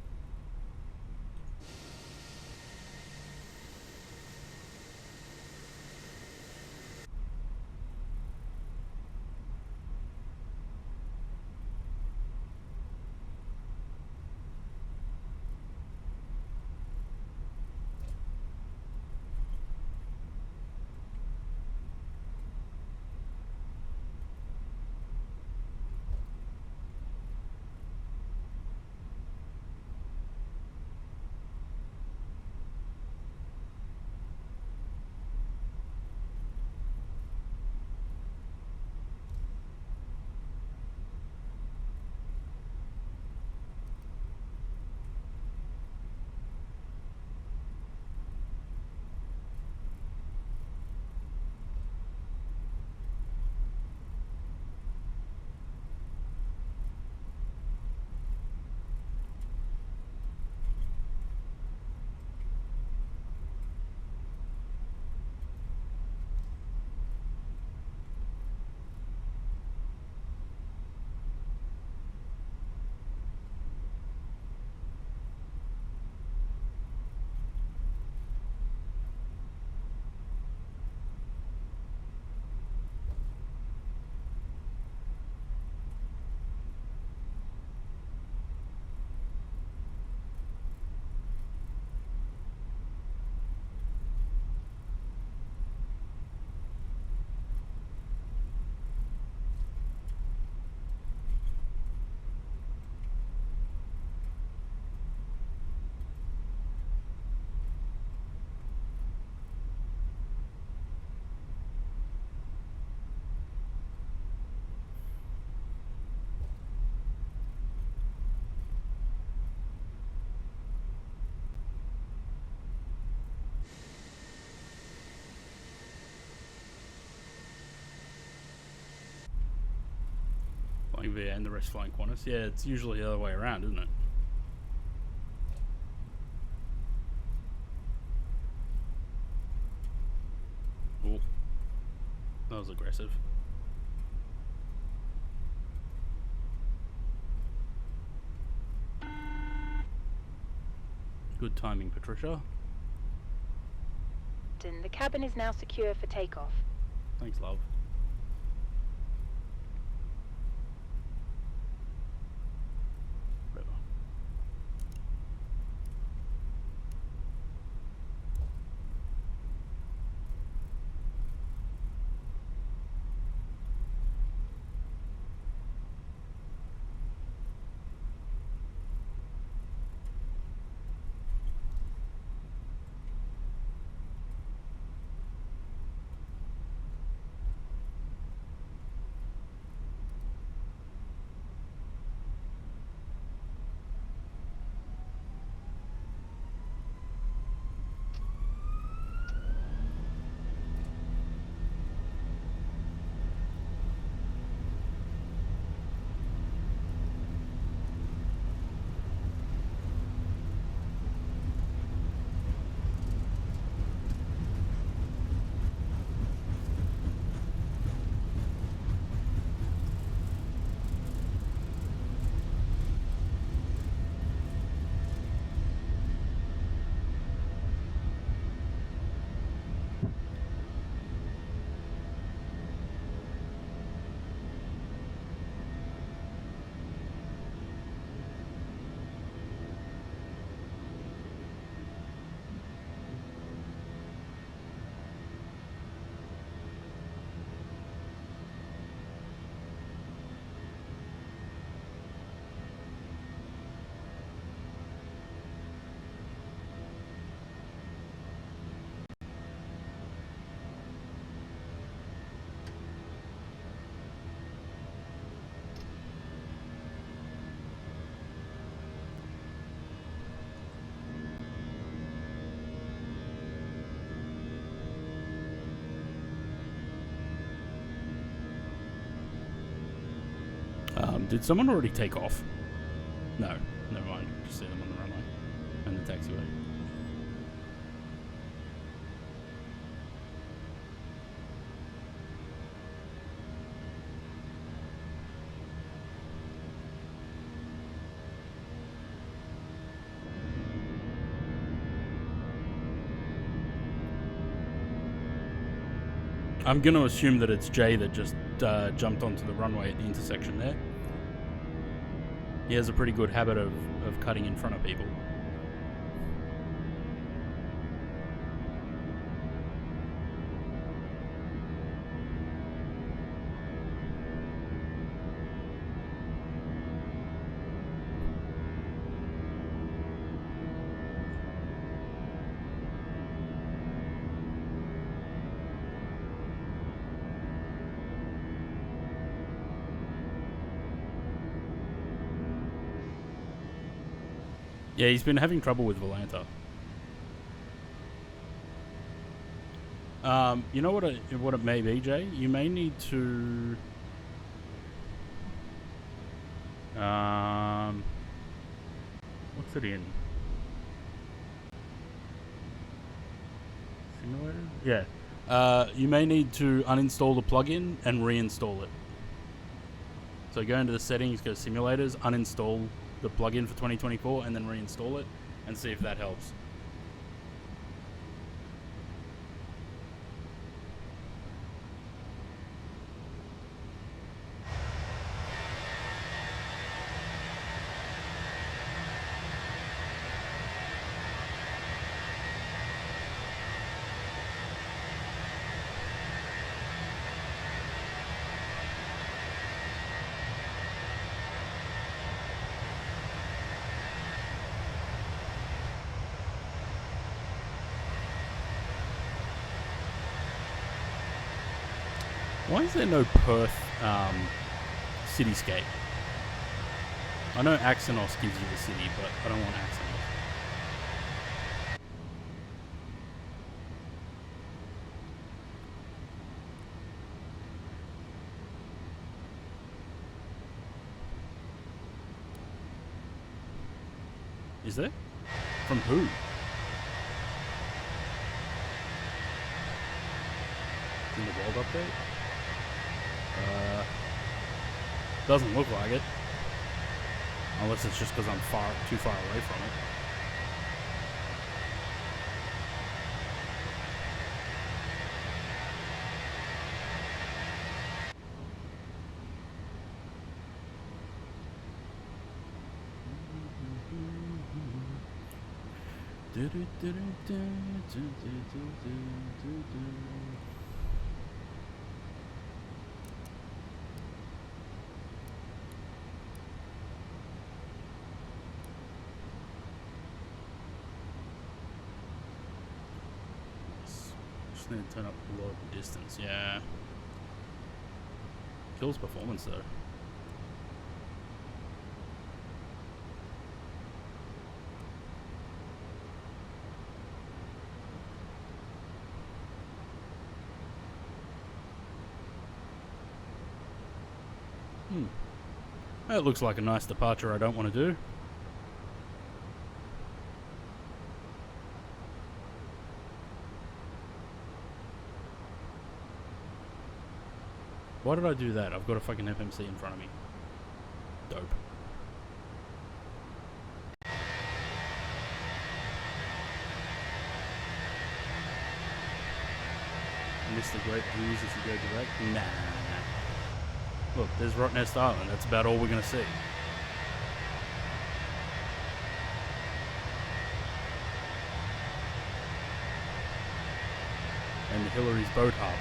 Flying VA and the rest flying Qantas. Yeah, it's usually the other way around, isn't it? Oh, that was aggressive. Good timing, Patricia. The cabin is now secure for takeoff. Thanks, love. Whatever. Did someone already take off? No, never mind. Just see them on the runway and the taxiway. I'm going to assume that it's Jay that just jumped onto the runway at the intersection there. He has a pretty good habit of cutting in front of people. Yeah, he's been having trouble with Volanta. You know what it may be, Jay? You may need to... what's it in? Simulator? Yeah. You may need to uninstall the plugin and reinstall it. So go into the settings, go simulators, uninstall the plugin for 2024, and then reinstall it, and see if that helps. Why is there no Perth cityscape? I know Axenos gives you the city, but I don't want Axenos. Is there? From who? In the world update? Doesn't look like it. Unless it's just because I'm too far away from it. Just need to turn up a lot of distance, yeah. Kills performance though. That looks like a nice departure I don't want to do. Why did I do that? I've got a fucking FMC in front of me. Dope. Miss the great views if you go direct? Nah. Look, there's Rottnest Island. That's about all we're going to see. And Hillary's boat harbour.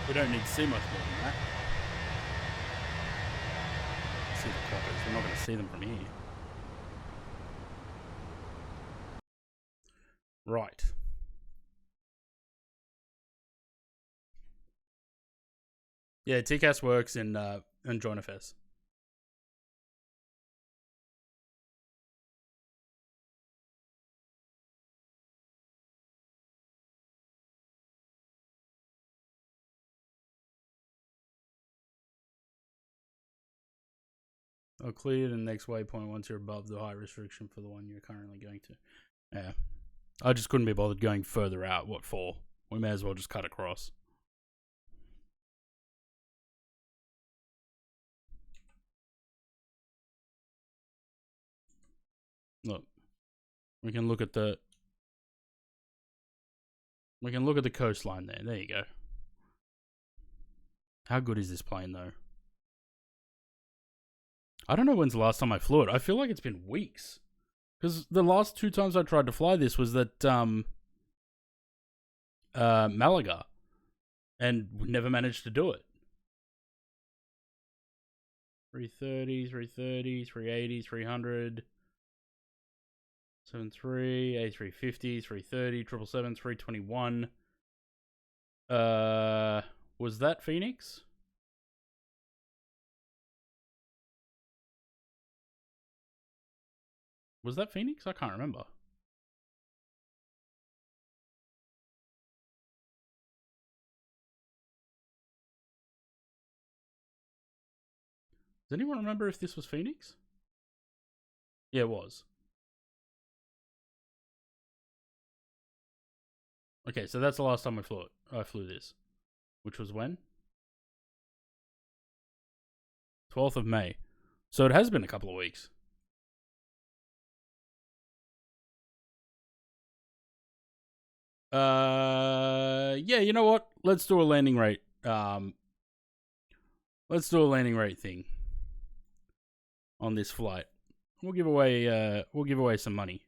We don't need to see much more than that. See the clockers. We're not going to see them from here. Right. Yeah, TCAS works in JoinFS. I'll clear the next waypoint once you're above the high restriction for the one you're currently going to. Yeah. I just couldn't be bothered going further out. What for? We may as well just cut across. Look. We can look at the We can look at the coastline there. There you go. How good is this plane, though? I don't know when's the last time I flew it. I feel like it's been weeks. Because the last 2 times I tried to fly this was at Malaga. And never managed to do it. 330, 330, 380, 300, 73, A350, 330, 777, 321. Was that Phoenix? Was that Phoenix? I can't remember. Does anyone remember if this was Phoenix? Yeah, it was. Okay, so that's the last time I flew this. Which was when? 12th of May. So it has been a couple of weeks. Yeah, you know what? Let's do a landing rate. Let's do a landing rate thing on this flight. We'll give away some money.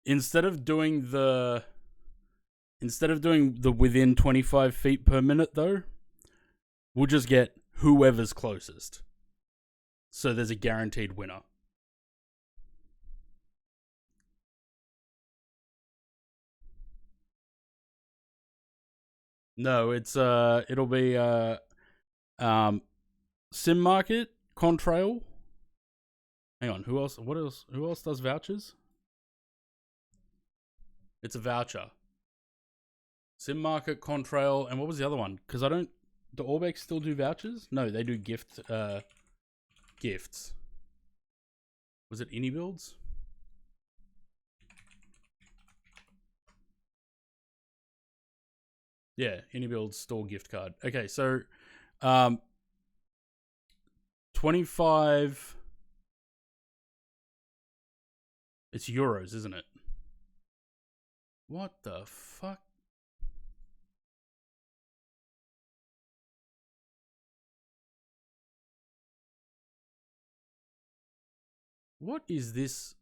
Instead of doing the within 25 feet per minute, though, we'll just get whoever's closest. So there's a guaranteed winner. No, it'll be Sim Market, Contrail. Hang on, who else? What else? Who else does vouchers? It's a voucher. Sim Market, Contrail, and what was the other one? Because do Orbex still do vouchers? No, they do gifts. Was it Builds? Yeah, Builds store gift card. Okay, so 25. It's euros, isn't it? What the fuck? What is this?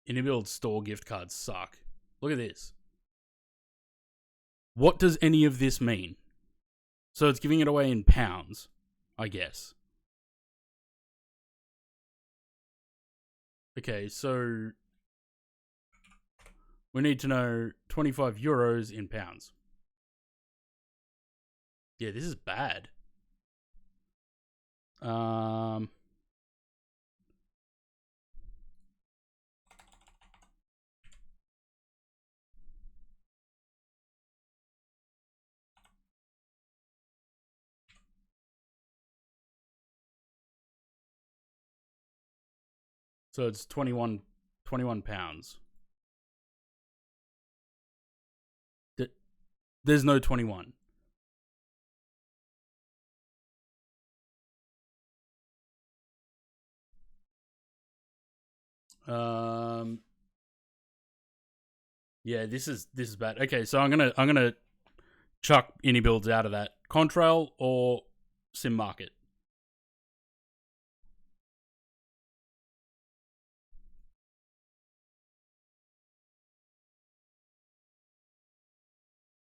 Build store gift cards suck. Look at this. What does any of this mean? So it's giving it away in pounds, I guess. Okay, so we need to know 25 euros in pounds. Yeah, this is bad. So it's 21 pounds. There's no 21. Yeah, this is bad. Okay, so I'm gonna chuck Builds out of that. Contrail or Sim Market.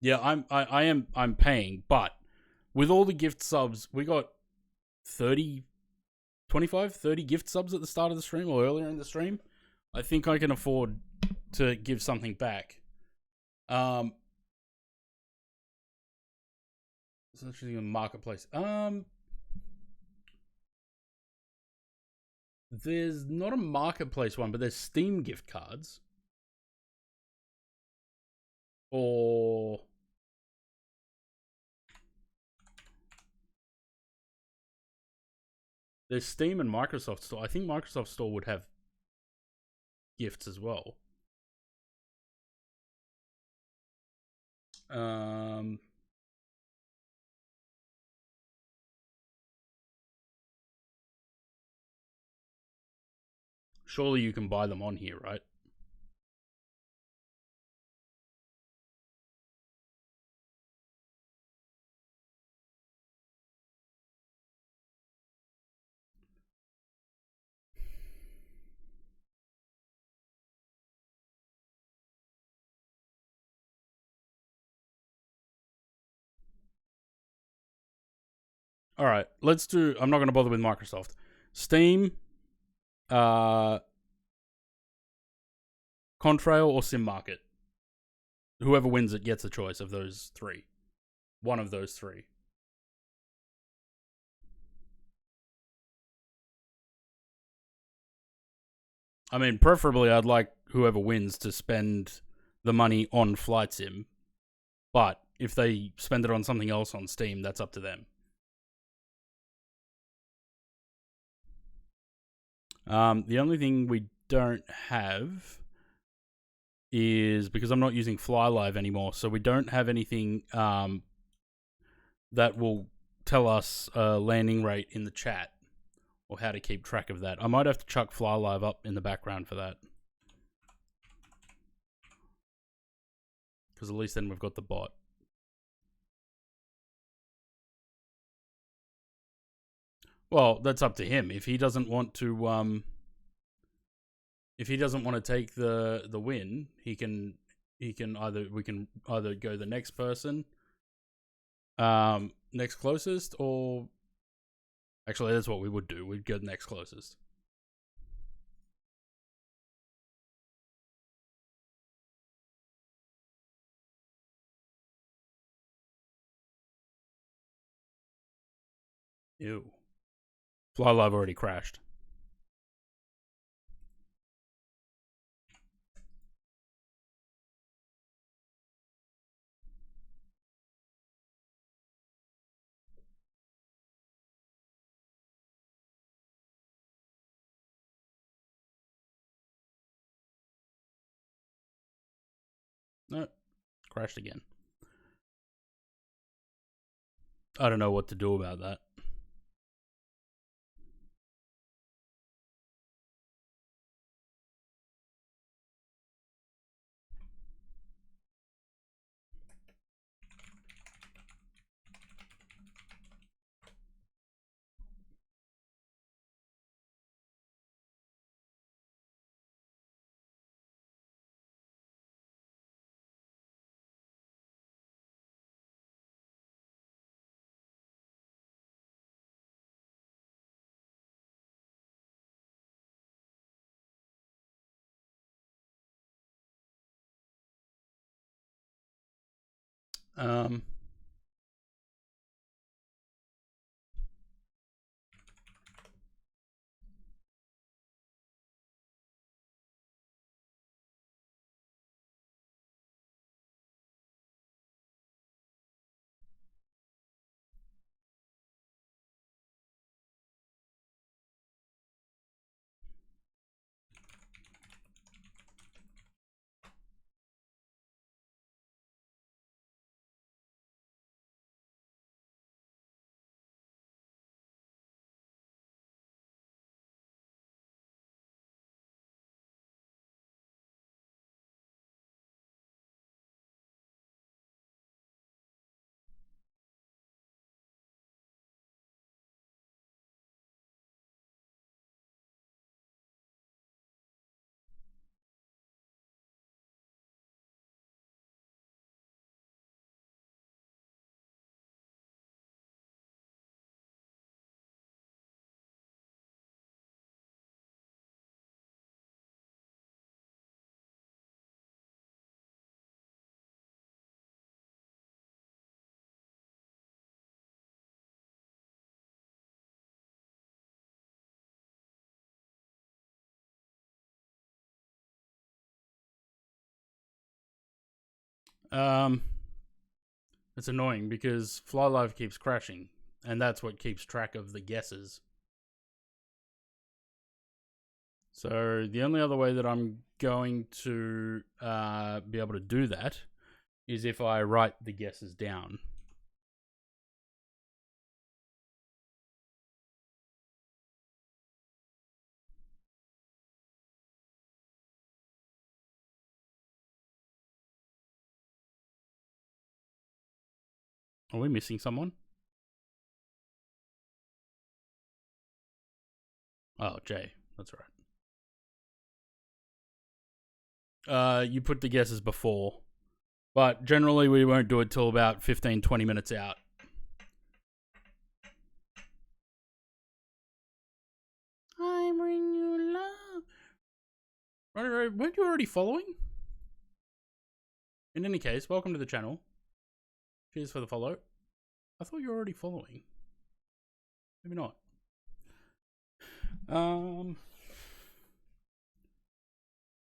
Yeah, I'm paying, but with all the gift subs, we got 30 gift subs at the start of the stream or earlier in the stream. I think I can afford to give something back. It's interesting in marketplace. There's not a marketplace one, but there's Steam gift cards. Or there's Steam and Microsoft Store. I think Microsoft Store would have gifts as well. Surely you can buy them on here, right? All right, let's do. I'm not going to bother with Microsoft. Steam, Contrail, or Sim Market. Whoever wins it gets a choice of those three. One of those three. I mean, preferably, I'd like whoever wins to spend the money on Flight Sim. But if they spend it on something else on Steam, that's up to them. The only thing we don't have is because I'm not using FlyLive anymore, so we don't have anything that will tell us landing rate in the chat or how to keep track of that. I might have to chuck FlyLive up in the background for that, because at least then we've got the bot. Well, that's up to him. If he doesn't want to, take the win, we can either go the next person, next closest, or actually that's what we would do. We'd go the next closest. Ew. FlyLive already crashed. No, crashed again. I don't know what to do about that. Um, it's annoying because FlyLive keeps crashing, and that's what keeps track of the guesses. So the only other way that I'm going to be able to do that is if I write the guesses down. Are we missing someone? Oh, Jay. That's right. You put the guesses before. But generally we won't do it till about 15, 20 minutes out. I bring you love. Right, weren't you already following? In any case, welcome to the channel. Cheers for the follow. I thought you were already following. Maybe not.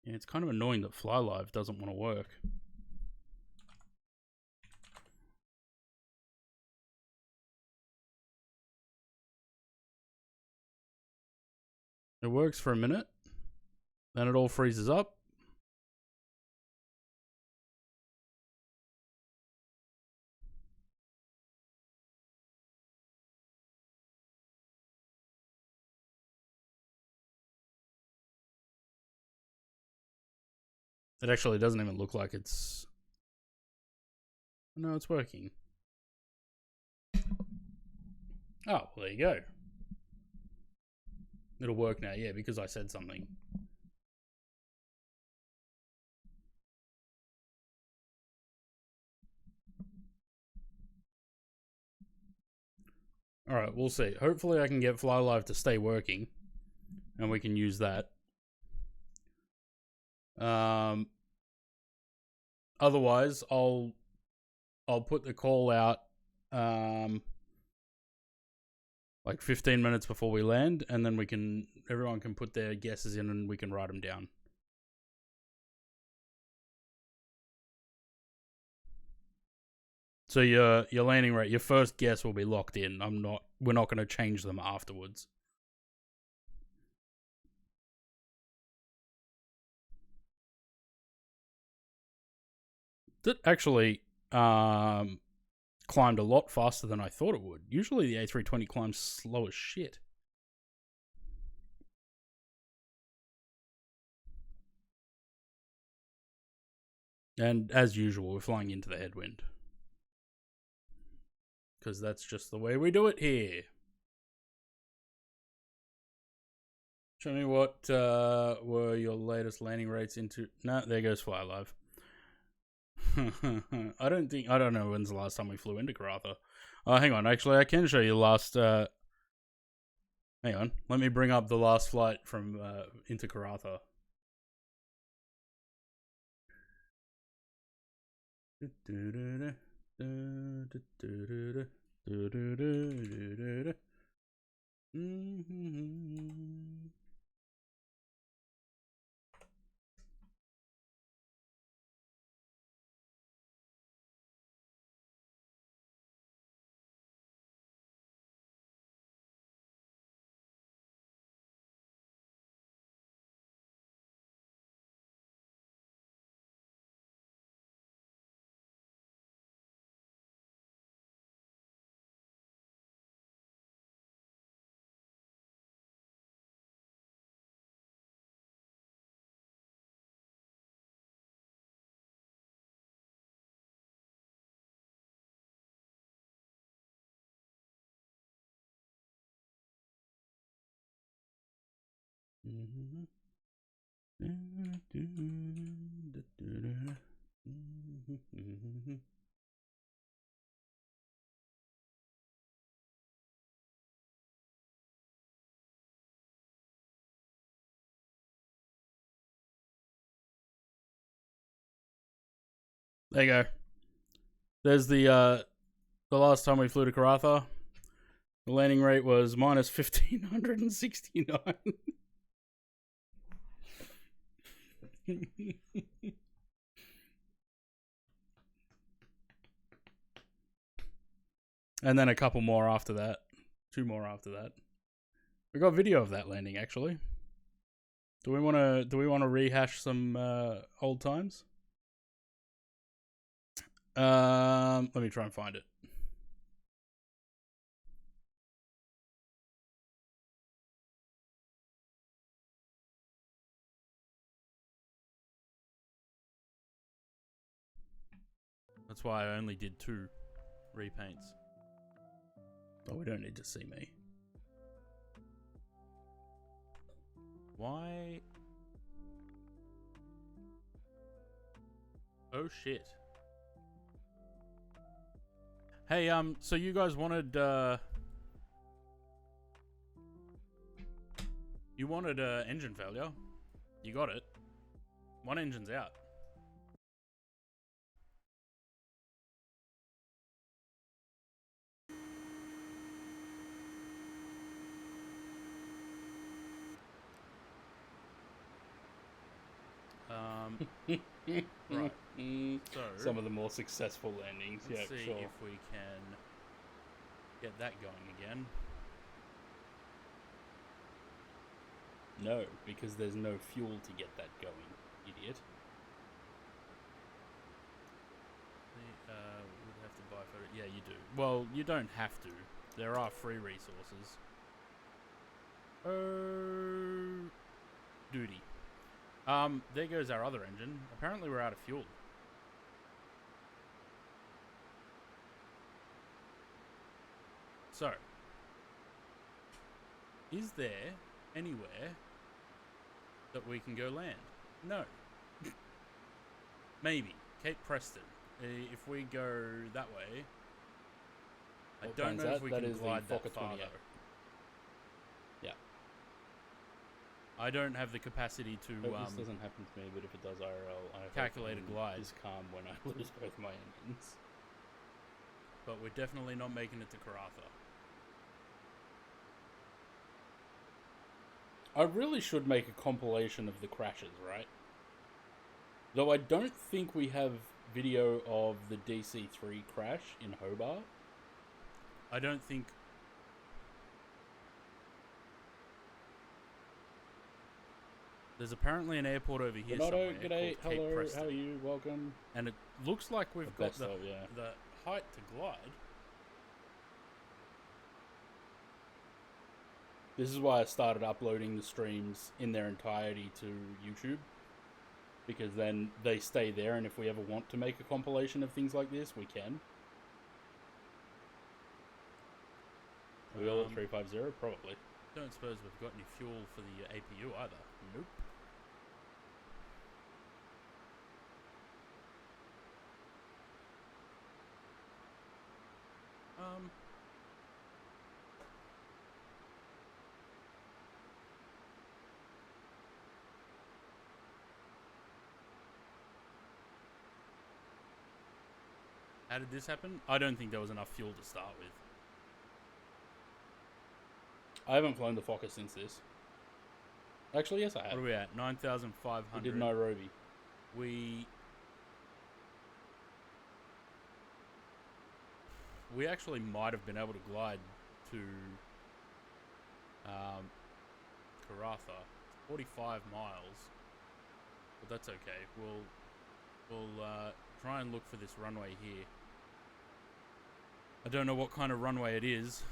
Yeah, it's kind of annoying that Fly Live doesn't want to work. It works for a minute, then it all freezes up. It actually doesn't even look like it's... No, it's working. Oh, well, there you go. It'll work now, yeah, because I said something. Alright, we'll see. Hopefully I can get Fly Live to stay working, and we can use that. Otherwise, I'll put the call out like 15 minutes before we land, and then everyone can put their guesses in and we can write them down. So your landing rate, your first guess will be locked in. We're not going to change them afterwards. That actually climbed a lot faster than I thought it would. Usually the A320 climbs slow as shit. And as usual, we're flying into the headwind. Because that's just the way we do it here. Show me what were your latest landing rates into... No, there goes Fly Live. I don't know when's the last time we flew into Karratha. Hang on, actually I can show you the last hang on, let me bring up the last flight from into Karratha. There you go. There's the last time we flew to Karratha. The landing rate was minus 1,569. And then a couple more after that. 2 more after that. We got video of that landing, actually. Do we want to rehash some old times? Let me try and find it. That's why I only did 2 repaints. But we don't need to see me. Why? Oh shit. Hey, so you guys wanted, you wanted engine failure. You got it. 1 engine's out. Right. So Some of the more successful landings. let's Yeah, see sure. if we can get that going again. No, because there's no fuel to get that going, idiot. We'd have to buy for it. Yeah, you do. Well, you don't have to. There are free resources. Oh, duty. There goes our other engine. Apparently we're out of fuel. So, is there anywhere that we can go land? No. Maybe. Cape Preston. If we go that way, I What don't plane's know if that? we That can is the glide that Fokker far 28. though. Yeah. I don't have the capacity to Hope this doesn't happen to me, but if it does IRL, I calculate a glide. is calm when I lose both my engines. But we're definitely not making it to Karatha. I really should make a compilation of the crashes, right? Though I don't think we have video of the DC-3 crash in Hobart. I don't think... There's apparently an airport over here Renato, somewhere g'day, called Cape hello, Preston. how are you? Welcome. And it looks like we've I got bet so, yeah. the height to glide. This is why I started uploading the streams in their entirety to YouTube. Because then they stay there, and if we ever want to make a compilation of things like this, we can. Are we all at 350? Probably. Don't suppose we've got any fuel for the APU either. Nope. How did this happen? I don't think there was enough fuel to start with. I haven't flown the Fokker since this. Actually, yes, I have. What are we at? 9,500. We did Nairobi. We actually might have been able to glide to Karatha. 45 miles. But that's okay. We'll try and look for this runway here. I don't know what kind of runway it is.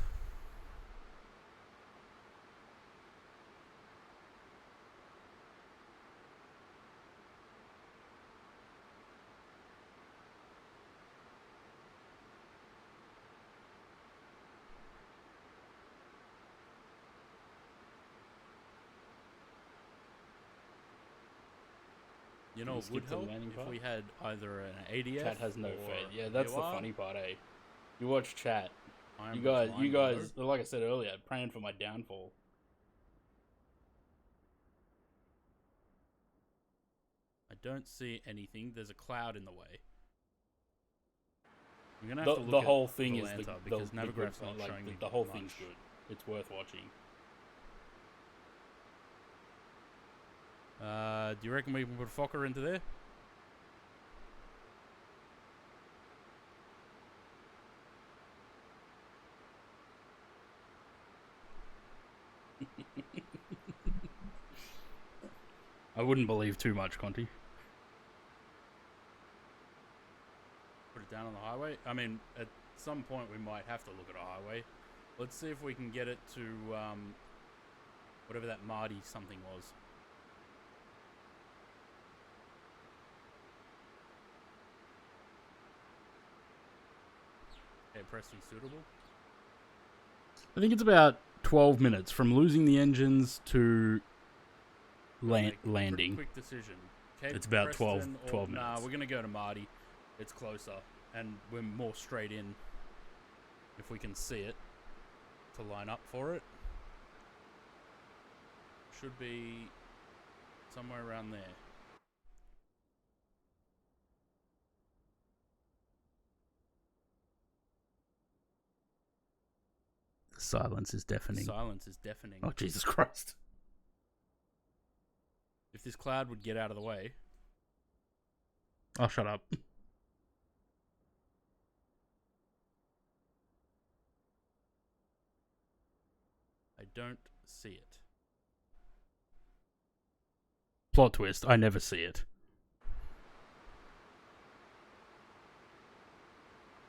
You know, it would skip the help landing if part? we had either an ADF. Chat has no or faith. Yeah, that's the VOR. funny part, eh? You watch chat. I am You declining, guys, though. like I said earlier, praying for my downfall. I don't see anything. There's a cloud in the way. I'm gonna have to look The at whole thing is Atlanta the because the Navigraph's good, not like, showing me the whole much. thing's good. It's worth watching. Do you reckon we can put Fokker into there? I wouldn't believe too much, Conti. Put it down on the highway? I mean, at some point we might have to look at a highway. Let's see if we can get it to, whatever that Marty something was. Okay, pressing suitable. I think it's about 12 minutes from losing the engines to landing. Quick decision. Cape It's about 12 Preston or- 12 Nah, minutes. we're gonna go to Marty. It's closer, and we're more straight in. If we can see it, to line up for it, should be somewhere around there. Silence is deafening. Silence is deafening. Oh, Jesus Christ. If this cloud would get out of the way. Oh, shut up. I don't see it. Plot twist, I never see it.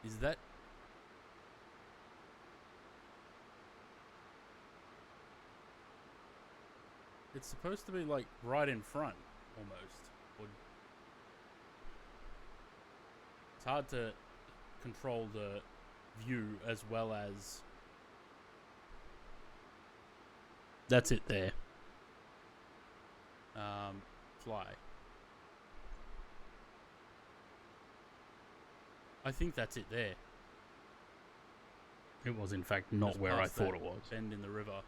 Is that... It's supposed to be, like, right in front, almost. Or... It's hard to control the view as well as... That's it there. Fly. I think that's it there. It was, in fact, not Just where I past thought that it was. Bend in the river.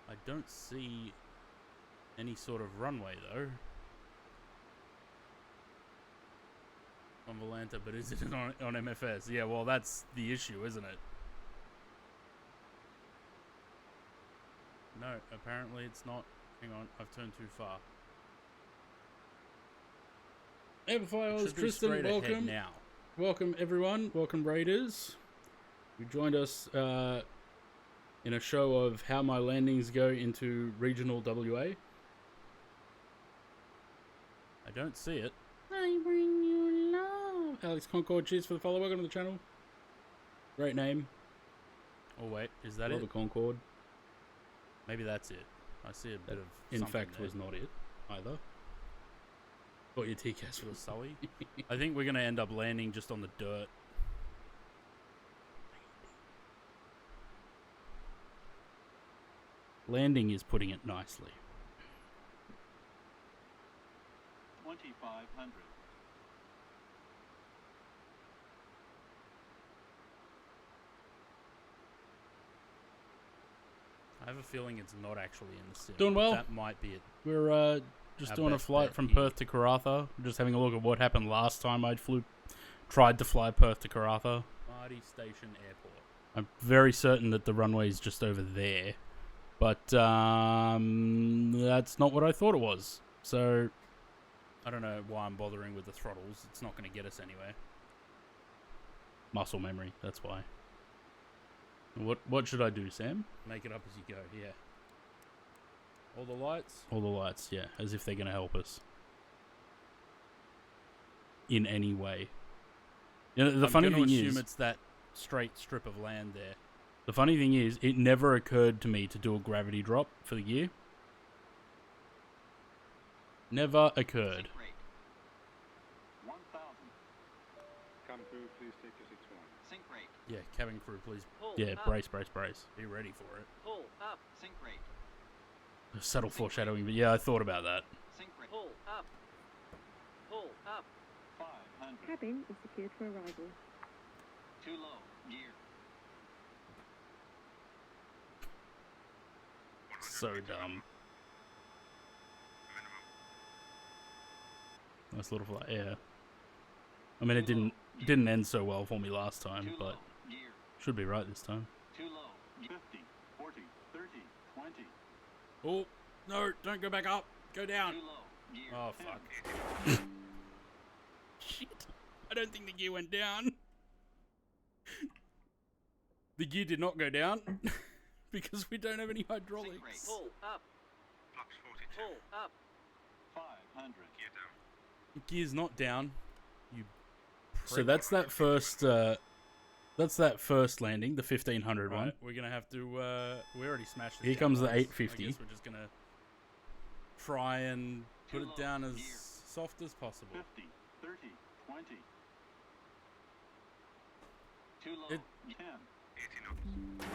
I don't see any sort of runway though. On Volanta, but is it on MFS? Yeah, well that's the issue, isn't it? No, apparently it's not. Hang on, I've turned too far. Amplifiers, Should be Tristan, straight ahead welcome. now. Welcome, everyone. Welcome, Raiders. You joined us in a show of how my landings go into regional WA. I don't see it. I bring you love. Alex Concord, cheers for the follow. Welcome to the channel. Great name. Oh wait, is that Love it? a Concord. Maybe that's it. I see a bit of. In something fact, there. was not it either. Got your TCAS for the Sully. I think we're gonna end up landing just on the dirt. Landing is putting it nicely. 2,500. I have a feeling it's not actually in the sim. Doing well. That might be it. We're just Our doing a best flight bet from here. Perth to Karratha. Just having a look at what happened last time I tried to fly Perth to Karratha. Marty Station Airport. I'm very certain that the runway is just over there, but that's not what I thought it was. So I don't know why I'm bothering with the throttles. It's not going to get us anywhere. muscle memory, that's why. What should I do, Sam? Make it up as you go, yeah. All the lights? All the lights, yeah, as if they're going to help us in any way. You know, the I'm funny gonna thing assume is, it's that straight strip of land there. the funny thing is, it never occurred to me to do a gravity drop for the gear. Never occurred. 1,000. Come through, please take your 6-1. Sync rate. Yeah, cabin crew, please Yeah, brace, brace, brace. be ready for it. Pull up. Sync rate. Subtle foreshadowing, but yeah, I thought about that. Sync rate. Pull up. Pull up. 500. Cabin is secured for arrival. Too low. Gear. So dumb. Nice little flight, yeah. I mean, it didn't end so well for me last time, Too but low. Gear. should be right this time. Too low. 50, 40, 30, 20. Oh, no, don't go back up. Go down. Too low. Gear. Oh, 10. fuck. Shit. I don't think the gear went down. The gear did not go down because we don't have any hydraulics. Pull up. Flux 42. Pull up. 500. Gear down. Gear's not down. You. So prick. that's that first. That's that first landing, the 1500 one. Right, we're gonna have to. We already smashed it. Here comes the 850. I guess we're just gonna try and put it down as soft as possible. 50, 30, 20. Too low. It- 10. 80 knots.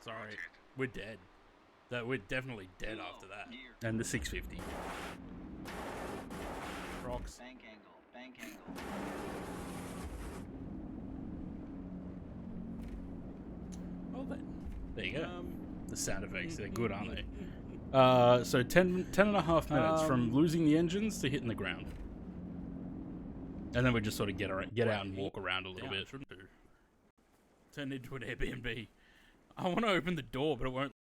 Sorry, Rotate. we're dead. That we're definitely dead Too low. after that. Gear. And the 650. Rocks. Bank angle. Bank angle. Well then. There you go. Um, The sound effects, they're good, aren't they? So 10 and a half minutes from losing the engines to hitting the ground. And then we just sort of get out and walk around a little bit. Shouldn't do. Turn into an Airbnb. I want to open the door, but it won't.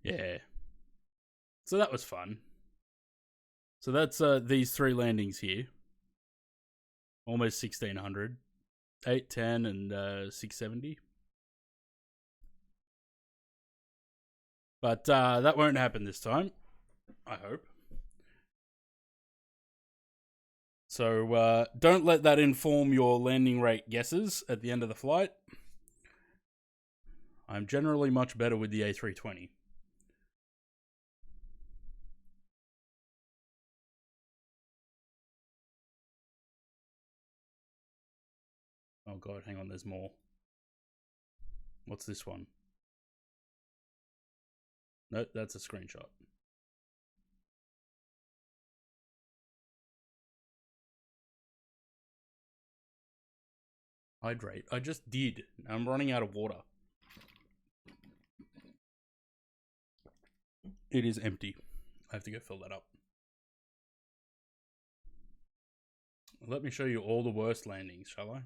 Yeah. So that was fun. So that's these 3 landings here. Almost 1600. 810 and 670. But that won't happen this time. I hope. So don't let that inform your landing rate guesses at the end of the flight. I'm generally much better with the A320. Oh god, hang on, there's more. What's this one? No, that's a screenshot. Hydrate. I just did. I'm running out of water. It is empty. I have to go fill that up. Let me show you all the worst landings, shall I?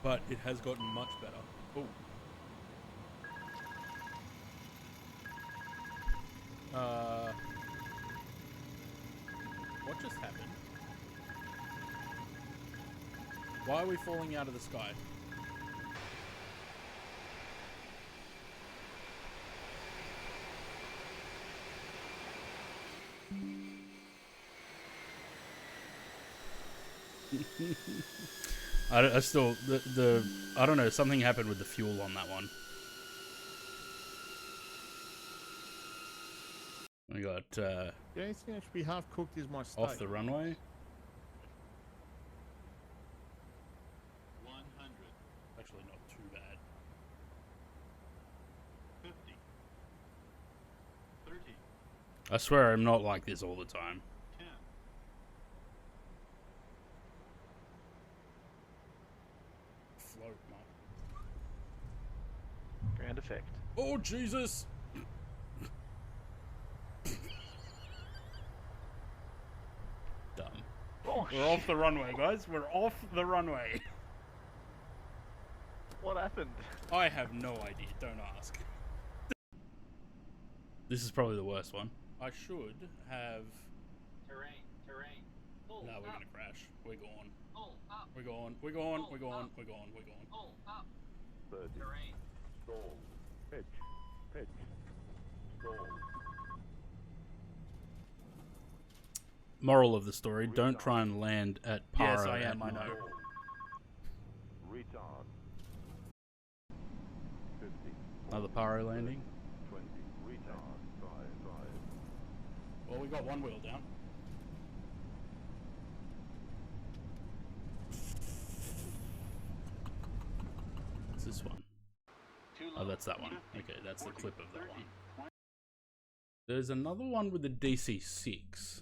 But it has gotten much better. Oh. What just happened? Why are we falling out of the sky? I still I don't know, something happened with the fuel on that one. We got The only thing that should be half cooked is my steak. off the runway. 100. Actually, not too bad. 50. 30. I swear I'm not like this all the time. 10. Float, Mark. Ground effect. Oh, Jesus! Dumb. Oh, We're off the runway, guys. We're off the runway. what happened? I have no idea. Don't ask. This is probably the worst one. I should have... Terrain. Terrain. Pull No, we're up. gonna crash. We're gone. Pull up. We're gone. We're gone. We're gone. We're gone. We're gone. Pull up. 30. Terrain. Stall. Pitch. Pitch. Stall. Moral of the story, don't try and land at Para. Yes, I at am, I know. night. Retard. 50. Another Paro landing. 20. Retard. 5. Well, we got one wheel down. What's this one? Oh, that's that one. Okay, that's the clip of that one. There's another one with the DC-6.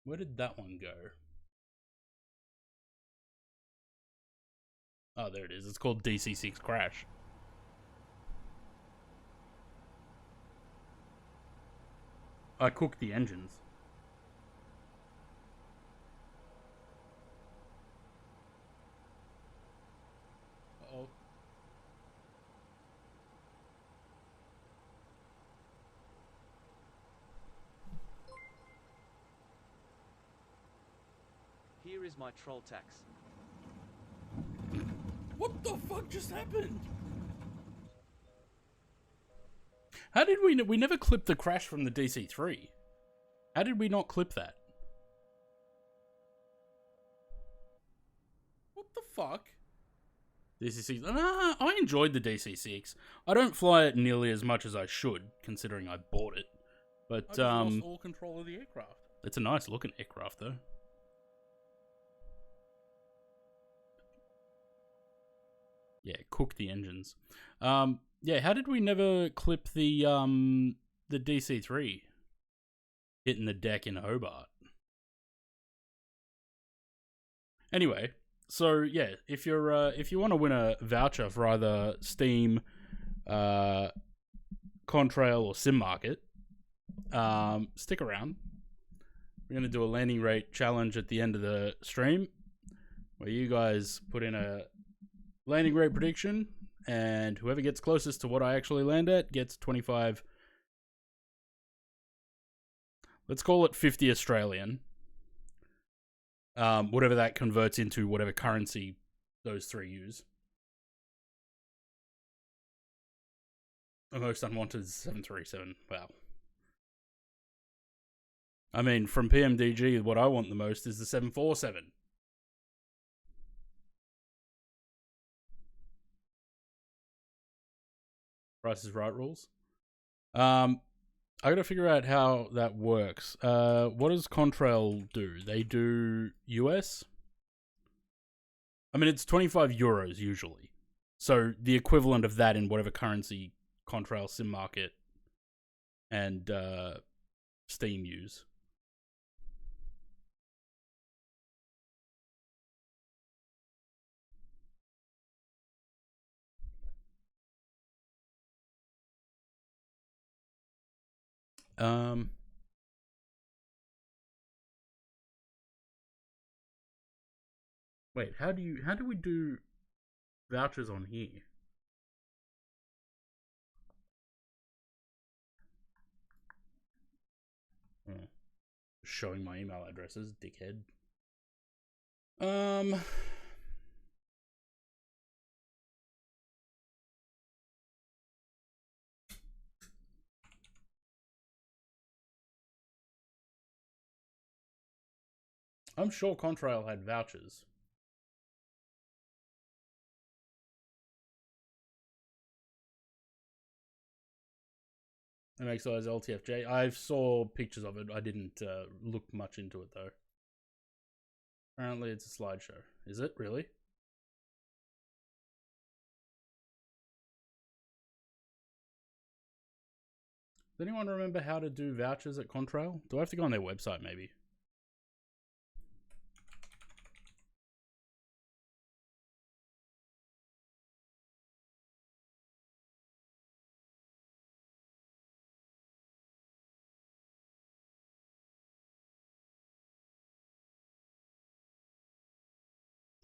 Where did that one go? Oh, there it is. It's called DC-6 Crash. I cooked the engines. Uh-oh. here is my troll tax. What the fuck just happened? How did we never clipped the crash from the DC-3? How did we not clip that? What the fuck? DC-6. I enjoyed the DC-6. I don't fly it nearly as much as I should, considering I bought it. But I just lost all control of the aircraft. it's a nice looking aircraft, though. Yeah, cook the engines. Yeah, how did we never clip the DC-3 hitting the deck in Hobart? Anyway, so yeah, if you want to win a voucher for either Steam, Contrail, or Sim Market, stick around. We're gonna do a landing rate challenge at the end of the stream, where you guys put in a landing rate prediction, and whoever gets closest to what I actually land at gets 25. Let's call it 50 Australian. Whatever that converts into, whatever currency those three use. The most unwanted is 737. Wow. I mean, from PMDG, what I want the most is the 747. Price is Right rules. I gotta figure out how that works. What does Contrail do? They do US? I mean, it's 25 euros usually. So the equivalent of that in whatever currency Contrail, Sim Market, and Steam use. Wait, how do we do vouchers on here? Oh, showing my email addresses, dickhead. I'm sure Contrail had vouchers. MXI's LTFJ. I saw pictures of it. I didn't look much into it though. Apparently it's a slideshow. Is it really? Does anyone remember how to do vouchers at Contrail? Do I have to go on their website maybe?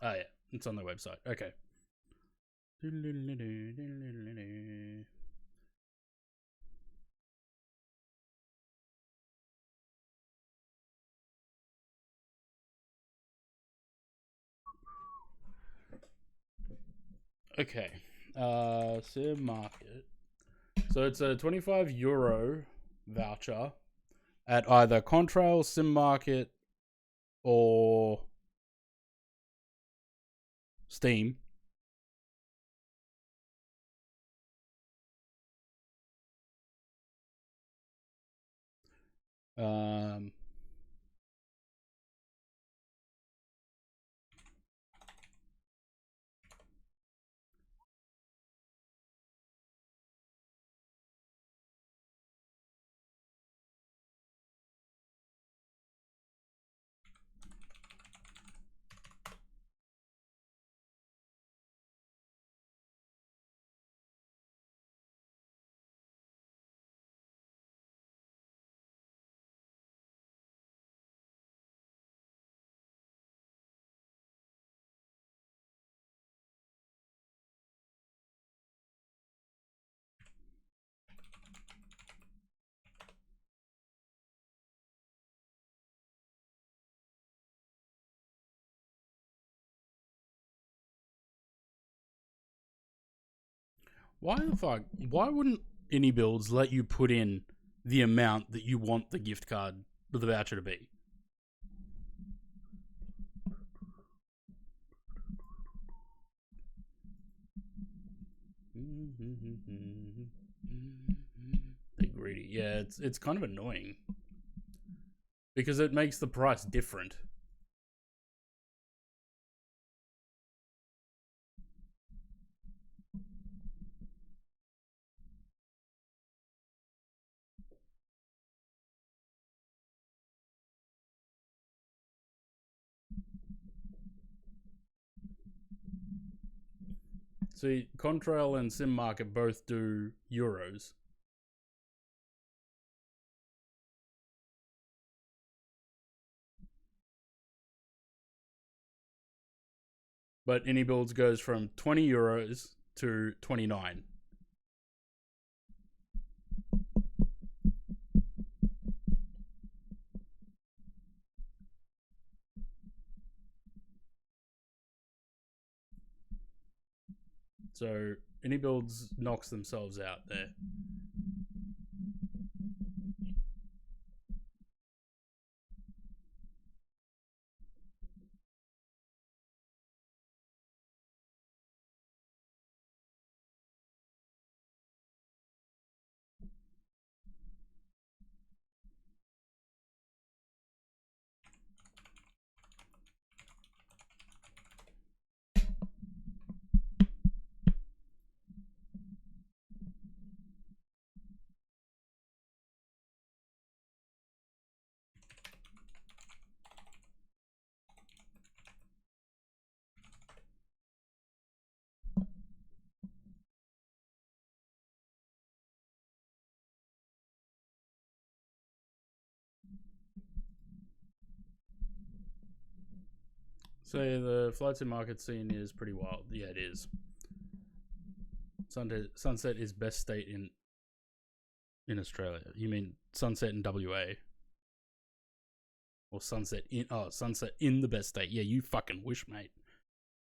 Oh yeah, it's on their website. Okay. Okay. Sim Market. So it's a 25 euro voucher at either Contrail, Sim Market, or Steam. Um, Why the fuck? Why wouldn't any builds let you put in the amount that you want the gift card or the voucher to be? They're greedy. Yeah, it's kind of annoying because it makes the price different. See, Contrail and Sim Market both do euros. But any builds goes from 20 euros to 29. So any builds knocks themselves out there. So the flights and market scene is pretty wild. Yeah, it is. Sunset is best state in Australia. You mean Sunset in WA? Or Sunset in the best state. Yeah, you fucking wish, mate.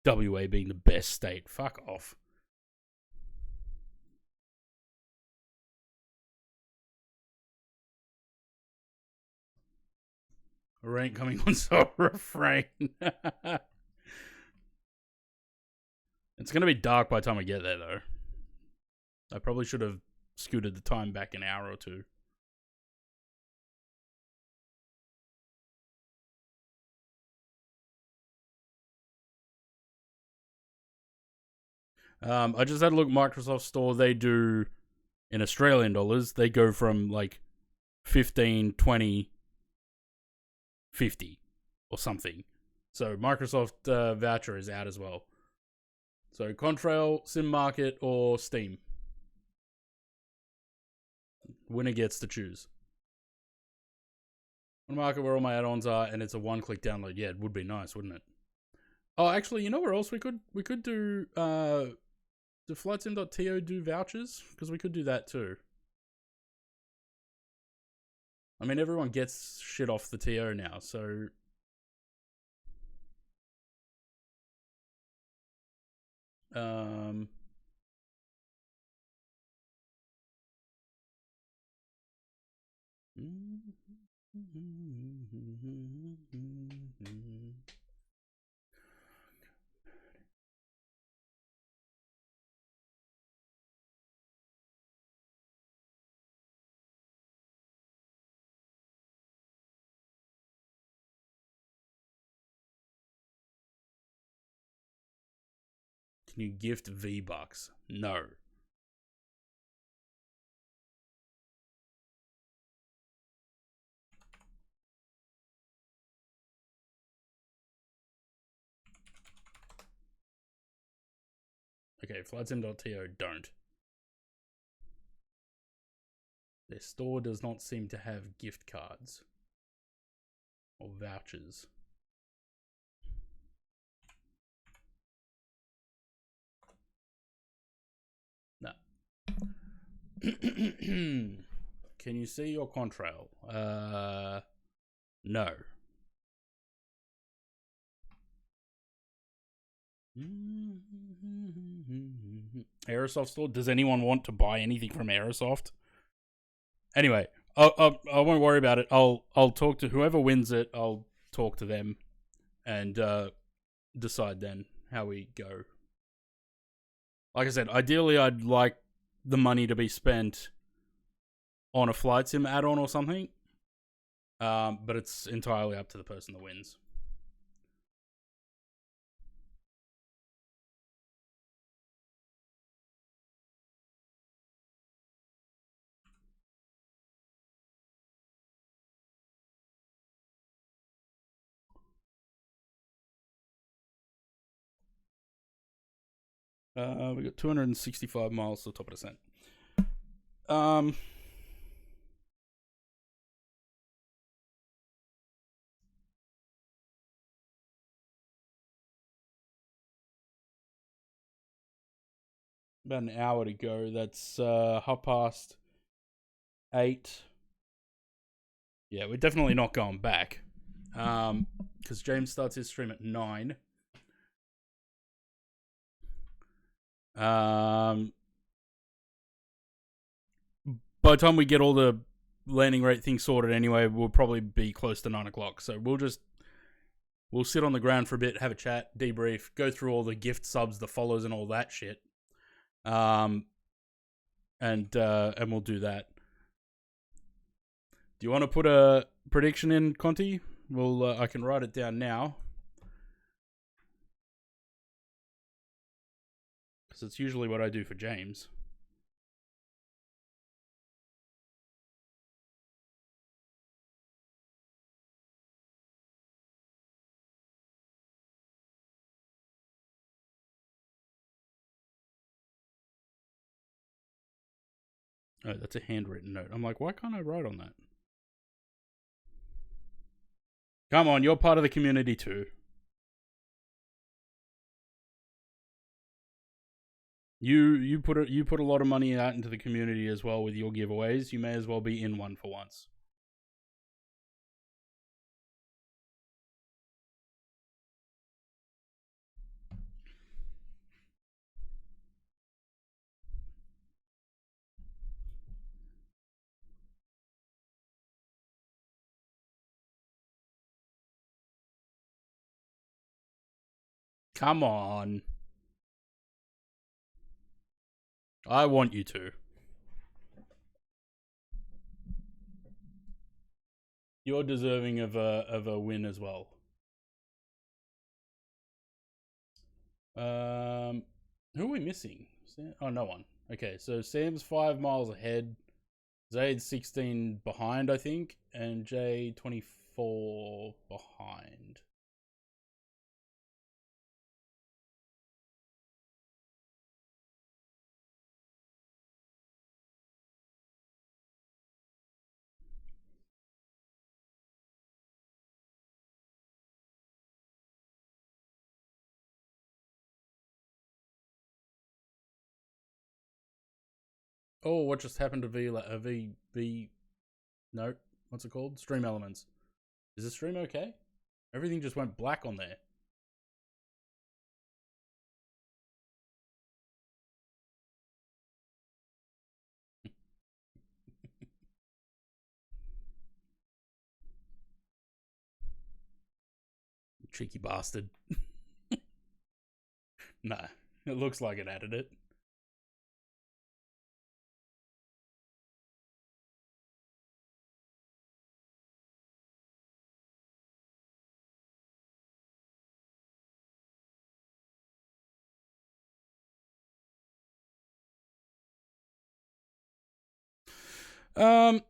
WA being the best state. Fuck off. Rain coming on, so refrain. It's gonna be dark by the time I get there, though. I probably should have scooted the time back an hour or two. I just had a look at Microsoft Store. They do, in Australian dollars, they go from like 15, 20, 50 or something. So Microsoft voucher is out as well. So Contrail, Sim Market, or Steam. Winner gets to choose. One market where all my add-ons are, and it's a one-click download. Yeah, it would be nice, wouldn't it? Oh, actually, you know where else we could do do flightsim.to do vouchers? Because we could do that too. I mean, everyone gets shit off the TO now, so can you gift V-Bucks? No. Okay, flightsim.to don't. Their store does not seem to have gift cards or vouchers. No. Can you see your contrail? No. Aerosoft store. Does anyone want to buy anything from Aerosoft? Anyway, I won't worry about it. I'll talk to whoever wins it. I'll talk to them and decide then how we go. Like I said, ideally I'd like the money to be spent on a flight sim add-on or something. But it's entirely up to the person that wins. We got 265 miles to the top of the descent. About an hour to go. That's 8:30. Yeah, we're definitely not going back. Because James starts his stream at 9. By the time we get all the landing rate things sorted anyway, we'll probably be close to 9 o'clock. So we'll sit on the ground for a bit, have a chat, debrief, go through all the gift subs, the follows, and all that shit. And we'll do that. Do you want to put a prediction in, Conti? Well, I can write it down now. Because it's usually what I do for James. Oh, that's a handwritten note. I'm like, why can't I write on that? Come on, you're part of the community too. You put a lot of money out into the community as well with your giveaways. You may as well be in one for once. Come on. I want you to. You're deserving of a win as well. Who are we missing? Oh, no one. Okay, so Sam's 5 miles ahead. Zaid's 16 behind, I think, and Jay 24 behind. Oh, what just happened to V? No, what's it called? Stream Elements. Is the stream okay? Everything just went black on there. Cheeky bastard. Nah, it looks like it added it.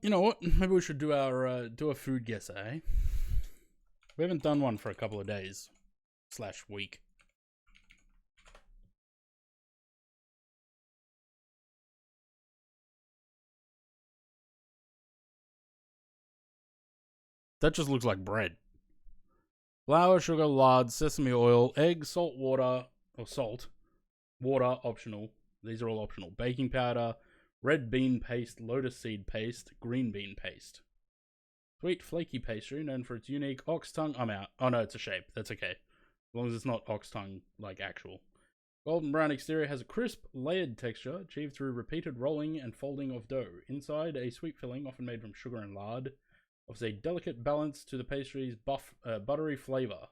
You know what? Maybe we should do our do a food guess, eh? We haven't done one for a couple of days / week. That just looks like bread. Flour, sugar, lard, sesame oil, egg, salt, water, or salt. Water, optional. These are all optional. Baking powder, red bean paste, lotus seed paste, green bean paste. Sweet, flaky pastry known for its unique ox tongue. I'm out. Oh no, it's a shape. That's okay. As long as it's not ox tongue, like actual. Golden brown exterior has a crisp, layered texture achieved through repeated rolling and folding of dough. Inside, a sweet filling, often made from sugar and lard, offers a delicate balance to the pastry's buttery flavour.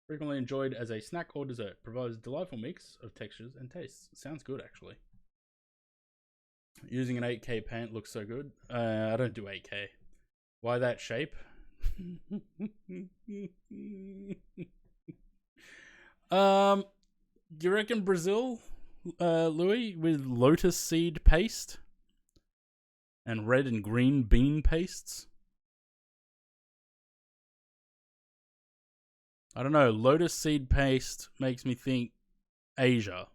Frequently enjoyed as a snack or dessert, provides a delightful mix of textures and tastes. Sounds good, actually. Using an 8K paint looks so good. I don't do 8K. Why that shape? Do you reckon Brazil, Louis, with lotus seed paste and red and green bean pastes? I don't know. Lotus seed paste makes me think Asia.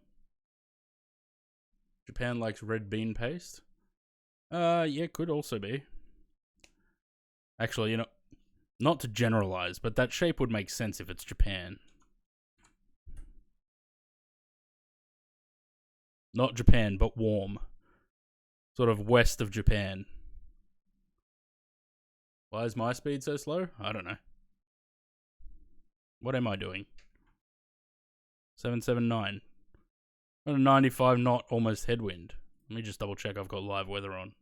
Japan likes red bean paste. Yeah, could also be. Actually, not to generalize, but that shape would make sense if it's Japan. Not Japan, but warm. Sort of west of Japan. Why is my speed so slow? I don't know. What am I doing? 779. Got a 95 knot, almost headwind. Let me just double check I've got live weather on.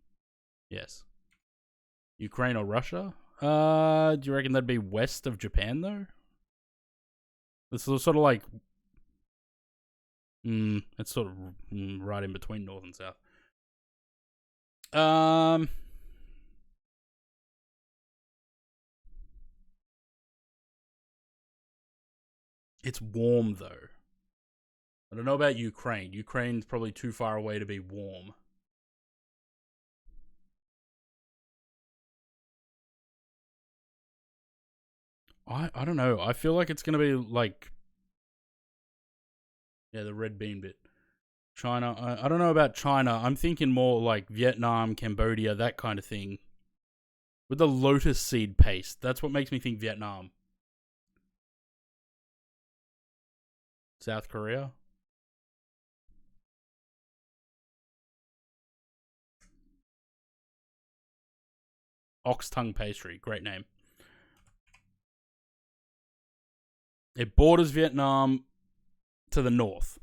Yes. Ukraine or Russia? Do you reckon that'd be west of Japan, though? This is sort of like... it's sort of right in between north and south. It's warm, though. I don't know about Ukraine. Ukraine's probably too far away to be warm. I don't know. I feel like it's going to be like... Yeah, the red bean bit. China. I don't know about China. I'm thinking more like Vietnam, Cambodia, that kind of thing. With the lotus seed paste. That's what makes me think Vietnam. South Korea. Ox tongue pastry. Great name. It borders Vietnam to the north.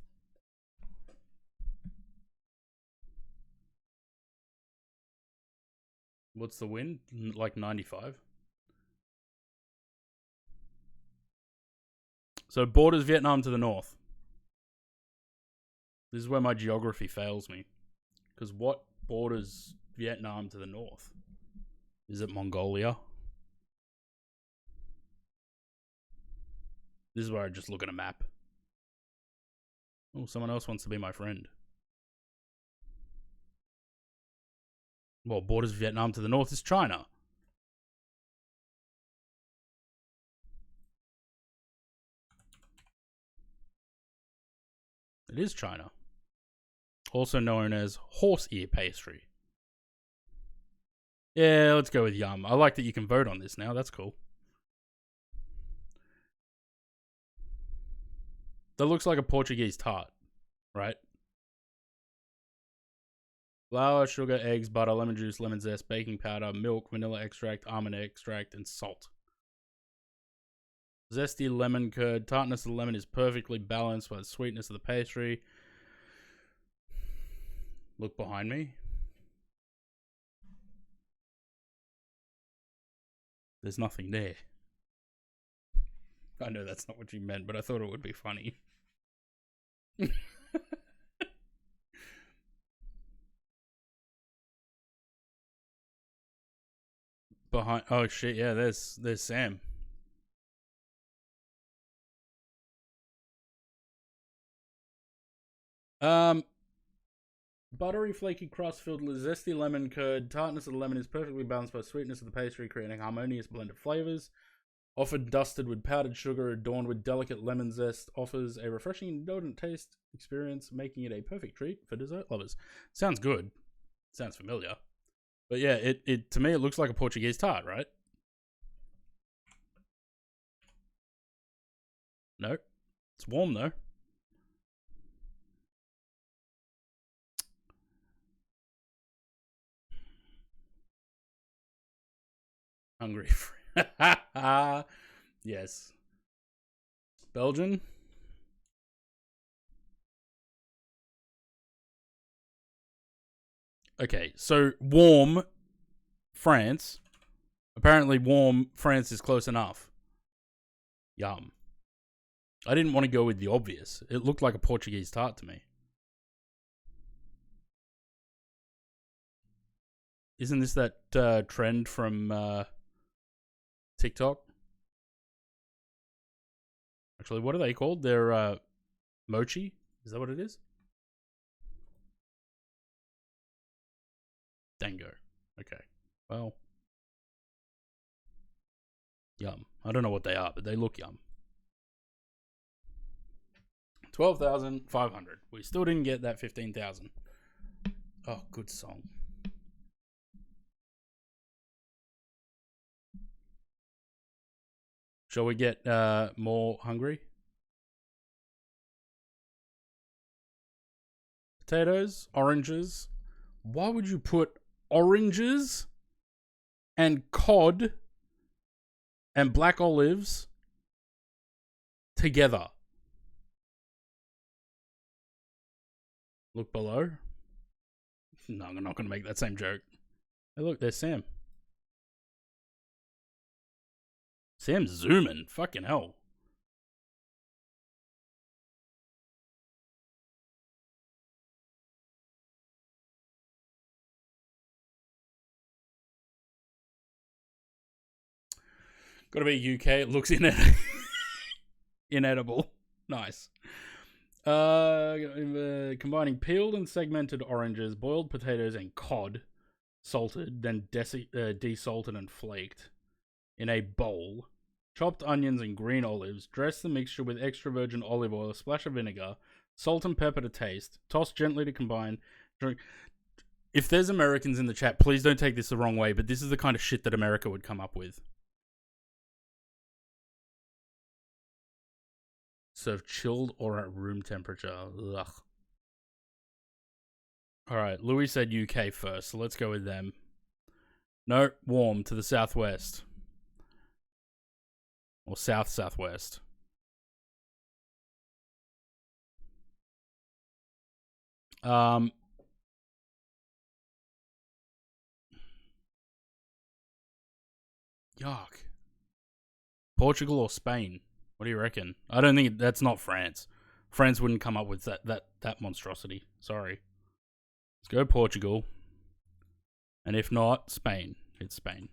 What's the wind? Like 95? So it borders Vietnam to the north. This is where my geography fails me. Because what borders Vietnam to the north? Is it Mongolia? This is where I just look at a map. Oh, someone else wants to be my friend. Well, borders Vietnam to the north is China. It is China. Also known as horse ear pastry. Yeah, let's go with yum. I like that you can vote on this now. That's cool. That looks like a Portuguese tart, right? Flour, sugar, eggs, butter, lemon juice, lemon zest, baking powder, milk, vanilla extract, almond extract, and salt. Zesty lemon curd. Tartness of the lemon is perfectly balanced by the sweetness of the pastry. Look behind me. There's nothing there. I know that's not what you meant, but I thought it would be funny. Behind... Oh, shit, yeah, there's Sam. Buttery, flaky crust filled with zesty lemon curd. Tartness of the lemon is perfectly balanced by the sweetness of the pastry, creating a harmonious blend of flavors. Often dusted with powdered sugar, adorned with delicate lemon zest, offers a refreshing, indulgent taste experience, making it a perfect treat for dessert lovers. Sounds good. Sounds familiar. But yeah, it to me it looks like a Portuguese tart, right? No. It's warm though. Hungry. Yes. Belgian. Okay, so warm France. Apparently warm France is close enough. Yum. I didn't want to go with the obvious. It looked like a Portuguese tart to me. Isn't this that trend from TikTok? Actually, what are they called? They're mochi? Is that what it is? Dango. Okay. Well. Yum. I don't know what they are, but they look yum. 12,500. We still didn't get that 15,000. Oh, good song. Shall we get more hungry? Potatoes, oranges. Why would you put oranges and cod and black olives together? Look below. No, I'm not going to make that same joke. Hey, look, there's Sam. Sam's zooming. Fucking hell. Gotta be UK. It looks inedible. Nice. Combining peeled and segmented oranges, boiled potatoes, and cod, salted, then desalted and flaked, in a bowl. Chopped onions and green olives. Dress the mixture with extra virgin olive oil, a splash of vinegar, salt and pepper to taste. Toss gently to combine. If there's Americans in the chat, please don't take this the wrong way, but this is the kind of shit that America would come up with. Serve chilled or at room temperature. Ugh. Alright, Louis said UK first, so let's go with them. No, warm to the southwest. Or southwest. Yuck. Portugal or Spain? What do you reckon? I don't think that's not France. France wouldn't come up with that monstrosity. Sorry. Let's go Portugal. And if not, Spain. It's Spain.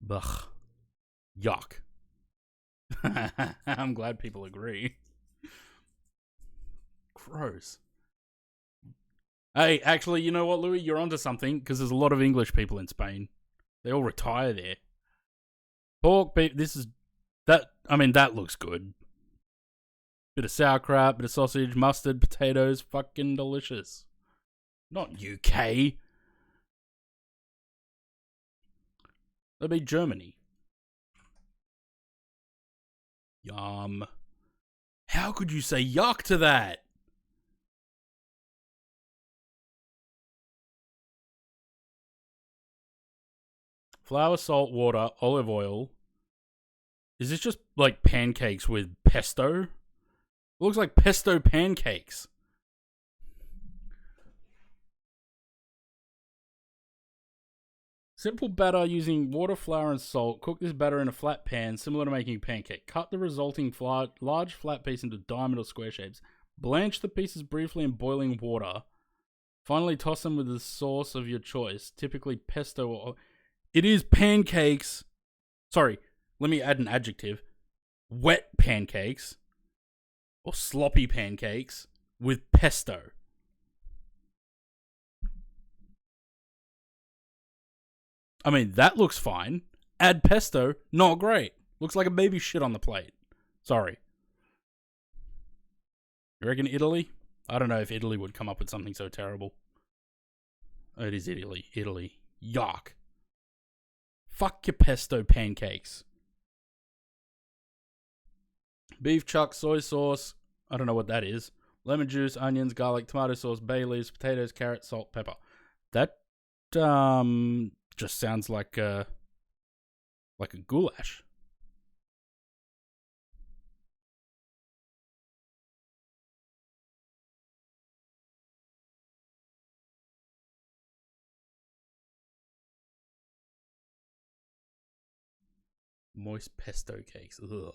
Ugh. Yuck. I'm glad people agree. Gross. Hey, actually, you know what, Louis? You're onto something, because there's a lot of English people in Spain. They all retire there. Pork, beef, that looks good. Bit of sauerkraut, bit of sausage, mustard, potatoes, fucking delicious. Not UK. That'd be Germany. Yum. How could you say yuck to that? Flour, salt, water, olive oil. Is this just like pancakes with pesto? It looks like pesto pancakes. Simple batter using water, flour, and salt. Cook this batter in a flat pan, similar to making a pancake. Cut the resulting large flat piece into diamond or square shapes. Blanch the pieces briefly in boiling water. Finally, toss them with the sauce of your choice, typically pesto or... It is pancakes. Sorry, let me add an adjective. Wet pancakes or sloppy pancakes with pesto. I mean, that looks fine. Add pesto, not great. Looks like a baby shit on the plate. Sorry. You reckon Italy? I don't know if Italy would come up with something so terrible. It is Italy. Italy. Yuck. Fuck your pesto pancakes. Beef chuck, soy sauce. I don't know what that is. Lemon juice, onions, garlic, tomato sauce, bay leaves, potatoes, carrots, salt, pepper. That just sounds like a goulash. Moist pesto cakes. Ugh.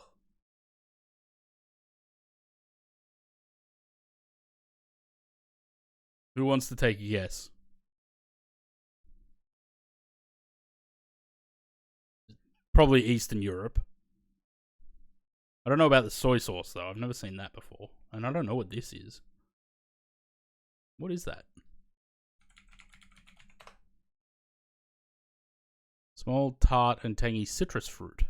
Who wants to take a guess? Probably Eastern Europe. I don't know about the soy sauce, though. I've never seen that before. And I don't know what this is. What is that? Small, tart, and tangy citrus fruit.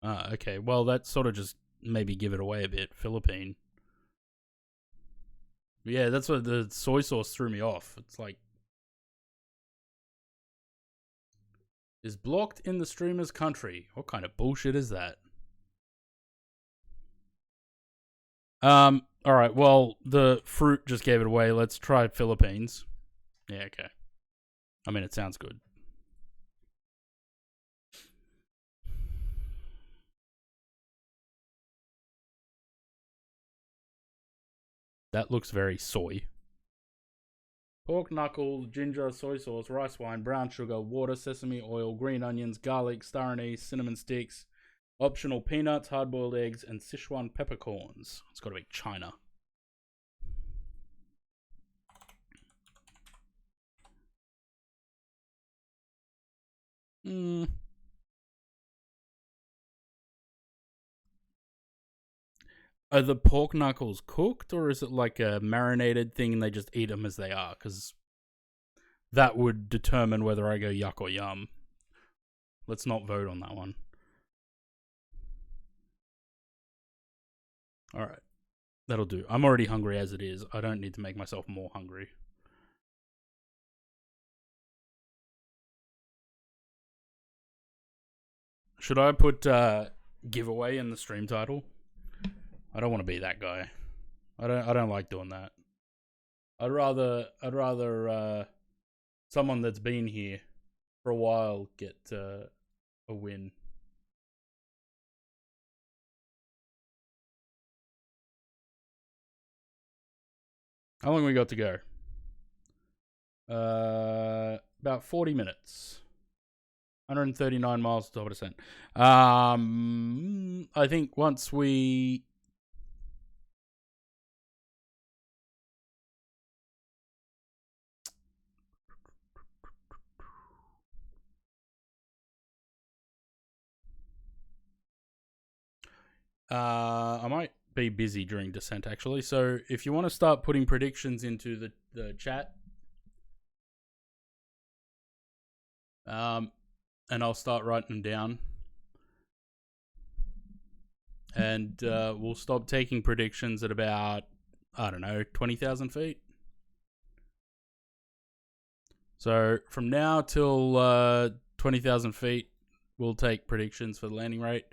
Ah, okay. Well, that sort of just maybe give it away a bit. Philippine. Yeah, that's what the soy sauce threw me off. It's like... is blocked in the streamer's country. What kind of bullshit is that? Alright, well, the fruit just gave it away. Let's try Philippines. Yeah, okay. I mean, it sounds good. That looks very soy. Pork knuckle, ginger, soy sauce, rice wine, brown sugar, water, sesame oil, green onions, garlic, star anise, cinnamon sticks, optional peanuts, hard-boiled eggs, and Sichuan peppercorns. It's got to be China. Are the pork knuckles cooked, or is it like a marinated thing and they just eat them as they are? Because that would determine whether I go yuck or yum. Let's not vote on that one. Alright. That'll do. I'm already hungry as it is. I don't need to make myself more hungry. Should I put giveaway in the stream title? I don't want to be that guy. I don't like doing that. I'd rather someone that's been here for a while get a win. How long we got to go? About 40 minutes. 139 miles to top of descent. I think once we... I might be busy during descent, actually. So if you want to start putting predictions into the chat, and I'll start writing them down. And we'll stop taking predictions at about, I don't know, 20,000 feet. So from now till 20,000 feet, we'll take predictions for the landing rate.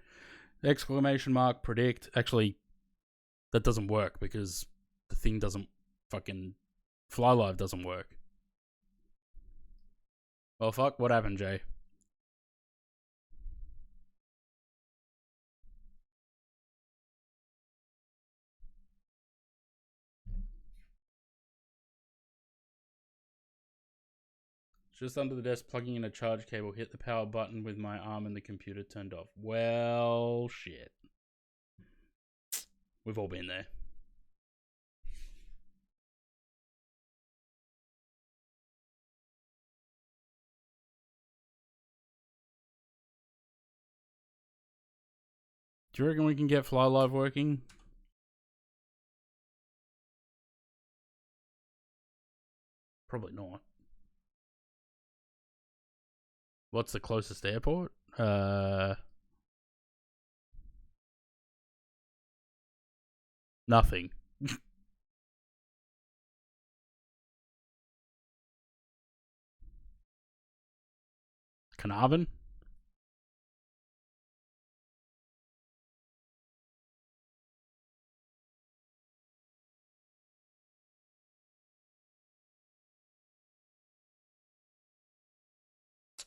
Exclamation mark, predict. Actually, that doesn't work because the thing doesn't fucking... Fly Live doesn't work. Well, fuck, what happened, Jay? Just under the desk, plugging in a charge cable, hit the power button with my arm and the computer turned off. Well, shit. We've all been there. Do you reckon we can get Fly Live working? Probably not. What's the closest airport? Nothing. Carnarvon?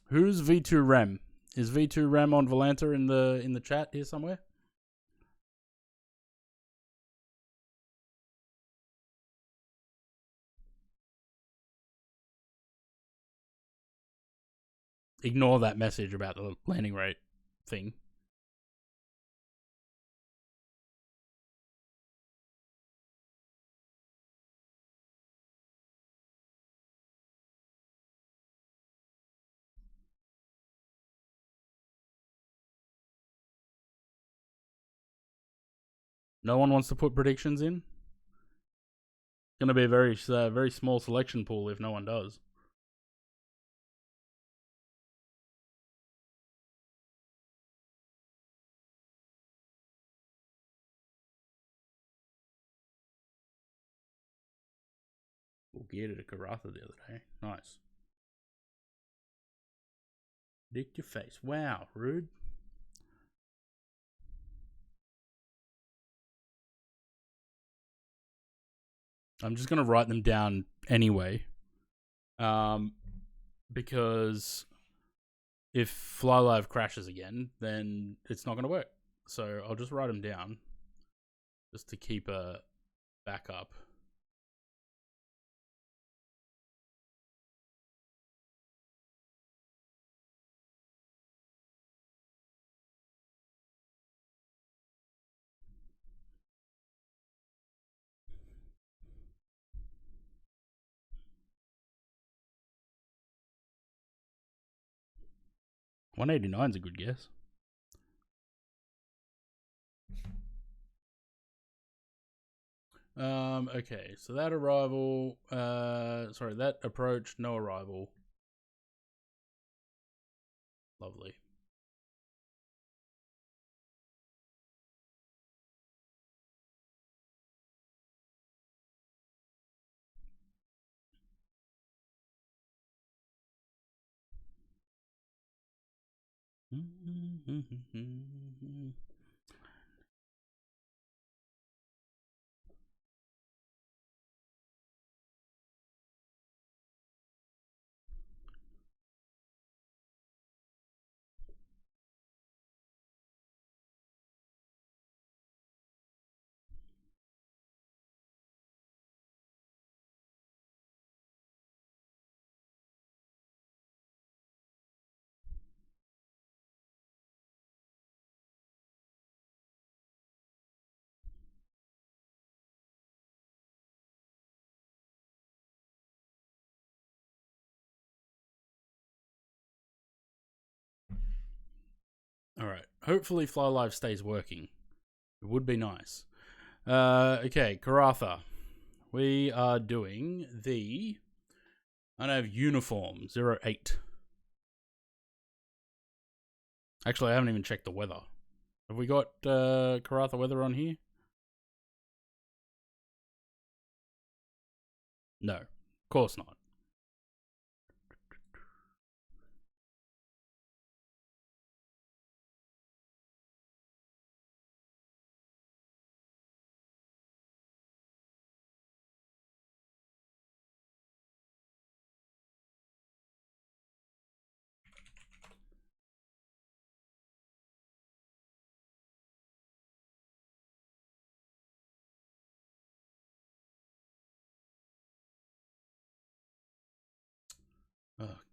Who's V2 Rem? Is V2 Rem on Volanta in the chat here somewhere? ignore that message about the landing rate thing. No one wants to put predictions in. It's going to be a very small selection pool if no one does. Well, geared at a Karatha the other day. Nice. Predict your face. Wow, rude. I'm just gonna write them down anyway, because if Fly Live crashes again, then it's not gonna work. So I'll just write them down, just to keep a backup. $189 is a good guess. Okay, so that arrival, that approach, no arrival. Lovely. Alright, hopefully Fly Live stays working. It would be nice. Okay, Karatha. We are doing the... I have uniform, 08. Actually, I haven't even checked the weather. Have we got Karatha weather on here? No, of course not.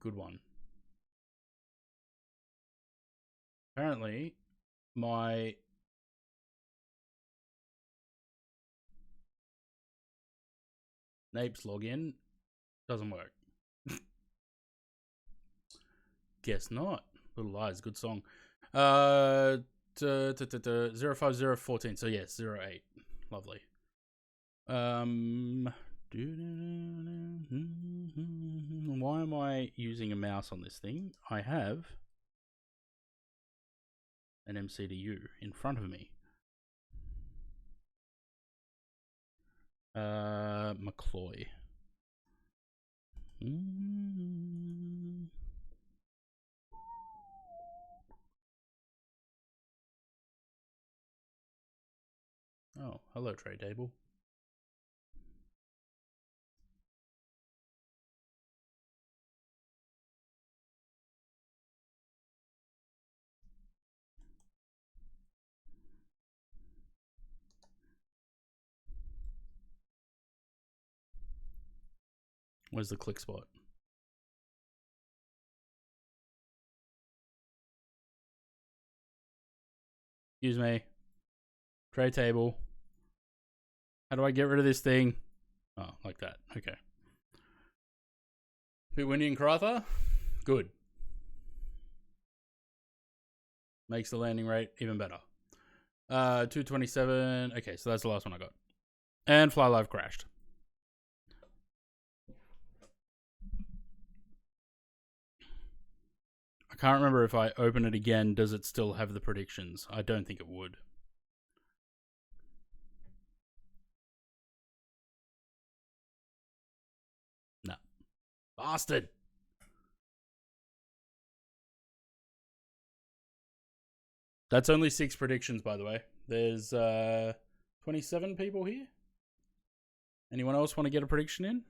Good one. Apparently, my Napes login doesn't work. Guess not. Little Lies, good song. 05014. So yes, 08. Lovely. Why am I using a mouse on this thing? I have an MCDU in front of me. McCloy. Oh, hello, tray table. Where's the click spot? Excuse me. Tray table. How do I get rid of this thing? Oh, like that. Okay. Bit windy in Karatha? Good. Makes the landing rate even better. 227. Okay, so that's the last one I got. And Fly Live crashed. I can't remember if I open it again, does it still have the predictions? I don't think it would. No. Bastard! That's only 6 predictions, by the way. There's 27 people here. Anyone else want to get a prediction in?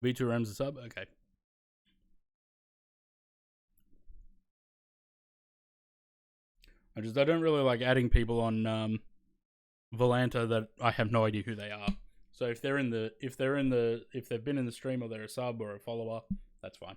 V2 Rams a sub? Okay. I don't really like adding people on Volanta that I have no idea who they are. So if they've been in the stream or they're a sub or a follower, that's fine.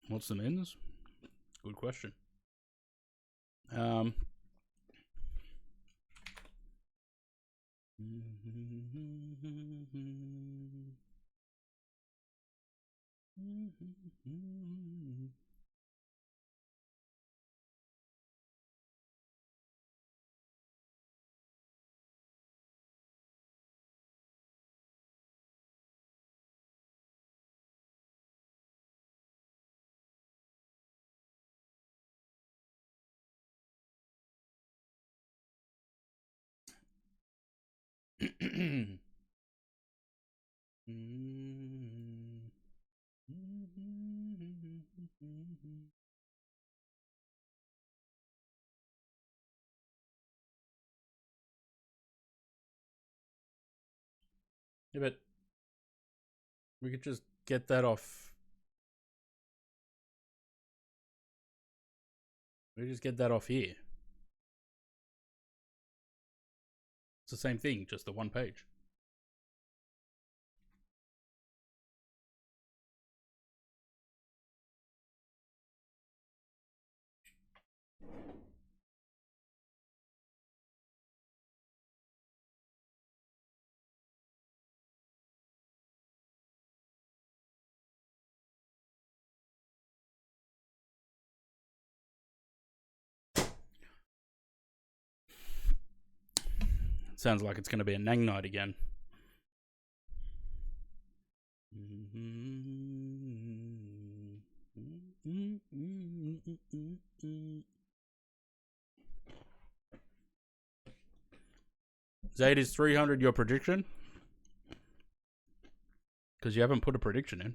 What's the men's? Good question. Yeah, but we could just get that off. We just get that off here. It's the same thing, just the one page. Sounds like it's going to be a Nang night again. Zayd, is 300 your prediction? Because you haven't put a prediction in.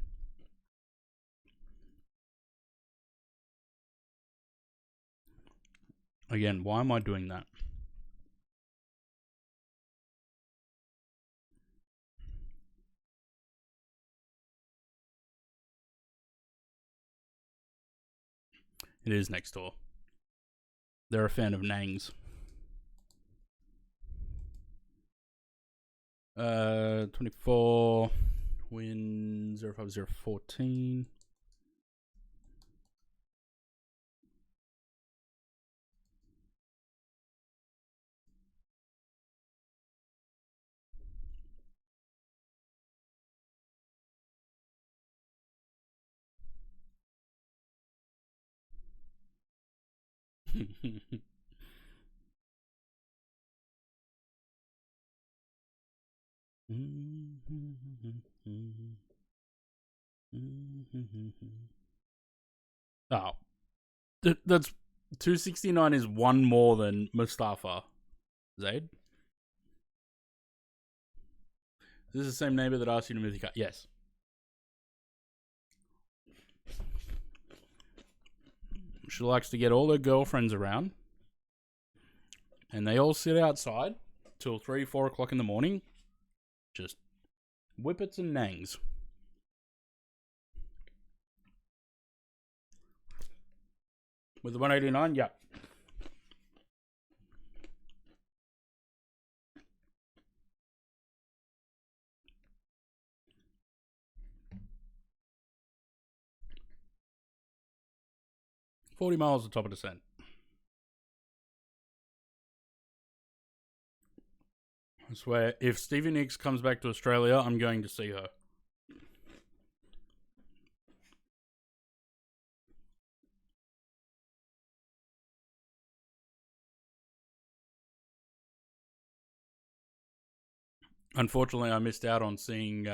Again, why am I doing that? It is next door. They're a fan of Nangs. 24 win 05014. Oh, that's 269 is one more than Mustafa. Zaid? This is the same neighbor that asked you to move the car. Yes. She likes to get all her girlfriends around, and they all sit outside till 3, 4 o'clock in the morning. Just whippets and nangs. With the 189, yep. $40 miles the top of descent. I swear, if Stevie Nicks comes back to Australia, I'm going to see her. Unfortunately, I missed out on seeing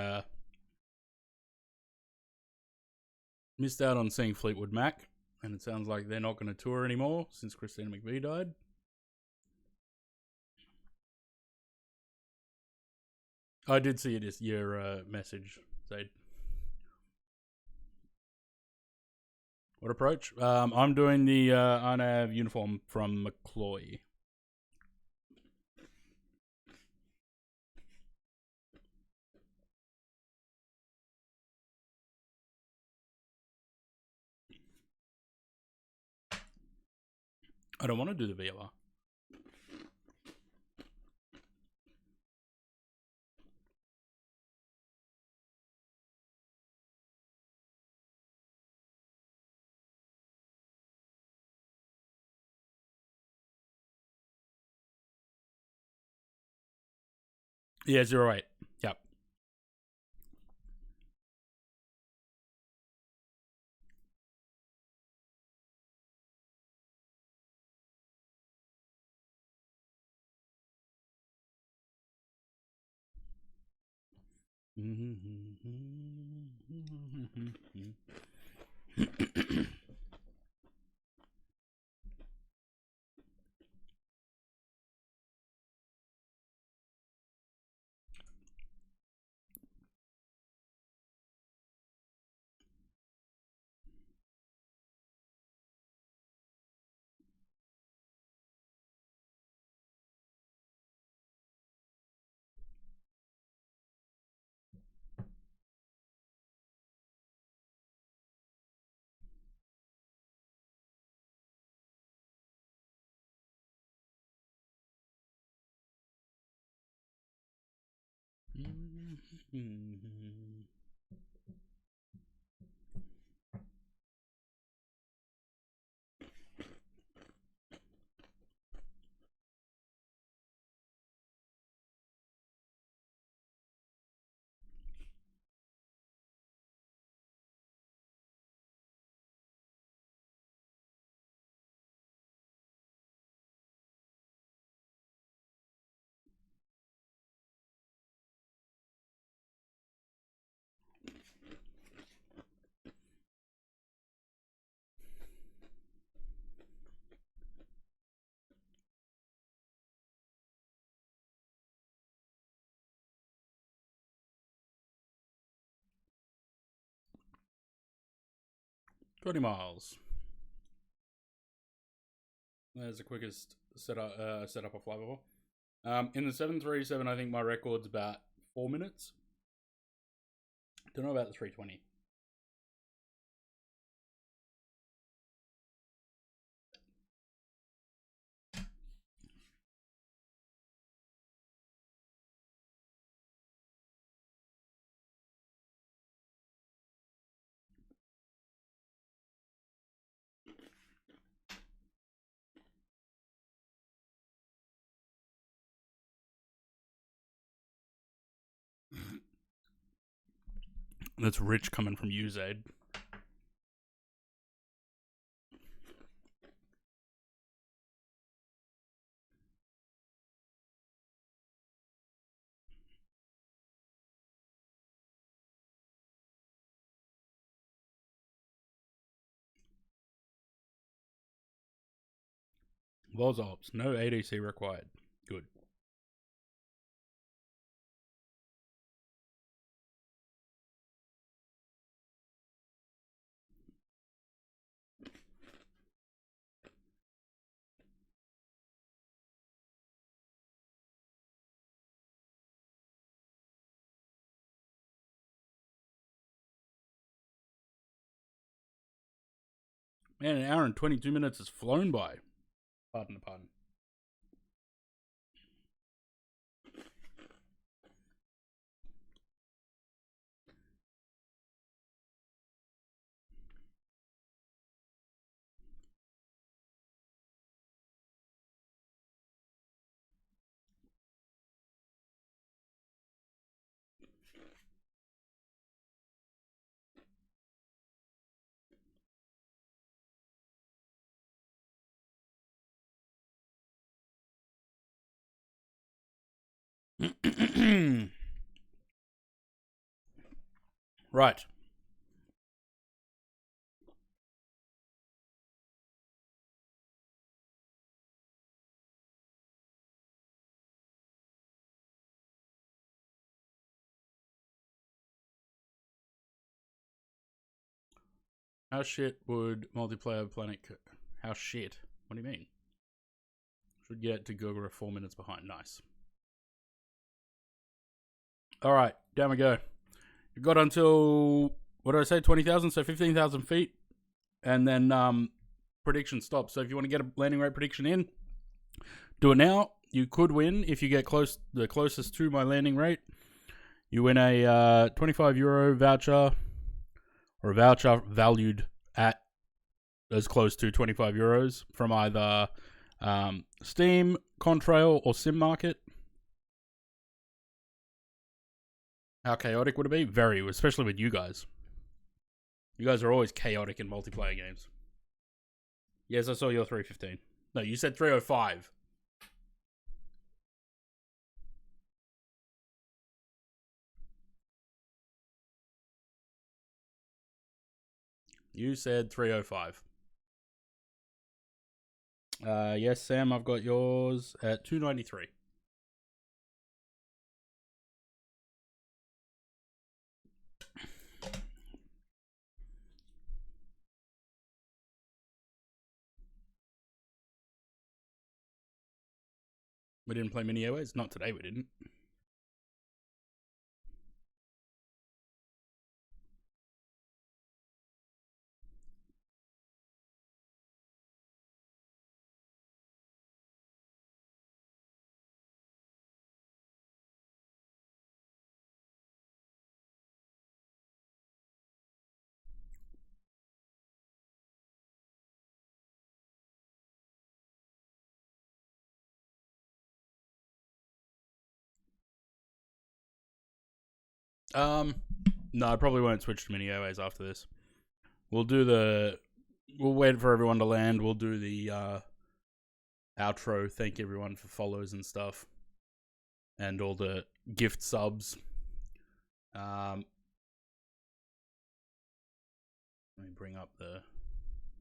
Fleetwood Mac, and it sounds like they're not going to tour anymore since Christina McVie died. I did see your message, Zaid. What approach? I'm doing the Arnav uniform from McCloy. I don't want to do the VLR. Yeah, 08. Yep. $20 miles. That's the quickest setup of fly before. In the 737, I think my record's about 4 minutes. Don't know about the 320. That's rich coming from you, Zaid. Was ops. No ADC required. Good. Man, an hour and 22 minutes has flown by. Pardon the pun. Right. How shit would multiplayer Planet... How shit? What do you mean? Should get to Google 4 minutes behind. Nice. Alright, down we go. You've got until... What did I say? 20,000? So 15,000 feet. And then prediction stops. So if you want to get a landing rate prediction in, do it now. You could win if you get the closest to my landing rate. You win a €25 voucher, or a voucher valued at as close to €25 from either Steam, Contrail, or Sim Market. How chaotic would it be? Very, especially with you guys. You guys are always chaotic in multiplayer games. Yes, I saw your 315. No, you said 305. You said 305. Yes, Sam, I've got yours at 293. We didn't play Mini Airways? Not today, we didn't. No, I probably won't switch to Mini Airways after this. We'll wait for everyone to land. We'll do the outro. Thank everyone for follows and stuff. And all the gift subs. Let me bring up the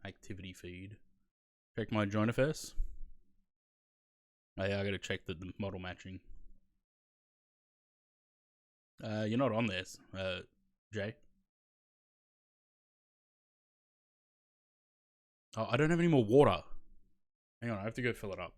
activity feed. Check my join FS. Oh yeah, I gotta check the model matching. You're not on this, Jay. Oh, I don't have any more water. Hang on, I have to go fill it up.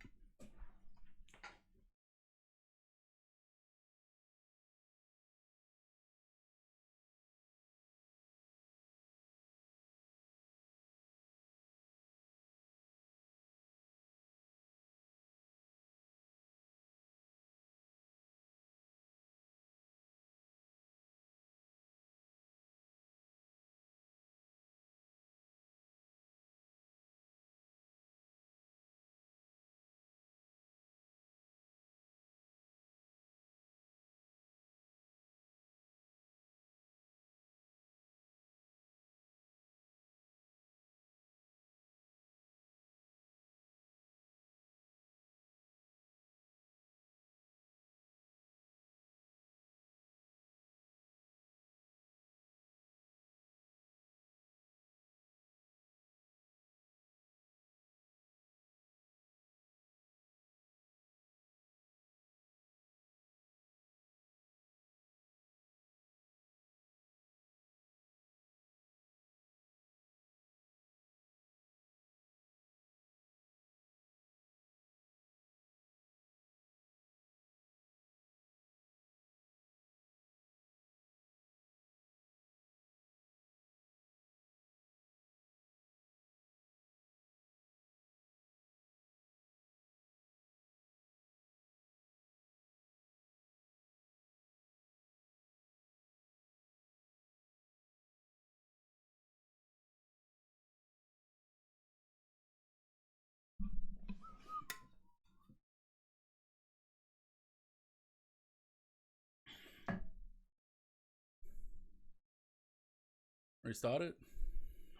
Restart it?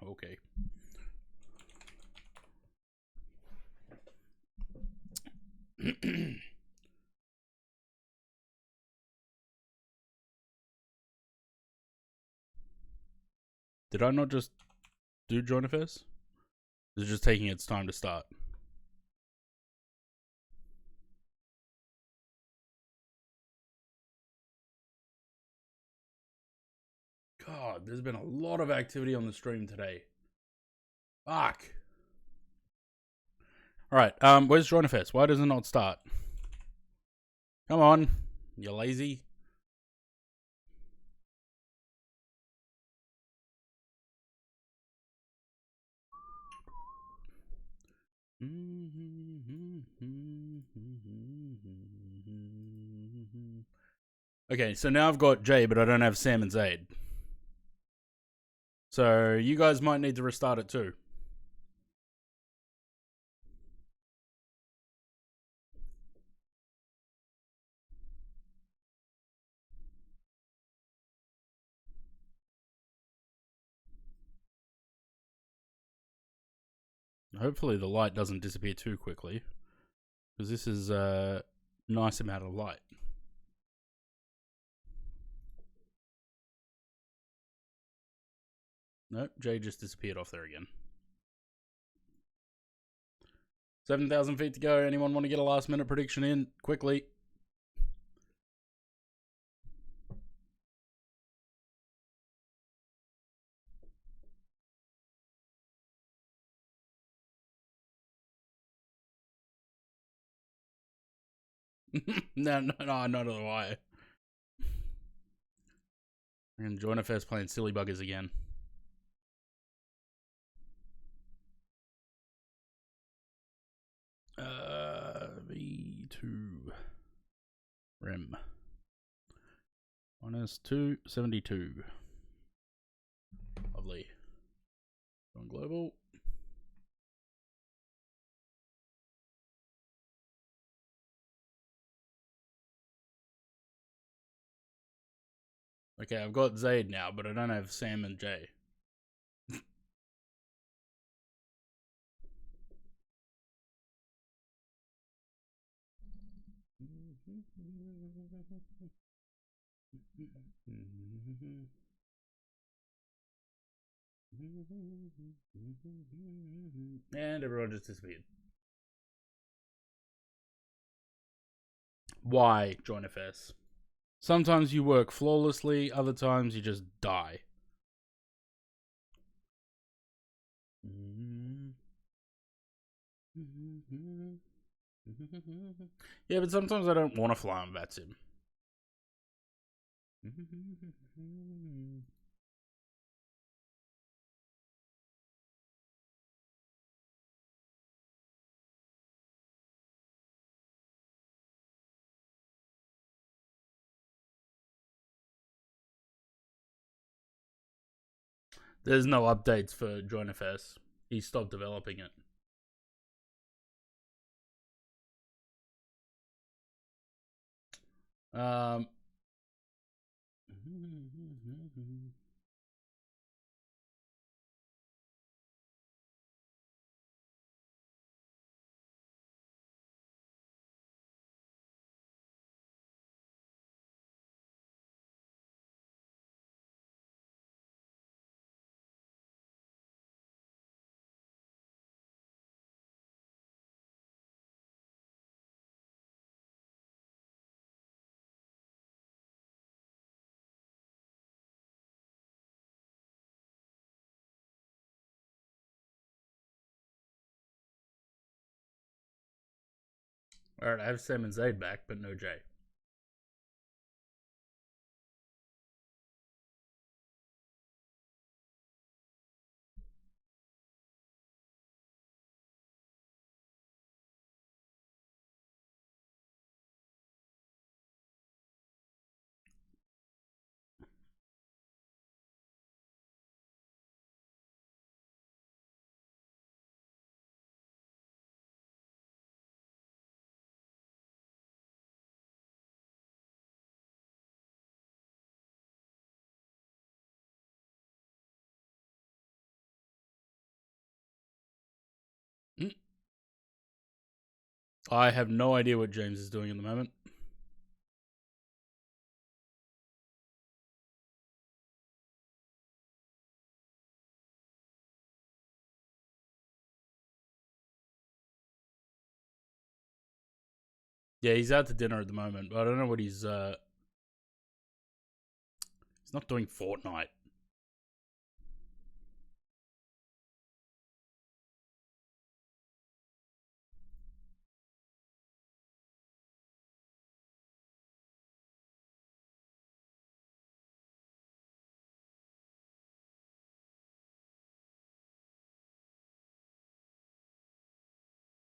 Okay. Did I not just do join affairs? It's just taking its time to start. God, there's been a lot of activity on the stream today. Fuck. Alright, where's join affairs? Why does it not start? Come on, you lazy. Okay, so now I've got Jay, but I don't have Sam and Zaid. So you guys might need to restart it too. Hopefully the light doesn't disappear too quickly, because this is a nice amount of light. Nope, Jay just disappeared off there again. 7,000 feet to go. Anyone want to get a last minute prediction in quickly? No, not do I. And join affairs playing silly buggers again. V2 rem minus 272. Lovely. On global. Okay, I've got Zaid now, but I don't have Sam and Jay. And everyone just disappeared. Why join FS? Sometimes you work flawlessly, other times you just die. Yeah, but sometimes I don't want to fly on VATSIM. There's no updates for Join FS. He stopped developing it. Alright, I have Sam and Zaid back, but no Jay. I have no idea what James is doing at the moment. Yeah, he's out to dinner at the moment, but I don't know what he's not doing Fortnite.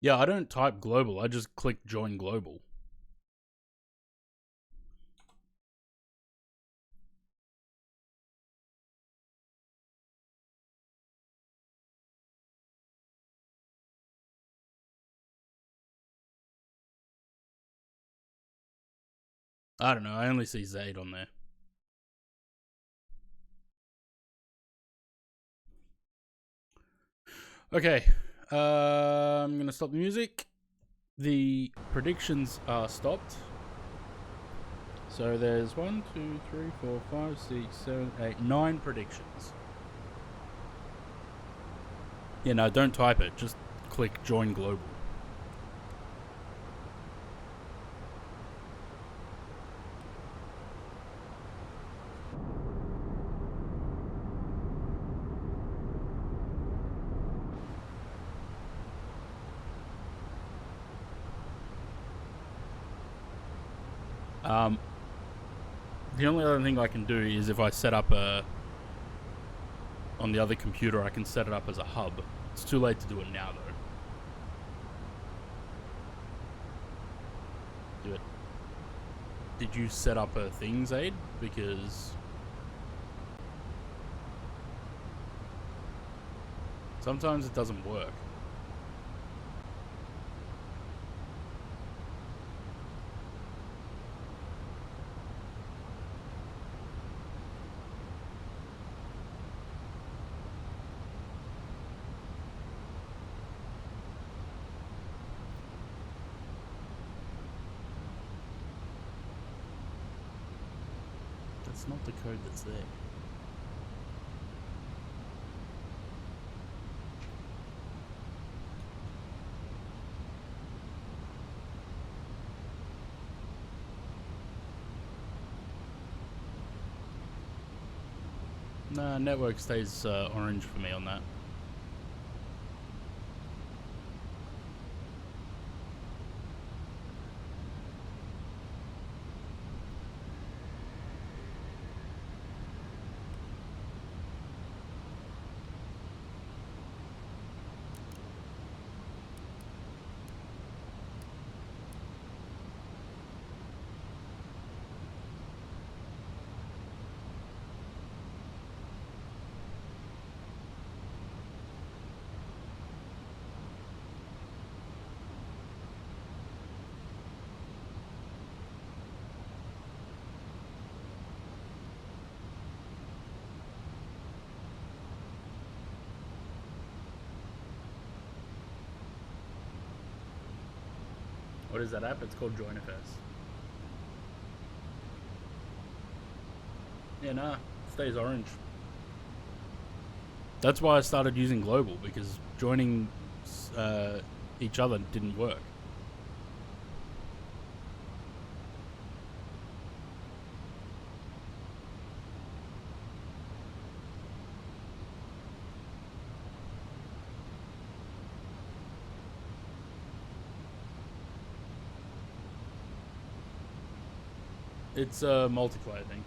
Yeah, I don't type global. I just click join global. I don't know. I only see Zaid on there. Okay. I'm going to stop the music. The predictions are stopped. So there's 1, 2, 3, 4, 5, 6, 7, 8, 9 predictions. Yeah, no, don't type it. Just click join global. The only other thing I can do is if I set up on the other computer, I can set it up as a hub. It's too late to do it now, though. Do it. Did you set up a thing, Zaid? Because sometimes it doesn't work. That's not the code that's there. Nah, network stays orange for me on that. What is that app? It's called JoinFS. Yeah, nah, it stays orange. That's why I started using global, because joining each other didn't work. It's a multiplayer thing.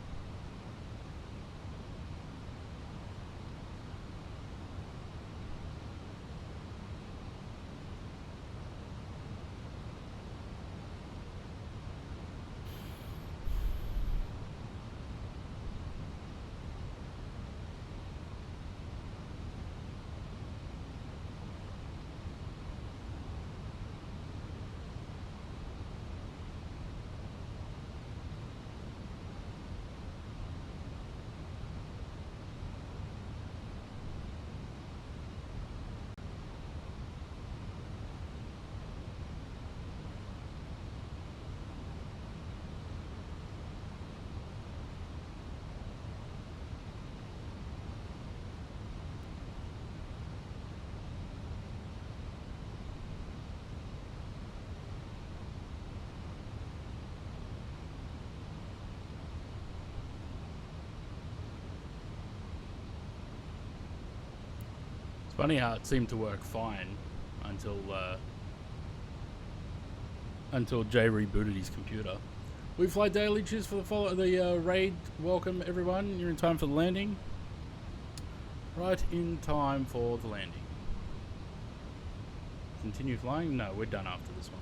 It's funny how it seemed to work fine until Jay rebooted his computer. We fly daily. Cheers for the raid. Welcome everyone. You're in time for the landing. Right in time for the landing. Continue flying? No, we're done after this one.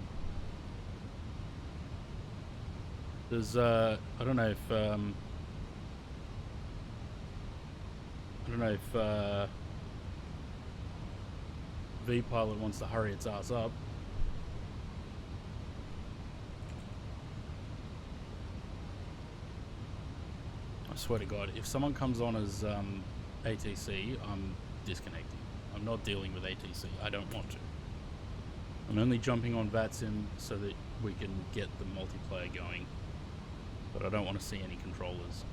There's I don't know if V-Pilot wants to hurry its ass up. I swear to God, if someone comes on as ATC, I'm disconnecting. I'm not dealing with ATC. I don't want to. I'm only jumping on VATSIM so that we can get the multiplayer going. But I don't want to see any controllers.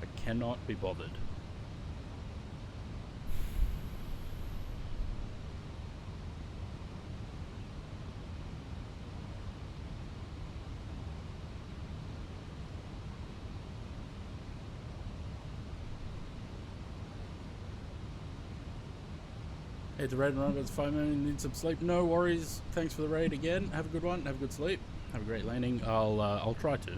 I cannot be bothered. Hey, the raid run, it's 5 minutes, need some sleep. No worries. Thanks for the raid again. Have a good one. Have a good sleep. Have a great landing. I'll try to.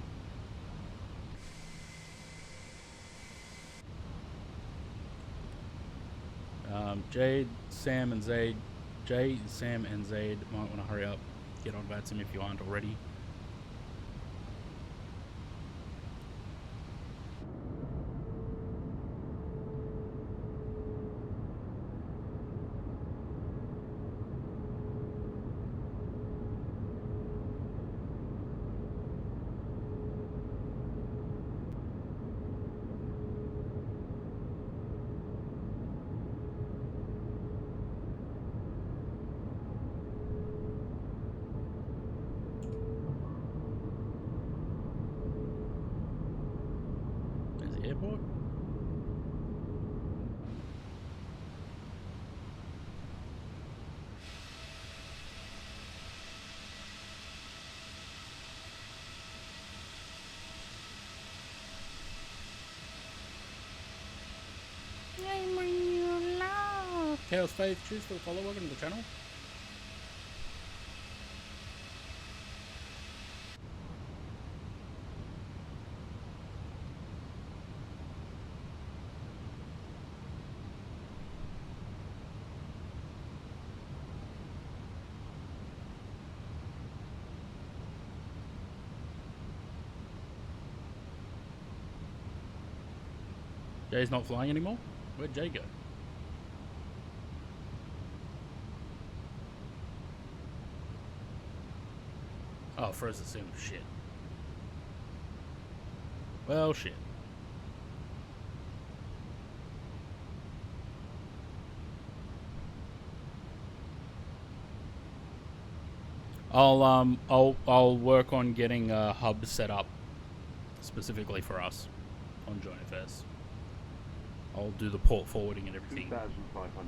Jade, Sam, and Zaid. Jay, Sam, and Zaid might want to hurry up. Get on VATSIM if you aren't already. Airport? Chaos Faith, cheers for the follow. Welcome to the channel. Jay's not flying anymore? Where'd Jay go? Oh, froze the sim. Shit. Well, shit. I'll work on getting a hub set up specifically for us on JoinFS. I'll do the port forwarding and everything. 2,500.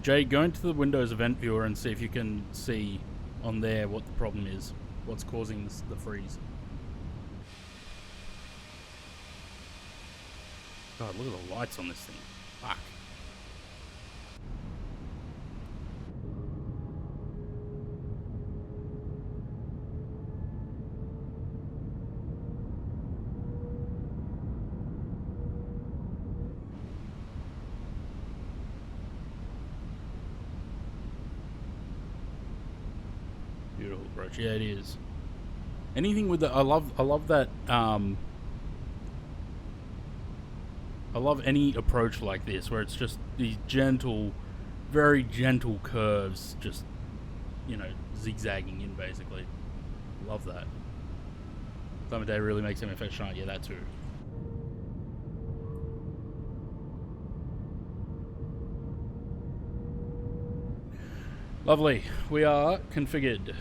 Jay, go into the Windows event viewer and see if you can see on there what the problem is. What's causing the freeze. God, look at the lights on this thing. Fuck. Beautiful approach. Yeah, it is. Anything with the I love that I love any approach like this where it's just these gentle, very gentle curves just, you know, zigzagging in basically. Love that. Time of day really makes MFS shine. Yeah, that too. Lovely. We are configured.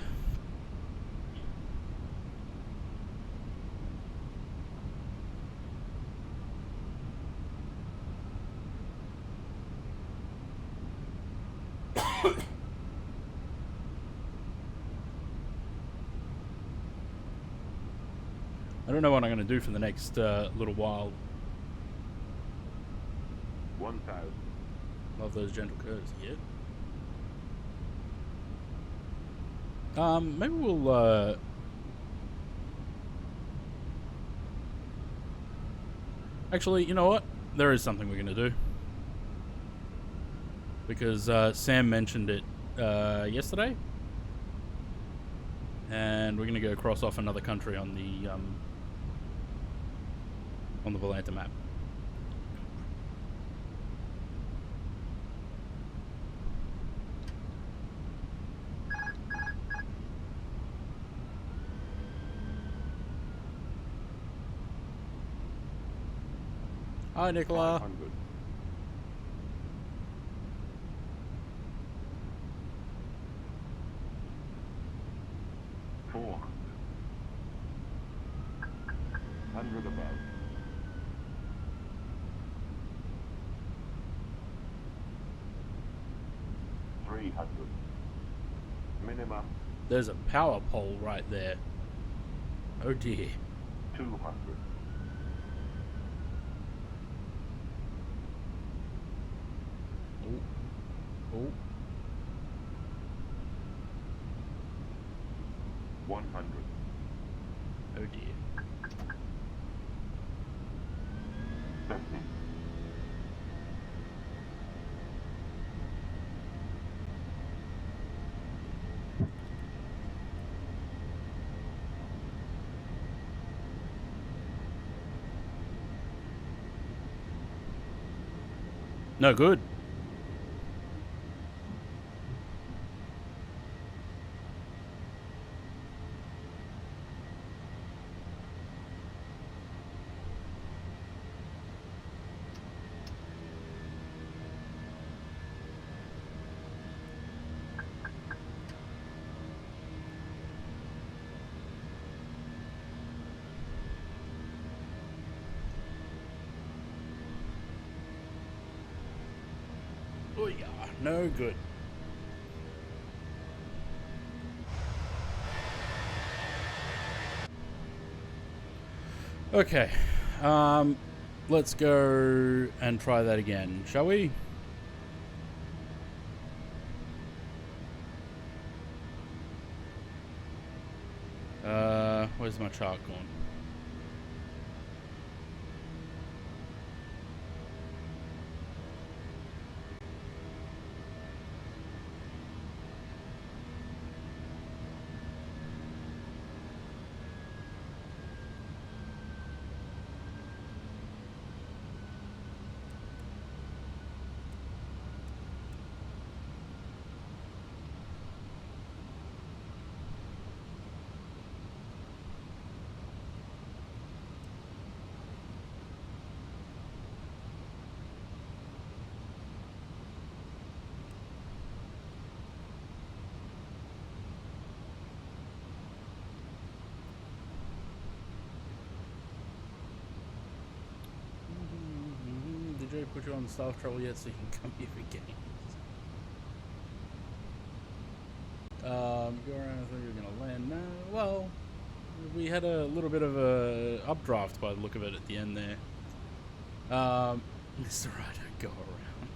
I don't know what I'm going to do for the next little while. 1,000. Love those gentle curves. Yeah. Maybe we'll actually, you know what? There is something we're going to do. Because Sam mentioned it yesterday. And we're going to go cross off another country on the Volanta map. Hi, Nicola. 500. $400. 100 above. 300. Minimum There's a power pole right there. Oh dear. 200. Oh. 100. Oh dear. 50. No good. Oh yeah, no good. Okay, let's go and try that again, shall we? Where's my chart gone? Did Jay put you on the staff trouble yet so you can come here for games? Go around, I think you're gonna land now. Well, we had a little bit of a updraft by the look of it at the end there. It's alright, don't go around.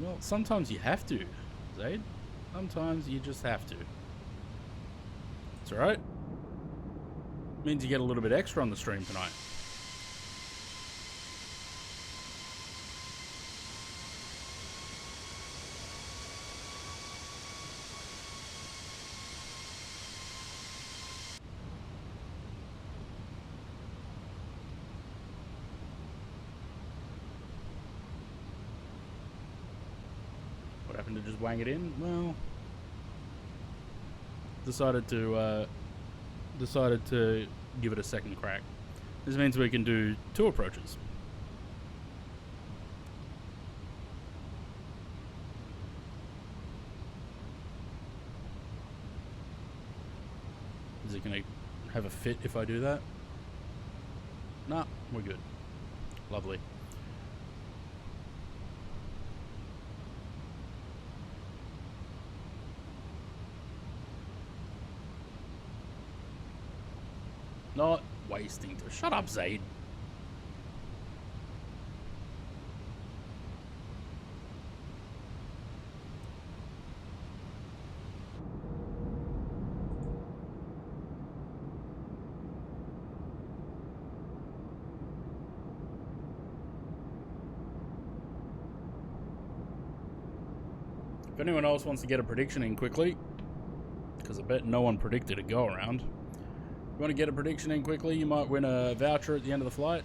Well, sometimes you have to, Zaid. Sometimes you just have to. It's alright. Means you get a little bit extra on the stream tonight. What happened to just wang it in? Well, decided decided to give it a second crack. This means we can do 2 approaches. Is it going to have a fit if I do that? Nah, we're good. Lovely. Not wasting to shut up, Zaid. If anyone else wants to get a prediction in quickly, because I bet no one predicted a go around. If you want to get a prediction in quickly, you might win a voucher at the end of the flight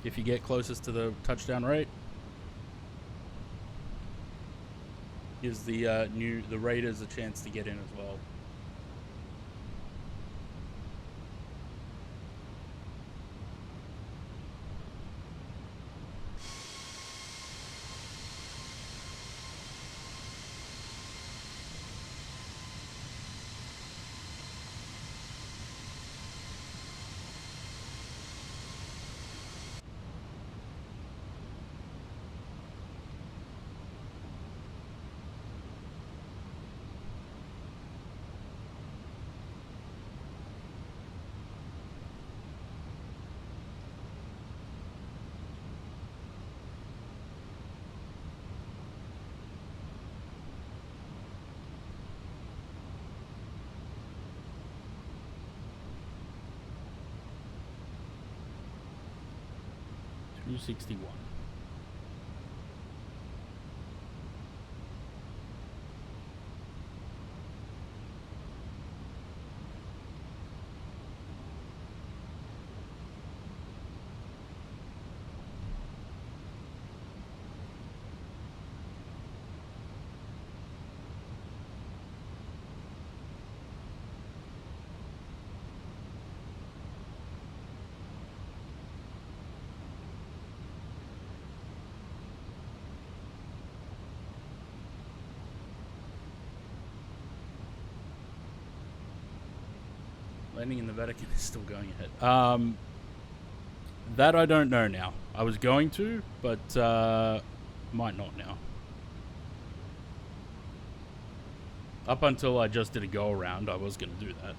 if you get closest to the touchdown rate. Gives the Raiders a chance to get in as well. $261. Landing in the Vatican is still going ahead. That I don't know now. I was going to, but might not now. Up until I just did a go around, I was going to do that.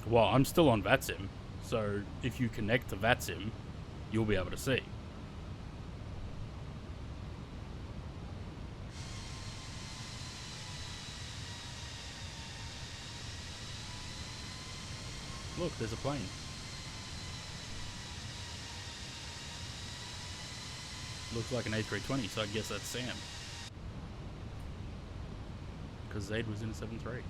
Well, I'm still on VATSIM, so if you connect to VATSIM, you'll be able to see. Look, there's a plane. Looks like an A320, so I guess that's Sam. Because Zaid was in a 7.3.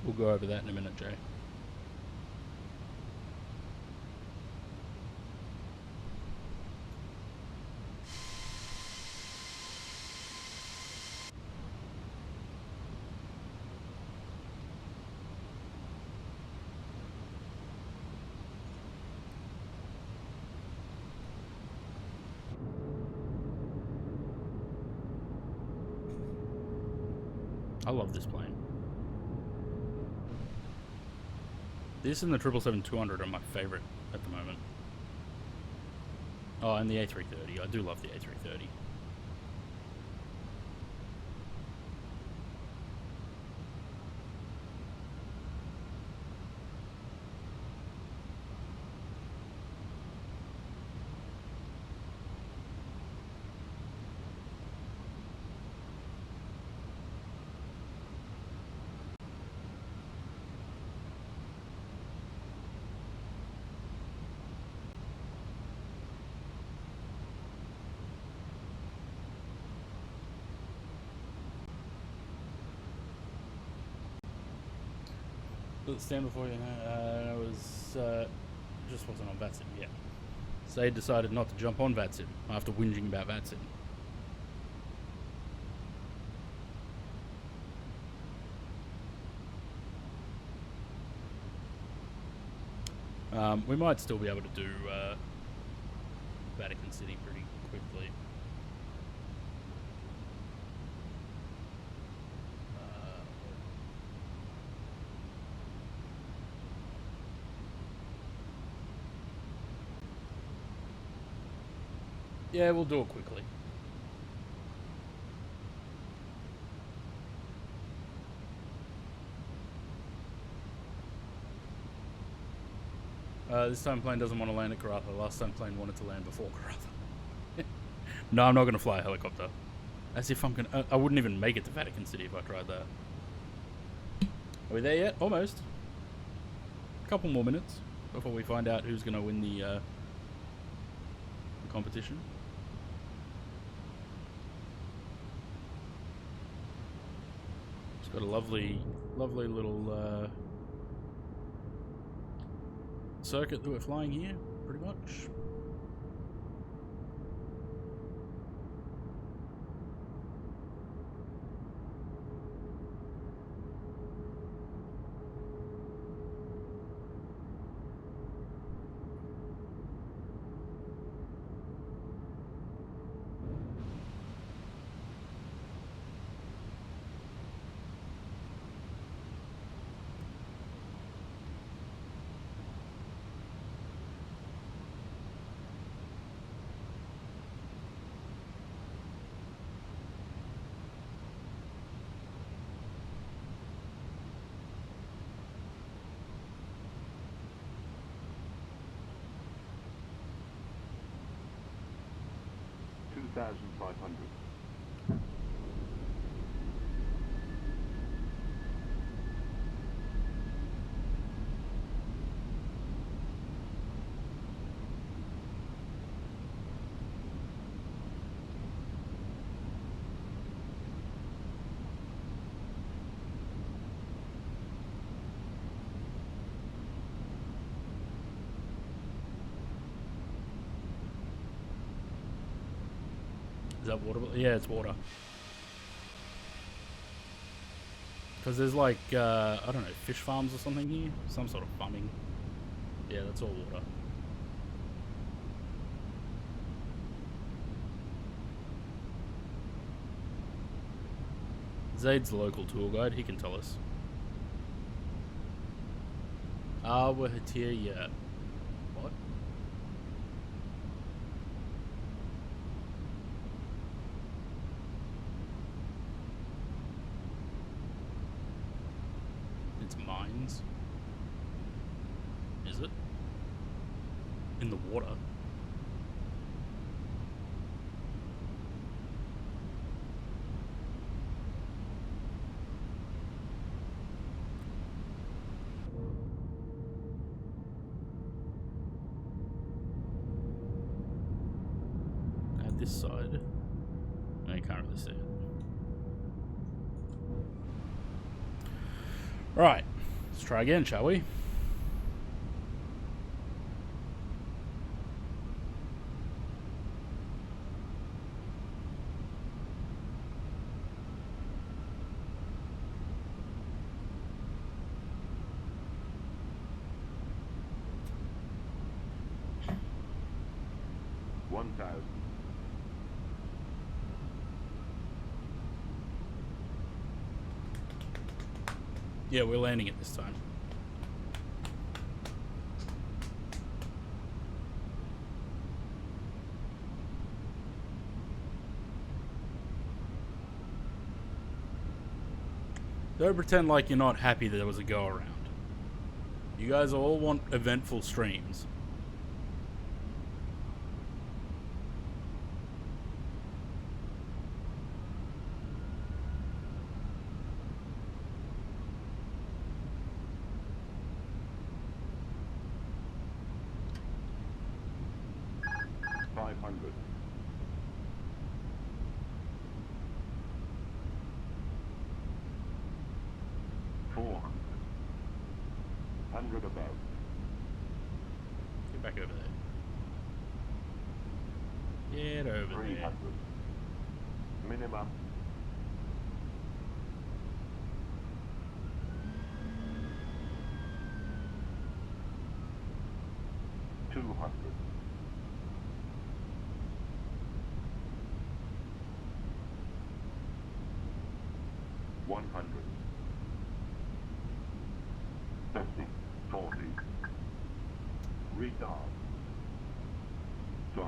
We'll go over that in a minute, Jay. I love this plane. This and the 777-200 are my favorite at the moment. Oh, and the A330. I do love the A330. Stand before you know, I was just wasn't on VATSIM yet. Zaid decided not to jump on VATSIM after whinging about VATSIM. We might still be able to do Vatican City pretty quickly. Yeah, we'll do it quickly. This time plane doesn't want to land at Karatha. Last time plane wanted to land before Karatha. No, I'm not going to fly a helicopter. As if I'm going to... I wouldn't even make it to Vatican City if I tried that. Are we there yet? Almost. A couple more minutes before we find out who's going to win the competition. It's got a lovely, lovely little circuit that we're flying here, pretty much. $2,500. Is that water? Yeah, it's water. Because there's like, I don't know, fish farms or something here? Some sort of farming. Yeah, that's all water. Zaid's the local tour guide, he can tell us. We're here yet. What? It's mines. Is it? In the water? At this side. No, you can't really see it. Right. Let's try again, shall we? Yeah, we're landing it this time. Don't pretend like you're not happy that there was a go around. You guys all want eventful streams. Get back over there. Get over there. Minimum. $200. $100. 50, 40. Retard. 5.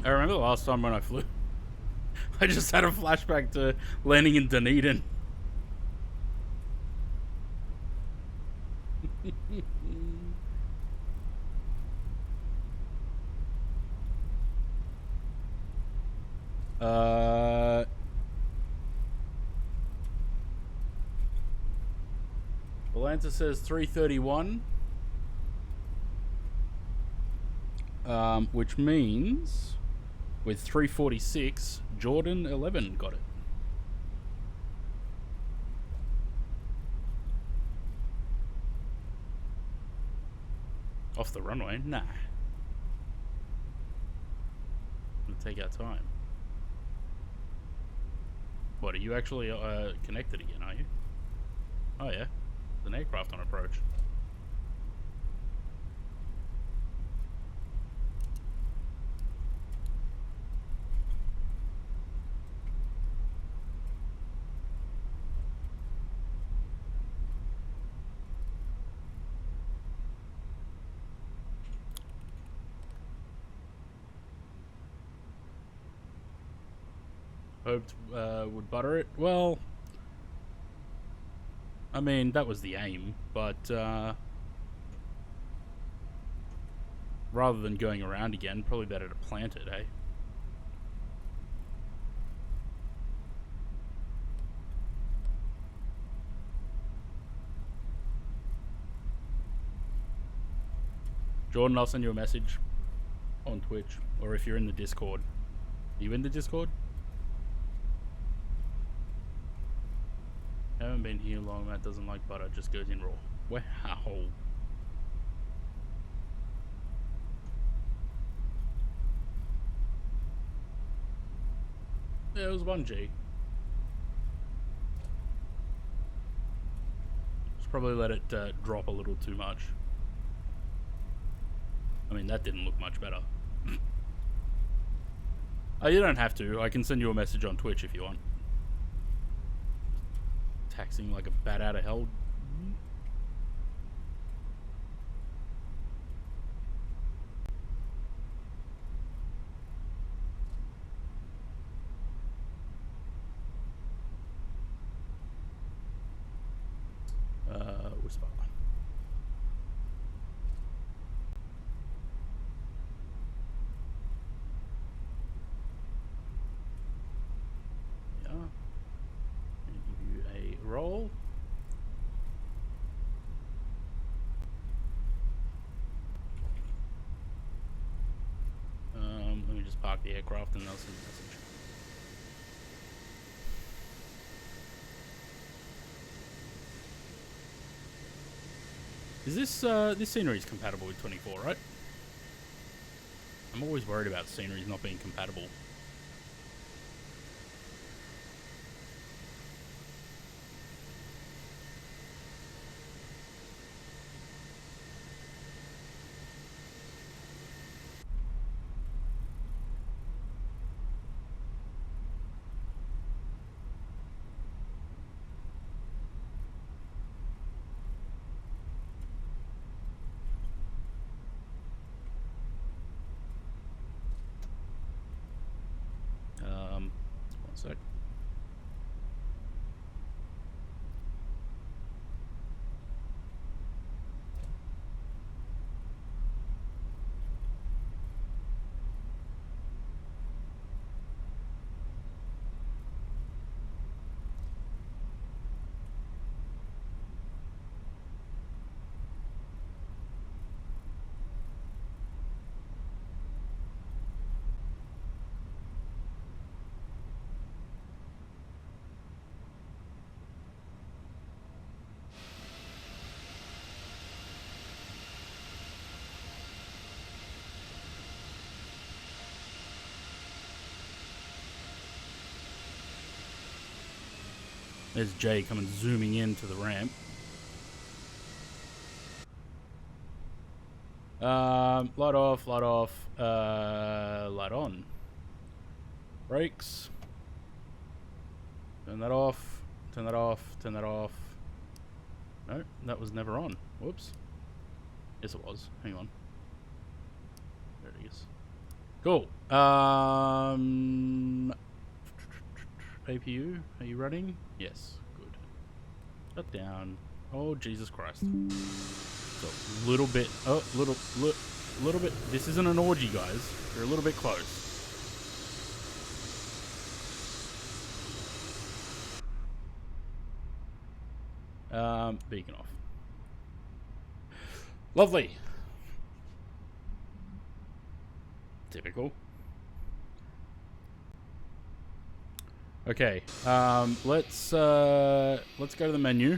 I remember the last time when I flew. I just had a flashback to landing in Dunedin. Atlanta says 331. Which means with 346, Jordan 11 got it. Off the runway? Nah. It'll take our time. What, are you actually connected again, are you? Oh yeah. There's an aircraft on approach. Hoped would butter it. Well, I mean, that was the aim, but rather than going around again, probably better to plant it, eh? Jordan, I'll send you a message on Twitch, or if you're in the Discord. Are you in the Discord? Haven't been here long. Matt doesn't like butter. Just goes in raw. Wow. Yeah, it was 1G. Just probably let it drop a little too much. I mean, that didn't look much better. Oh, you don't have to. I can send you a message on Twitch if you want. Taxing like a bat out of hell. Whisper. Yeah. Roll. park the aircraft and they'll send a message. Is this scenery is compatible with 24, right? I'm always worried about sceneries not being compatible. One sec. There's Jay coming zooming into the ramp. Light off, light on. Brakes. Turn that off, turn that off, turn that off. No, that was never on. Whoops. Yes, it was. Hang on. There it is. Cool. APU, are you running? Yes, good. Shut down. Oh, Jesus Christ. So, little bit, little bit. This isn't an orgy, guys. You're a little bit close. Beacon off. Lovely. Typical. Okay, let's go to the menu.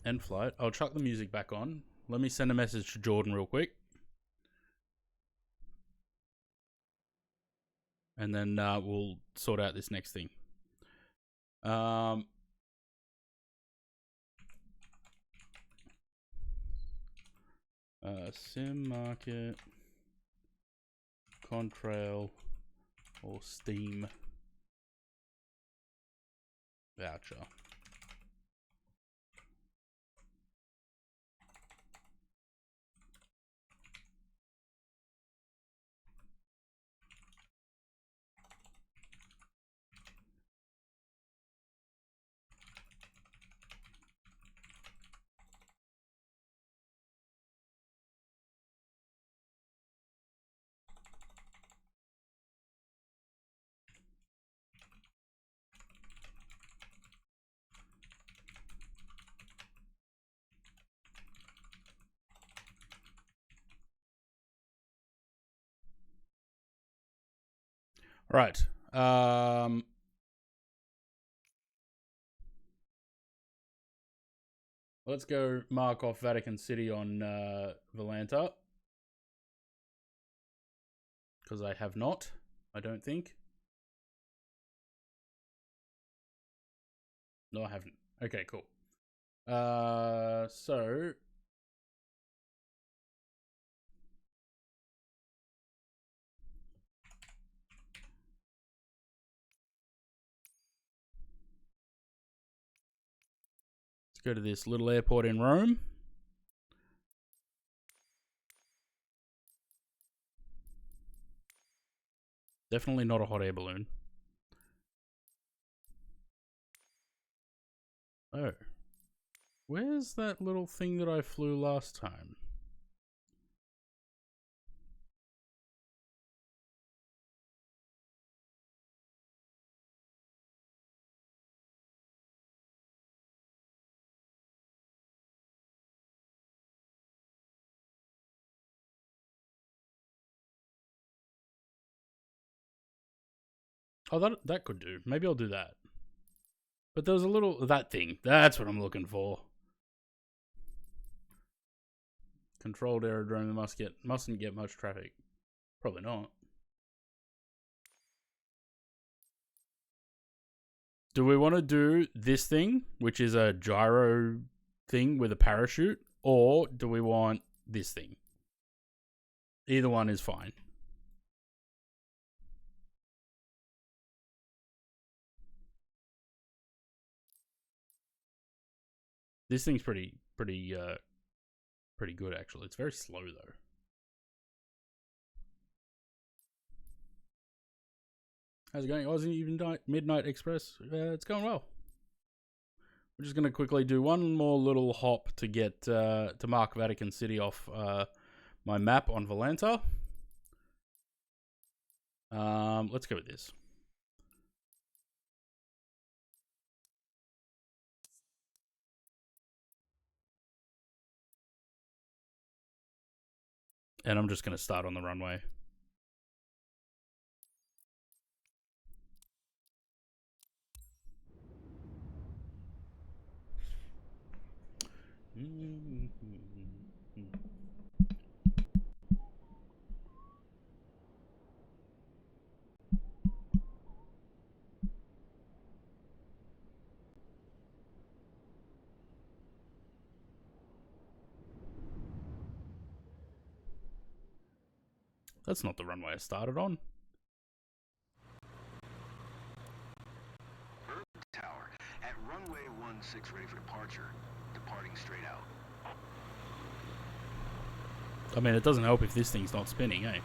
End flight. I'll chuck the music back on. Let me send a message to Jordan real quick. And then we'll sort out this next thing. Sim market, Contrail, or Steam voucher. Right. Let's go mark off Vatican City on Volanta. Because I have not, I don't think. No, I haven't. Okay, cool. So let's go to this little airport in Rome. Definitely not a hot air balloon. Oh. Where's that little thing that I flew last time? Oh, that could do. Maybe I'll do that. But there was a little... That thing. That's what I'm looking for. Controlled aerodrome mustn't get much traffic. Probably not. Do we want to do this thing, which is a gyro thing with a parachute, or do we want this thing? Either one is fine. This thing's pretty good actually. It's very slow though. How's it going? Aussie Midnight Express. It's going well. We're just gonna quickly do one more little hop to get to mark Vatican City off my map on Volanta. Let's go with this. And I'm just going to start on the runway. That's not the runway I started on. Tower at runway 16 ready for departure. Departing straight out. I mean, it doesn't help if this thing's not spinning, eh?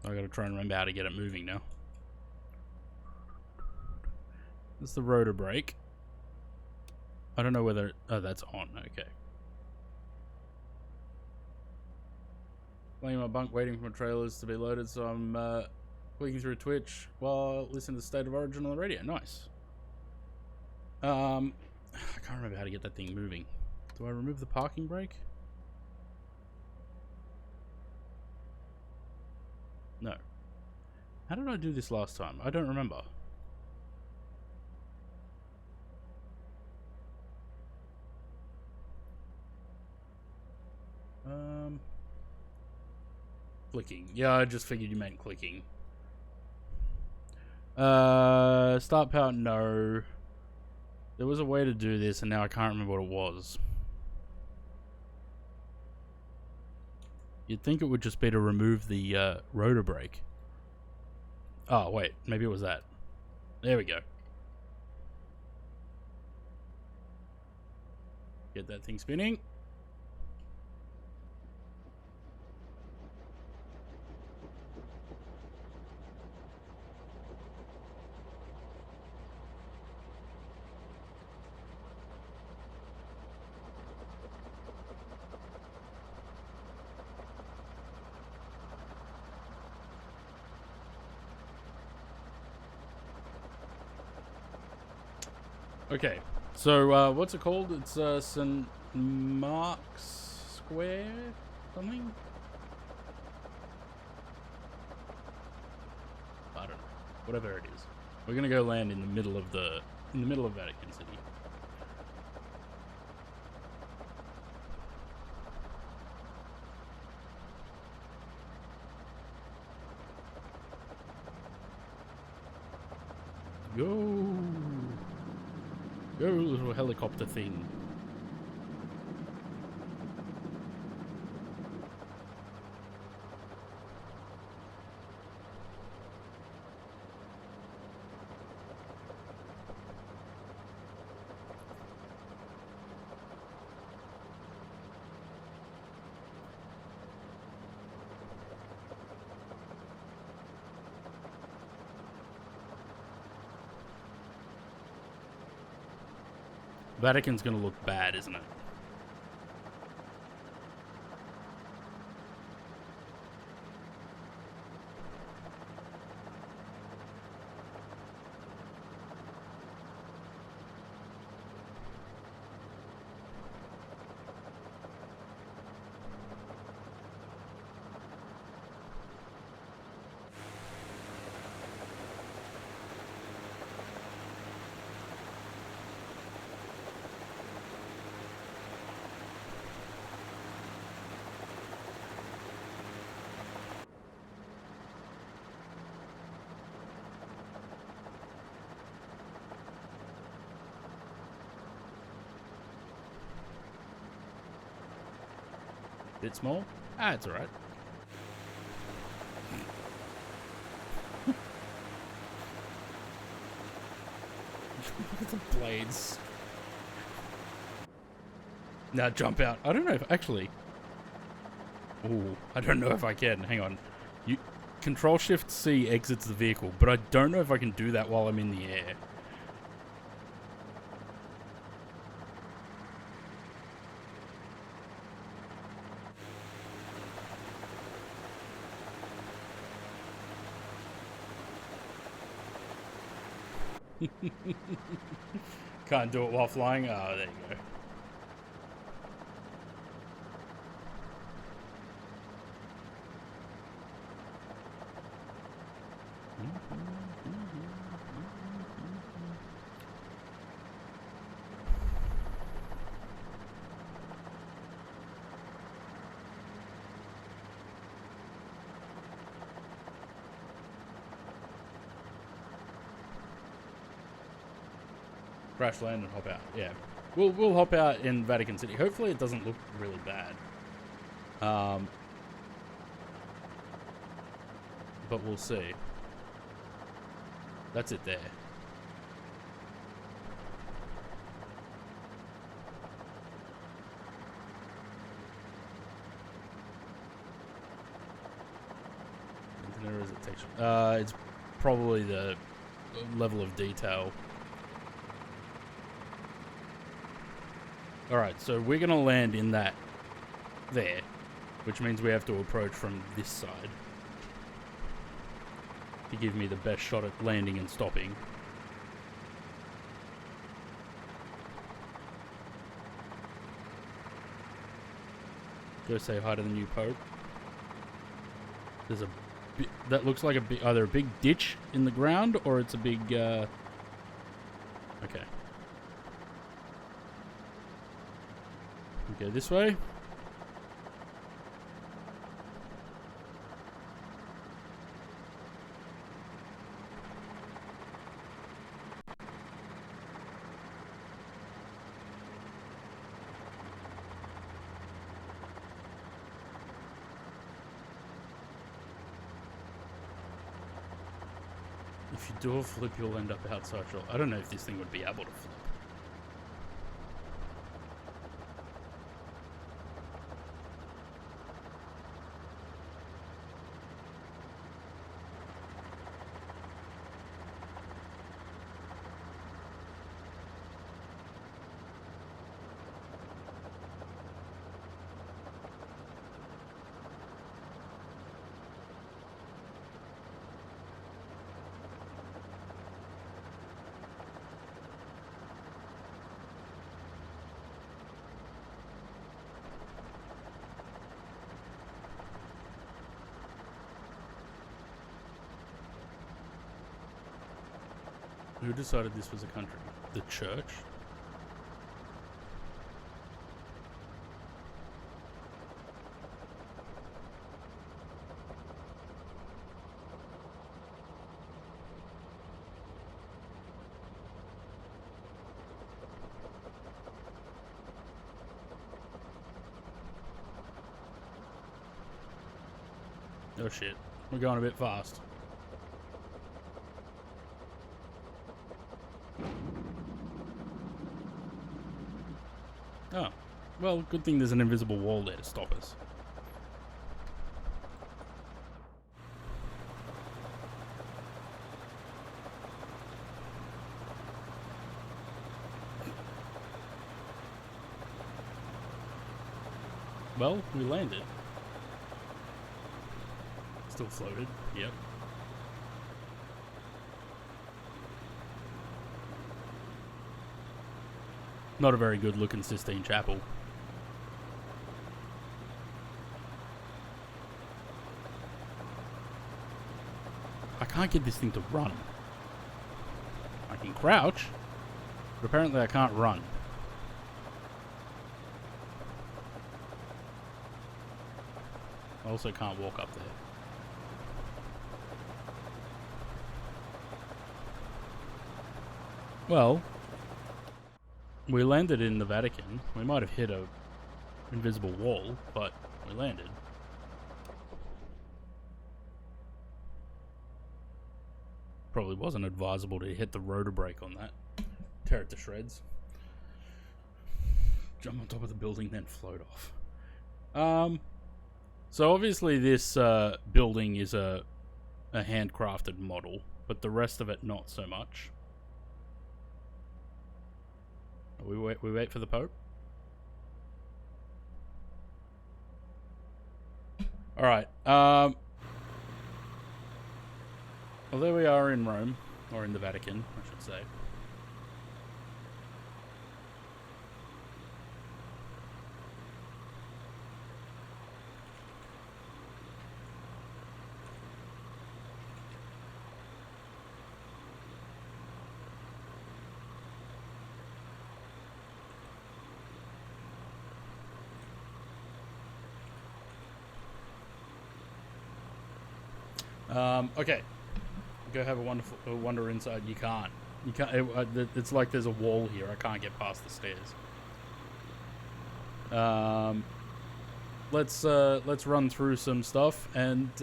I gotta try and remember how to get it moving now. That's the rotor brake. I don't know whether... Oh, that's on. Okay. Laying in my bunk waiting for my trailers to be loaded, so I'm clicking through Twitch while listening to State of Origin on the radio. Nice. I can't remember how to get that thing moving. Do I remove the parking brake? No. How did I do this last time? I don't remember. Clicking. Yeah, I just figured you meant clicking. Start power, no. There was a way to do this and now I can't remember what it was. You'd think it would just be to remove the rotor brake. Oh, wait. Maybe it was that. There we go. Get that thing spinning. Okay, so what's it called? It's St. Mark's Square, something? I don't know. Whatever it is, we're gonna go land in the middle of Vatican City. Go! Go, little helicopter thing. Vatican's gonna look bad, isn't it? Bit small? Ah, it's alright. Look at the blades. Now jump out. I don't know if actually. Ooh, I don't know if I can. Hang on. You Control Shift C exits the vehicle, but I don't know if I can do that while I'm in the air. Can't do it while flying? Oh, there you go. Crash land and hop out. Yeah, we'll hop out in Vatican City. Hopefully, it doesn't look really bad. But we'll see. That's it there. Or is it texture? It's probably the level of detail. Alright, so we're going to land in that there, which means we have to approach from this side to give me the best shot at landing and stopping. Go say hi to the new Pope. There's a that looks like either a big ditch in the ground or it's a big okay. Go this way. If you do a flip, you'll end up outside shore. I don't know if this thing would be able to flip. Who decided this was a country? The church? Oh shit, we're going a bit fast. Oh, well, good thing there's an invisible wall there to stop us. Well, we landed. Still floated, yep. Not a very good looking Sistine Chapel. I can't get this thing to run. I can crouch, but apparently I can't run. I also can't walk up there. Well, we landed in the Vatican. We might have hit a invisible wall, but We landed. Probably wasn't advisable to hit the rotor brake on that. Tear it to shreds. Jump on top of the building, then float off. So obviously this building is a handcrafted model, but the rest of it not so much. We wait for the Pope. All right. Well, there we are in Rome, or in the Vatican, I should say. Okay. Go have a wander inside. You can't. You can't. It's like there's a wall here. I can't get past the stairs. Let's run through some stuff and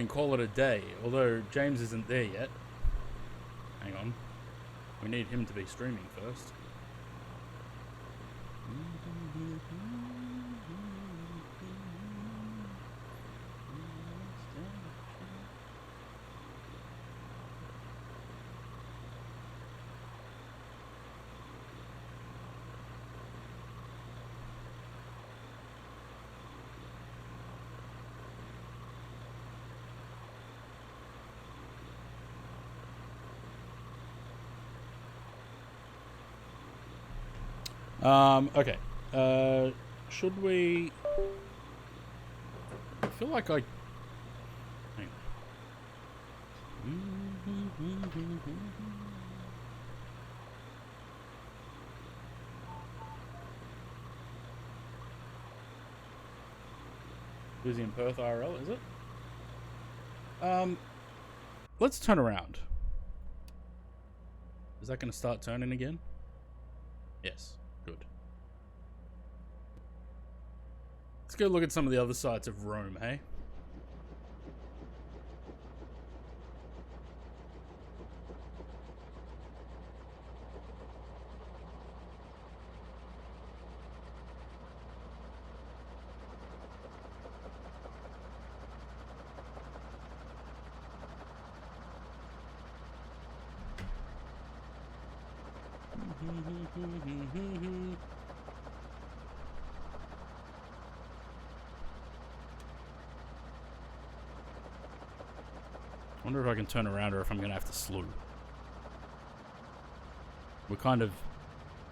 call it a day. Although James isn't there yet. Hang on. We need him to be streaming first. Okay. Should we... I feel like I... Hang on. Busy in Perth IRL, is it? Let's turn around. Is that going to start turning again? Yes. Good. Let's go look at some of the other sides of Rome, hey? Wonder if I can turn around or if I'm gonna have to slew. We're kind of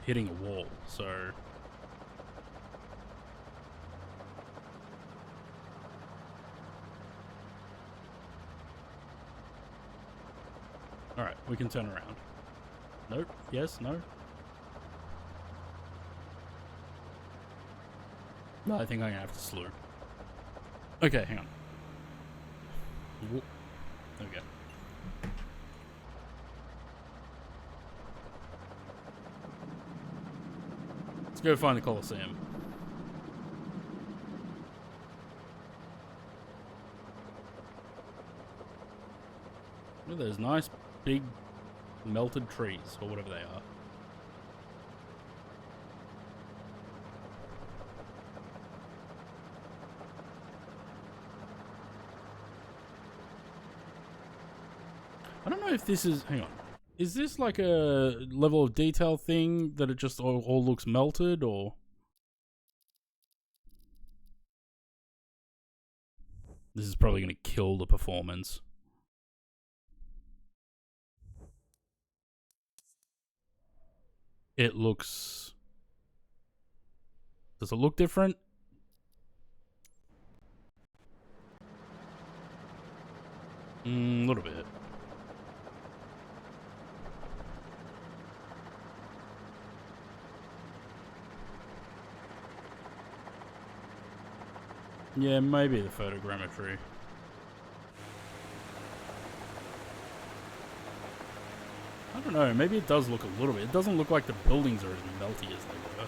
hitting a wall, so... Alright, we can turn around. Nope. Yes, no. No, I think I'm gonna have to slew. Okay, hang on. Whoop. There we go. Let's go find the Colosseum. Look at those nice big melted trees, or whatever they are. I don't know if this is... Hang on. Is this like a level of detail thing that it just all looks melted, or... This is probably going to kill the performance. It looks... Does it look different? A little bit. Yeah, maybe the photogrammetry. I don't know, maybe it does look a little bit. It doesn't look like the buildings are as melty as they were.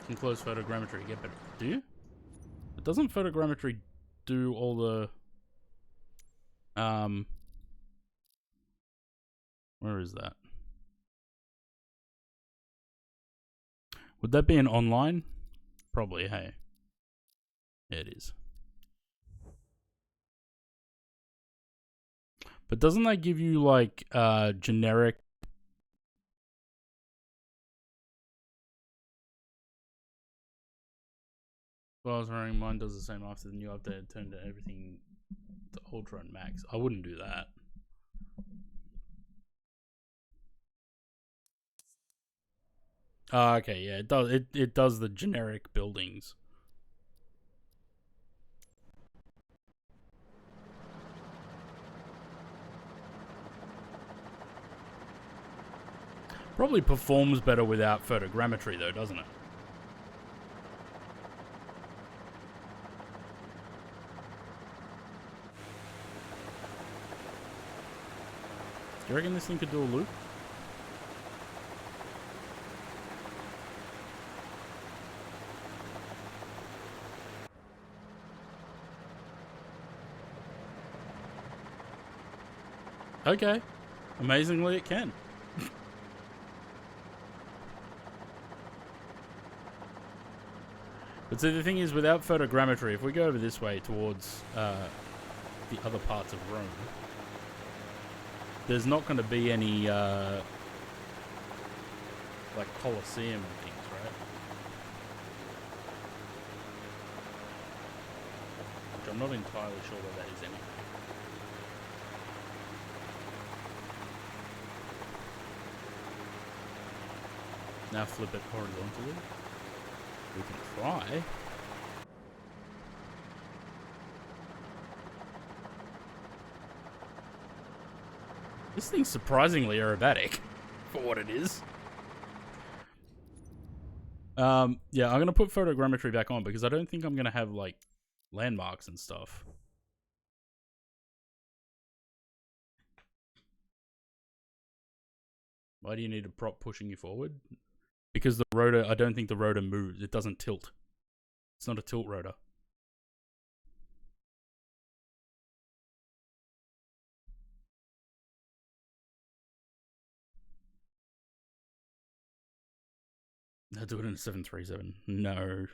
can close photogrammetry. Get better. Do you? But doesn't photogrammetry do all the where is that? Would that be an online? Probably, hey. Yeah, it is. But doesn't that give you like generic Well, I was running, mine does the same after the new update. Turned everything to Ultra and Max. I wouldn't do that. Okay, yeah, it does. It does the generic buildings. Probably performs better without photogrammetry, though, doesn't it? Do you reckon this thing could do a loop? Okay. Amazingly, it can. But so the thing is, without photogrammetry, if we go over this way towards the other parts of Rome, there's not going to be any like Colosseum and things, right? Which I'm not entirely sure where that is anyway. Now flip it horizontally. We can try. This thing's surprisingly aerobatic for what it is. Yeah, I'm gonna put photogrammetry back on because I don't think I'm gonna have like landmarks and stuff. Why do you need a prop pushing you forward? Because the rotor, I don't think the rotor moves. It doesn't tilt. It's not a tilt rotor. I'll do it in a 737. No.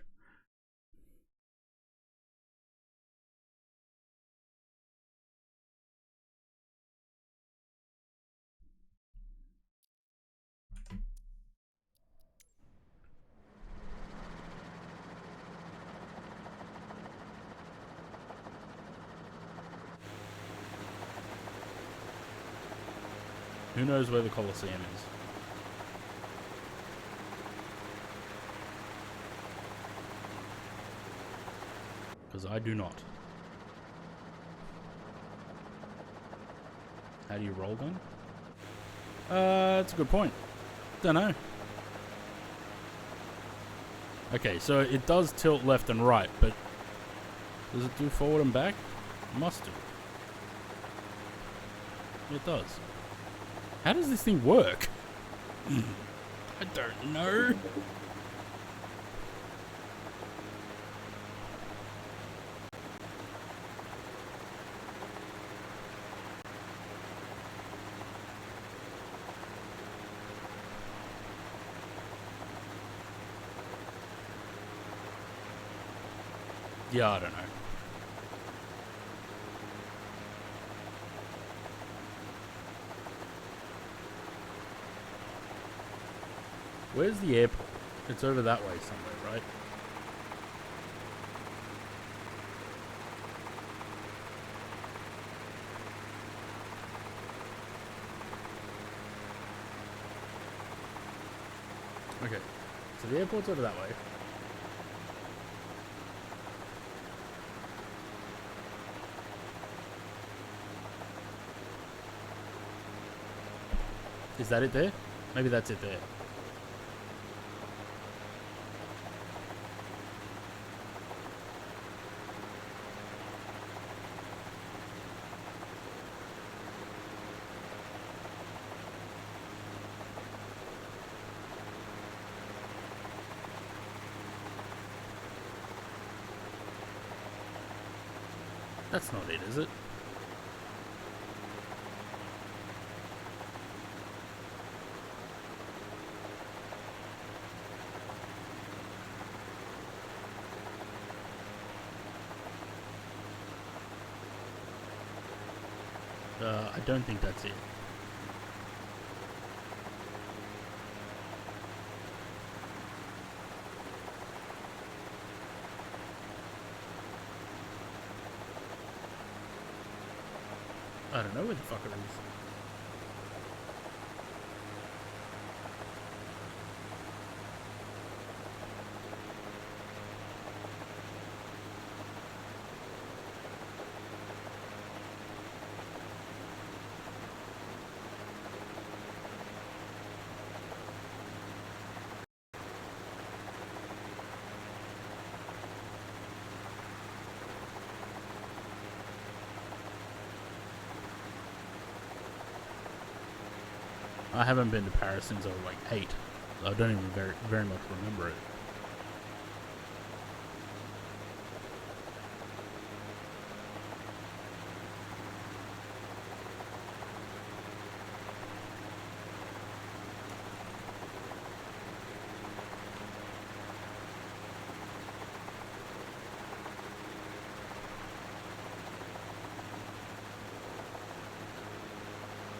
Who knows where the Colosseum is? Because I do not. How do you roll then? That's a good point. Don't know. Okay, so it does tilt left and right, but does it do forward and back? It must do. It does. How does this thing work? I don't know. Yeah, I don't know. Where's the airport? It's over that way somewhere, right? Okay, so the airport's over that way. Is that it there? Maybe that's it there. That's not it, is it? I don't think that's it. I don't know where the fuck it is. I haven't been to Paris since I was like 8. So I don't even very much remember it.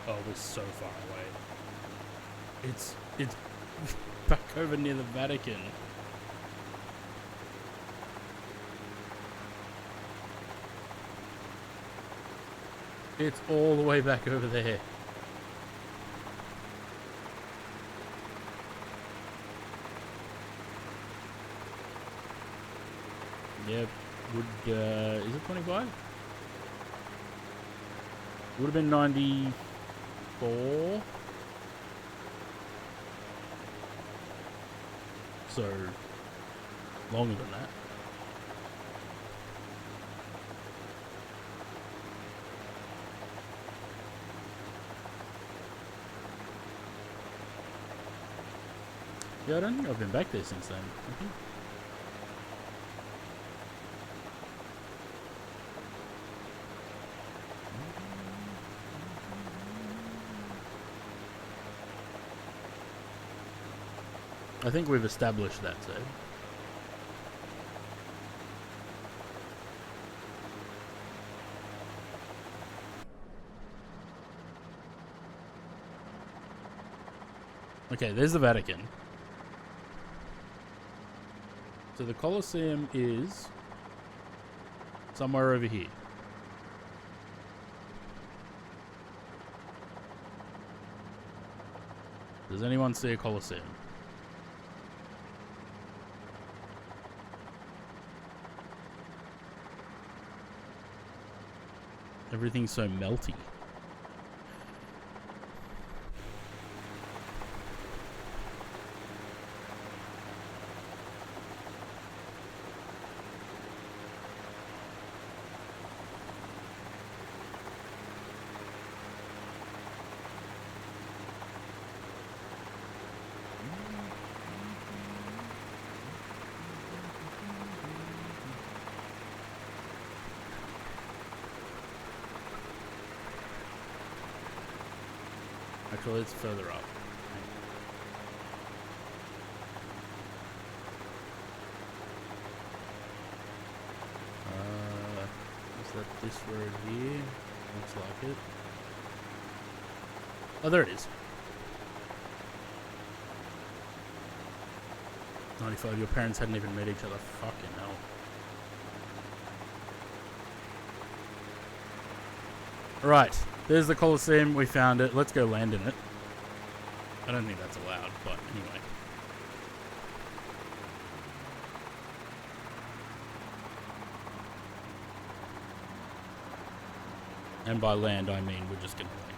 Oh, we're so far away. It's back over near the Vatican. It's all the way back over there. Yep. Would is it 25? Would have been 94. So longer than that. Yeah, I don't think I've been back there since then. I think we've established that, so. Okay, there's the Vatican. So the Colosseum is somewhere over here. Does anyone see a Colosseum? Everything's so melty. Actually, it's further up. Is that this road here? Looks like it. Oh, there it is. 95, your parents hadn't even met each other. Fucking hell. Right, there's the Colosseum. We found it. Let's go land in it. I don't think that's allowed, but anyway. And by land, I mean we're just gonna like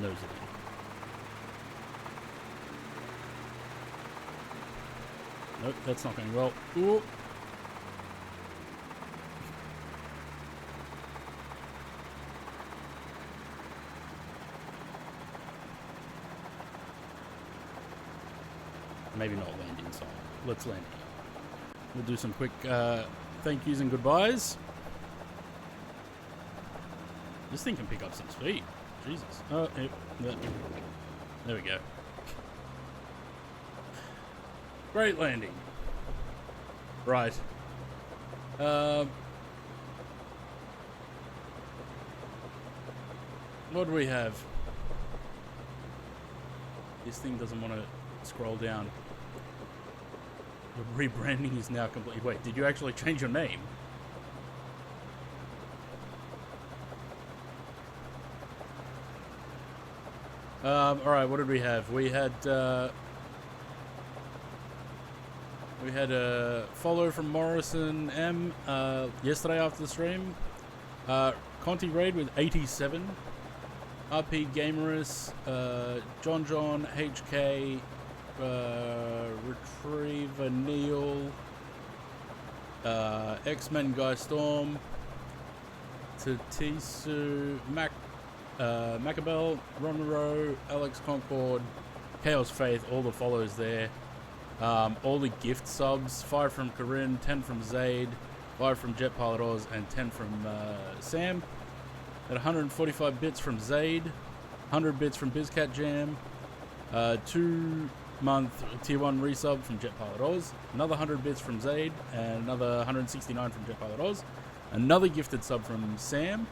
nose it in. Nope, that's not going well. Ooh. Maybe not land inside. Let's land here. We'll do some quick thank yous and goodbyes. This thing can pick up some speed. Jesus. Oh, there we go. Great landing. Right. What do we have? This thing doesn't want to scroll down. The rebranding is now complete. Wait, did you actually change your name? Alright, what did we have? We had a follow from Morrison M yesterday after the stream. Conti Raid with 87. RP Gamerus, John HK, Retriever Neil, X-Men Guy Storm, Tatisu, Macabel, Ron Moreau, Alex Concord, Chaos Faith, all the follows there. All the gift subs, 5 from Corinne, 10 from Zaid, 5 from Jet Pilot Oz, and 10 from Sam. At 145 bits from Zaid, 100 bits from BizCat Jam, 2-month tier 1 resub from Jet Pilot Oz, another 100 bits from Zaid, and another 169 from Jet Pilot Oz, another gifted sub from Sam,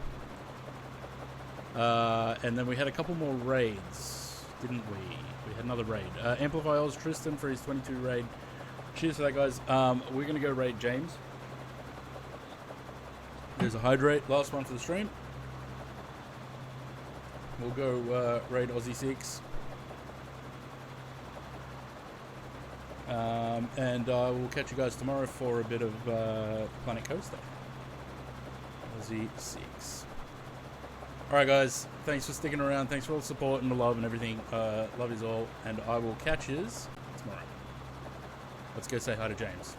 and then we had a couple more raids, didn't we? We had another raid. Amplify Oz Tristan for his 22 raid. Cheers for that, guys. We're going to go raid James. There's a hydrate, last one for the stream. We'll go raid Aussie 6. And we'll catch you guys tomorrow for a bit of Planet Coaster. Aussie 6. Alright guys, thanks for sticking around. Thanks for all the support and the love and everything. Love is all. And I will catch yous tomorrow. Let's go say hi to James.